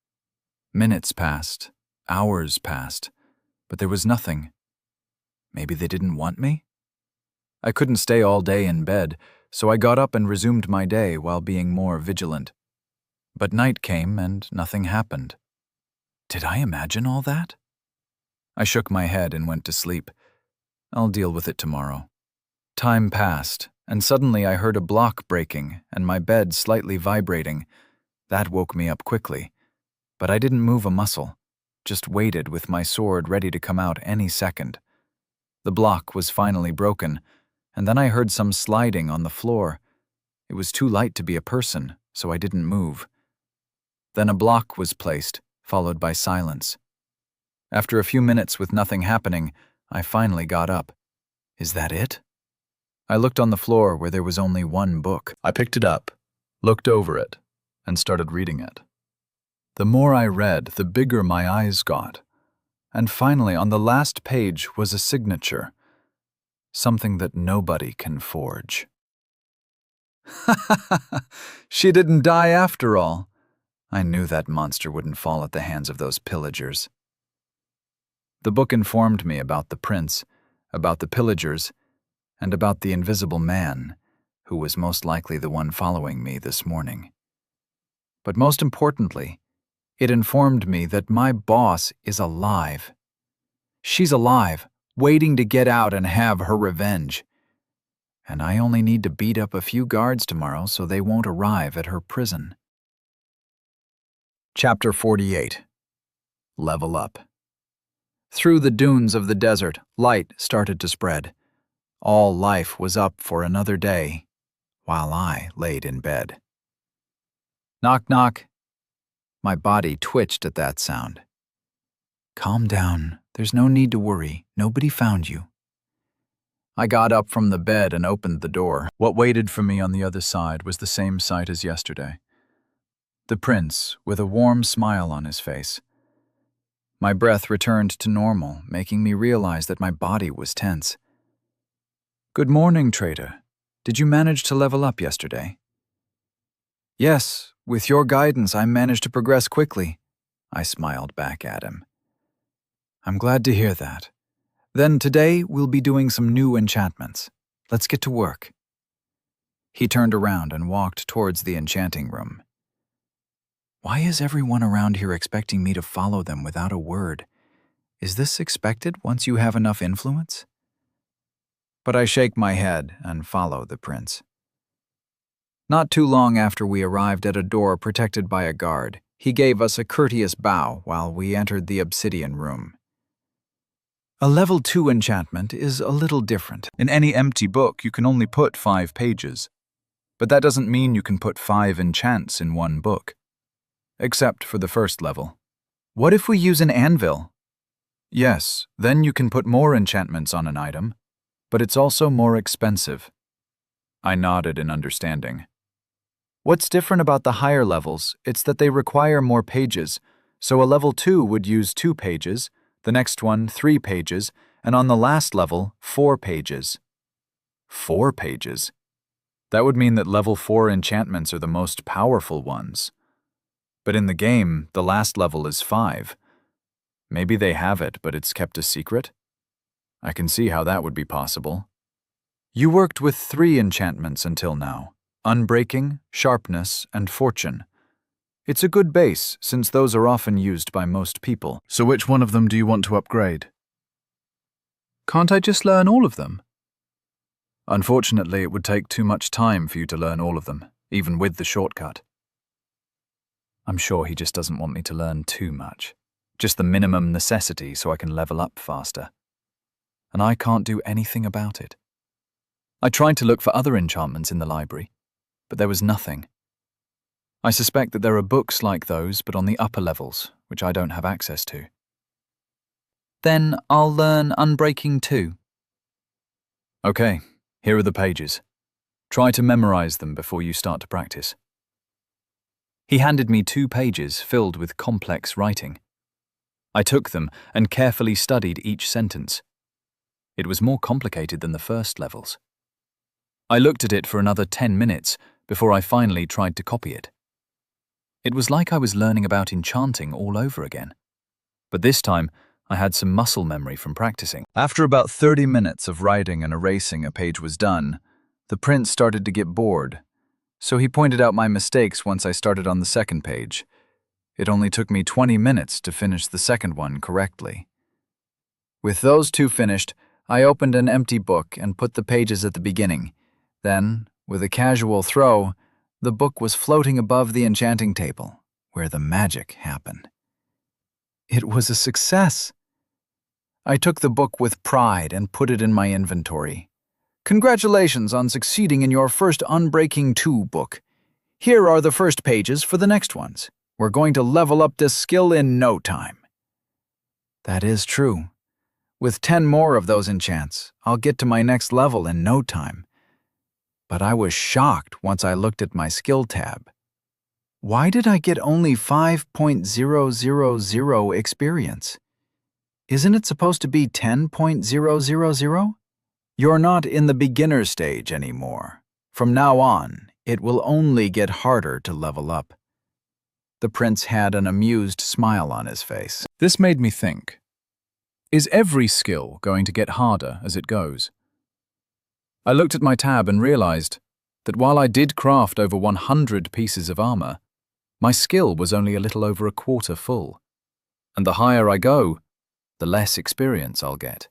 Speaker 2: Minutes passed, hours passed, but there was nothing. Maybe they didn't want me? I couldn't stay all day in bed, so I got up and resumed my day while being more vigilant. But night came and nothing happened. Did I imagine all that? I shook my head and went to sleep. I'll deal with it tomorrow. Time passed, and suddenly I heard a block breaking and my bed slightly vibrating. That woke me up quickly. But I didn't move a muscle, just waited with my sword ready to come out any second. The block was finally broken, and then I heard some sliding on the floor. It was too light to be a person, so I didn't move. Then a block was placed, followed by silence. After a few minutes with nothing happening, I finally got up. Is that it? I looked on the floor where there was only one book. I picked it up, looked over it, and started reading it. The more I read, the bigger my eyes got. And finally, on the last page was a signature. Something that nobody can forge. She didn't die after all. I knew that monster wouldn't fall at the hands of those pillagers. The book informed me about the prince, about the pillagers, and about the invisible man, who was most likely the one following me this morning. But most importantly, it informed me that my boss is alive. She's alive, waiting to get out and have her revenge. And I only need to beat up a few guards tomorrow so they won't arrive at her prison. Chapter 48. Level Up. Through the dunes of the desert, light started to spread. All life was up for another day, while I laid in bed. Knock, knock. My body twitched at that sound. Calm down. There's no need to worry. Nobody found you. I got up from the bed and opened the door. What waited for me on the other side was the same sight as yesterday. the prince, with a warm smile on his face. My breath returned to normal, making me realize that my body was tense. "Good morning, trader. Did you manage to level up yesterday?" "Yes, with your guidance I managed to progress quickly," I smiled back at him. "I'm glad to hear that. Then today we'll be doing some new enchantments. Let's get to work." He turned around and walked towards the enchanting room. Why is everyone around here expecting me to follow them without a word? Is this expected once you have enough influence? But I shake my head and follow the prince. Not too long after we arrived at a door protected by a guard, he gave us a courteous bow while we entered the obsidian room. A level 2 enchantment is a little different.
Speaker 3: In any empty book, you can only put 5 pages. But that doesn't mean you can put 5 enchants in one book. Except for the first level.
Speaker 2: What if we use an anvil?
Speaker 3: Yes, then you can put more enchantments on an item, but it's also more expensive. I nodded in understanding.
Speaker 2: What's different about the higher levels? It's that they require more pages, so a level 2 would use 2 pages, the next one 3 pages, and on the last level 4 pages.
Speaker 3: 4 pages? That would mean that level 4 enchantments are the most powerful ones. But in the game, the last level is 5. Maybe they have it, but it's kept a secret? I can see how that would be possible. You worked with 3 enchantments until now: Unbreaking, Sharpness, and Fortune. It's a good base, since those are often used by most people.
Speaker 5: So which one of them do you want to upgrade? Can't I just learn all of them?
Speaker 3: Unfortunately, it would take too much time for you to learn all of them, even with the shortcut. I'm sure he just doesn't want me to learn too much. Just the minimum necessity so I can level up faster. And I can't do anything about it. I tried to look for other enchantments in the library, but there was nothing. I suspect that there are books like those, but on the upper levels, which I don't have access to.
Speaker 2: Then I'll learn Unbreaking too.
Speaker 3: Okay, here are the pages. Try to memorize them before you start to practice. He handed me 2 pages filled with complex writing. I took them and carefully studied each sentence. It was more complicated than the first levels. I looked at it for another 10 minutes before I finally tried to copy it. It was like I was learning about enchanting all over again. But this time, I had some muscle memory from practicing. After about 30 minutes of writing and erasing, a page was done. The prince started to get bored, so he pointed out my mistakes once I started on the second page. It only took me 20 minutes to finish the second one correctly. With those 2 finished, I opened an empty book and put the pages at the beginning. Then, with a casual throw, the book was floating above the enchanting table, where the magic happened. It was a success. I took the book with pride and put it in my inventory. Congratulations on succeeding in your first Unbreaking 2 book. Here are the first pages for the next ones. We're going to level up this skill in no time. That is true. With 10 more of those enchants, I'll get to my next level in no time. But I was shocked once I looked at my skill tab. Why did I get only 5.000 experience? Isn't it supposed to be 10.000? You're not in the beginner stage anymore. From now on, it will only get harder to level up. The prince had an amused smile on his face. This made me think. Is every skill going to get harder as it goes? I looked at my tab and realized that while I did craft over 100 pieces of armor, my skill was only a little over a quarter full. And the higher I go, the less experience I'll get.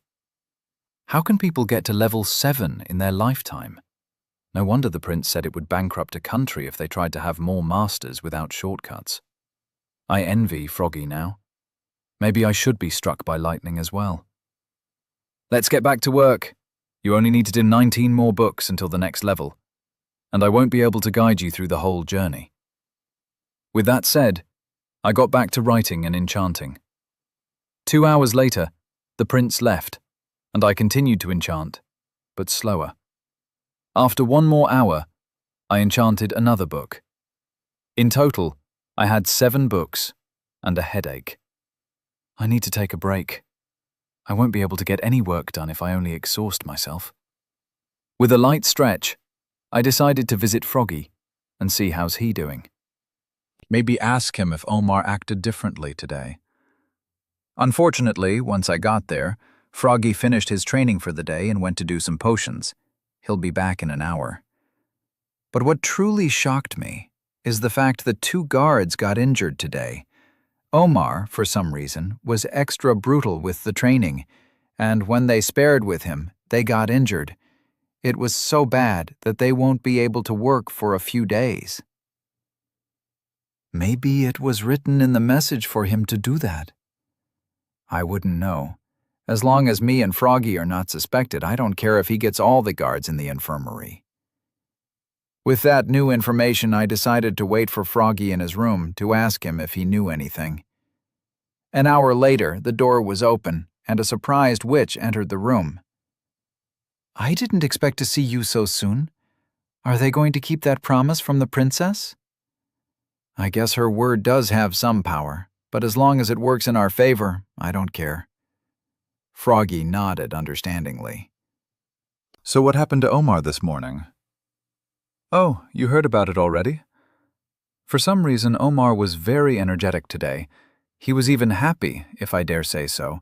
Speaker 3: How can people get to level 7 in their lifetime? No wonder the prince said it would bankrupt a country if they tried to have more masters without shortcuts. I envy Froggy now. Maybe I should be struck by lightning as well. Let's get back to work. You only need to do 19 more books until the next level, and I won't be able to guide you through the whole journey. With that said, I got back to writing and enchanting. 2 hours later, the prince left, and I continued to enchant, but slower. After 1 more hour, I enchanted another book. In total,
Speaker 2: I had 7 books and a headache. I need to take a break. I won't be able to get any work done if I only exhaust myself. With a light stretch, I decided to visit Froggy and see how's he doing. Maybe ask him if Omar acted differently today. Unfortunately, once I got there, Froggy finished his training for the day and went to do some potions. He'll be back in an hour. But what truly shocked me is the fact that 2 guards got injured today. Omar, for some reason, was extra brutal with the training, and when they spared with him, they got injured. It was so bad that they won't be able to work for a few days. Maybe it was written in the message for him to do that. I wouldn't know. As long as me and Froggy are not suspected, I don't care if he gets all the guards in the infirmary. With that new information, I decided to wait for Froggy in his room to ask him if he knew anything. An hour later, the door was open, and a surprised witch entered the room. "I didn't expect to see you so soon. Are they going to keep that promise from the princess?" I guess her word does have some power, but as long as it works in our favor, I don't care. Froggy nodded understandingly.
Speaker 3: So what happened to Omar this morning? Oh, you heard about it already? For some reason, Omar was very energetic today. He was even happy, if I dare say so.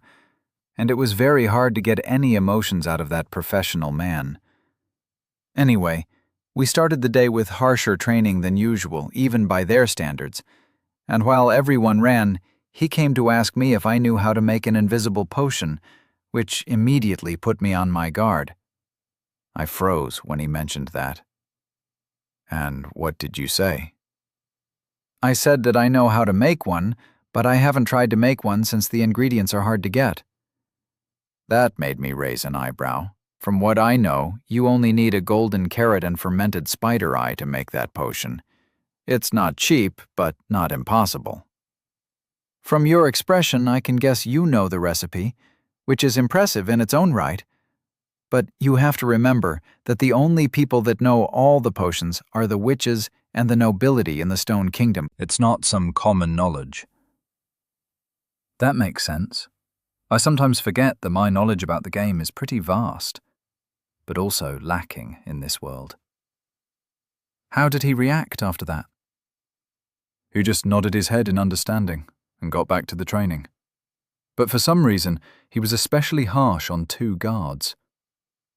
Speaker 3: And it was very hard to get any emotions out of that professional man. Anyway, we started the day with harsher training than usual, even by their standards. And while everyone ran, he came to ask me if I knew how to make an invisible potion, which immediately put me on my guard. I froze when he mentioned that. And what did you say? I said that I know how to make one, but I haven't tried to make one since the ingredients are hard to get. That made me raise an eyebrow. From what I know, you only need a golden carrot and fermented spider eye to make that potion. It's not cheap, but not impossible. From your expression, I can guess you know the recipe, which is impressive in its own right. But you have to remember that the only people that know all the potions are the witches and the nobility in the Stone Kingdom.
Speaker 2: It's not some common knowledge. That makes sense. I sometimes forget that my knowledge about the game is pretty vast, but also lacking in this world. How did he react after that? He just nodded his head in understanding and got back to the training. But for some reason, he was especially harsh on 2 guards.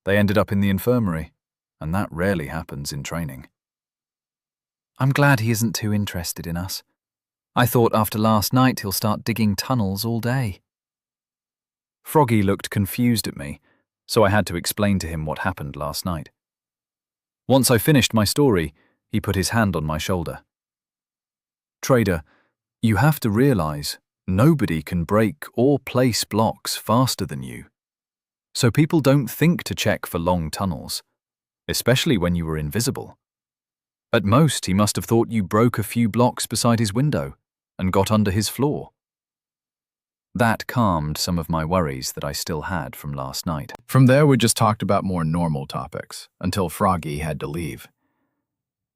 Speaker 2: They ended up in the infirmary, and that rarely happens in training. I'm glad he isn't too interested in us. I thought after last night he'll start digging tunnels all day. Froggy looked confused at me, so I had to explain to him what happened last night. Once I finished my story, he put his hand on my shoulder. Trader, you have to realize nobody can break or place blocks faster than you. So people don't think to check for long tunnels, especially when you were invisible. At most, he must have thought you broke a few blocks beside his window and got under his floor. That calmed some of my worries that I still had from last night.
Speaker 5: From there, we just talked about more normal topics, until Froggy had to leave.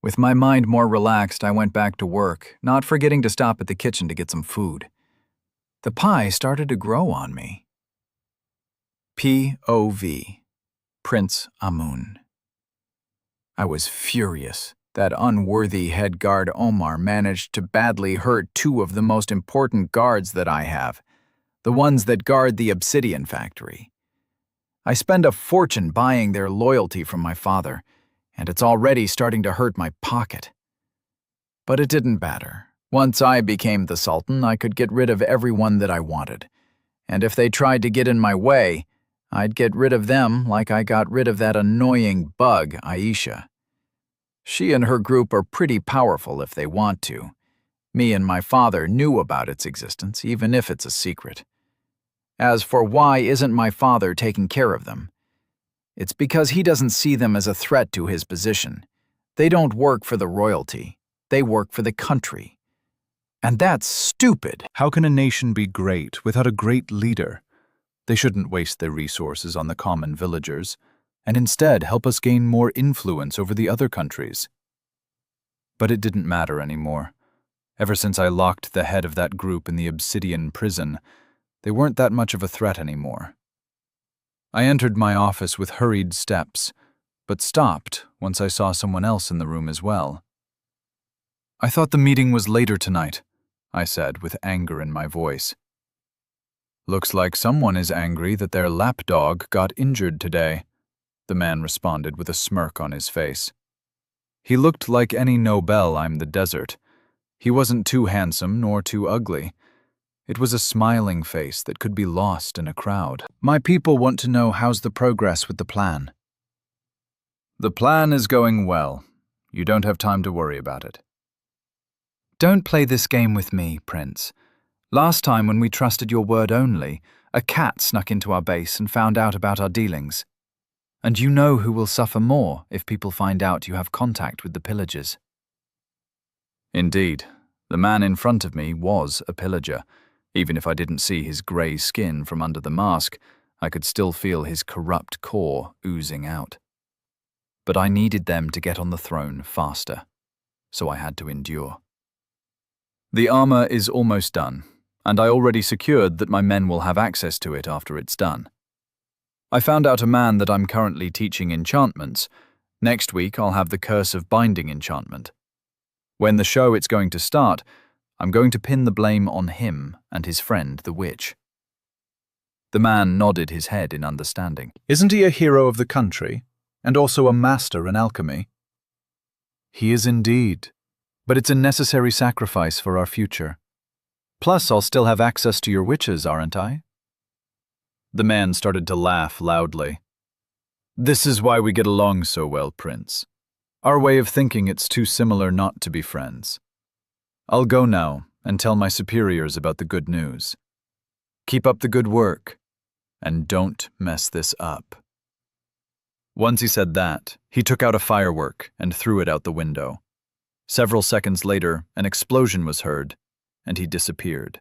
Speaker 2: With my mind more relaxed, I went back to work, not forgetting to stop at the kitchen to get some food. The pie started to grow on me. POV, Prince Amun. I was furious. That unworthy head guard Omar managed to badly hurt 2 of the most important guards that I have, the ones that guard the obsidian factory. I spend a fortune buying their loyalty from my father, and it's already starting to hurt my pocket. But it didn't matter. Once I became the Sultan, I could get rid of everyone that I wanted, and if they tried to get in my way, I'd get rid of them like I got rid of that annoying bug, Aisha. She and her group are pretty powerful if they want to. Me and my father knew about its existence, even if it's a secret. As for why isn't my father taking care of them, it's because he doesn't see them as a threat to his position. They don't work for the royalty. They work for the country. And that's stupid.
Speaker 3: How can a nation be great without a great leader? They shouldn't waste their resources on the common villagers, and instead help us gain more influence over the other countries. But it didn't matter anymore.
Speaker 2: Ever since I locked the head of that group in the obsidian prison, they weren't that much of a threat anymore. I entered my office with hurried steps, but stopped once I saw someone else in the room as well. "I thought the meeting was later tonight," I said with anger in my voice. "Looks like someone is angry that their lapdog got injured today," the man responded with a smirk on his face. He looked like any Nobel I'm the desert. He wasn't too handsome nor too ugly. It was a smiling face that could be lost in a crowd.
Speaker 1: My people want to know how's the progress with the plan.
Speaker 2: "The plan is going well. You don't have time to worry about it."
Speaker 1: Don't play this game with me, Prince. Last time when we trusted your word only, a cat snuck into our base and found out about our dealings. And you know who will suffer more if people find out you have contact with the pillagers.
Speaker 2: Indeed, the man in front of me was a pillager. Even if I didn't see his grey skin from under the mask, I could still feel his corrupt core oozing out. But I needed them to get on the throne faster, so I had to endure. The armor is almost done, and I already secured that my men will have access to it after it's done. I found out a man that I'm currently teaching enchantments. Next week I'll have the Curse of Binding enchantment. When the show it's going to start, I'm going to pin the blame on him and his friend the witch. The man nodded his head in understanding.
Speaker 5: Isn't he a hero of the country, and also a master in alchemy?
Speaker 1: He is indeed, but it's a necessary sacrifice for our future. Plus, I'll still have access to your witches, aren't I?
Speaker 2: The man started to laugh loudly. "This is why we get along so well, Prince. Our way of thinking it's too similar not to be friends. I'll go now and tell my superiors about the good news. Keep up the good work, and don't mess this up." Once he said that, he took out a firework and threw it out the window. Several seconds later, an explosion was heard, and he disappeared.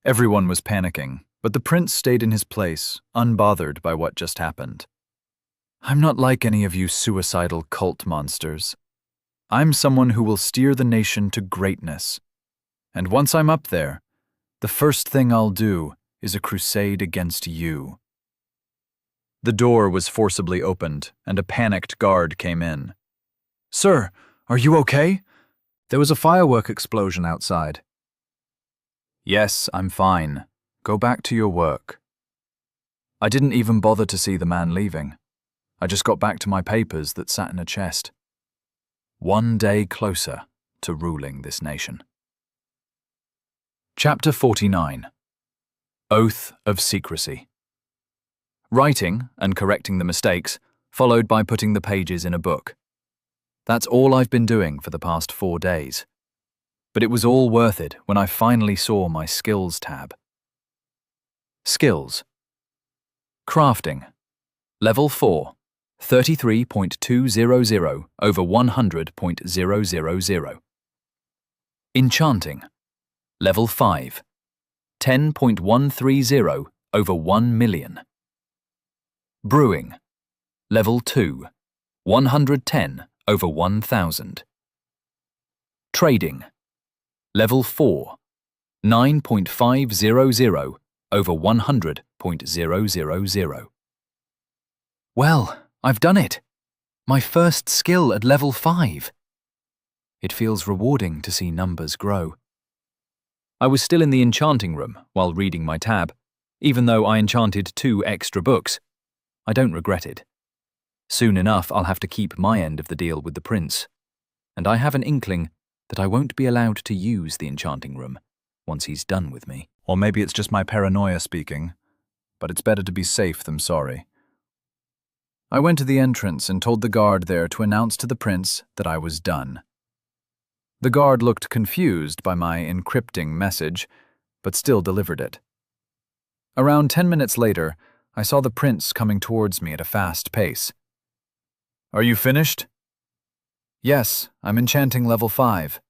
Speaker 2: Everyone was panicking, but the prince stayed in his place, unbothered by what just happened. "I'm not like any of you suicidal cult monsters. I'm someone who will steer the nation to greatness. And once I'm up there, the first thing I'll do is a crusade against you." The door was forcibly opened, and a panicked guard came in. "Sir, are you okay?"
Speaker 5: There was a firework explosion outside.
Speaker 2: "Yes, I'm fine. Go back to your work." I didn't even bother to see the man leaving. I just got back to my papers that sat in a chest. One day closer to ruling this nation. Chapter 49. Oath of Secrecy. Writing and correcting the mistakes, followed by putting the pages in a book. That's all I've been doing for the past 4 days. But it was all worth it when I finally saw my Skills tab. Skills. Crafting. Level 4. 33.200 over 100.000. Enchanting. Level 5. 10.130 over 1 million. Brewing. Level 2. 110 over 1,000. Trading. Level 4. 9.500 over 100.000. Well, I've done it. My first skill at level 5. It feels rewarding to see numbers grow. I was still in the enchanting room while reading my tab, even though I enchanted 2 extra books. I don't regret it. Soon enough, I'll have to keep my end of the deal with the prince, and I have an inkling that I won't be allowed to use the enchanting room once he's done with me. Or maybe it's just my paranoia speaking, but it's better to be safe than sorry. I went to the entrance and told the guard there to announce to the prince that I was done. The guard looked confused by my encrypting message, but still delivered it. Around 10 minutes later, I saw the prince coming towards me at a fast pace. "Are you finished?" "Yes, I'm enchanting level 5.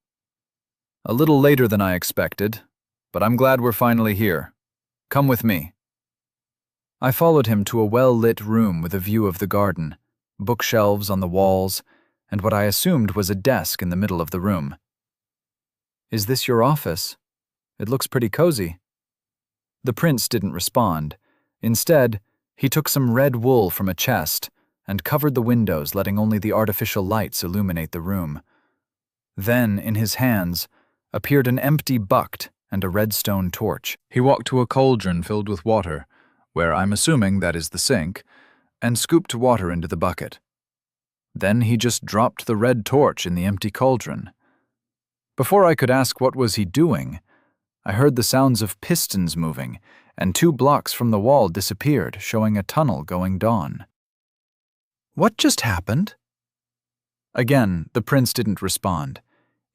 Speaker 2: A little later than I expected, but I'm glad we're finally here. Come with me." I followed him to a well-lit room with a view of the garden, bookshelves on the walls, and what I assumed was a desk in the middle of the room.
Speaker 1: "Is this your office? It looks pretty cozy." The prince didn't respond. Instead, he took some red wool from a chest and covered the windows, letting only the artificial lights illuminate the room. Then, in his hands, appeared an empty bucket and a redstone torch.
Speaker 2: He walked to a cauldron filled with water, where I'm assuming that is the sink, and scooped water into the bucket. Then he just dropped the red torch in the empty cauldron. Before I could ask what was he doing, I heard the sounds of pistons moving, and 2 blocks from the wall disappeared, showing a tunnel going down.
Speaker 1: "What just happened?" Again, the prince didn't respond.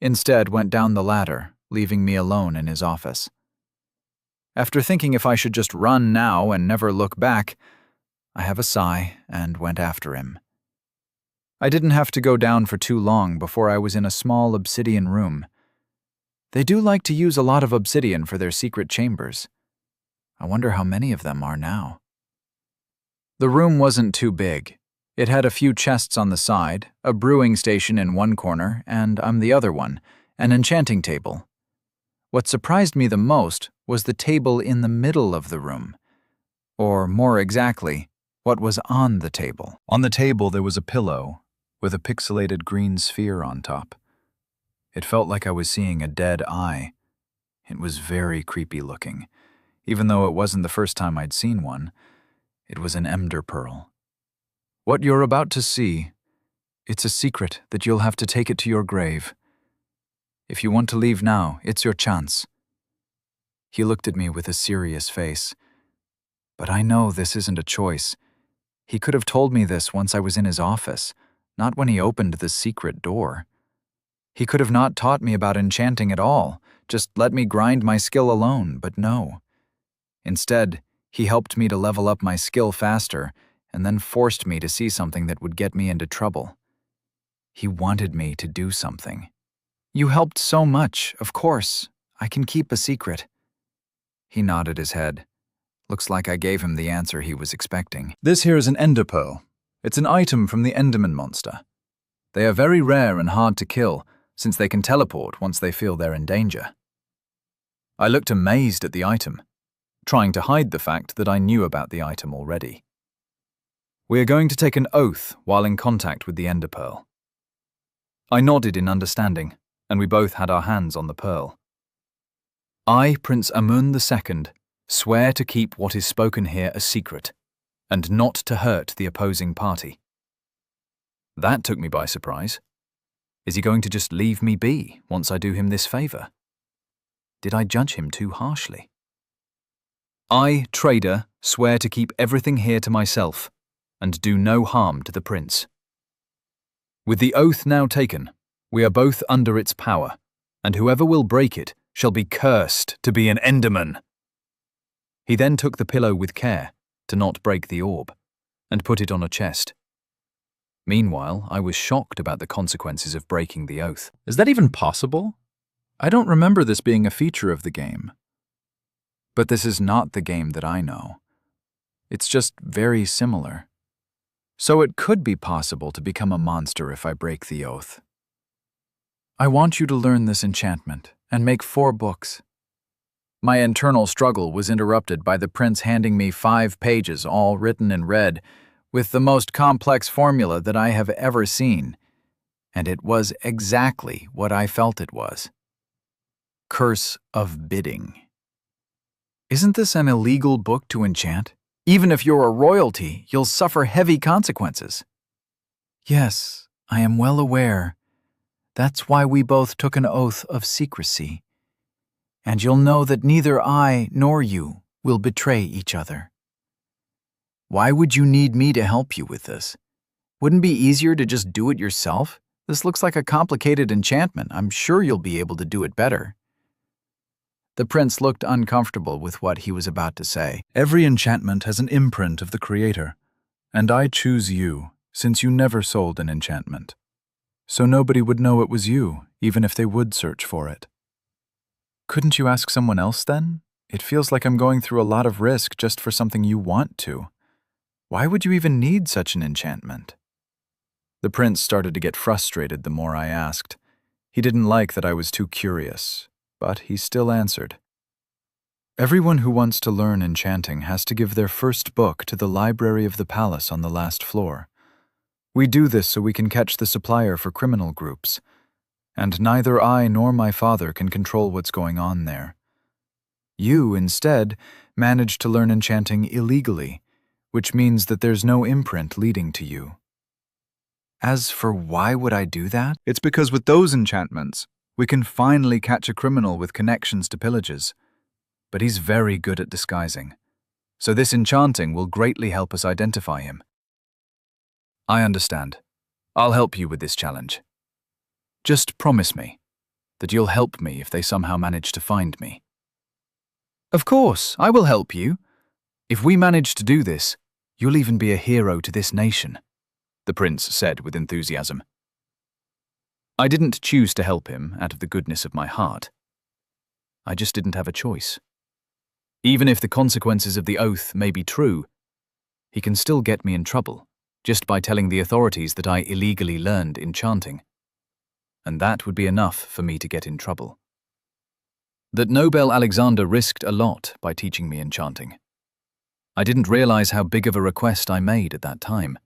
Speaker 1: Instead, went down the ladder, leaving me alone in his office. After thinking if I should just run now and never look back, I have a sigh and went after him. I didn't have to go down for too long before I was in a small obsidian room. They do like to use a lot of obsidian for their secret chambers. I wonder how many of them are now. The room wasn't too big. It had a few chests on the side, a brewing station in one corner, and the other one, an enchanting table. What surprised me the most was the table in the middle of the room. Or, more exactly, what was on the table.
Speaker 2: On the table there was a pillow with a pixelated green sphere on top. It felt like I was seeing a dead eye. It was very creepy looking. Even though it wasn't the first time I'd seen one, it was an ender pearl. "What you're about to see, it's a secret that you'll have to take it to your grave. If you want to leave now, it's your chance." He looked at me with a serious face. But I know this isn't a choice. He could have told me this once I was in his office, not when he opened the secret door. He could have not taught me about enchanting at all, just let me grind my skill alone, but no. Instead, he helped me to level up my skill faster and then forced me to see something that would get me into trouble. He wanted me to do something. "You helped so much, of course. I can keep a secret." He nodded his head. Looks like I gave him the answer he was expecting. "This here is an ender pearl. It's an item from the Enderman monster. They are very rare and hard to kill, since they can teleport once they feel they're in danger." I looked amazed at the item, trying to hide the fact that I knew about the item already. "We are going to take an oath while in contact with the ender pearl." I nodded in understanding, and we both had our hands on the pearl. "I, Prince Amun II, swear to keep what is spoken here a secret, and not to hurt the opposing party." That took me by surprise. Is he going to just leave me be once I do him this favor? Did I judge him too harshly? "I, trader, swear to keep everything here to myself, and do no harm to the prince. With the oath now taken, we are both under its power, and whoever will break it shall be cursed to be an Enderman." He then took the pillow with care to not break the orb, and put it on a chest. Meanwhile, I was shocked about the consequences of breaking the oath. Is that even possible? I don't remember this being a feature of the game. But this is not the game that I know. It's just very similar. So it could be possible to become a monster if I break the oath. "I want you to learn this enchantment and make 4 books. My internal struggle was interrupted by the prince handing me 5 pages all written in red, with the most complex formula that I have ever seen, and it was exactly what I felt it was. Curse of Bidding. Isn't this an illegal book to enchant? Even if you're a royalty, you'll suffer heavy consequences. Yes, I am well aware. That's why we both took an oath of secrecy. And you'll know that neither I nor you will betray each other. Why would you need me to help you with this? Wouldn't it be easier to just do it yourself? This looks like a complicated enchantment. I'm sure you'll be able to do it better." The prince looked uncomfortable with what he was about to say. "Every enchantment has an imprint of the creator, and I choose you, since you never sold an enchantment. So nobody would know it was you, even if they would search for it." "Couldn't you ask someone else then? It feels like I'm going through a lot of risk just for something you want to. Why would you even need such an enchantment?" The prince started to get frustrated the more I asked. He didn't like that I was too curious, but he still answered. Everyone who wants to learn enchanting has to give their first book to the library of the palace on the last floor. We do this so we can catch the supplier for criminal groups, and neither I nor my father can control what's going on there. You, instead, managed to learn enchanting illegally, which means that there's no imprint leading to you. As for why would I do that?
Speaker 3: It's because with those enchantments, we can finally catch a criminal with connections to pillages. But he's very good at disguising, so this enchanting will greatly help us identify him. I understand. I'll help you with this challenge. Just promise me that you'll help me if they somehow manage to find me. Of course, I will help you. If we manage to do this, you'll even be a hero to this nation, the prince said with enthusiasm. I didn't choose to help him out of the goodness of my heart. I just didn't have a choice. Even if the consequences of the oath may be true, he can still get me in trouble just by telling the authorities that I illegally learned enchanting. And that would be enough for me to get in trouble. That Nobel Alexander risked a lot by teaching me enchanting. I didn't realize how big of a request I made at that time.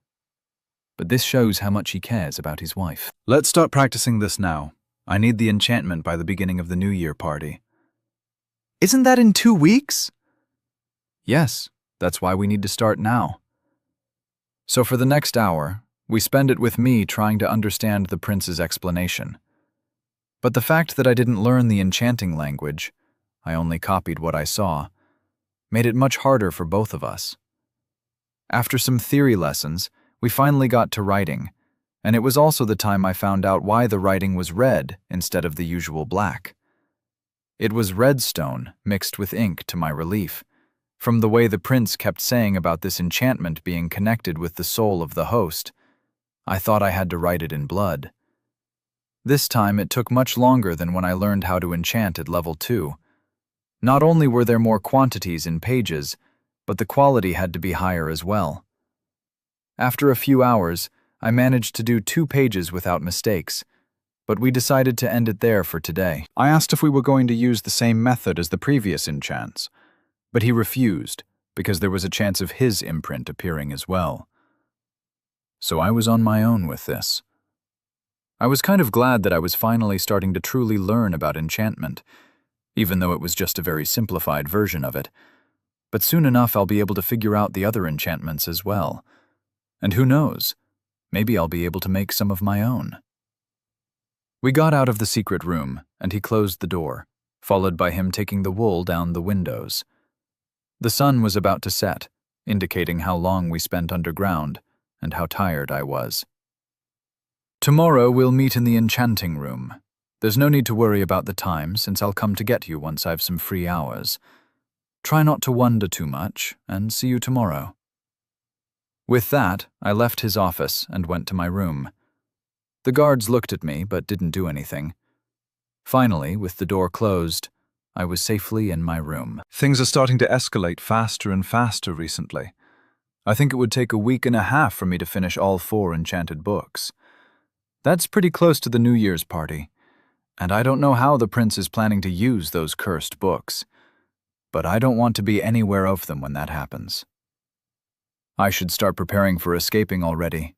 Speaker 3: But this shows how much he cares about his wife.
Speaker 2: Let's start practicing this now. I need the enchantment by the beginning of the New Year party.
Speaker 3: Isn't that in 2 weeks? Yes, that's why we need to start now.
Speaker 2: So for the next hour, we spend it with me trying to understand the prince's explanation. But the fact that I didn't learn the enchanting language, I only copied what I saw, made it much harder for both of us. After some theory lessons, we finally got to writing, and it was also the time I found out why the writing was red instead of the usual black. It was redstone mixed with ink to my relief, from the way the prince kept saying about this enchantment being connected with the soul of the host. I thought I had to write it in blood. This time it took much longer than when I learned how to enchant at level 2. Not only were there more quantities in pages, but the quality had to be higher as well. After a few hours, I managed to do 2 pages without mistakes, but we decided to end it there for today. I asked if we were going to use the same method as the previous enchants, but he refused because there was a chance of his imprint appearing as well. So I was on my own with this. I was kind of glad that I was finally starting to truly learn about enchantment, even though it was just a very simplified version of it. But soon enough I'll be able to figure out the other enchantments as well. And who knows, maybe I'll be able to make some of my own. We got out of the secret room, and he closed the door, followed by him taking the wool down the windows. The sun was about to set, indicating how long we spent underground and how tired I was. Tomorrow we'll meet in the enchanting room. There's no need to worry about the time, since I'll come to get you once I've some free hours. Try not to wonder too much, and see you tomorrow. With that, I left his office and went to my room. The guards looked at me but didn't do anything. Finally, with the door closed, I was safely in my room.
Speaker 3: Things are starting to escalate faster and faster recently. I think it would take a week and a half for me to finish all 4 enchanted books. That's pretty close to the New Year's party, and I don't know how the prince is planning to use those cursed books, but I don't want to be anywhere of them when that happens. I should start preparing for escaping already.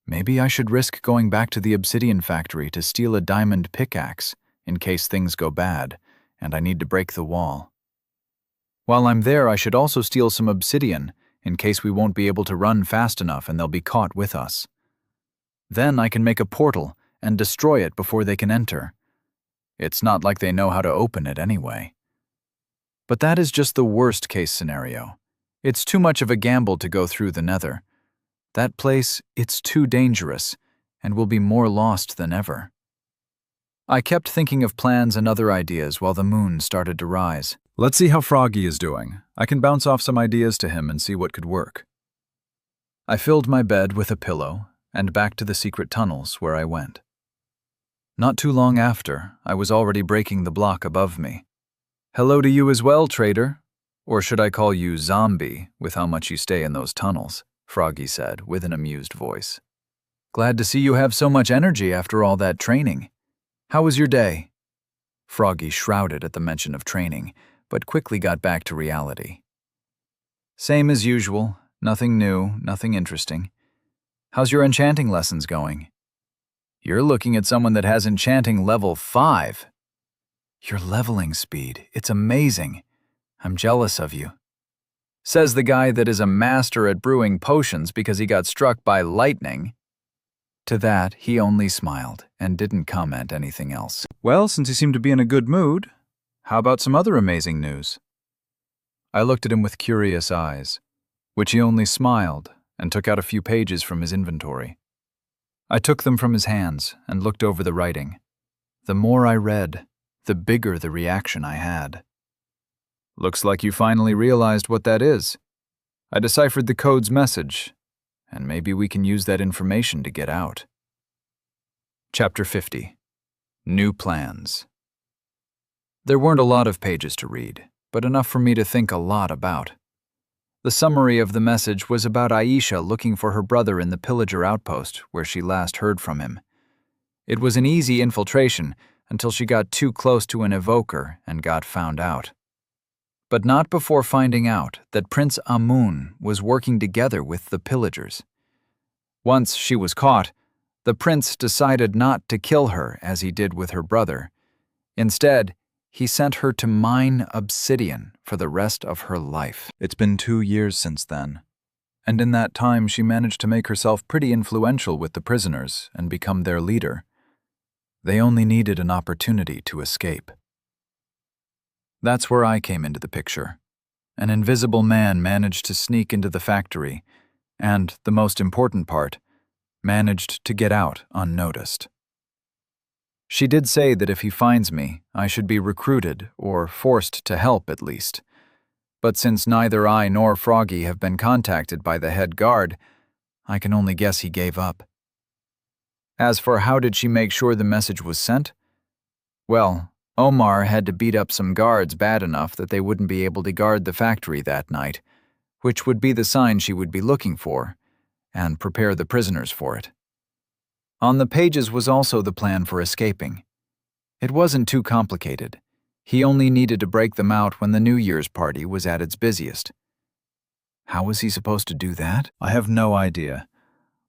Speaker 3: Maybe I should risk going back to the obsidian factory to steal a diamond pickaxe in case things go bad and I need to break the wall. While I'm there, I should also steal some obsidian in case we won't be able to run fast enough and they'll be caught with us. Then I can make a portal and destroy it before they can enter. It's not like they know how to open it anyway. But that is just the worst case scenario. It's too much of a gamble to go through the Nether. That place, it's too dangerous, and will be more lost than ever. I kept thinking of plans and other ideas while the moon started to rise.
Speaker 2: Let's see how Froggy is doing. I can bounce off some ideas to him and see what could work. I filled my bed with a pillow and back to the secret tunnels where I went. Not too long after, I was already breaking the block above me. Hello to you as well, trader. Or should I call you zombie, with how much you stay in those tunnels, Froggy said with an amused voice. Glad to see you have so much energy after all that training.
Speaker 1: How was your day? Froggy shrouded at the mention of training, but quickly got back to reality. Same as usual. Nothing new, nothing interesting. How's your enchanting lessons going? You're looking at someone that has enchanting level 5. Your leveling speed, it's amazing. I'm jealous of you. Says the guy that is a master at brewing potions because he got struck by lightning. To that, he only smiled and didn't comment anything else.
Speaker 2: Well, since you seem to be in a good mood, how about some other amazing news? I looked at him with curious eyes, which he only smiled and took out a few pages from his inventory. I took them from his hands and looked over the writing. The more I read, the bigger the reaction I had. Looks like you finally realized what that is. I deciphered the code's message, and maybe we can use that information to get out. Chapter 50. New Plans. There weren't a lot of pages to read, but enough for me to think a lot about. The summary of the message was about Aisha looking for her brother in the pillager outpost where she last heard from him. It was an easy infiltration until she got too close to an evoker and got found out. But not before finding out that Prince Amun was working together with the pillagers. Once she was caught, the prince decided not to kill her as he did with her brother. Instead, he sent her to mine obsidian for the rest of her life. It's been 2 years since then, and in that time she managed to make herself pretty influential with the prisoners and become their leader. They only needed an opportunity to escape. That's where I came into the picture. An invisible man managed to sneak into the factory, and, the most important part, managed to get out unnoticed. She did say that if he finds me, I should be recruited or forced to help at least. But since neither I nor Froggy have been contacted by the head guard, I can only guess he gave up. As for how did she make sure the message was sent? Well, Omar had to beat up some guards bad enough that they wouldn't be able to guard the factory that night, which would be the sign she would be looking for, and prepare the prisoners for it. On the pages was also the plan for escaping. It wasn't too complicated. He only needed to break them out when the New Year's party was at its busiest. How was he supposed to do that? I have no idea,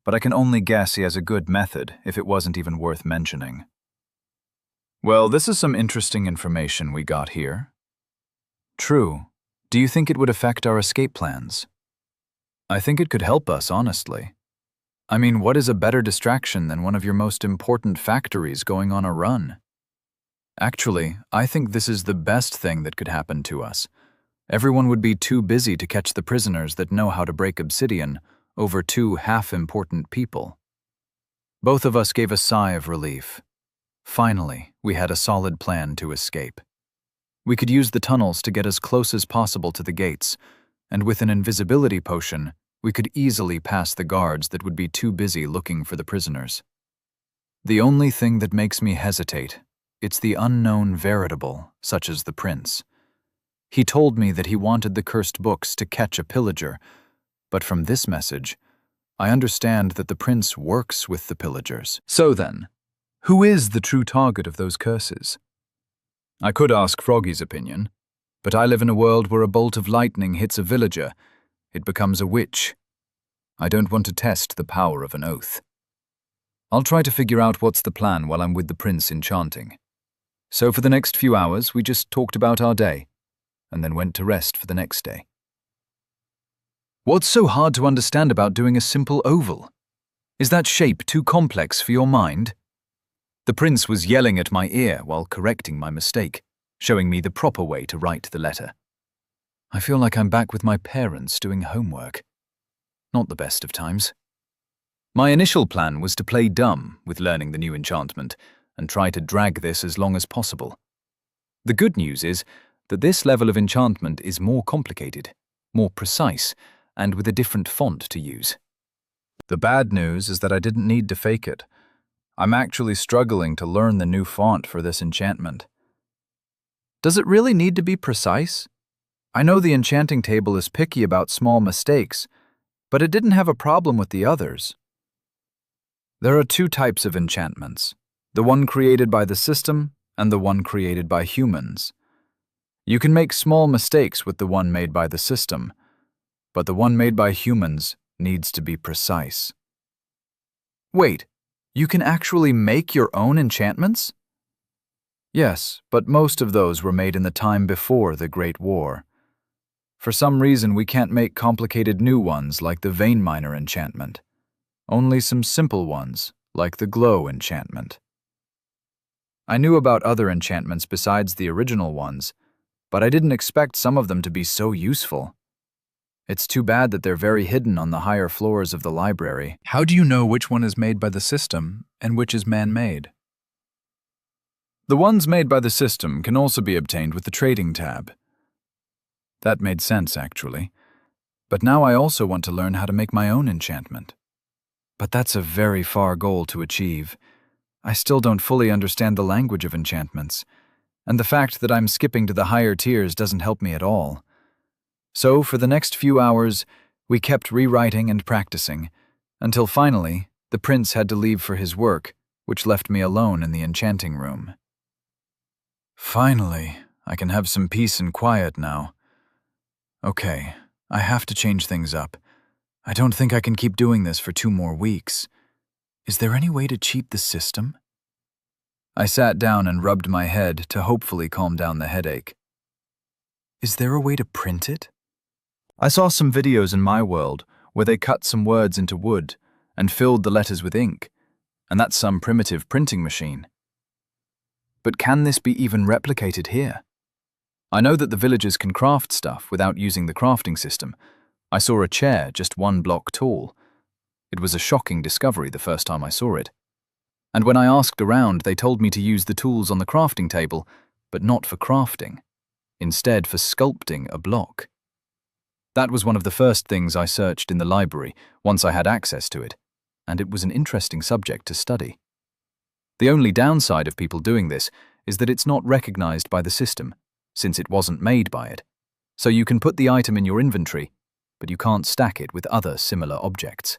Speaker 2: but I can only guess he has a good method if it wasn't even worth mentioning. Well, this is some interesting information we got here. True. Do you think it would affect our escape plans? I think it could help us, honestly. I mean, what is a better distraction than one of your most important factories going on a run? Actually, I think this is the best thing that could happen to us. Everyone would be too busy to catch the prisoners that know how to break obsidian over 2 half-important people. Both of us gave a sigh of relief. Finally, we had a solid plan to escape. We could use the tunnels to get as close as possible to the gates, and with an invisibility potion, we could easily pass the guards that would be too busy looking for the prisoners. The only thing that makes me hesitate, it's the unknown veritable, such as the prince. He told me that he wanted the cursed books to catch a pillager, but from this message, I understand that the prince works with the pillagers. So then, who is the true target of those curses? I could ask Froggy's opinion, but I live in a world where a bolt of lightning hits a villager, it becomes a witch. I don't want to test the power of an oath. I'll try to figure out what's the plan while I'm with the prince enchanting. So for the next few hours, we just talked about our day, and then went to rest for the next day. What's so hard to understand about doing a simple oval? Is that shape too complex for your mind? The prince was yelling at my ear while correcting my mistake, showing me the proper way to write the letter. I feel like I'm back with my parents doing homework. Not the best of times. My initial plan was to play dumb with learning the new enchantment and try to drag this as long as possible. The good news is that this level of enchantment is more complicated, more precise, and with a different font to use. The bad news is that I didn't need to fake it. I'm actually struggling to learn the new font for this enchantment. Does it really need to be precise? I know the enchanting table is picky about small mistakes, but it didn't have a problem with the others. There are 2 types of enchantments, the one created by the system and the one created by humans. You can make small mistakes with the one made by the system, but the one made by humans needs to be precise. Wait, you can actually make your own enchantments? Yes, but most of those were made in the time before the Great War. For some reason, we can't make complicated new ones like the Vein Miner enchantment. Only some simple ones, like the Glow enchantment. I knew about other enchantments besides the original ones, but I didn't expect some of them to be so useful. It's too bad that they're very hidden on the higher floors of the library.
Speaker 3: How do you know which one is made by the system and which is man-made?
Speaker 2: The ones made by the system can also be obtained with the Trading tab. That made sense, actually. But now I also want to learn how to make my own enchantment. But that's a very far goal to achieve. I still don't fully understand the language of enchantments, and the fact that I'm skipping to the higher tiers doesn't help me at all. So, for the next few hours, we kept rewriting and practicing, until finally, the prince had to leave for his work, which left me alone in the enchanting room. Finally, I can have some peace and quiet now. Okay, I have to change things up. I don't think I can keep doing this for 2 more weeks. Is there any way to cheat the system? I sat down and rubbed my head to hopefully calm down the headache. Is there a way to print it? I saw some videos in my world where they cut some words into wood and filled the letters with ink, and that's some primitive printing machine. But can this be even replicated here? I know that the villagers can craft stuff without using the crafting system. I saw a chair just 1 block tall. It was a shocking discovery the first time I saw it. And when I asked around, they told me to use the tools on the crafting table, but not for crafting. Instead for sculpting a block. That was one of the first things I searched in the library once I had access to it, and it was an interesting subject to study. The only downside of people doing this is that it's not recognized by the system, since it wasn't made by it. So you can put the item in your inventory, but you can't stack it with other similar objects.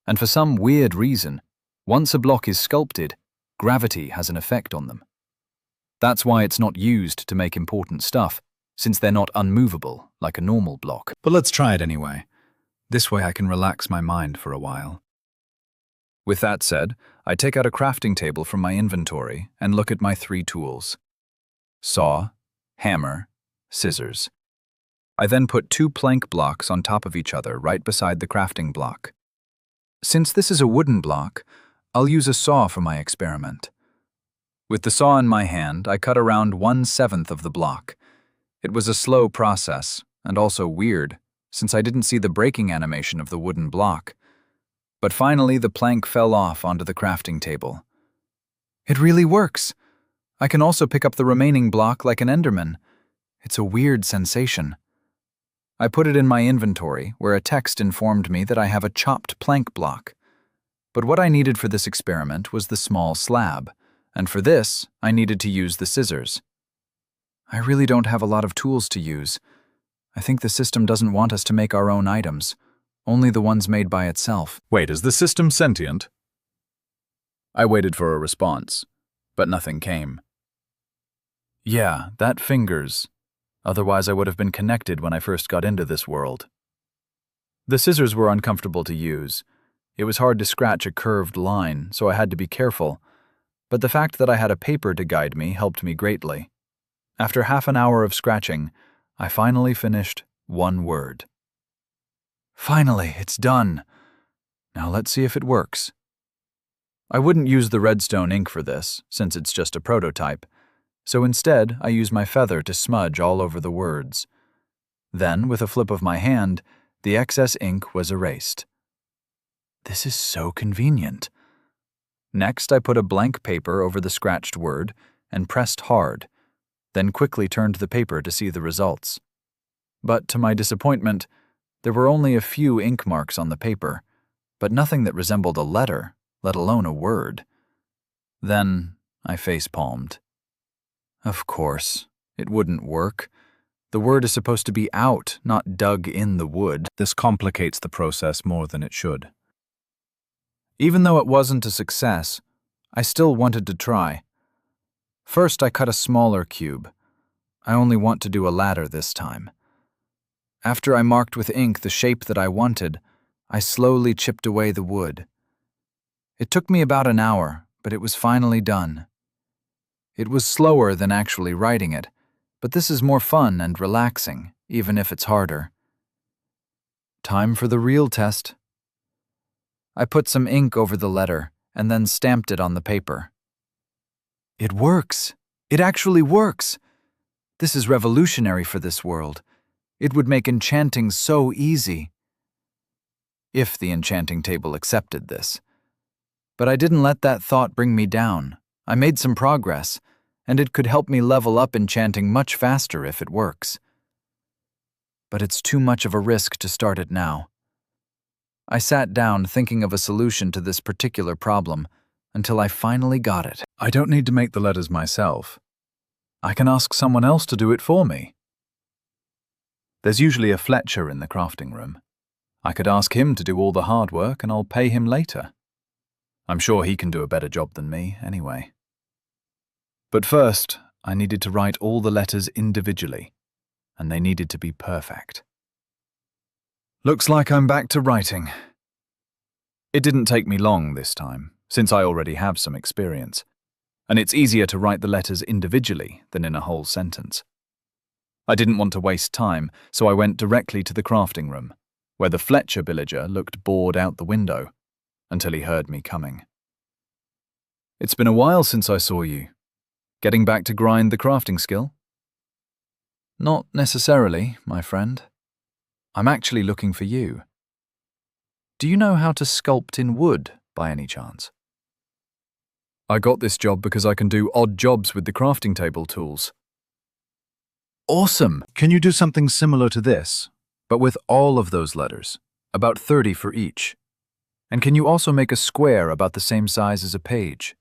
Speaker 2: And for some weird reason, once a block is sculpted, gravity has an effect on them. That's why it's not used to make important stuff, since they're not unmovable like a normal block.
Speaker 3: But let's try it anyway. This way I can relax my mind for a while.
Speaker 2: With that said, I take out a crafting table from my inventory and look at my 3 tools. Saw, hammer, scissors. I then put 2 plank blocks on top of each other right beside the crafting block. Since this is a wooden block, I'll use a saw for my experiment. With the saw in my hand, I cut around 1/7 of the block. It was a slow process, and also weird, since I didn't see the breaking animation of the wooden block. But finally, the plank fell off onto the crafting table. It really works! I can also pick up the remaining block like an Enderman. It's a weird sensation. I put it in my inventory, where a text informed me that I have a chopped plank block. But what I needed for this experiment was the small slab, and for this, I needed to use the scissors. I really don't have a lot of tools to use. I think the system doesn't want us to make our own items, only the ones made by itself.
Speaker 3: Wait, is the system sentient?
Speaker 2: I waited for a response, but nothing came. Yeah, that fingers. Otherwise I would have been connected when I first got into this world. The scissors were uncomfortable to use. It was hard to scratch a curved line, so I had to be careful. But the fact that I had a paper to guide me helped me greatly. After half an hour of scratching, I finally finished 1 word. Finally, it's done. Now let's see if it works. I wouldn't use the redstone ink for this, since it's just a prototype, so instead I use my feather to smudge all over the words. Then, with a flip of my hand, the excess ink was erased. This is so convenient. Next, I put a blank paper over the scratched word and pressed hard, then quickly turned the paper to see the results. But to my disappointment, there were only a few ink marks on the paper, but nothing that resembled a letter, let alone a word. Then I face-palmed. Of course, it wouldn't work. The word is supposed to be out, not dug in the wood.
Speaker 3: This complicates the process more than it should.
Speaker 2: Even though it wasn't a success,
Speaker 1: I still wanted to try. First, I cut a smaller cube. I only want to do a ladder this time. After I marked with ink the shape that I wanted, I slowly chipped away the wood. It took me about an hour, but it was finally done. It was slower than actually writing it, but this is more fun and relaxing, even if it's harder. Time for the real test. I put some ink over the letter and then stamped it on the paper. It works! It actually works! This is revolutionary for this world. It would make enchanting so easy. If the enchanting table accepted this. But I didn't let that thought bring me down. I made some progress, and it could help me level up enchanting much faster if it works. But it's too much of a risk to start it now. I sat down thinking of a solution to this particular problem until I finally got it.
Speaker 2: I don't need to make the letters myself. I can ask someone else to do it for me. There's usually a Fletcher in the crafting room. I could ask him to do all the hard work and I'll pay him later. I'm sure he can do a better job than me, anyway. But first, I needed to write all the letters individually, and they needed to be perfect. Looks like I'm back to writing. It didn't take me long this time, since I already have some experience, and it's easier to write the letters individually than in a whole sentence. I didn't want to waste time, so I went directly to the crafting room, where the Fletcher villager looked bored out the window, until he heard me coming. It's been a while since I saw you. Getting back to grind the crafting skill? Not necessarily, my friend. I'm actually looking for you. Do you know how to sculpt in wood, by any chance? I got this job because I can do odd jobs with the crafting table tools. Awesome!
Speaker 3: Can you do something similar to this, but with all of those letters, about 30 for each?
Speaker 2: And can you also make a square about the same size as a page?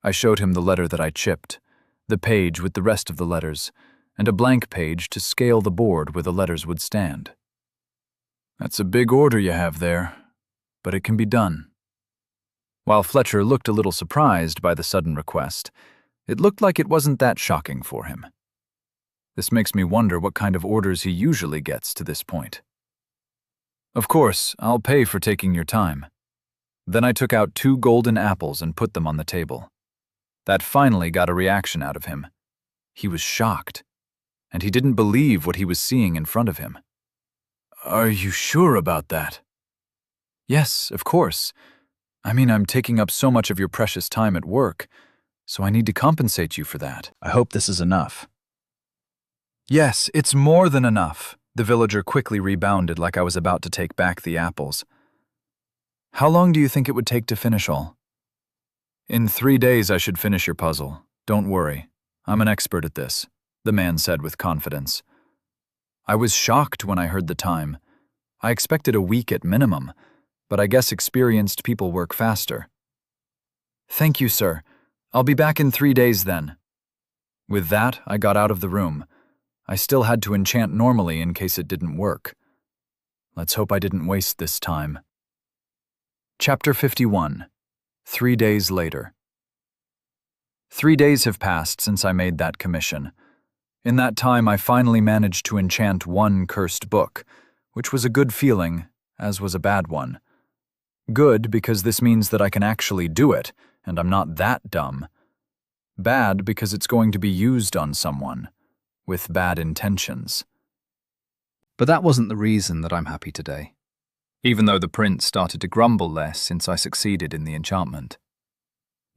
Speaker 2: I showed him the letter that I chipped, the page with the rest of the letters, and a blank page to scale the board where the letters would stand. That's a big order you have there, but it can be done. While Fletcher looked a little surprised by the sudden request, it looked like it wasn't that shocking for him. This makes me wonder what kind of orders he usually gets to this point. Of course, I'll pay for taking your time. Then I took out 2 golden apples and put them on the table. That finally got a reaction out of him. He was shocked, and he didn't believe what he was seeing in front of him. Are you sure about that? Yes, of course. I mean, I'm taking up so much of your precious time at work, so I need to compensate you for that.
Speaker 3: I hope this is enough.
Speaker 2: Yes, it's more than enough. The villager quickly rebounded like I was about to take back the apples. How long do you think it would take to finish all? In 3 days I should finish your puzzle. Don't worry. I'm an expert at this, the man said with confidence. I was shocked when I heard the time. I expected a week at minimum, but I guess experienced people work faster. Thank you, sir. I'll be back in 3 days then. With that, I got out of the room. I still had to enchant normally in case it didn't work. Let's hope I didn't waste this time. Chapter 51. 3 days later. 3 days have passed since I made that commission. In that time, I finally managed to enchant 1 cursed book, which was a good feeling, as was a bad one. Good because this means that I can actually do it, and I'm not that dumb. Bad because it's going to be used on someone, with bad intentions.
Speaker 3: But that wasn't the reason that I'm happy today, even though the prince started to grumble less since I succeeded in the enchantment.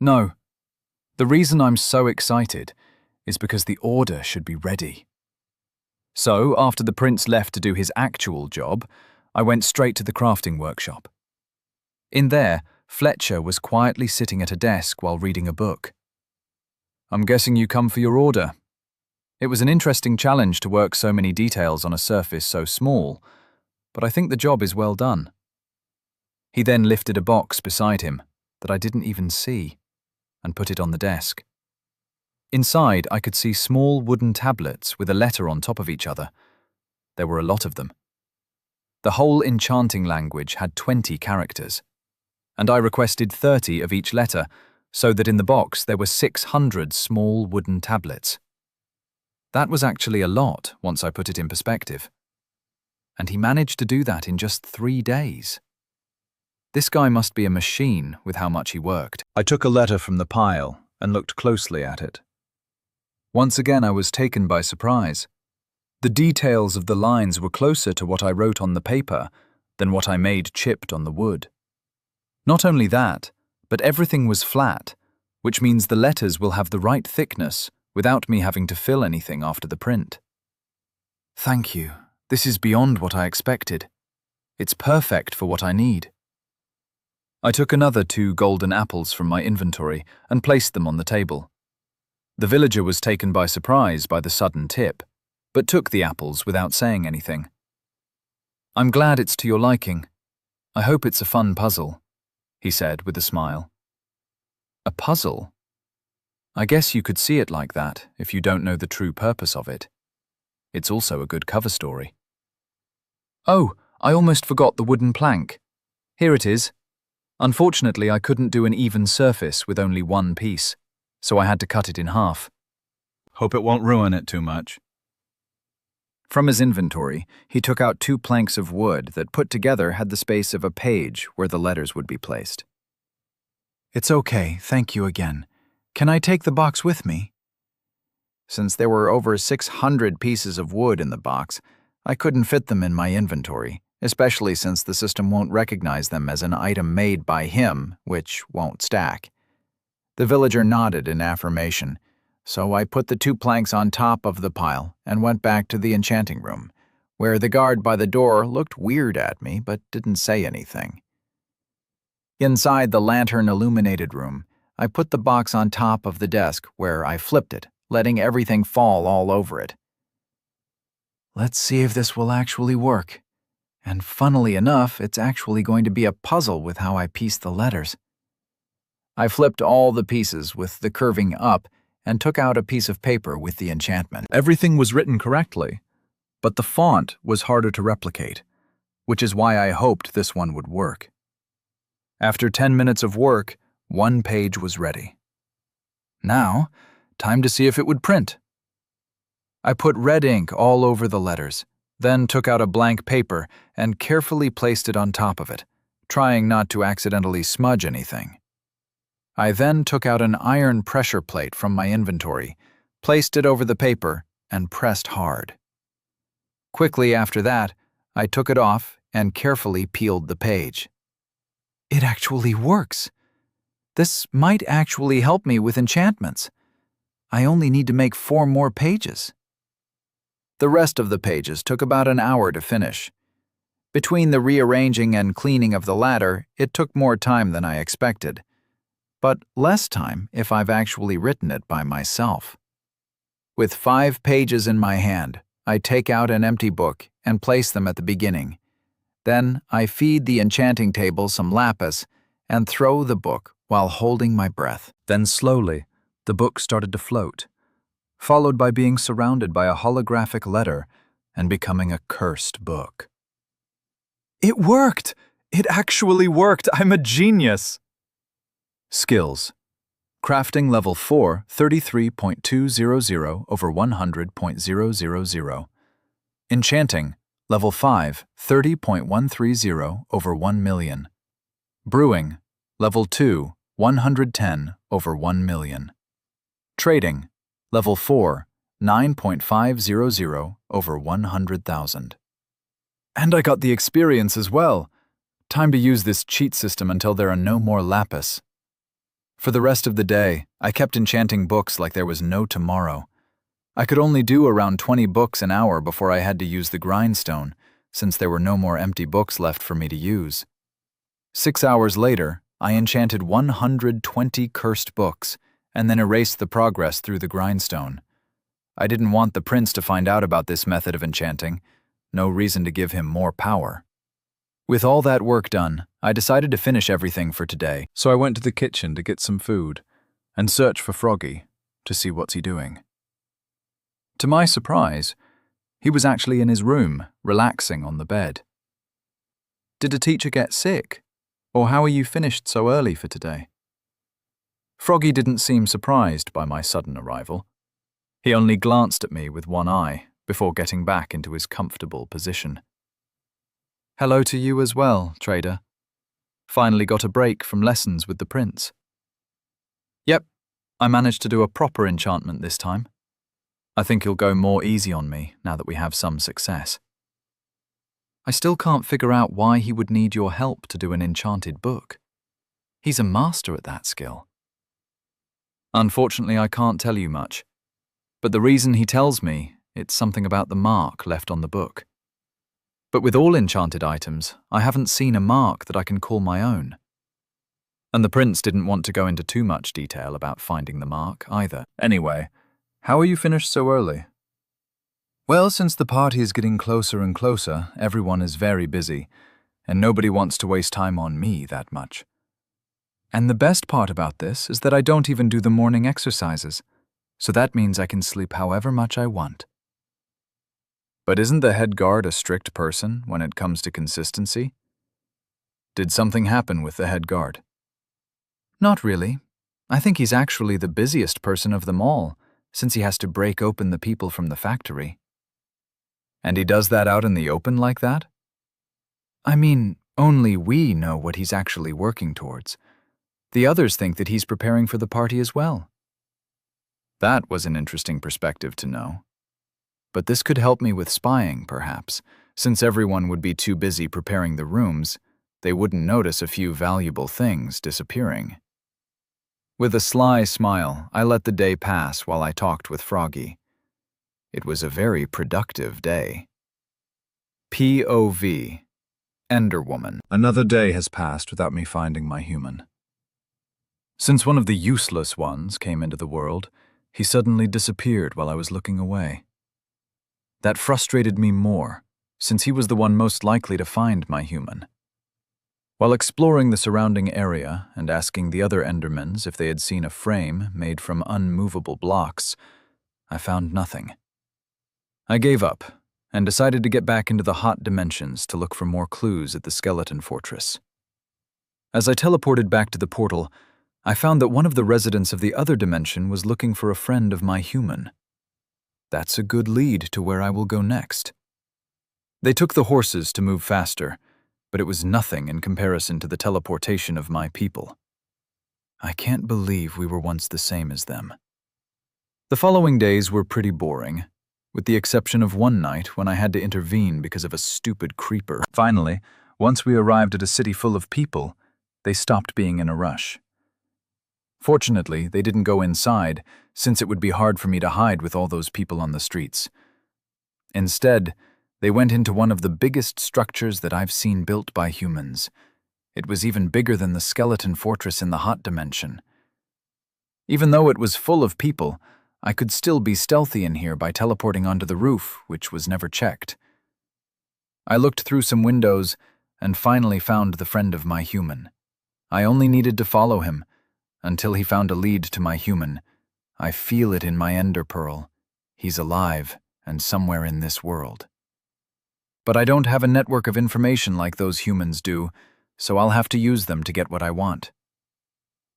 Speaker 2: No, the reason I'm so excited is because the order should be ready. So, after the prince left to do his actual job, I went straight to the crafting workshop. In there, Fletcher was quietly sitting at a desk while reading a book. I'm guessing you come for your order. It was an interesting challenge to work so many details on a surface so small, but I think the job is well done. He then lifted a box beside him that I didn't even see and put it on the desk. Inside, I could see small wooden tablets with a letter on top of each other. There were a lot of them. The whole enchanting language had 20 characters, and I requested 30 of each letter, so that in the box there were 600 small wooden tablets. That was actually a lot once I put it in perspective. And he managed to do that in just 3 days. This guy must be a machine with how much he worked.
Speaker 3: I took a letter from the pile and looked closely at it.
Speaker 2: Once again, I was taken by surprise. The details of the lines were closer to what I wrote on the paper than what I made chipped on the wood. Not only that, but everything was flat, which means the letters will have the right thickness without me having to fill anything after the print. Thank you. This is beyond what I expected. It's perfect for what I need. I took another 2 golden apples from my inventory and placed them on the table. The villager was taken by surprise by the sudden tip, but took the apples without saying anything. I'm glad it's to your liking. I hope it's a fun puzzle, he said with a smile. A puzzle? I guess you could see it like that if you don't know the true purpose of it. It's also a good cover story. Oh, I almost forgot the wooden plank. Here it is. Unfortunately, I couldn't do an even surface with only 1 piece, so I had to cut it in half.
Speaker 3: Hope it won't ruin it too much.
Speaker 2: From his inventory, he took out 2 planks of wood that put together had the space of a page where the letters would be placed. It's okay, thank you again. Can I take the box with me? Since there were over 600 pieces of wood in the box, I couldn't fit them in my inventory, especially since the system won't recognize them as an item made by him, which won't stack. The villager nodded in affirmation, so I put the 2 planks on top of the pile and went back to the enchanting room, where the guard by the door looked weird at me but didn't say anything. Inside the lantern-illuminated room, I put the box on top of the desk where I flipped it, letting everything fall all over it. Let's see if this will actually work. And funnily enough, it's actually going to be a puzzle with how I piece the letters. I flipped all the pieces with the curving up and took out a piece of paper with the enchantment.
Speaker 3: Everything was written correctly, but the font was harder to replicate, which is why I hoped this one would work.
Speaker 2: After 10 minutes of work, 1 page was ready. Now, time to see if it would print. I put red ink all over the letters, then took out a blank paper and carefully placed it on top of it, trying not to accidentally smudge anything. I then took out an iron pressure plate from my inventory, placed it over the paper, and pressed hard. Quickly after that, I took it off and carefully peeled the page. It actually works. This might actually help me with enchantments. I only need to make 4 more pages. The rest of the pages took about an hour to finish. Between the rearranging and cleaning of the ladder, it took more time than I expected, but less time if I've actually written it by myself. With 5 pages in my hand, I take out an empty book and place them at the beginning. Then I feed the enchanting table some lapis and throw the book while holding my breath.
Speaker 3: Then slowly, the book started to float, followed by being surrounded by a holographic letter and becoming a cursed book.
Speaker 2: It worked! It actually worked! I'm a genius!
Speaker 3: Skills. Crafting level 4, 33.200 over 100.000. Enchanting, level 5, 30.130 over 1 million. Brewing, level 2, 110 over 1 million. Trading, level 4, 9.500 over 100,000.
Speaker 2: And I got the experience as well. Time to use this cheat system until there are no more lapis. For the rest of the day, I kept enchanting books like there was no tomorrow. I could only do around 20 books an hour before I had to use the grindstone, since there were no more empty books left for me to use. 6 hours later, I enchanted 120 cursed books, and then erased the progress through the grindstone. I didn't want the prince to find out about this method of enchanting. No reason to give him more power. With all that work done, I decided to finish everything for today.
Speaker 3: So I went to the kitchen to get some food and search for Froggy to see what's he doing. To my surprise, he was actually in his room, relaxing on the bed. Did a teacher get sick? Or how are you finished so early for today?
Speaker 2: Froggy didn't seem surprised by my sudden arrival. He only glanced at me with one eye before getting back into his comfortable position. Hello to you as well, trader. Finally got a break from lessons with the prince. Yep, I managed to do a proper enchantment this time. I think he'll go more easy on me now that we have some success. I still can't figure out why he would need your help to do an enchanted book. He's a master at that skill. Unfortunately, I can't tell you much. But the reason he tells me, it's something about the mark left on the book. But with all enchanted items, I haven't seen a mark that I can call my own. And the prince didn't want to go into too much detail about finding the mark either. Anyway, how are you finished so early? Well, since the party is getting closer and closer, everyone is very busy, and nobody wants to waste time on me that much. And the best part about this is that I don't even do the morning exercises, so that means I can sleep however much I want. But isn't the head guard a strict person when it comes to consistency? Did something happen with the head guard? Not really. I think he's actually the busiest person of them all, since he has to break open the people from the factory. And he does that out in the open like that? I mean, only we know what he's actually working towards. The others think that he's preparing for the party as well. That was an interesting perspective to know. But this could help me with spying, perhaps. Since everyone would be too busy preparing the rooms, they wouldn't notice a few valuable things disappearing. With a sly smile, I let the day pass while I talked with Froggy. It was a very productive day. POV. Enderwoman. Another day has passed without me finding my human. Since one of the useless ones came into the world, he suddenly disappeared while I was looking away. That frustrated me more, since he was the one most likely to find my human. While exploring the surrounding area and asking the other Endermans if they had seen a frame made from unmovable blocks, I found nothing. I gave up and decided to get back into the hot dimensions to look for more clues at the skeleton fortress. As I teleported back to the portal, I found that one of the residents of the other dimension was looking for a friend of my human. That's a good lead to where I will go next. They took the horses to move faster, but it was nothing in comparison to the teleportation of my people. I can't believe we were once the same as them. The following days were pretty boring, with the exception of one night when I had to intervene because of a stupid creeper. Finally, once we arrived at a city full of people, they stopped being in a rush. Fortunately, they didn't go inside, since it would be hard for me to hide with all those people on the streets. Instead, they went into one of the biggest structures that I've seen built by humans. It was even bigger than the skeleton fortress in the hot dimension. Even though it was full of people, I could still be stealthy in here by teleporting onto the roof, which was never checked. I looked through some windows and finally found the friend of my human. I only needed to follow him until he found a lead to my human. I feel it in my ender pearl. He's alive and somewhere in this world. But I don't have a network of information like those humans do, so I'll have to use them to get what I want.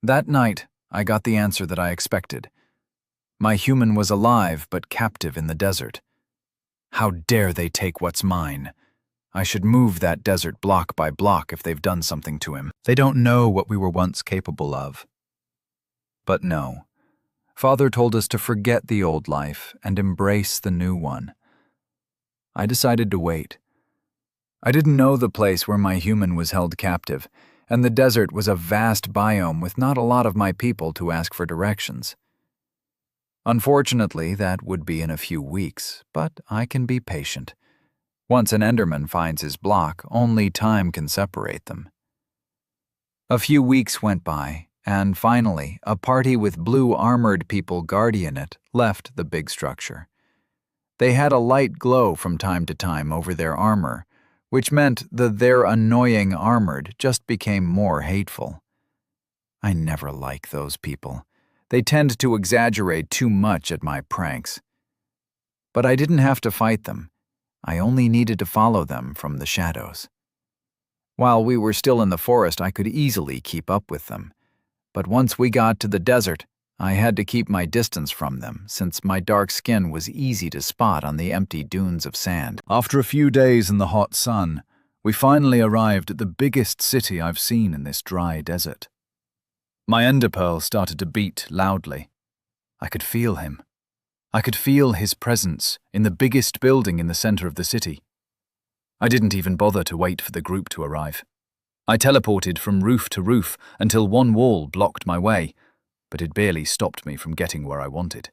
Speaker 2: That night, I got the answer that I expected. My human was alive but captive in the desert. How dare they take what's mine? I should move that desert block by block if they've done something to him. They don't know what we were once capable of. But no. Father told us to forget the old life and embrace the new one. I decided to wait. I didn't know the place where my human was held captive, and the desert was a vast biome with not a lot of my people to ask for directions. Unfortunately, that would be in a few weeks, but I can be patient. Once an Enderman finds his block, only time can separate them. A few weeks went by, and finally, a party with blue armored people guarding it left the big structure. They had a light glow from time to time over their armor, which meant that their annoying armored just became more hateful. I never like those people. They tend to exaggerate too much at my pranks. But I didn't have to fight them. I only needed to follow them from the shadows. While we were still in the forest, I could easily keep up with them.
Speaker 1: But once we got to the desert, I had to keep my distance from them since my dark skin was easy to spot on the empty dunes of sand.
Speaker 2: After a few days in the hot sun, we finally arrived at the biggest city I've seen in this dry desert. My enderpearl started to beat loudly. I could feel him. I could feel his presence in the biggest building in the center of the city. I didn't even bother to wait for the group to arrive. I teleported from roof to roof until one wall blocked my way, but it barely stopped me from getting where I wanted.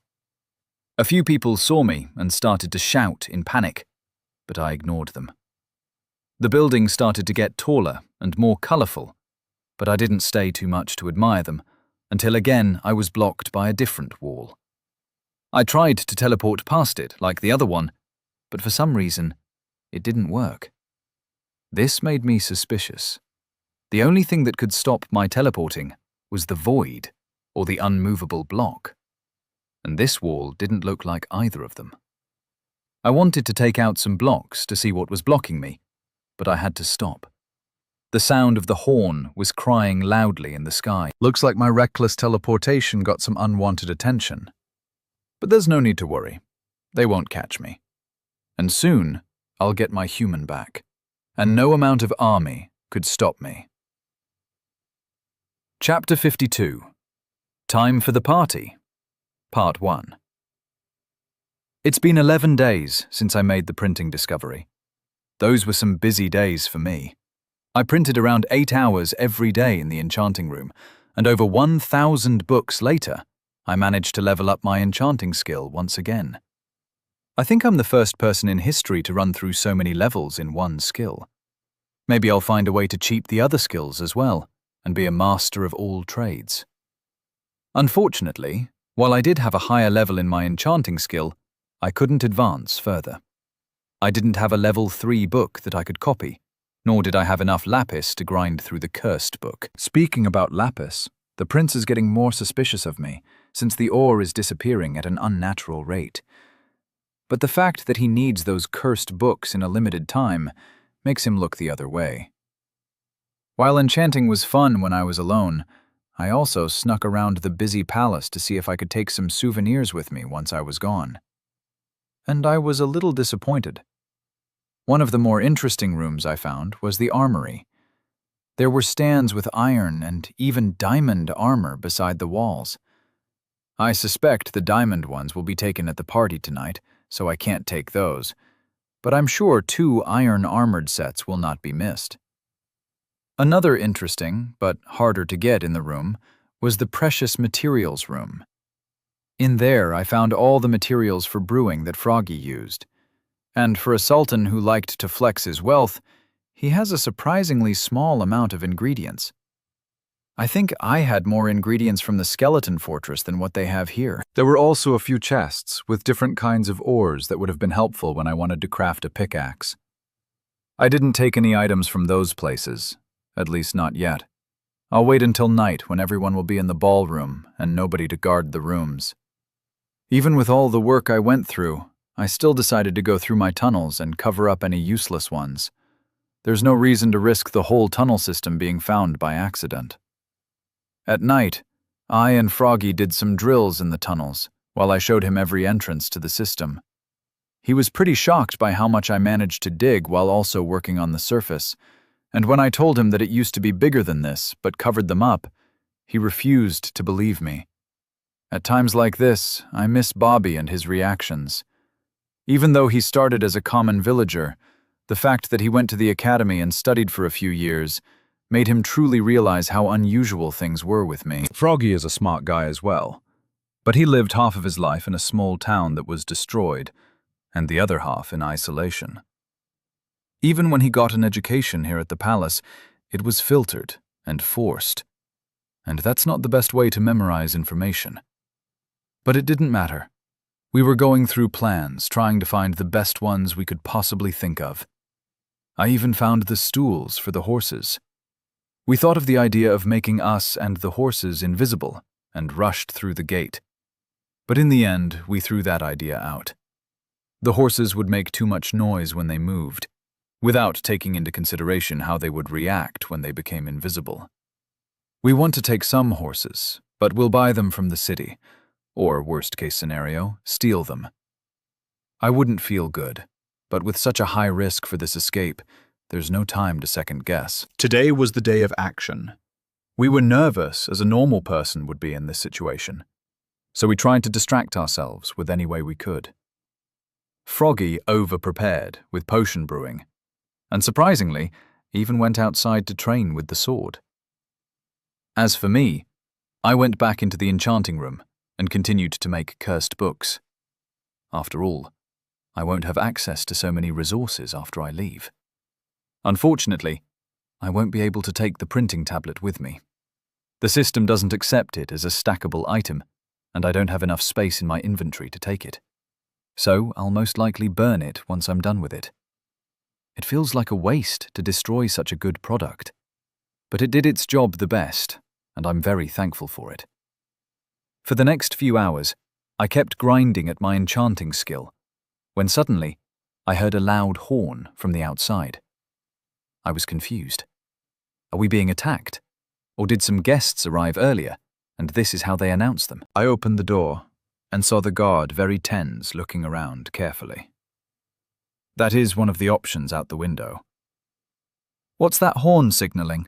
Speaker 2: A few people saw me and started to shout in panic, but I ignored them. The building started to get taller and more colorful, but I didn't stay too much to admire them, until again I was blocked by a different wall. I tried to teleport past it like the other one, but for some reason, it didn't work. This made me suspicious. The only thing that could stop my teleporting was the void, or the unmovable block. And this wall didn't look like either of them. I wanted to take out some blocks to see what was blocking me, but I had to stop. The sound of the horn was crying loudly in the sky.
Speaker 3: Looks like my reckless teleportation got some unwanted attention.
Speaker 2: But there's no need to worry. They won't catch me. And soon, I'll get my human back. And no amount of army could stop me. Chapter 52. Time for the Party. Part 1. It's been 11 days since I made the printing discovery. Those were some busy days for me. I printed around 8 hours every day in the enchanting room, and over 1,000 books later, I managed to level up my enchanting skill once again. I think I'm the first person in history to run through so many levels in one skill. Maybe I'll find a way to cheat the other skills as well, and be a master of all trades. Unfortunately, while I did have a higher level in my enchanting skill, I couldn't advance further. I didn't have a level 3 book that I could copy, nor did I have enough lapis to grind through the cursed book.
Speaker 3: Speaking about lapis, the prince is getting more suspicious of me, since the ore is disappearing at an unnatural rate. But the fact that he needs those cursed books in a limited time makes him look the other way. While enchanting was fun when I was alone, I also snuck around the busy palace to see if I could take some souvenirs with me once I was gone. And I was a little disappointed. One of the more interesting rooms I found was the armory. There were stands with iron and even diamond armor beside the walls. I suspect the diamond ones will be taken at the party tonight, so I can't take those, but I'm sure 2 iron-armored sets will not be missed. Another interesting, but harder to get in the room, was the precious materials room. In there, I found all the materials for brewing that Froggy used. And for a sultan who liked to flex his wealth, he has a surprisingly small amount of ingredients. I think I had more ingredients from the skeleton fortress than what they have here. There were also a few chests with different kinds of ores that would have been helpful when I wanted to craft a pickaxe. I didn't take any items from those places, at least not yet. I'll wait until night when everyone will be in the ballroom and nobody to guard the rooms. Even with all the work I went through, I still decided to go through my tunnels and cover up any useless ones. There's no reason to risk the whole tunnel system being found by accident. At night, I and Froggy did some drills in the tunnels, while I showed him every entrance to the system. He was pretty shocked by how much I managed to dig while also working on the surface, and when I told him that it used to be bigger than this, but covered them up, he refused to believe me. At times like this, I miss Bobby and his reactions. Even though he started as a common villager, the fact that he went to the academy and studied for a few years made him truly realize how unusual things were with me.
Speaker 2: Froggy is a smart guy as well, but he lived half of his life in a small town that was destroyed, and the other half in isolation. Even when he got an education here at the palace, it was filtered and forced, and that's not the best way to memorize information. But it didn't matter. We were going through plans, trying to find the best ones we could possibly think of. I even found the stools for the horses. We thought of the idea of making us and the horses invisible and rushed through the gate. But in the end, we threw that idea out. The horses would make too much noise when they moved, without taking into consideration how they would react when they became invisible. We want to take some horses, but we'll buy them from the city, or, worst case scenario, steal them. I wouldn't feel good, but with such a high risk for this escape, there's no time to second guess.
Speaker 5: Today was the day of action.
Speaker 2: We were nervous, as a normal person would be in this situation, so we tried to distract ourselves with any way we could. Froggy over-prepared with potion brewing, and surprisingly, even went outside to train with the sword. As for me, I went back into the enchanting room and continued to make cursed books. After all, I won't have access to so many resources after I leave. Unfortunately, I won't be able to take the printing tablet with me. The system doesn't accept it as a stackable item, and I don't have enough space in my inventory to take it. So I'll most likely burn it once I'm done with it. It feels like a waste to destroy such a good product, but it did its job the best, and I'm very thankful for it. For the next few hours, I kept grinding at my enchanting skill, when suddenly I heard a loud horn from the outside. I was confused. Are we being attacked? Or did some guests arrive earlier, and this is how they announced them? I opened the door and saw the guard very tense looking around carefully. That is one of the options out the window. What's that horn signaling?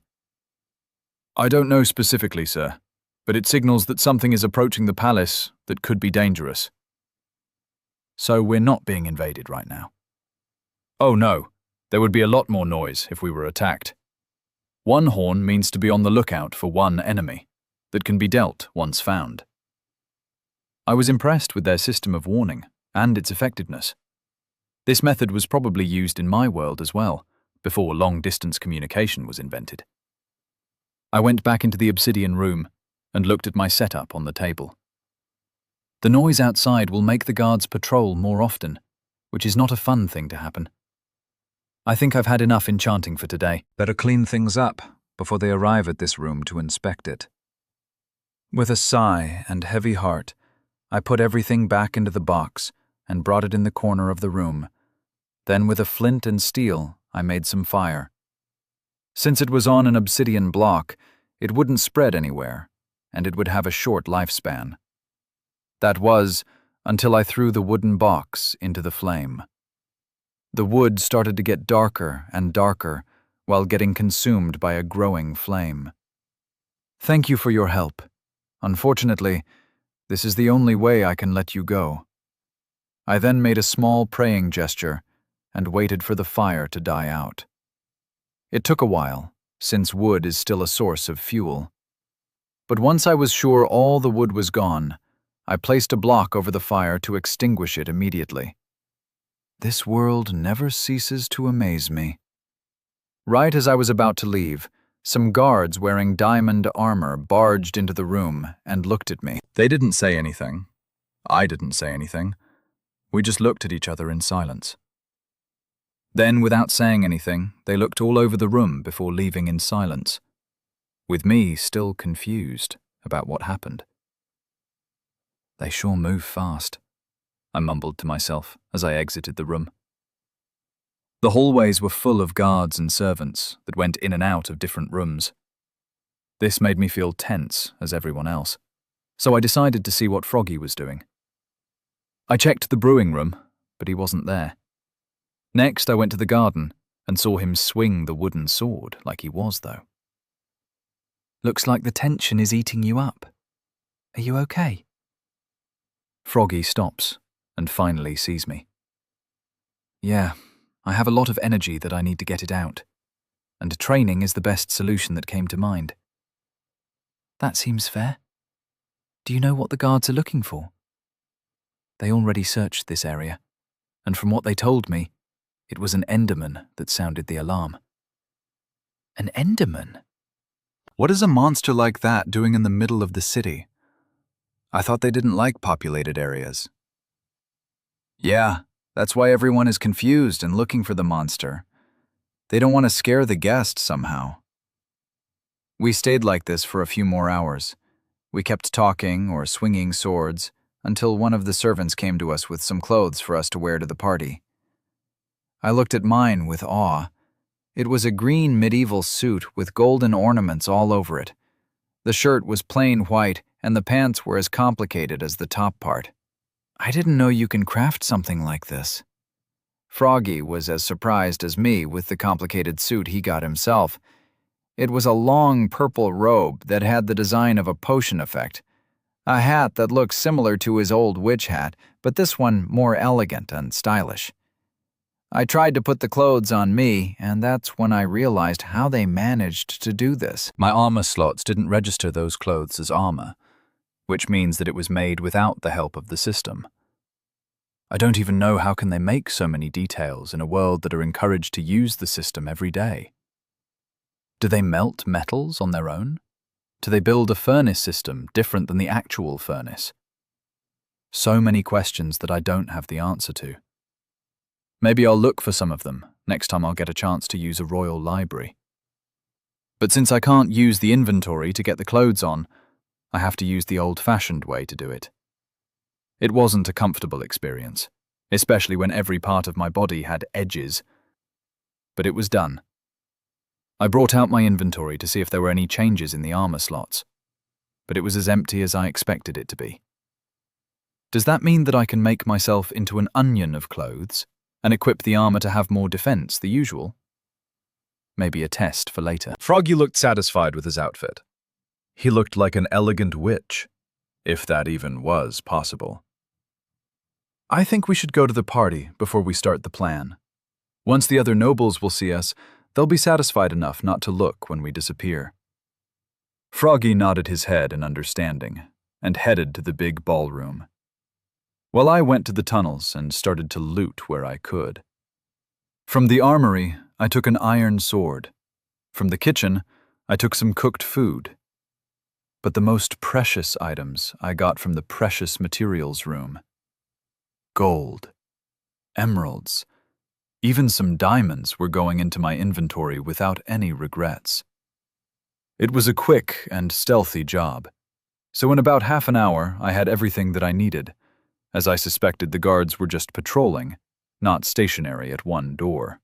Speaker 2: I don't know specifically, sir, but it signals that something is approaching the palace that could be dangerous. So we're not being invaded right now? Oh no, there would be a lot more noise if we were attacked. One horn means to be on the lookout for one enemy that can be dealt once found. I was impressed with their system of warning and its effectiveness. This method was probably used in my world as well, before long-distance communication was invented. I went back into the obsidian room and looked at my setup on the table. The noise outside will make the guards patrol more often, which is not a fun thing to happen. I think I've had enough enchanting for today.
Speaker 3: Better clean things up before they arrive at this room to inspect it. With a sigh and heavy heart, I put everything back into the box and brought it in the corner of the room. Then with a flint and steel, I made some fire. Since it was on an obsidian block, it wouldn't spread anywhere, and it would have a short lifespan. That was until I threw the wooden box into the flame. The wood started to get darker and darker while getting consumed by a growing flame. Thank you for your help. Unfortunately, this is the only way I can let you go. I then made a small praying gesture and waited for the fire to die out. It took a while, since wood is still a source of fuel. But once I was sure all the wood was gone, I placed a block over the fire to extinguish it immediately. This world never ceases to amaze me. Right as I was about to leave, some guards wearing diamond armor barged into the room and looked at me.
Speaker 2: They didn't say anything. I didn't say anything. We just looked at each other in silence. Then, without saying anything, they looked all over the room before leaving in silence, with me still confused about what happened. They sure move fast, I mumbled to myself as I exited the room. The hallways were full of guards and servants that went in and out of different rooms. This made me feel tense as everyone else, so I decided to see what Froggy was doing. I checked the brewing room, but he wasn't there. Next, I went to the garden and saw him swing the wooden sword like he was, though. Looks like the tension is eating you up. Are you okay? Froggy stops and finally sees me. Yeah, I have a lot of energy that I need to get it out, and training is the best solution that came to mind. That seems fair. Do you know what the guards are looking for? They already searched this area, and from what they told me, it was an Enderman that sounded the alarm. An Enderman? What is a monster like that doing in the middle of the city? I thought they didn't like populated areas. Yeah, that's why everyone is confused and looking for the monster. They don't want to scare the guests somehow. We stayed like this for a few more hours. We kept talking or swinging swords until one of the servants came to us with some clothes for us to wear to the party. I looked at mine with awe. It was a green medieval suit with golden ornaments all over it,
Speaker 1: The shirt was plain white, and the pants were as complicated as the top part. I didn't know you can craft something like this. Froggy was as surprised as me with the complicated suit he got himself. It was a long purple robe that had the design of a potion effect, a hat that looked similar to his old witch hat, but this one more elegant and stylish. I tried to put the clothes on me, and that's when I realized how they managed to do this.
Speaker 3: My armor slots didn't register those clothes as armor, which means that it was made without the help of the system. I don't even know how can they make so many details in a world that are encouraged to use the system every day. Do they melt metals on their own? Do they build a furnace system different than the actual furnace? So many questions that I don't have the answer to. Maybe I'll look for some of them next time I'll get a chance to use a royal library. But since I can't use the inventory to get the clothes on, I have to use the old-fashioned way to do it. It wasn't a comfortable experience, especially when every part of my body had edges. But it was done. I brought out my inventory to see if there were any changes in the armor slots, but it was as empty as I expected it to be. Does that mean that I can make myself into an onion of clothes and equip the armor to have more defense, the usual? Maybe a test for later.
Speaker 2: Froggy looked satisfied with his outfit. He looked like an elegant witch, if that even was possible.
Speaker 3: I think we should go to the party before we start the plan. Once the other nobles will see us, they'll be satisfied enough not to look when we disappear.
Speaker 2: Froggy nodded his head in understanding and headed to the big ballroom, while I went to the tunnels and started to loot where I could. From the armory, I took an iron sword. From the kitchen, I took some cooked food. But the most precious items I got from the precious materials room. Gold, emeralds, even some diamonds were going into my inventory without any regrets. It was a quick and stealthy job, so in about half an hour I had everything that I needed, as I suspected the guards were just patrolling, not stationary at one door.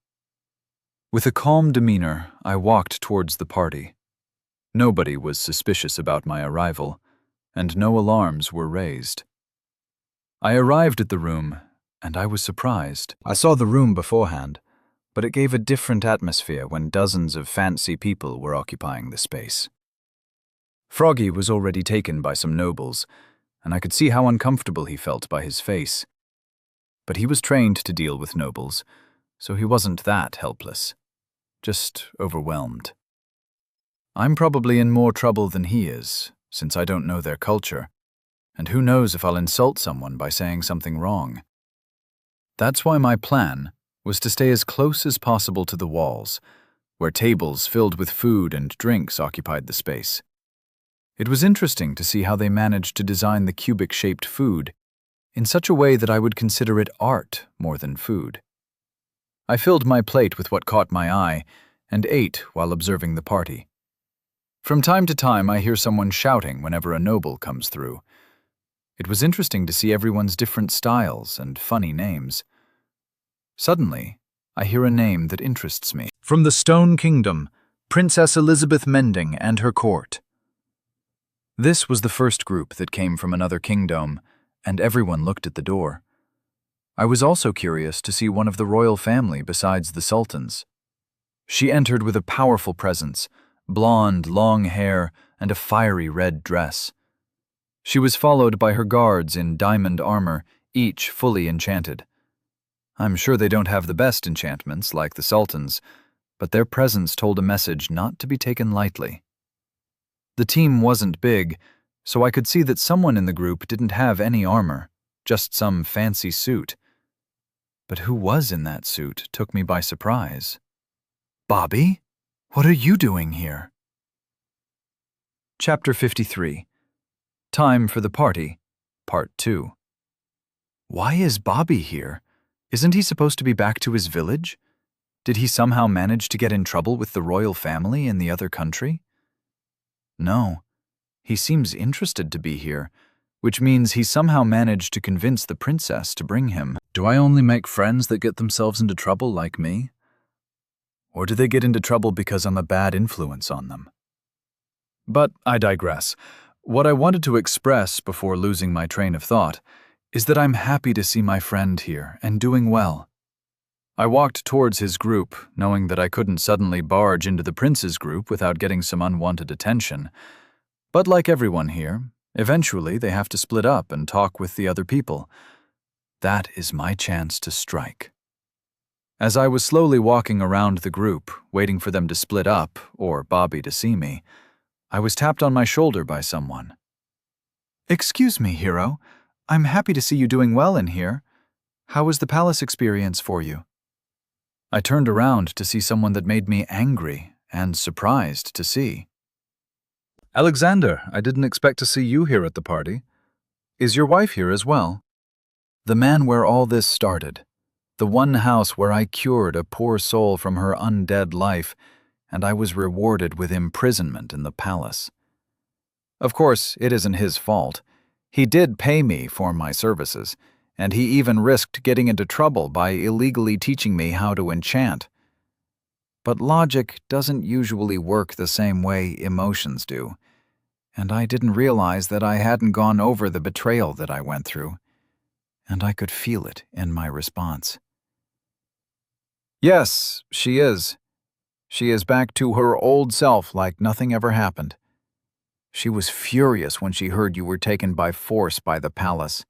Speaker 2: With a calm demeanor, I walked towards the party. Nobody was suspicious about my arrival, and no alarms were raised. I arrived at the room, and I was surprised. I saw the room beforehand, but it gave a different atmosphere when dozens of fancy people were occupying the space. Froggy was already taken by some nobles, and I could see how uncomfortable he felt by his face. But he was trained to deal with nobles, so he wasn't that helpless, just overwhelmed. I'm probably in more trouble than he is, since I don't know their culture, and who knows if I'll insult someone by saying something wrong. That's why my plan was to stay as close as possible to the walls, where tables filled with food and drinks occupied the space. It was interesting to see how they managed to design the cubic-shaped food in such a way that I would consider it art more than food. I filled my plate with what caught my eye and ate while observing the party. From time to time, I hear someone shouting whenever a noble comes through. It was interesting to see everyone's different styles and funny names. Suddenly, I hear a name that interests me. From the Stone Kingdom, Princess Elizabeth Mending and her court.
Speaker 3: This was the first group that came from another kingdom, and everyone looked at the door. I was also curious to see one of the royal family besides the sultans. She entered with a powerful presence, blonde, long hair, and a fiery red dress. She was followed by her guards in diamond armor, each fully enchanted. I'm sure they don't have the best enchantments like the sultans, but their presence told a message not to be taken lightly. The team wasn't big, so I could see that someone in the group didn't have any armor, just some fancy suit. But who was in that suit took me by surprise. Bobby? What are you doing here? Chapter 53. Time for the Party, Part 2. Why is Bobby here? Isn't he supposed to be back to his village? Did he somehow manage to get in trouble with the royal family in the other country? No. He seems interested to be here, which means he somehow managed to convince the princess to bring him. Do I only make friends that get themselves into trouble like me? Or do they get into trouble because I'm a bad influence on them?
Speaker 2: But I digress. What I wanted to express before losing my train of thought is that I'm happy to see my friend here and doing well. I walked towards his group, knowing that I couldn't suddenly barge into the prince's group without getting some unwanted attention. But like everyone here, eventually they have to split up and talk with the other people. That is my chance to strike. As I was slowly walking around the group, waiting for them to split up, or Bobby to see me, I was tapped on my shoulder by someone. "Excuse me, hero. I'm happy to see you doing well in here. How was the palace experience for you?" I turned around to see someone that made me angry and surprised to see. "Alexander, I didn't expect to see you here at the party. Is your wife here as well?" The man where all this started, the one house where I cured a poor soul from her undead life, and I was rewarded with imprisonment in the palace. Of course, it isn't his fault. He did pay me for my services, and he even risked getting into trouble by illegally teaching me how to enchant. But logic doesn't usually work the same way emotions do, and I didn't realize that I hadn't gone over the betrayal that I went through, and I could feel it in my response. "Yes, she is. She is back to her old self like nothing ever happened. She was furious when she heard you were taken by force by the palace.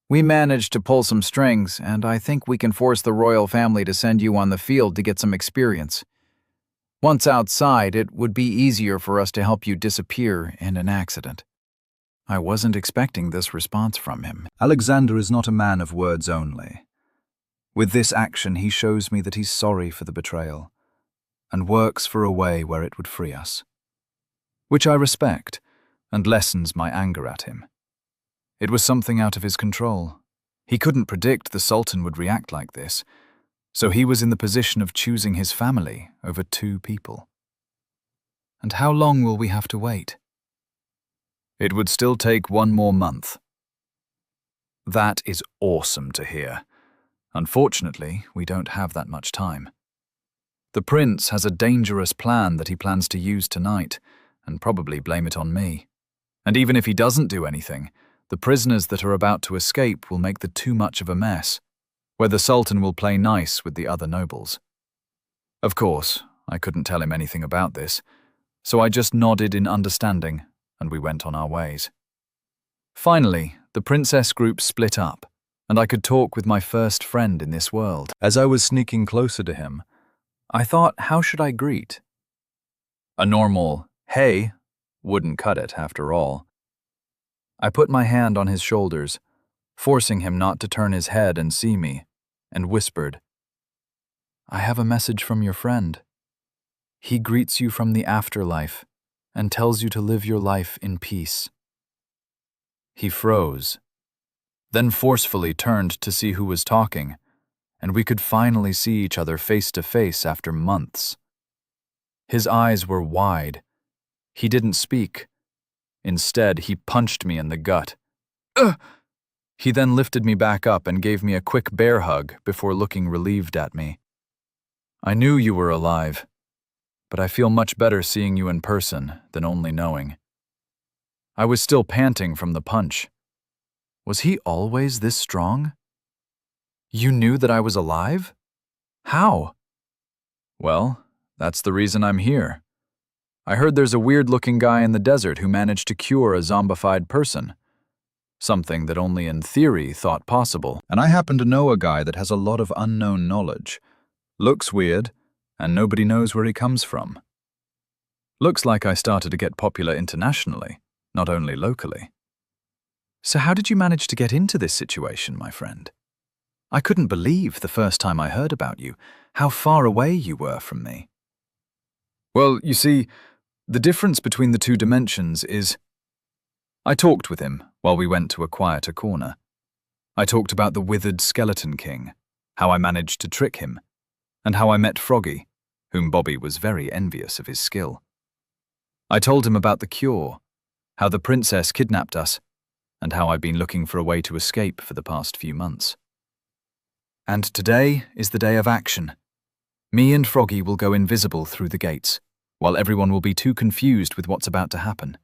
Speaker 2: We managed to pull some strings, and I think we can force the royal family to send you on the field to get some experience. Once outside, it would be easier for us to help you disappear in an accident." I wasn't expecting this response from him.
Speaker 3: Alexander is not a man of words only. With this action, he shows me that he's sorry for the betrayal and works for a way where it would free us, which I respect and lessens my anger at him. It was something out of his control. He couldn't predict the Sultan would react like this, so he was in the position of choosing his family over 2 people. And how long will we have to wait?
Speaker 2: It would still take 1 more month. That is awesome to hear. Unfortunately, we don't have that much time. The prince has a dangerous plan that he plans to use tonight, and probably blame it on me. And even if he doesn't do anything, the prisoners that are about to escape will make too much of a mess, where the Sultan will play nice with the other nobles. Of course, I couldn't tell him anything about this, so I just nodded in understanding, and we went on our ways. Finally, the princess group split up, and I could talk with my first friend in this world. As I was sneaking closer to him, I thought, how should I greet? A normal, "Hey," wouldn't cut it after all. I put my hand on his shoulders, forcing him not to turn his head and see me, and whispered, "I have a message from your friend. He greets you from the afterlife and tells you to live your life in peace." He froze, then forcefully turned to see who was talking, and we could finally see each other face to face after months. His eyes were wide. He didn't speak. Instead, he punched me in the gut. Ugh! He then lifted me back up and gave me a quick bear hug before looking relieved at me. "I knew you were alive, but I feel much better seeing you in person than only knowing." I was still panting from the punch. Was he always this strong? "You knew that I was alive? How?" "Well, that's the reason I'm here. I heard there's a weird-looking guy in the desert who managed to cure a zombified person. Something that only in theory thought possible. And I happen to know a guy that has a lot of unknown knowledge. Looks weird, and nobody knows where he comes from. Looks like I started to get popular internationally, not only locally." "So how did you manage to get into this situation, my friend? I couldn't believe the first time I heard about you, how far away you were from me." "Well, you see, the difference between the 2 dimensions is..." I talked with him while we went to a quieter corner. I talked about the withered skeleton king, how I managed to trick him, and how I met Froggy, whom Bobby was very envious of his skill. I told him about the cure, how the princess kidnapped us, and how I've been looking for a way to escape for the past few months. And today is the day of action. Me and Froggy will go invisible through the gates, while everyone will be too confused with what's about to happen.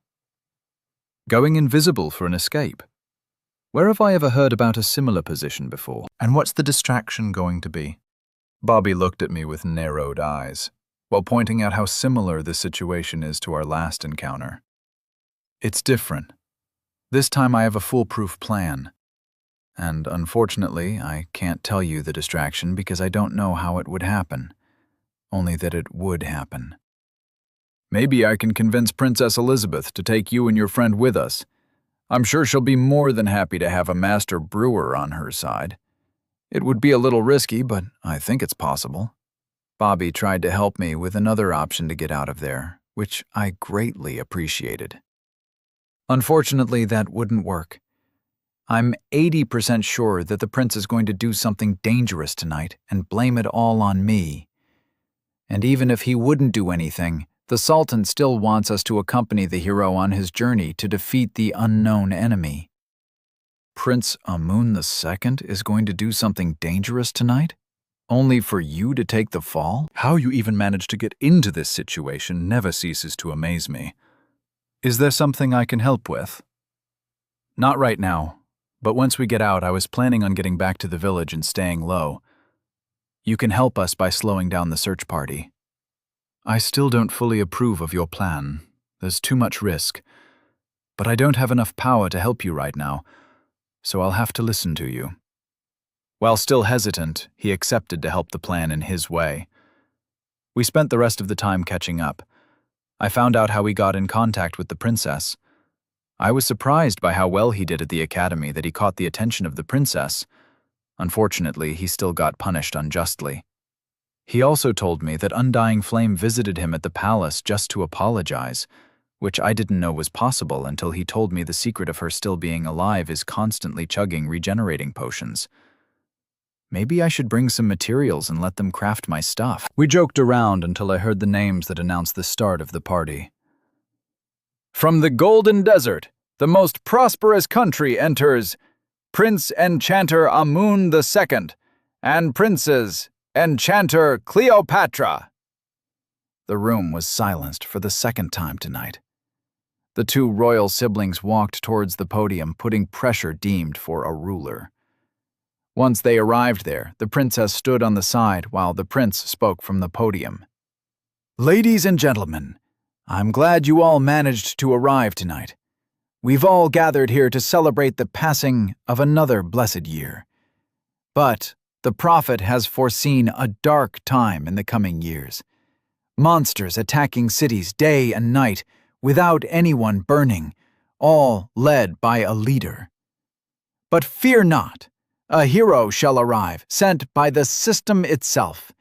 Speaker 2: Going invisible for an escape. Where have I ever heard about a similar position before? And what's the distraction going to be? Bobby looked at me with narrowed eyes, while pointing out how similar this situation is to our last encounter. It's different. This time I have a foolproof plan. And unfortunately, I can't tell you the distraction because I don't know how it would happen. Only that it would happen.
Speaker 4: Maybe I can convince Princess Elizabeth to take you and your friend with us. I'm sure she'll be more than happy to have a master brewer on her side. It would be a little risky, but I think it's possible. Bobby tried to help me with another option to get out of there, which I greatly appreciated. Unfortunately, that wouldn't work. I'm 80% sure that the prince is going to do something dangerous tonight and blame it all on me. And even if he wouldn't do anything, the Sultan still wants us to accompany the hero on his journey to defeat the unknown enemy. Prince Amun II is going to do something dangerous tonight? Only for you to take the fall?
Speaker 2: How you even managed to get into this situation never ceases to amaze me. Is there something I can help with?
Speaker 1: Not right now, but once we get out, I was planning on getting back to the village and staying low. You can help us by slowing down the search party. I still don't fully approve of your plan. There's too much risk. But I don't have enough power to help you right now, so I'll have to listen to you. While still hesitant, he accepted to help the plan in his way. We spent the rest of the time catching up. I found out how he got in contact with the princess. I was surprised by how well he did at the academy that he caught the attention of the princess. Unfortunately, he still got punished unjustly. He also told me that Undying Flame visited him at the palace just to apologize, which I didn't know was possible until he told me the secret of her still being alive is constantly chugging regenerating potions. Maybe I should bring some materials and let them craft my stuff.
Speaker 2: We joked around until I heard the names that announced the start of the party.
Speaker 4: From the Golden Desert, the most prosperous country enters Prince Enchanter Amun II and Princess Enchanter Cleopatra. The room was silenced for the second time tonight. The two royal siblings walked towards the podium, putting pressure deemed for a ruler. Once they arrived there, the princess stood on the side while the prince spoke from the podium. Ladies and gentlemen, I'm glad you all managed to arrive tonight. We've all gathered here to celebrate the passing of another blessed year. But the prophet has foreseen a dark time in the coming years. Monsters attacking cities day and night without anyone burning, all led by a leader. But fear not, a hero shall arrive, sent by the system itself.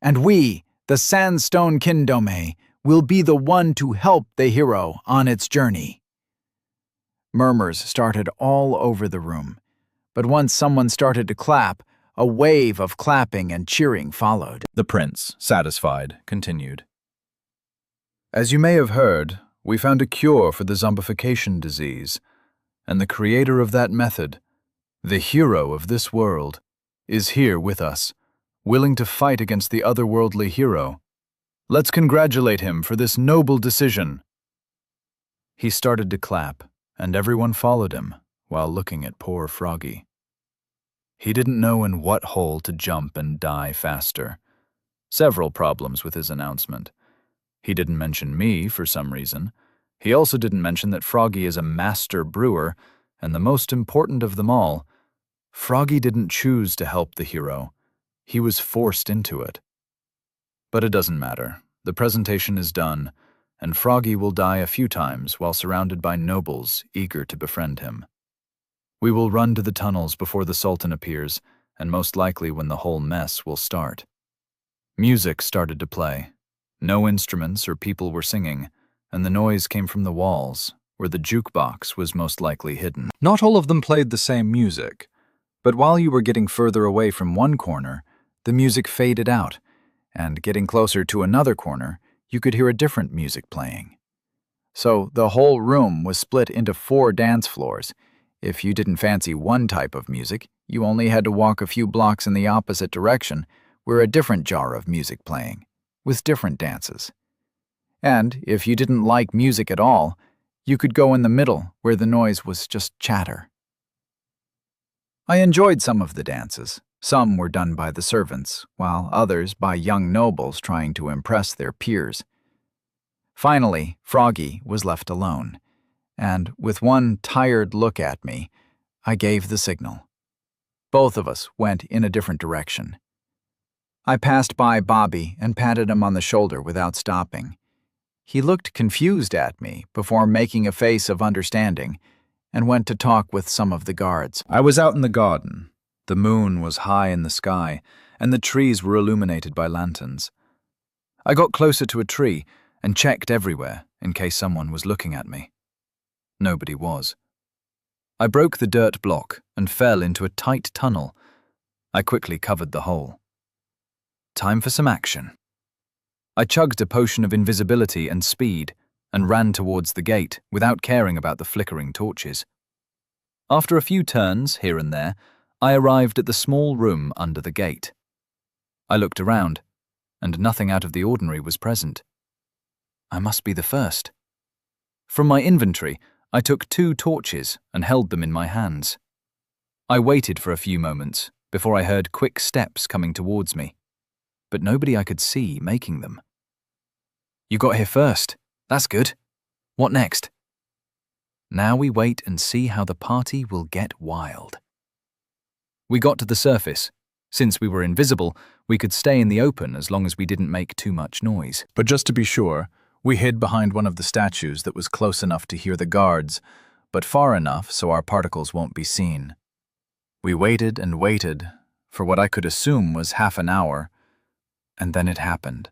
Speaker 4: And we, the Sandstone Kindome, will be the one to help the hero on its journey. Murmurs started all over the room, but once someone started to clap, a wave of clapping and cheering followed.
Speaker 2: The prince, satisfied, continued. As you may have heard, we found a cure for the zombification disease, and the creator of that method, the hero of this world, is here with us, willing to fight against the otherworldly hero. Let's congratulate him for this noble decision. He started to clap, and everyone followed him, while looking at poor Froggy. He didn't know in what hole to jump and die faster. Several problems with his announcement. He didn't mention me for some reason. He also didn't mention that Froggy is a master brewer, and the most important of them all, Froggy didn't choose to help the hero. He was forced into it. But it doesn't matter. The presentation is done, and Froggy will die a few times while surrounded by nobles eager to befriend him. We will run to the tunnels before the Sultan appears, and most likely when the whole mess will start. Music started to play. No instruments or people were singing, and the noise came from the walls, where the jukebox was most likely hidden. Not all of them played the same music, but while you were getting further away from one corner, the music faded out, and getting closer to another corner, you could hear a different music playing. So the whole room was split into 4 dance floors. If you didn't fancy one type of music, you only had to walk a few blocks in the opposite direction, where a different genre of music playing, with different dances.
Speaker 1: And if you didn't like music at all, you could go in the middle where the noise was just chatter. I enjoyed some of the dances. Some were done by the servants, while others by young nobles trying to impress their peers. Finally, Froggy was left alone, and with one tired look at me, I gave the signal. Both of us went in a different direction. I passed by Bobby and patted him on the shoulder without stopping. He looked confused at me before making a face of understanding and went to talk with some of the guards.
Speaker 2: I was out in the garden. The moon was high in the sky, and the trees were illuminated by lanterns. I got closer to a tree and checked everywhere in case someone was looking at me. Nobody was. I broke the dirt block and fell into a tight tunnel. I quickly covered the hole. Time for some action. I chugged a potion of invisibility and speed and ran towards the gate without caring about the flickering torches. After a few turns here and there, I arrived at the small room under the gate. I looked around, and nothing out of the ordinary was present. I must be the first. From my inventory, I took 2 torches and held them in my hands. I waited for a few moments before I heard quick steps coming towards me, but nobody I could see making them. You got here first. That's good. What next? Now we wait and see how the party will get wild. We got to the surface. Since we were invisible, we could stay in the open as long as we didn't make too much noise.
Speaker 3: But just to be sure, we hid behind one of the statues that was close enough to hear the guards, but far enough so our particles won't be seen. We waited and waited for what I could assume was half an hour, and then it happened.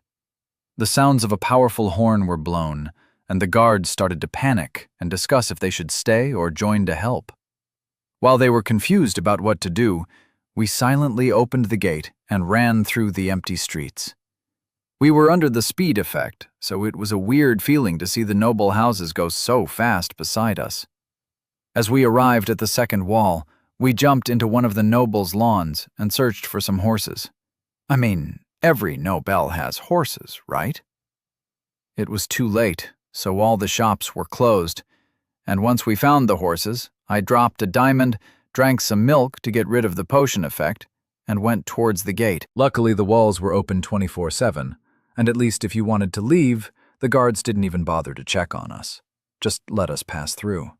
Speaker 3: The sounds of a powerful horn were blown, and the guards started to panic and discuss if they should stay or join to help. While they were confused about what to do, we silently opened the gate and ran through the empty streets. We were under the speed effect, so it was a weird feeling to see the noble houses go so fast beside us. As we arrived at the second wall, we jumped into one of the nobles' lawns and searched for some horses. I mean, every noble has horses, right? It was too late, so all the shops were closed, and once we found the horses, I dropped a diamond, drank some milk to get rid of the potion effect, and went towards the gate.
Speaker 2: Luckily, the walls were open 24/7, and at least if you wanted to leave, the guards didn't even bother to check on us. Just let us pass through.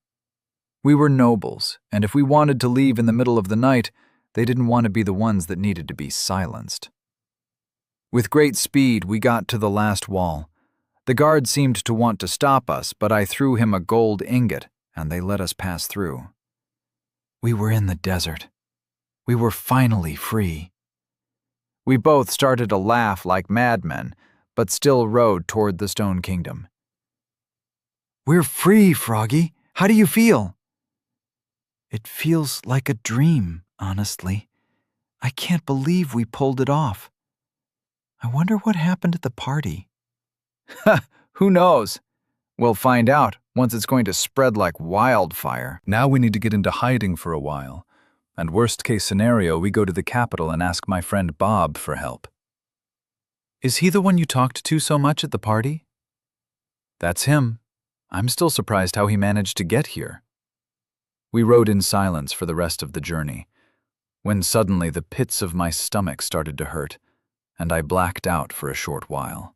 Speaker 2: We were nobles, and if we wanted to leave in the middle of the night, they didn't want to be the ones that needed to be silenced. With great speed, we got to the last wall. The guard seemed to want to stop us, but I threw him a gold ingot, and they let us pass through. We were in the desert. We were finally free. We both started to laugh like madmen, but still rode toward the Stone Kingdom.
Speaker 1: We're free, Froggy. How do you feel? It feels like a dream, honestly. I can't believe we pulled it off. I wonder what happened at the party.
Speaker 2: Who knows? We'll find out once it's going to spread like wildfire. Now we need to get into hiding for a while. And worst case scenario, we go to the capital and ask my friend Bob for help.
Speaker 1: Is he the one you talked to so much at the party?
Speaker 2: That's him. I'm still surprised how he managed to get here. We rode in silence for the rest of the journey, when suddenly the pits of my stomach started to hurt, and I blacked out for a short while.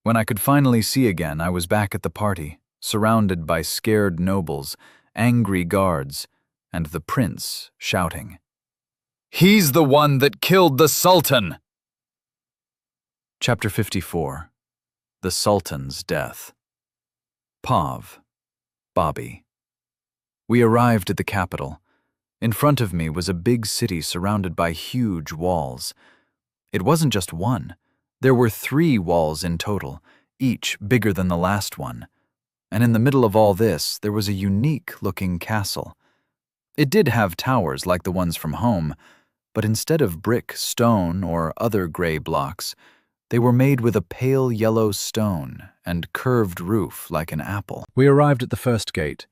Speaker 2: When I could finally see again, I was back at the party, surrounded by scared nobles, angry guards, and the prince shouting, "He's the one that killed the Sultan!" Chapter 54. The Sultan's Death. Pav. Bobby. We arrived at the capital. In front of me was a big city surrounded by huge walls. It wasn't just one. There were 3 walls in total, each bigger than the last one. And in the middle of all this, there was a unique-looking castle. It did have towers like the ones from home, but instead of brick, stone, or other gray blocks, they were made with a pale yellow stone and curved roof like an apple. We arrived at the first gate.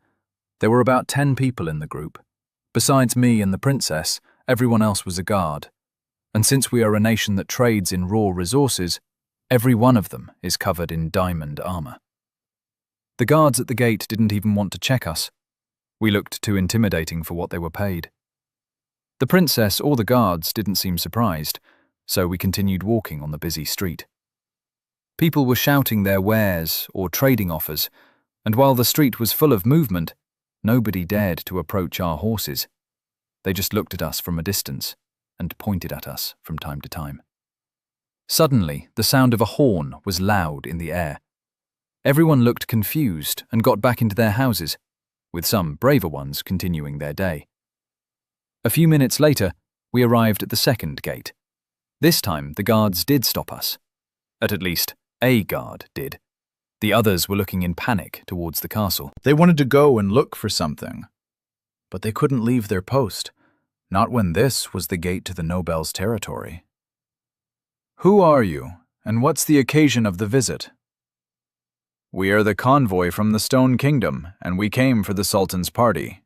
Speaker 2: There were about 10 people in the group. Besides me and the princess, everyone else was a guard. And since we are a nation that trades in raw resources, Every one of them is covered in diamond armor. The guards at the gate didn't even want to check us. We looked too intimidating for what they were paid. The princess or the guards didn't seem surprised, so we continued walking on the busy street. People were shouting their wares or trading offers, and while the street was full of movement, nobody dared to approach our horses. They just looked at us from a distance and pointed at us from time to time. Suddenly, the sound of a horn was loud in the air. Everyone looked confused and got back into their houses, with some braver ones continuing their day. A few minutes later, we arrived at the second gate. This time, the guards did stop us. At least, a guard did. The others were looking in panic towards the castle.
Speaker 3: They wanted to go and look for something, but they couldn't leave their post, not when this was the gate to the Nobel's territory.
Speaker 4: Who are you, and what's the occasion of the visit? We are the convoy from the Stone Kingdom, and we came for the Sultan's party.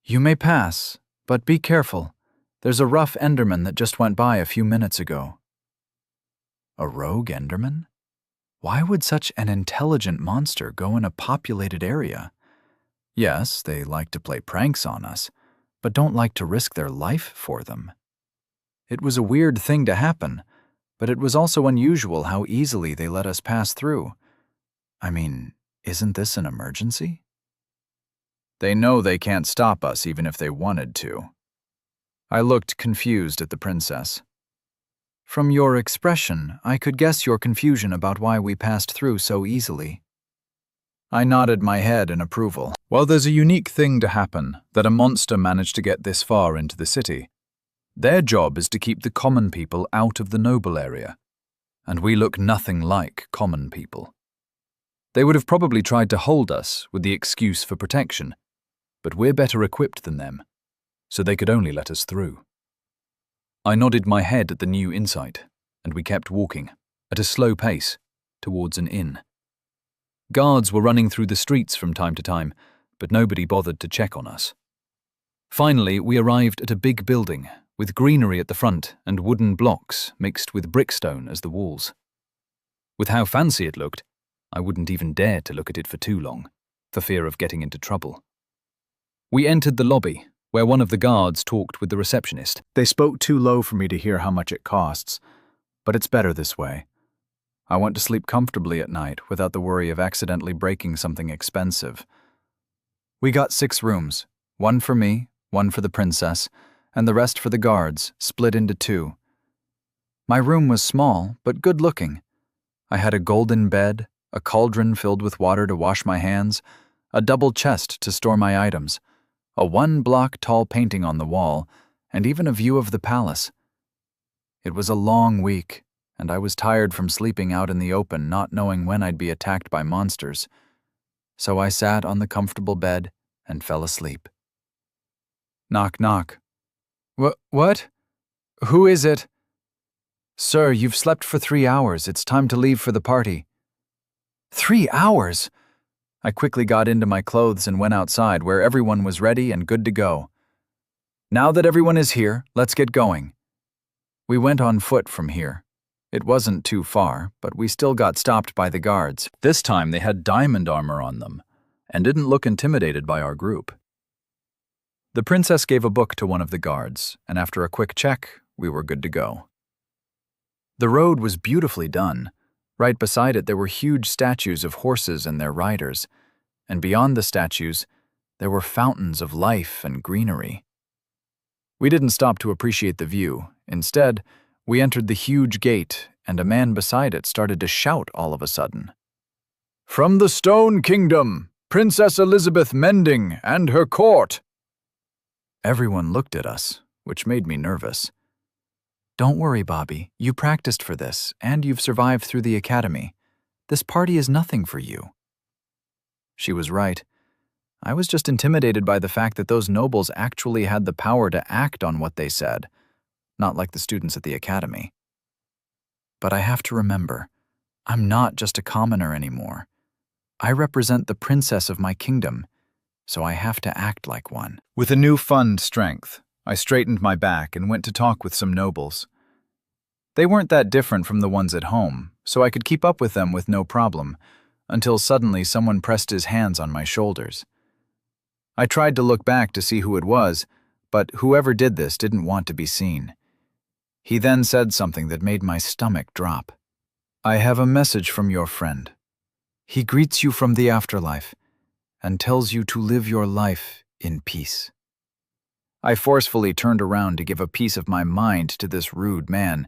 Speaker 1: You may pass, but be careful. There's a rough Enderman that just went by a few minutes ago. A rogue Enderman? Why would such an intelligent monster go in a populated area? Yes, they like to play pranks on us, but don't like to risk their life for them. It was a weird thing to happen, but it was also unusual how easily they let us pass through. I mean, isn't this an emergency?
Speaker 4: They know they can't stop us even if they wanted to.
Speaker 1: I looked confused at the princess. From your expression, I could guess your confusion about why we passed through so easily.
Speaker 4: I nodded my head in approval.
Speaker 3: Well, there's a unique thing to happen, that a monster managed to get this far into the city. Their job is to keep the common people out of the noble area, and we look nothing like common people. They would have probably tried to hold us with the excuse for protection, but we're better equipped than them, so they could only let us through. I nodded my head at the new insight, and we kept walking, at a slow pace, towards an inn. Guards were running through the streets from time to time, but nobody bothered to check on us. Finally, we arrived at a big building, with greenery at the front and wooden blocks mixed with brickstone as the walls. With how fancy it looked, I wouldn't even dare to look at it for too long, for fear of getting into trouble. We entered the lobby, where one of the guards talked with the receptionist.
Speaker 4: They spoke too low for me to hear how much it costs, but it's better this way. I want to sleep comfortably at night without the worry of accidentally breaking something expensive. We got 6 rooms, 1 for me, 1 for the princess, and the rest for the guards, split into 2. My room was small, but good-looking. I had a golden bed, a cauldron filled with water to wash my hands, a double chest to store my items, a 1-block-tall painting on the wall, and even a view of the palace. It was a long week, and I was tired from sleeping out in the open, not knowing when I'd be attacked by monsters. So I sat on the comfortable bed and fell asleep. Knock, knock. What? Who is it? Sir, you've slept for 3 hours. It's time to leave for the party. 3 hours? I quickly got into my clothes and went outside where everyone was ready and good to go. Now that everyone is here, let's get going. We went on foot from here. It wasn't too far, but we still got stopped by the guards.
Speaker 3: This time they had diamond armor on them, and didn't look intimidated by our group.
Speaker 2: The princess gave a book to one of the guards, and after a quick check, we were good to go. The road was beautifully done. Right beside it there were huge statues of horses and their riders, and beyond the statues, there were fountains of life and greenery. We didn't stop to appreciate the view. Instead, we entered the huge gate, and a man beside it started to shout all of a sudden.
Speaker 4: From the Stone Kingdom, Princess Elizabeth Mending and her court.
Speaker 1: Everyone looked at us, which made me nervous. Don't worry, Bobby. You practiced for this, and you've survived through the academy. This party is nothing for you. She was right. I was just intimidated by the fact that those nobles actually had the power to act on what they said, not like the students at the academy. But I have to remember, I'm not just a commoner anymore. I represent the princess of my kingdom, so I have to act like one.
Speaker 3: With a newfound strength, I straightened my back and went to talk with some nobles.
Speaker 2: They weren't that different from the ones at home, so I could keep up with them with no problem, until suddenly someone pressed his hands on my shoulders. I tried to look back to see who it was, but whoever did this didn't want to be seen. He then said something that made my stomach drop. "I have a message from your friend. He greets you from the afterlife and tells you to live your life in peace." I forcefully turned around to give a piece of my mind to this rude man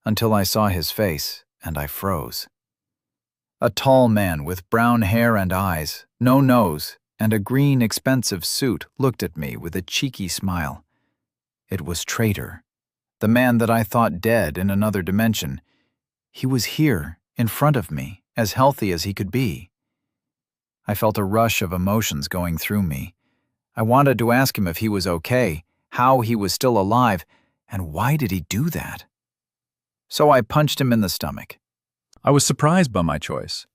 Speaker 2: until I saw his face and I froze. A tall man with brown hair and eyes, no nose, and a green expensive suit looked at me with a cheeky smile. It was Traitor, the man that I thought dead in another dimension. He was here, in front of me, as healthy as he could be. I felt a rush of emotions going through me. I wanted to ask him if he was okay, how he was still alive, and why did he do that? So I punched him in the stomach.
Speaker 3: I was surprised by my choice.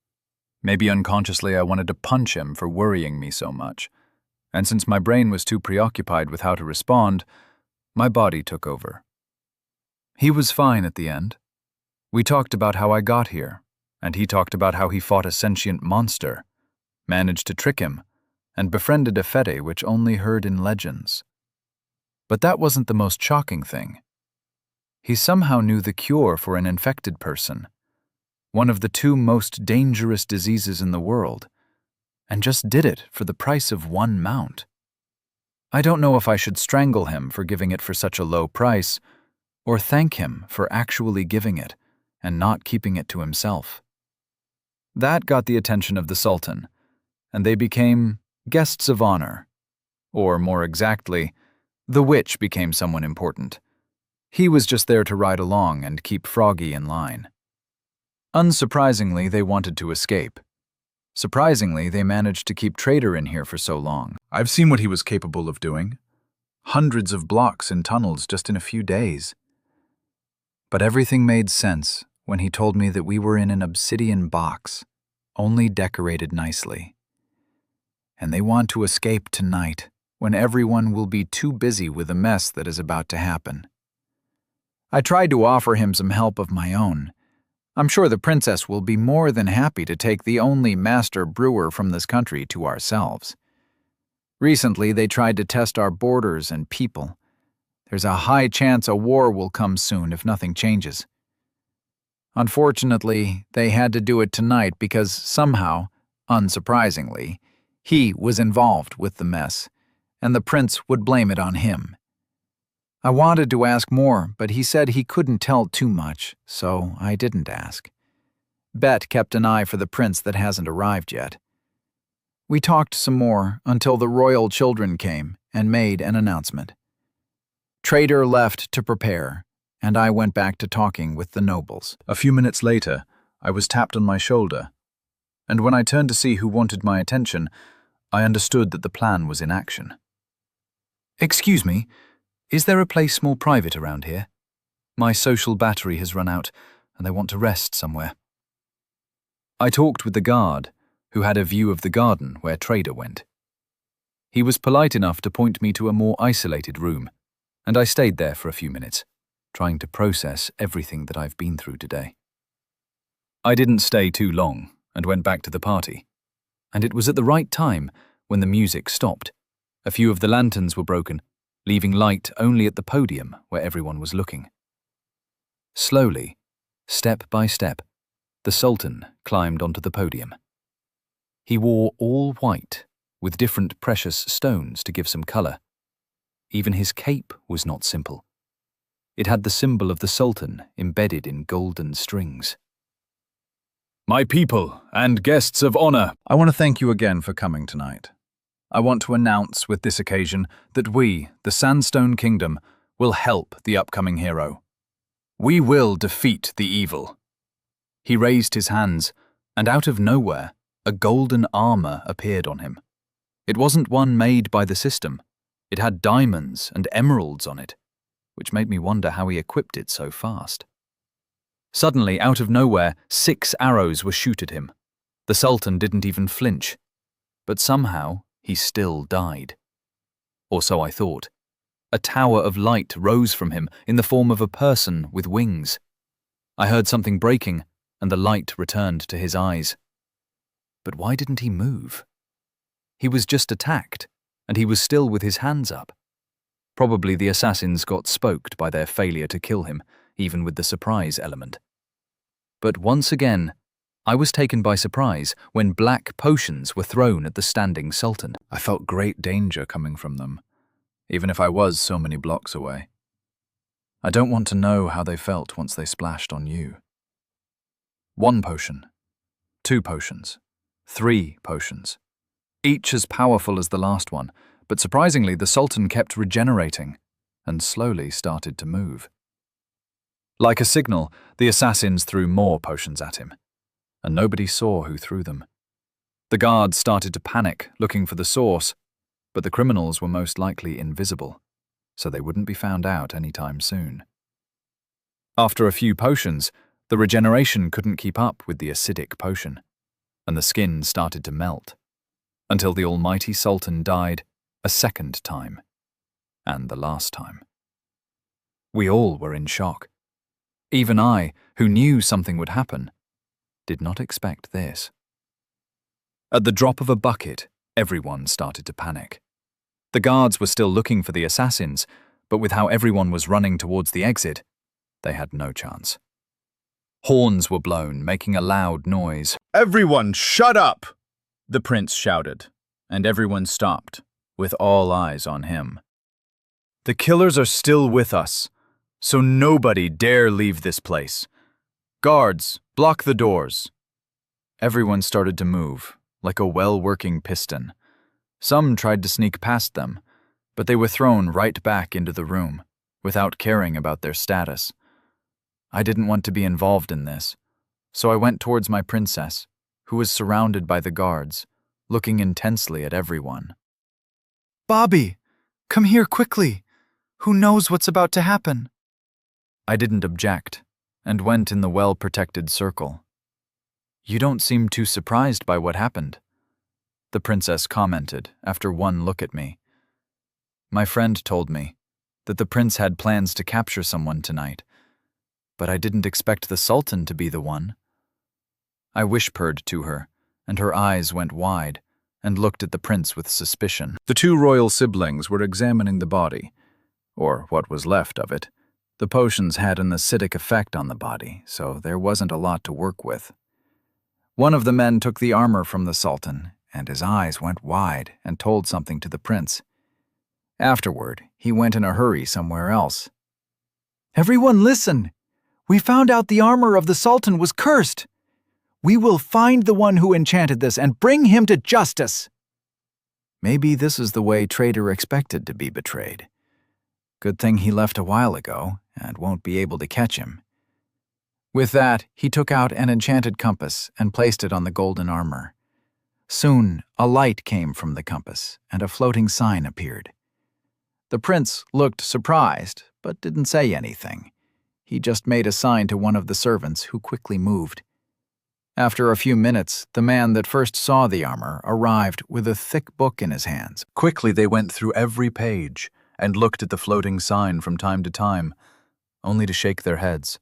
Speaker 3: Maybe unconsciously I wanted to punch him for worrying me so much, and since my brain was too preoccupied with how to respond, my body took over. He was fine at the end. We talked about how I got here, and he talked about how he fought a sentient monster, managed to trick him, and befriended a fete which only heard in legends. But that wasn't the most shocking thing. He somehow knew the cure for an infected person, one of the two most dangerous diseases in the world, and just did it for the price of one mount. I don't know if I should strangle him for giving it for such a low price, or thank him for actually giving it and not keeping it to himself. That got the attention of the Sultan, and they became guests of honor. Or more exactly, the witch became someone important. He was just there to ride along and keep Froggy in line. Unsurprisingly, they wanted to escape. Surprisingly, they managed to keep Traitor in here for so long.
Speaker 2: I've seen what he was capable of doing. Hundreds of blocks in tunnels just in a few days. But everything made sense when he told me that we were in an obsidian box, only decorated nicely. And they want to escape tonight, when everyone will be too busy with the mess that is about to happen. I tried to offer him some help of my own. I'm sure the princess will be more than happy to take the only master brewer from this country to ourselves. Recently, they tried to test our borders and people. There's a high chance a war will come soon if nothing changes. Unfortunately, they had to do it tonight because somehow, unsurprisingly, he was involved with the mess, and the prince would blame it on him. I wanted to ask more, but he said he couldn't tell too much, so I didn't ask. Bet kept an eye for the prince that hasn't arrived yet. We talked some more until the royal children came and made an announcement. Traitor left to prepare, and I went back to talking with the nobles.
Speaker 3: A few minutes later, I was tapped on my shoulder, and when I turned to see who wanted my attention, I understood that the plan was in action. "Excuse me, is there a place more private around here? My social battery has run out, and I want to rest somewhere." I talked with the guard, who had a view of the garden where Traitor went. He was polite enough to point me to a more isolated room, and I stayed there for a few minutes, trying to process everything that I've been through today. I didn't stay too long and went back to the party, and it was at the right time when the music stopped. A few of the lanterns were broken, leaving light only at the podium where everyone was looking. Slowly, step by step, the Sultan climbed onto the podium. He wore all white, with different precious stones to give some color. Even his cape was not simple. It had the symbol of the Sultan embedded in golden strings. "My people and guests of honor, I want to thank you again for coming tonight. I want to announce with this occasion that we, the Sandstone Kingdom, will help the upcoming hero. We will defeat the evil." He raised his hands, and out of nowhere, a golden armor appeared on him. It wasn't one made by the system. It had diamonds and emeralds on it, which made me wonder how he equipped it so fast. Suddenly, out of nowhere, 6 arrows were shot at him. The Sultan didn't even flinch. But somehow, he still died. Or so I thought. A tower of light rose from him in the form of a person with wings.
Speaker 2: I heard something breaking, and the light returned to his eyes. But why didn't he move? He was just attacked, and he was still with his hands up. Probably the assassins got spoked by their failure to kill him, even with the surprise element. But once again, I was taken by surprise when black potions were thrown at the standing Sultan.
Speaker 3: I felt great danger coming from them, even if I was so many blocks away. I don't want to know how they felt once they splashed on you. 1 potion, 2 potions, 3 potions. Each as powerful as the last one, but surprisingly the Sultan kept regenerating and slowly started to move. Like a signal, the assassins threw more potions at him, and nobody saw who threw them. The guards started to panic, looking for the source, but the criminals were most likely invisible, so they wouldn't be found out anytime soon. After a few potions, the regeneration couldn't keep up with the acidic potion, and the skin started to melt, until the almighty Sultan died a second time, and the last time. We all were in shock. Even I, who knew something would happen, did not expect this. At the drop of a bucket, everyone started to panic. The guards were still looking for the assassins, but with how everyone was running towards the exit, they had no chance. Horns were blown, making a loud noise.
Speaker 6: "Everyone, shut up!" the prince shouted, and everyone stopped, with all eyes on him. "The killers are still with us, so nobody dare leave this place. Guards, block the doors." Everyone started to move, like a well-working piston. Some tried to sneak past them, but they were thrown right back into the room, without caring about their status. I didn't want to be involved in this, so I went towards my princess, who was surrounded by the guards, looking intensely at everyone.
Speaker 1: Bobby, come here quickly. Who knows what's about to happen?
Speaker 2: I didn't object, and went in the well-protected circle. "You don't seem too surprised by what happened," the princess commented after one look at me. My friend told me that the prince had plans to capture someone tonight, but I didn't expect the Sultan to be the one. I whispered to her, and her eyes went wide and looked at the prince with suspicion.
Speaker 3: The 2 royal siblings were examining the body, or what was left of it. The potions had an acidic effect on the body, so there wasn't a lot to work with. One of the men took the armor from the Sultan, and his eyes went wide and told something to the prince. Afterward, he went in a hurry somewhere else.
Speaker 1: Everyone listen! We found out the armor of the Sultan was cursed. We will find the one who enchanted this and bring him to justice.
Speaker 2: Maybe this is the way Traitor expected to be betrayed. Good thing he left a while ago, and won't be able to catch him. With that, he took out an enchanted compass and placed it on the golden armor. Soon, a light came from the compass, and a floating sign appeared. The prince looked surprised, but didn't say anything. He just made a sign to one of the servants, who quickly moved. After a few minutes, the man that first saw the armor arrived with a thick book in his hands.
Speaker 3: Quickly they went through every page and looked at the floating sign from time to time, only to shake their heads.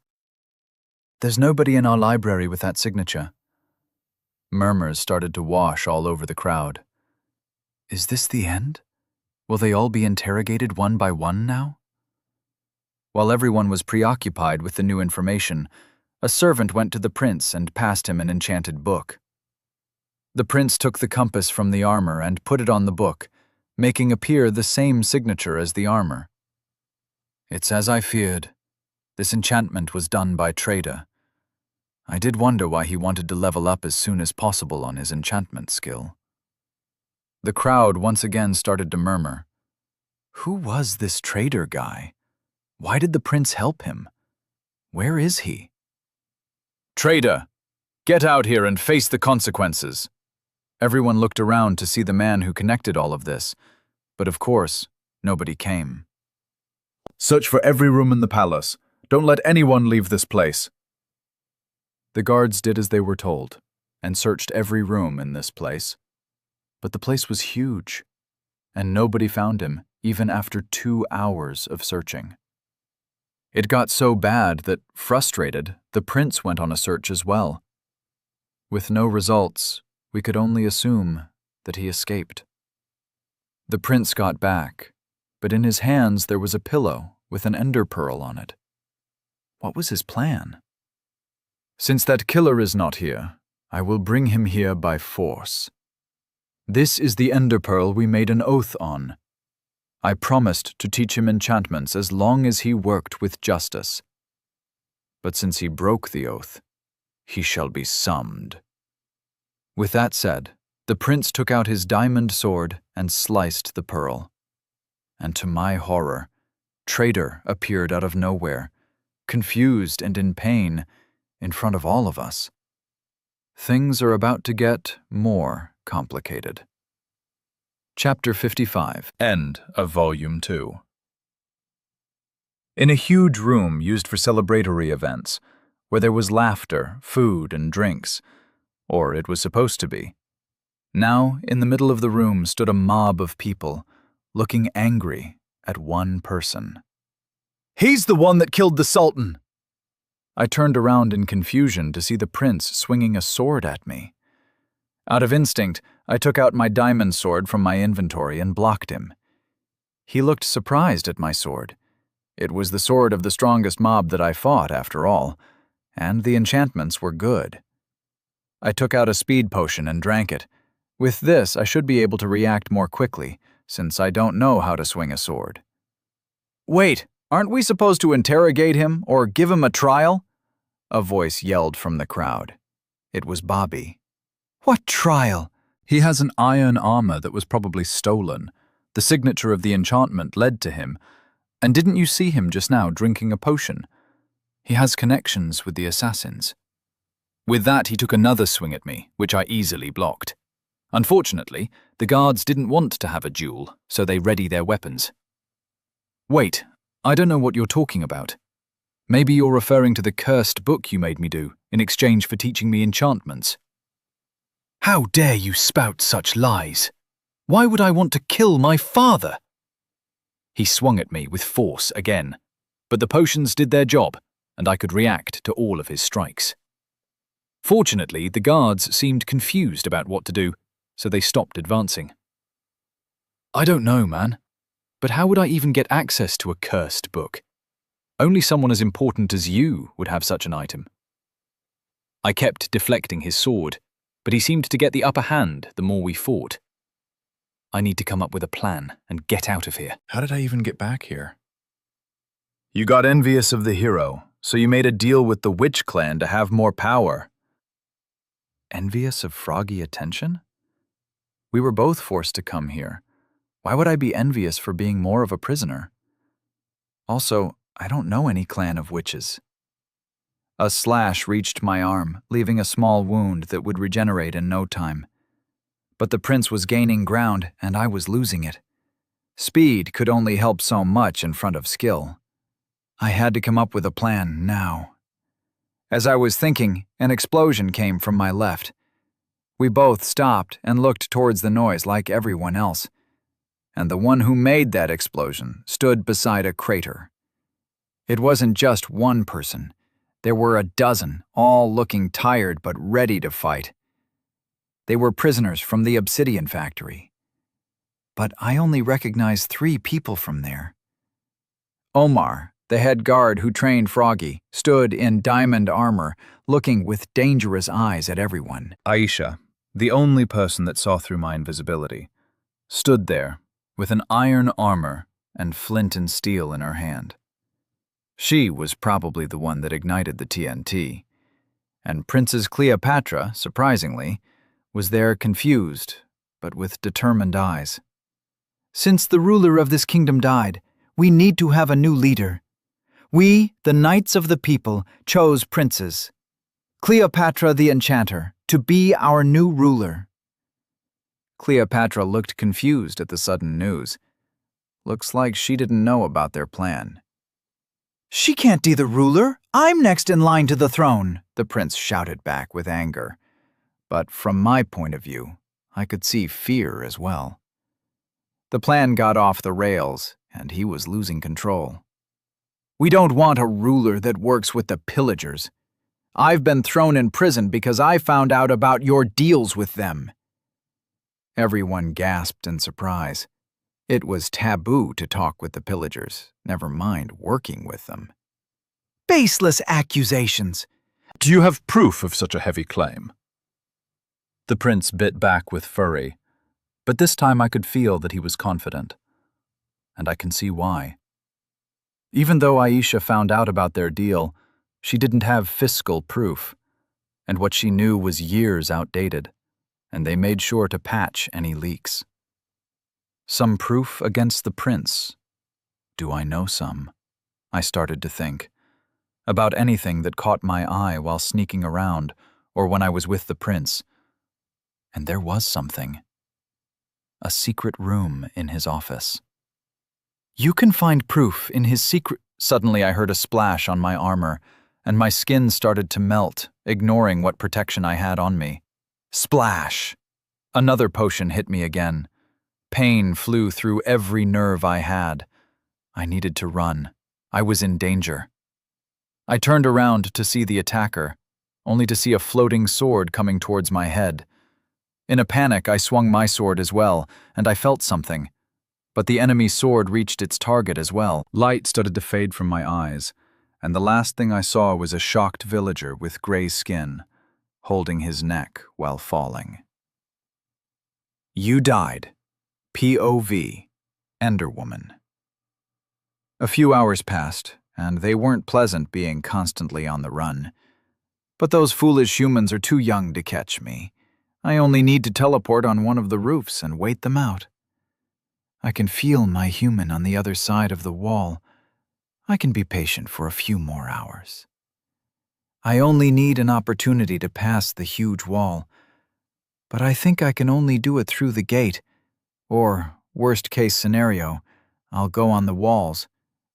Speaker 2: "There's nobody in our library with that signature." Murmurs started to wash all over the crowd. Is this the end? Will they all be interrogated one by one now? While everyone was preoccupied with the new information, a servant went to the prince and passed him an enchanted book. The prince took the compass from the armor and put it on the book, making appear the same signature as the armor. "It's as I feared. This enchantment was done by Traitor. I did wonder why he wanted to level up as soon as possible on his enchantment skill." The crowd once again started to murmur. Who was this Traitor guy? Why did the prince help him? Where is he? "Traitor, get out here and face the consequences." Everyone looked around to see the man who connected all of this, but of course, nobody came.
Speaker 3: "Search for every room in the palace. Don't let anyone leave this place."
Speaker 2: The guards did as they were told, and searched every room in this place. But the place was huge, and nobody found him, even after 2 hours of searching. It got so bad that, frustrated, the prince went on a search as well. With no results, we could only assume that he escaped. The prince got back, but in his hands there was a pillow with an ender pearl on it. What was his plan? Since that killer is not here, I will bring him here by force. This is the ender pearl we made an oath on. I promised to teach him enchantments as long as he worked with justice. But since he broke the oath, he shall be summoned. With that said, the prince took out his diamond sword and sliced the pearl. And to my horror, Traitor appeared out of nowhere, confused and in pain, in front of all of us. Things are about to get more complicated. Chapter 55.
Speaker 6: End of Volume 2. In a huge room used for celebratory events, where there was laughter, food, and drinks, or it was supposed to be. Now, in the middle of the room stood a mob of people, looking angry at one person.
Speaker 2: He's the one that killed the Sultan! I turned around in confusion to see the prince swinging a sword at me. Out of instinct, I took out my diamond sword from my inventory and blocked him. He looked surprised at my sword. It was the sword of the strongest mob that I fought, after all, and the enchantments were good. I took out a speed potion and drank it. With this, I should be able to react more quickly, since I don't know how to swing a sword. Wait, aren't we supposed to interrogate him or give him a trial? A voice yelled from the crowd. It was Bobby. What trial?
Speaker 6: He has an iron armor that was probably stolen. The signature of the enchantment led to him. And didn't you see him just now drinking a potion? He has connections with the assassins. With that, he took another swing at me, which I easily blocked. Unfortunately, the guards didn't want to have a duel, so they ready their weapons. Wait, I don't know what you're talking about. Maybe you're referring to the cursed book you made me do in exchange for teaching me enchantments. How dare you spout such lies? Why would I want to kill my father? He swung at me with force again, but the potions did their job, and I could react to all of his strikes. Fortunately, the guards seemed confused about what to do, so they stopped advancing. I don't know, man. But how would I even get access to a cursed book? Only someone as important as you would have such an item. I kept deflecting his sword, but he seemed to get the upper hand the more we fought. I need to come up with a plan and get out of here.
Speaker 2: How did I even get back here?
Speaker 6: You got envious of the hero, so you made a deal with the Witch Clan to have more power.
Speaker 2: Envious of Froggy attention? We were both forced to come here. Why would I be envious for being more of a prisoner? Also, I don't know any clan of witches. A slash reached my arm, leaving a small wound that would regenerate in no time. But the prince was gaining ground, and I was losing it. Speed could only help so much in front of skill. I had to come up with a plan now. As I was thinking, an explosion came from my left. We both stopped and looked towards the noise like everyone else. And the one who made that explosion stood beside a crater. It wasn't just one person. There were a dozen, all looking tired but ready to fight. They were prisoners from the obsidian factory. But I only recognized 3 people from there. Omar, the head guard who trained Froggy, stood in diamond armor, looking with dangerous eyes at everyone.
Speaker 6: Aisha, the only person that saw through my invisibility, stood there with an iron armor and flint and steel in her hand. She was probably the one that ignited the TNT, and Princess Cleopatra, surprisingly, was there confused, but with determined eyes. Since the ruler of this kingdom died, we need to have a new leader. We, the knights of the people, chose Princess Cleopatra the Enchanter to be our new ruler. Cleopatra looked confused at the sudden news. Looks like she didn't know about their plan. She can't be the ruler. I'm next in line to the throne, the prince shouted back with anger. But from my point of view, I could see fear as well. The plan got off the rails, and he was losing control.
Speaker 1: We don't want a ruler that works with the pillagers. I've been thrown in prison because I found out about your deals with them." Everyone gasped in surprise. It was taboo to talk with the pillagers, never mind working with them. "Baseless accusations."
Speaker 6: Do you have proof of such a heavy claim?
Speaker 2: The prince bit back with fury, but this time I could feel that he was confident. And I can see why. Even though Aisha found out about their deal, she didn't have fiscal proof, and what she knew was years outdated, and they made sure to patch any leaks. Some proof against the prince. Do I know some? I started to think. About anything that caught my eye while sneaking around, or when I was with the prince. And there was something. A secret room in his office. "You can find proof in his secret—" Suddenly I heard a splash on my armor, and my skin started to melt, ignoring what protection I had on me. Splash! Another potion hit me again. Pain flew through every nerve I had. I needed to run. I was in danger. I turned around to see the attacker, only to see a floating sword coming towards my head. In a panic, I swung my sword as well, and I felt something. But the enemy's sword reached its target as well.
Speaker 3: Light started to fade from my eyes, and the last thing I saw was a shocked villager with gray skin, holding his neck while falling.
Speaker 1: You died. POV. Enderwoman.
Speaker 2: A few hours passed, and they weren't pleasant being constantly on the run. But those foolish humans are too young to catch me. I only need to teleport on one of the roofs and wait them out. I can feel my human on the other side of the wall. I can be patient for a few more hours. I only need an opportunity to pass the huge wall. But I think I can only do it through the gate. Or, worst case scenario, I'll go on the walls.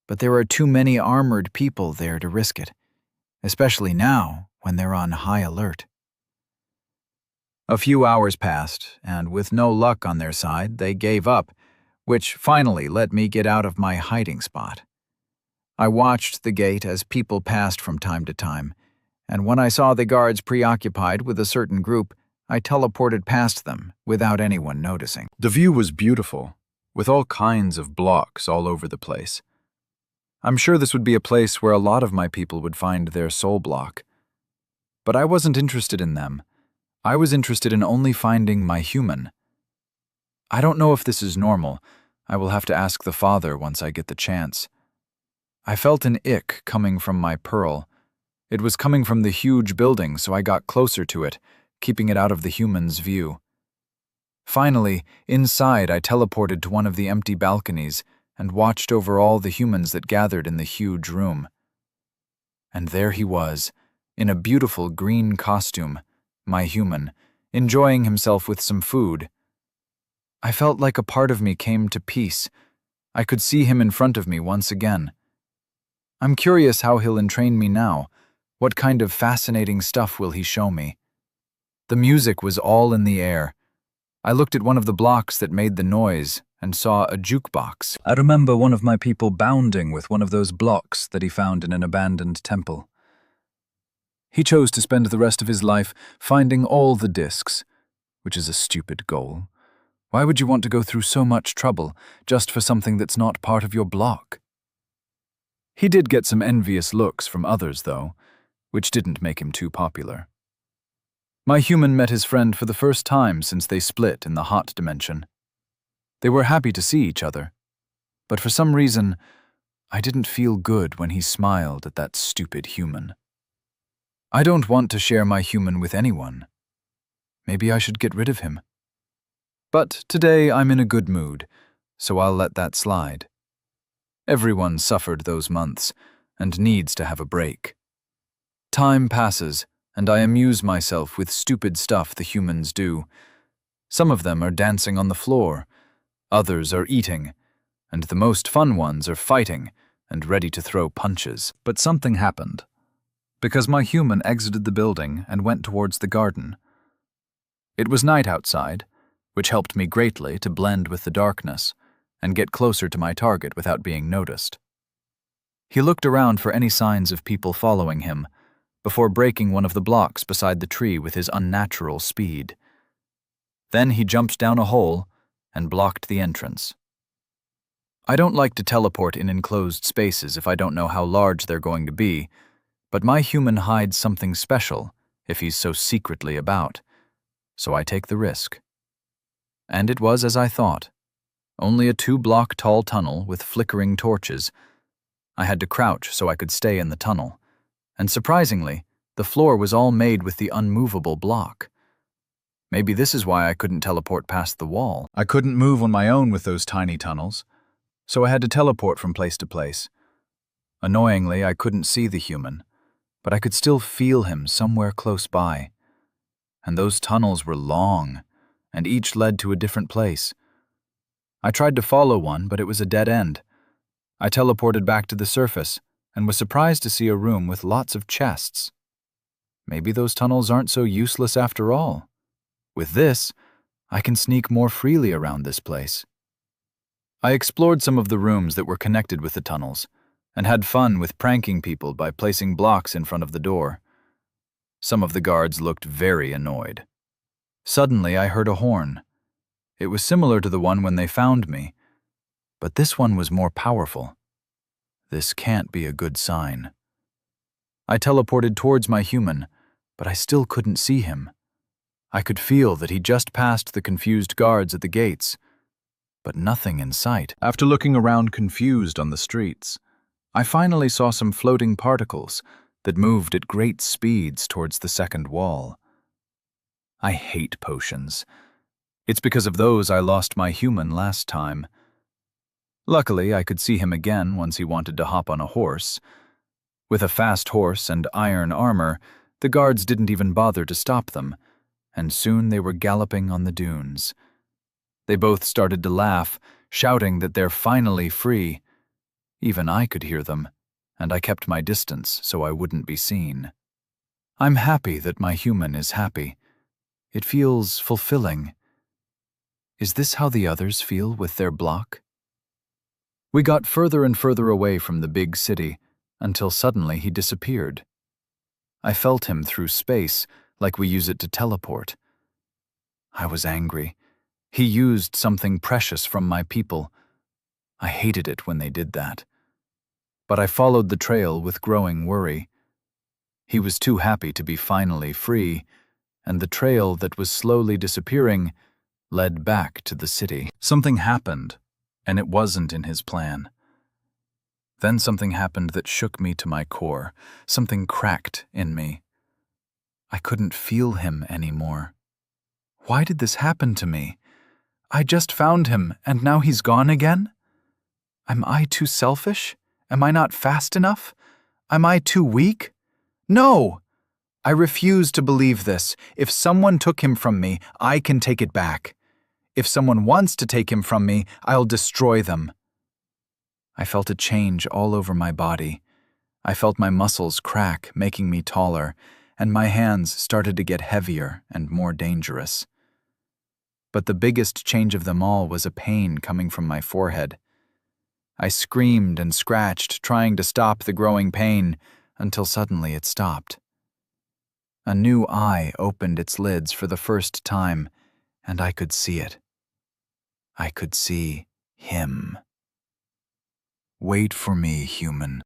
Speaker 2: But there are too many armored people there to risk it, especially now when they're on high alert. A few hours passed, and with no luck on their side, they gave up, which finally let me get out of my hiding spot. I watched the gate as people passed from time to time, and when I saw the guards preoccupied with a certain group, I teleported past them without anyone noticing.
Speaker 3: The view was beautiful, with all kinds of blocks all over the place. I'm sure this would be a place where a lot of my people would find their soul block. But I wasn't interested in them. I was interested in only finding my human. I don't know if this is normal. I will have to ask the father once I get the chance. I felt an ick coming from my pearl. It was coming from the huge building, so I got closer to it, keeping it out of the human's view. Finally, inside I teleported to one of the empty balconies and watched over all the humans that gathered in the huge room. And there he was, in a beautiful green costume, my human, enjoying himself with some food. I felt like a part of me came to peace. I could see him in front of me once again. I'm curious how he'll entrain me now. What kind of fascinating stuff will he show me? The music was all in the air. I looked at one of the blocks that made the noise and saw a jukebox. I remember one of my people bounding with one of those blocks that he found in an abandoned temple. He chose to spend the rest of his life finding all the discs, which is a stupid goal. Why would you want to go through so much trouble just for something that's not part of your block? He did get some envious looks from others, though, which didn't make him too popular. My human met his friend for the first time since they split in the hot dimension. They were happy to see each other, but for some reason, I didn't feel good when he smiled at that stupid human. I don't want to share my human with anyone. Maybe I should get rid of him. But today I'm in a good mood, so I'll let that slide. Everyone suffered those months and needs to have a break. Time passes, and I amuse myself with stupid stuff the humans do. Some of them are dancing on the floor, others are eating, and the most fun ones are fighting and ready to throw punches. But something happened, because my human exited the building and went towards the garden. It was night outside, which helped me greatly to blend with the darkness and get closer to my target without being noticed.
Speaker 2: He looked around for any signs of people following him, before breaking one of the blocks beside the tree with his unnatural speed. Then he jumped down a hole and blocked the entrance. I don't like to teleport in enclosed spaces if I don't know how large they're going to be, but my human hides something special if he's so secretly about, so I take the risk. And it was as I thought. Only a 2-block tall tunnel with flickering torches. I had to crouch so I could stay in the tunnel, and surprisingly, the floor was all made with the unmovable block. Maybe this is why I couldn't teleport past the wall.
Speaker 6: I couldn't move on my own with those tiny tunnels, so I had to teleport from place to place. Annoyingly, I couldn't see the human, but I could still feel him somewhere close by. And those tunnels were long, and each led to a different place. I tried to follow one, but it was a dead end. I teleported back to the surface and was surprised to see a room with lots of chests. Maybe those tunnels aren't so useless after all. With this, I can sneak more freely around this place. I explored some of the rooms that were connected with the tunnels and had fun with pranking people by placing blocks in front of the door. Some of the guards looked very annoyed. Suddenly, I heard a horn. It was similar to the one when they found me, but this one was more powerful. This can't be a good sign. I teleported towards my human, but I still couldn't see him. I could feel that he just passed the confused guards at the gates, but nothing in sight.
Speaker 3: After looking around confused on the streets, I finally saw some floating particles that moved at great speeds towards the second wall. I hate potions. It's because of those I lost my human last time. Luckily, I could see him again once he wanted to hop on a horse. With a fast horse and iron armor, the guards didn't even bother to stop them, and soon they were galloping on the dunes. They both started to laugh, shouting that they're finally free. Even I could hear them, and I kept my distance so I wouldn't be seen. I'm happy that my human is happy. It feels fulfilling. Is this how the others feel with their block? We got further and further away from the big city, until suddenly he disappeared. I felt him through space, like we use it to teleport. I was angry. He used something precious from my people. I hated it when they did that. But I followed the trail with growing worry. He was too happy to be finally free, and the trail that was slowly disappearing led back to the city. Something happened, and it wasn't in his plan. Then something happened that shook me to my core. Something cracked in me. I couldn't feel him anymore. Why did this happen to me? I just found him, and now he's gone again? Am I too selfish? Am I not fast enough? Am I too weak? No! I refuse to believe this. If someone took him from me, I can take it back. If someone wants to take him from me, I'll destroy them. I felt a change all over my body. I felt my muscles crack, making me taller, and my hands started to get heavier and more dangerous. But the biggest change of them all was a pain coming from my forehead. I screamed and scratched, trying to stop the growing pain, until suddenly it stopped. A new eye opened its lids for the first time, and I could see it. I could see him. Wait for me, human.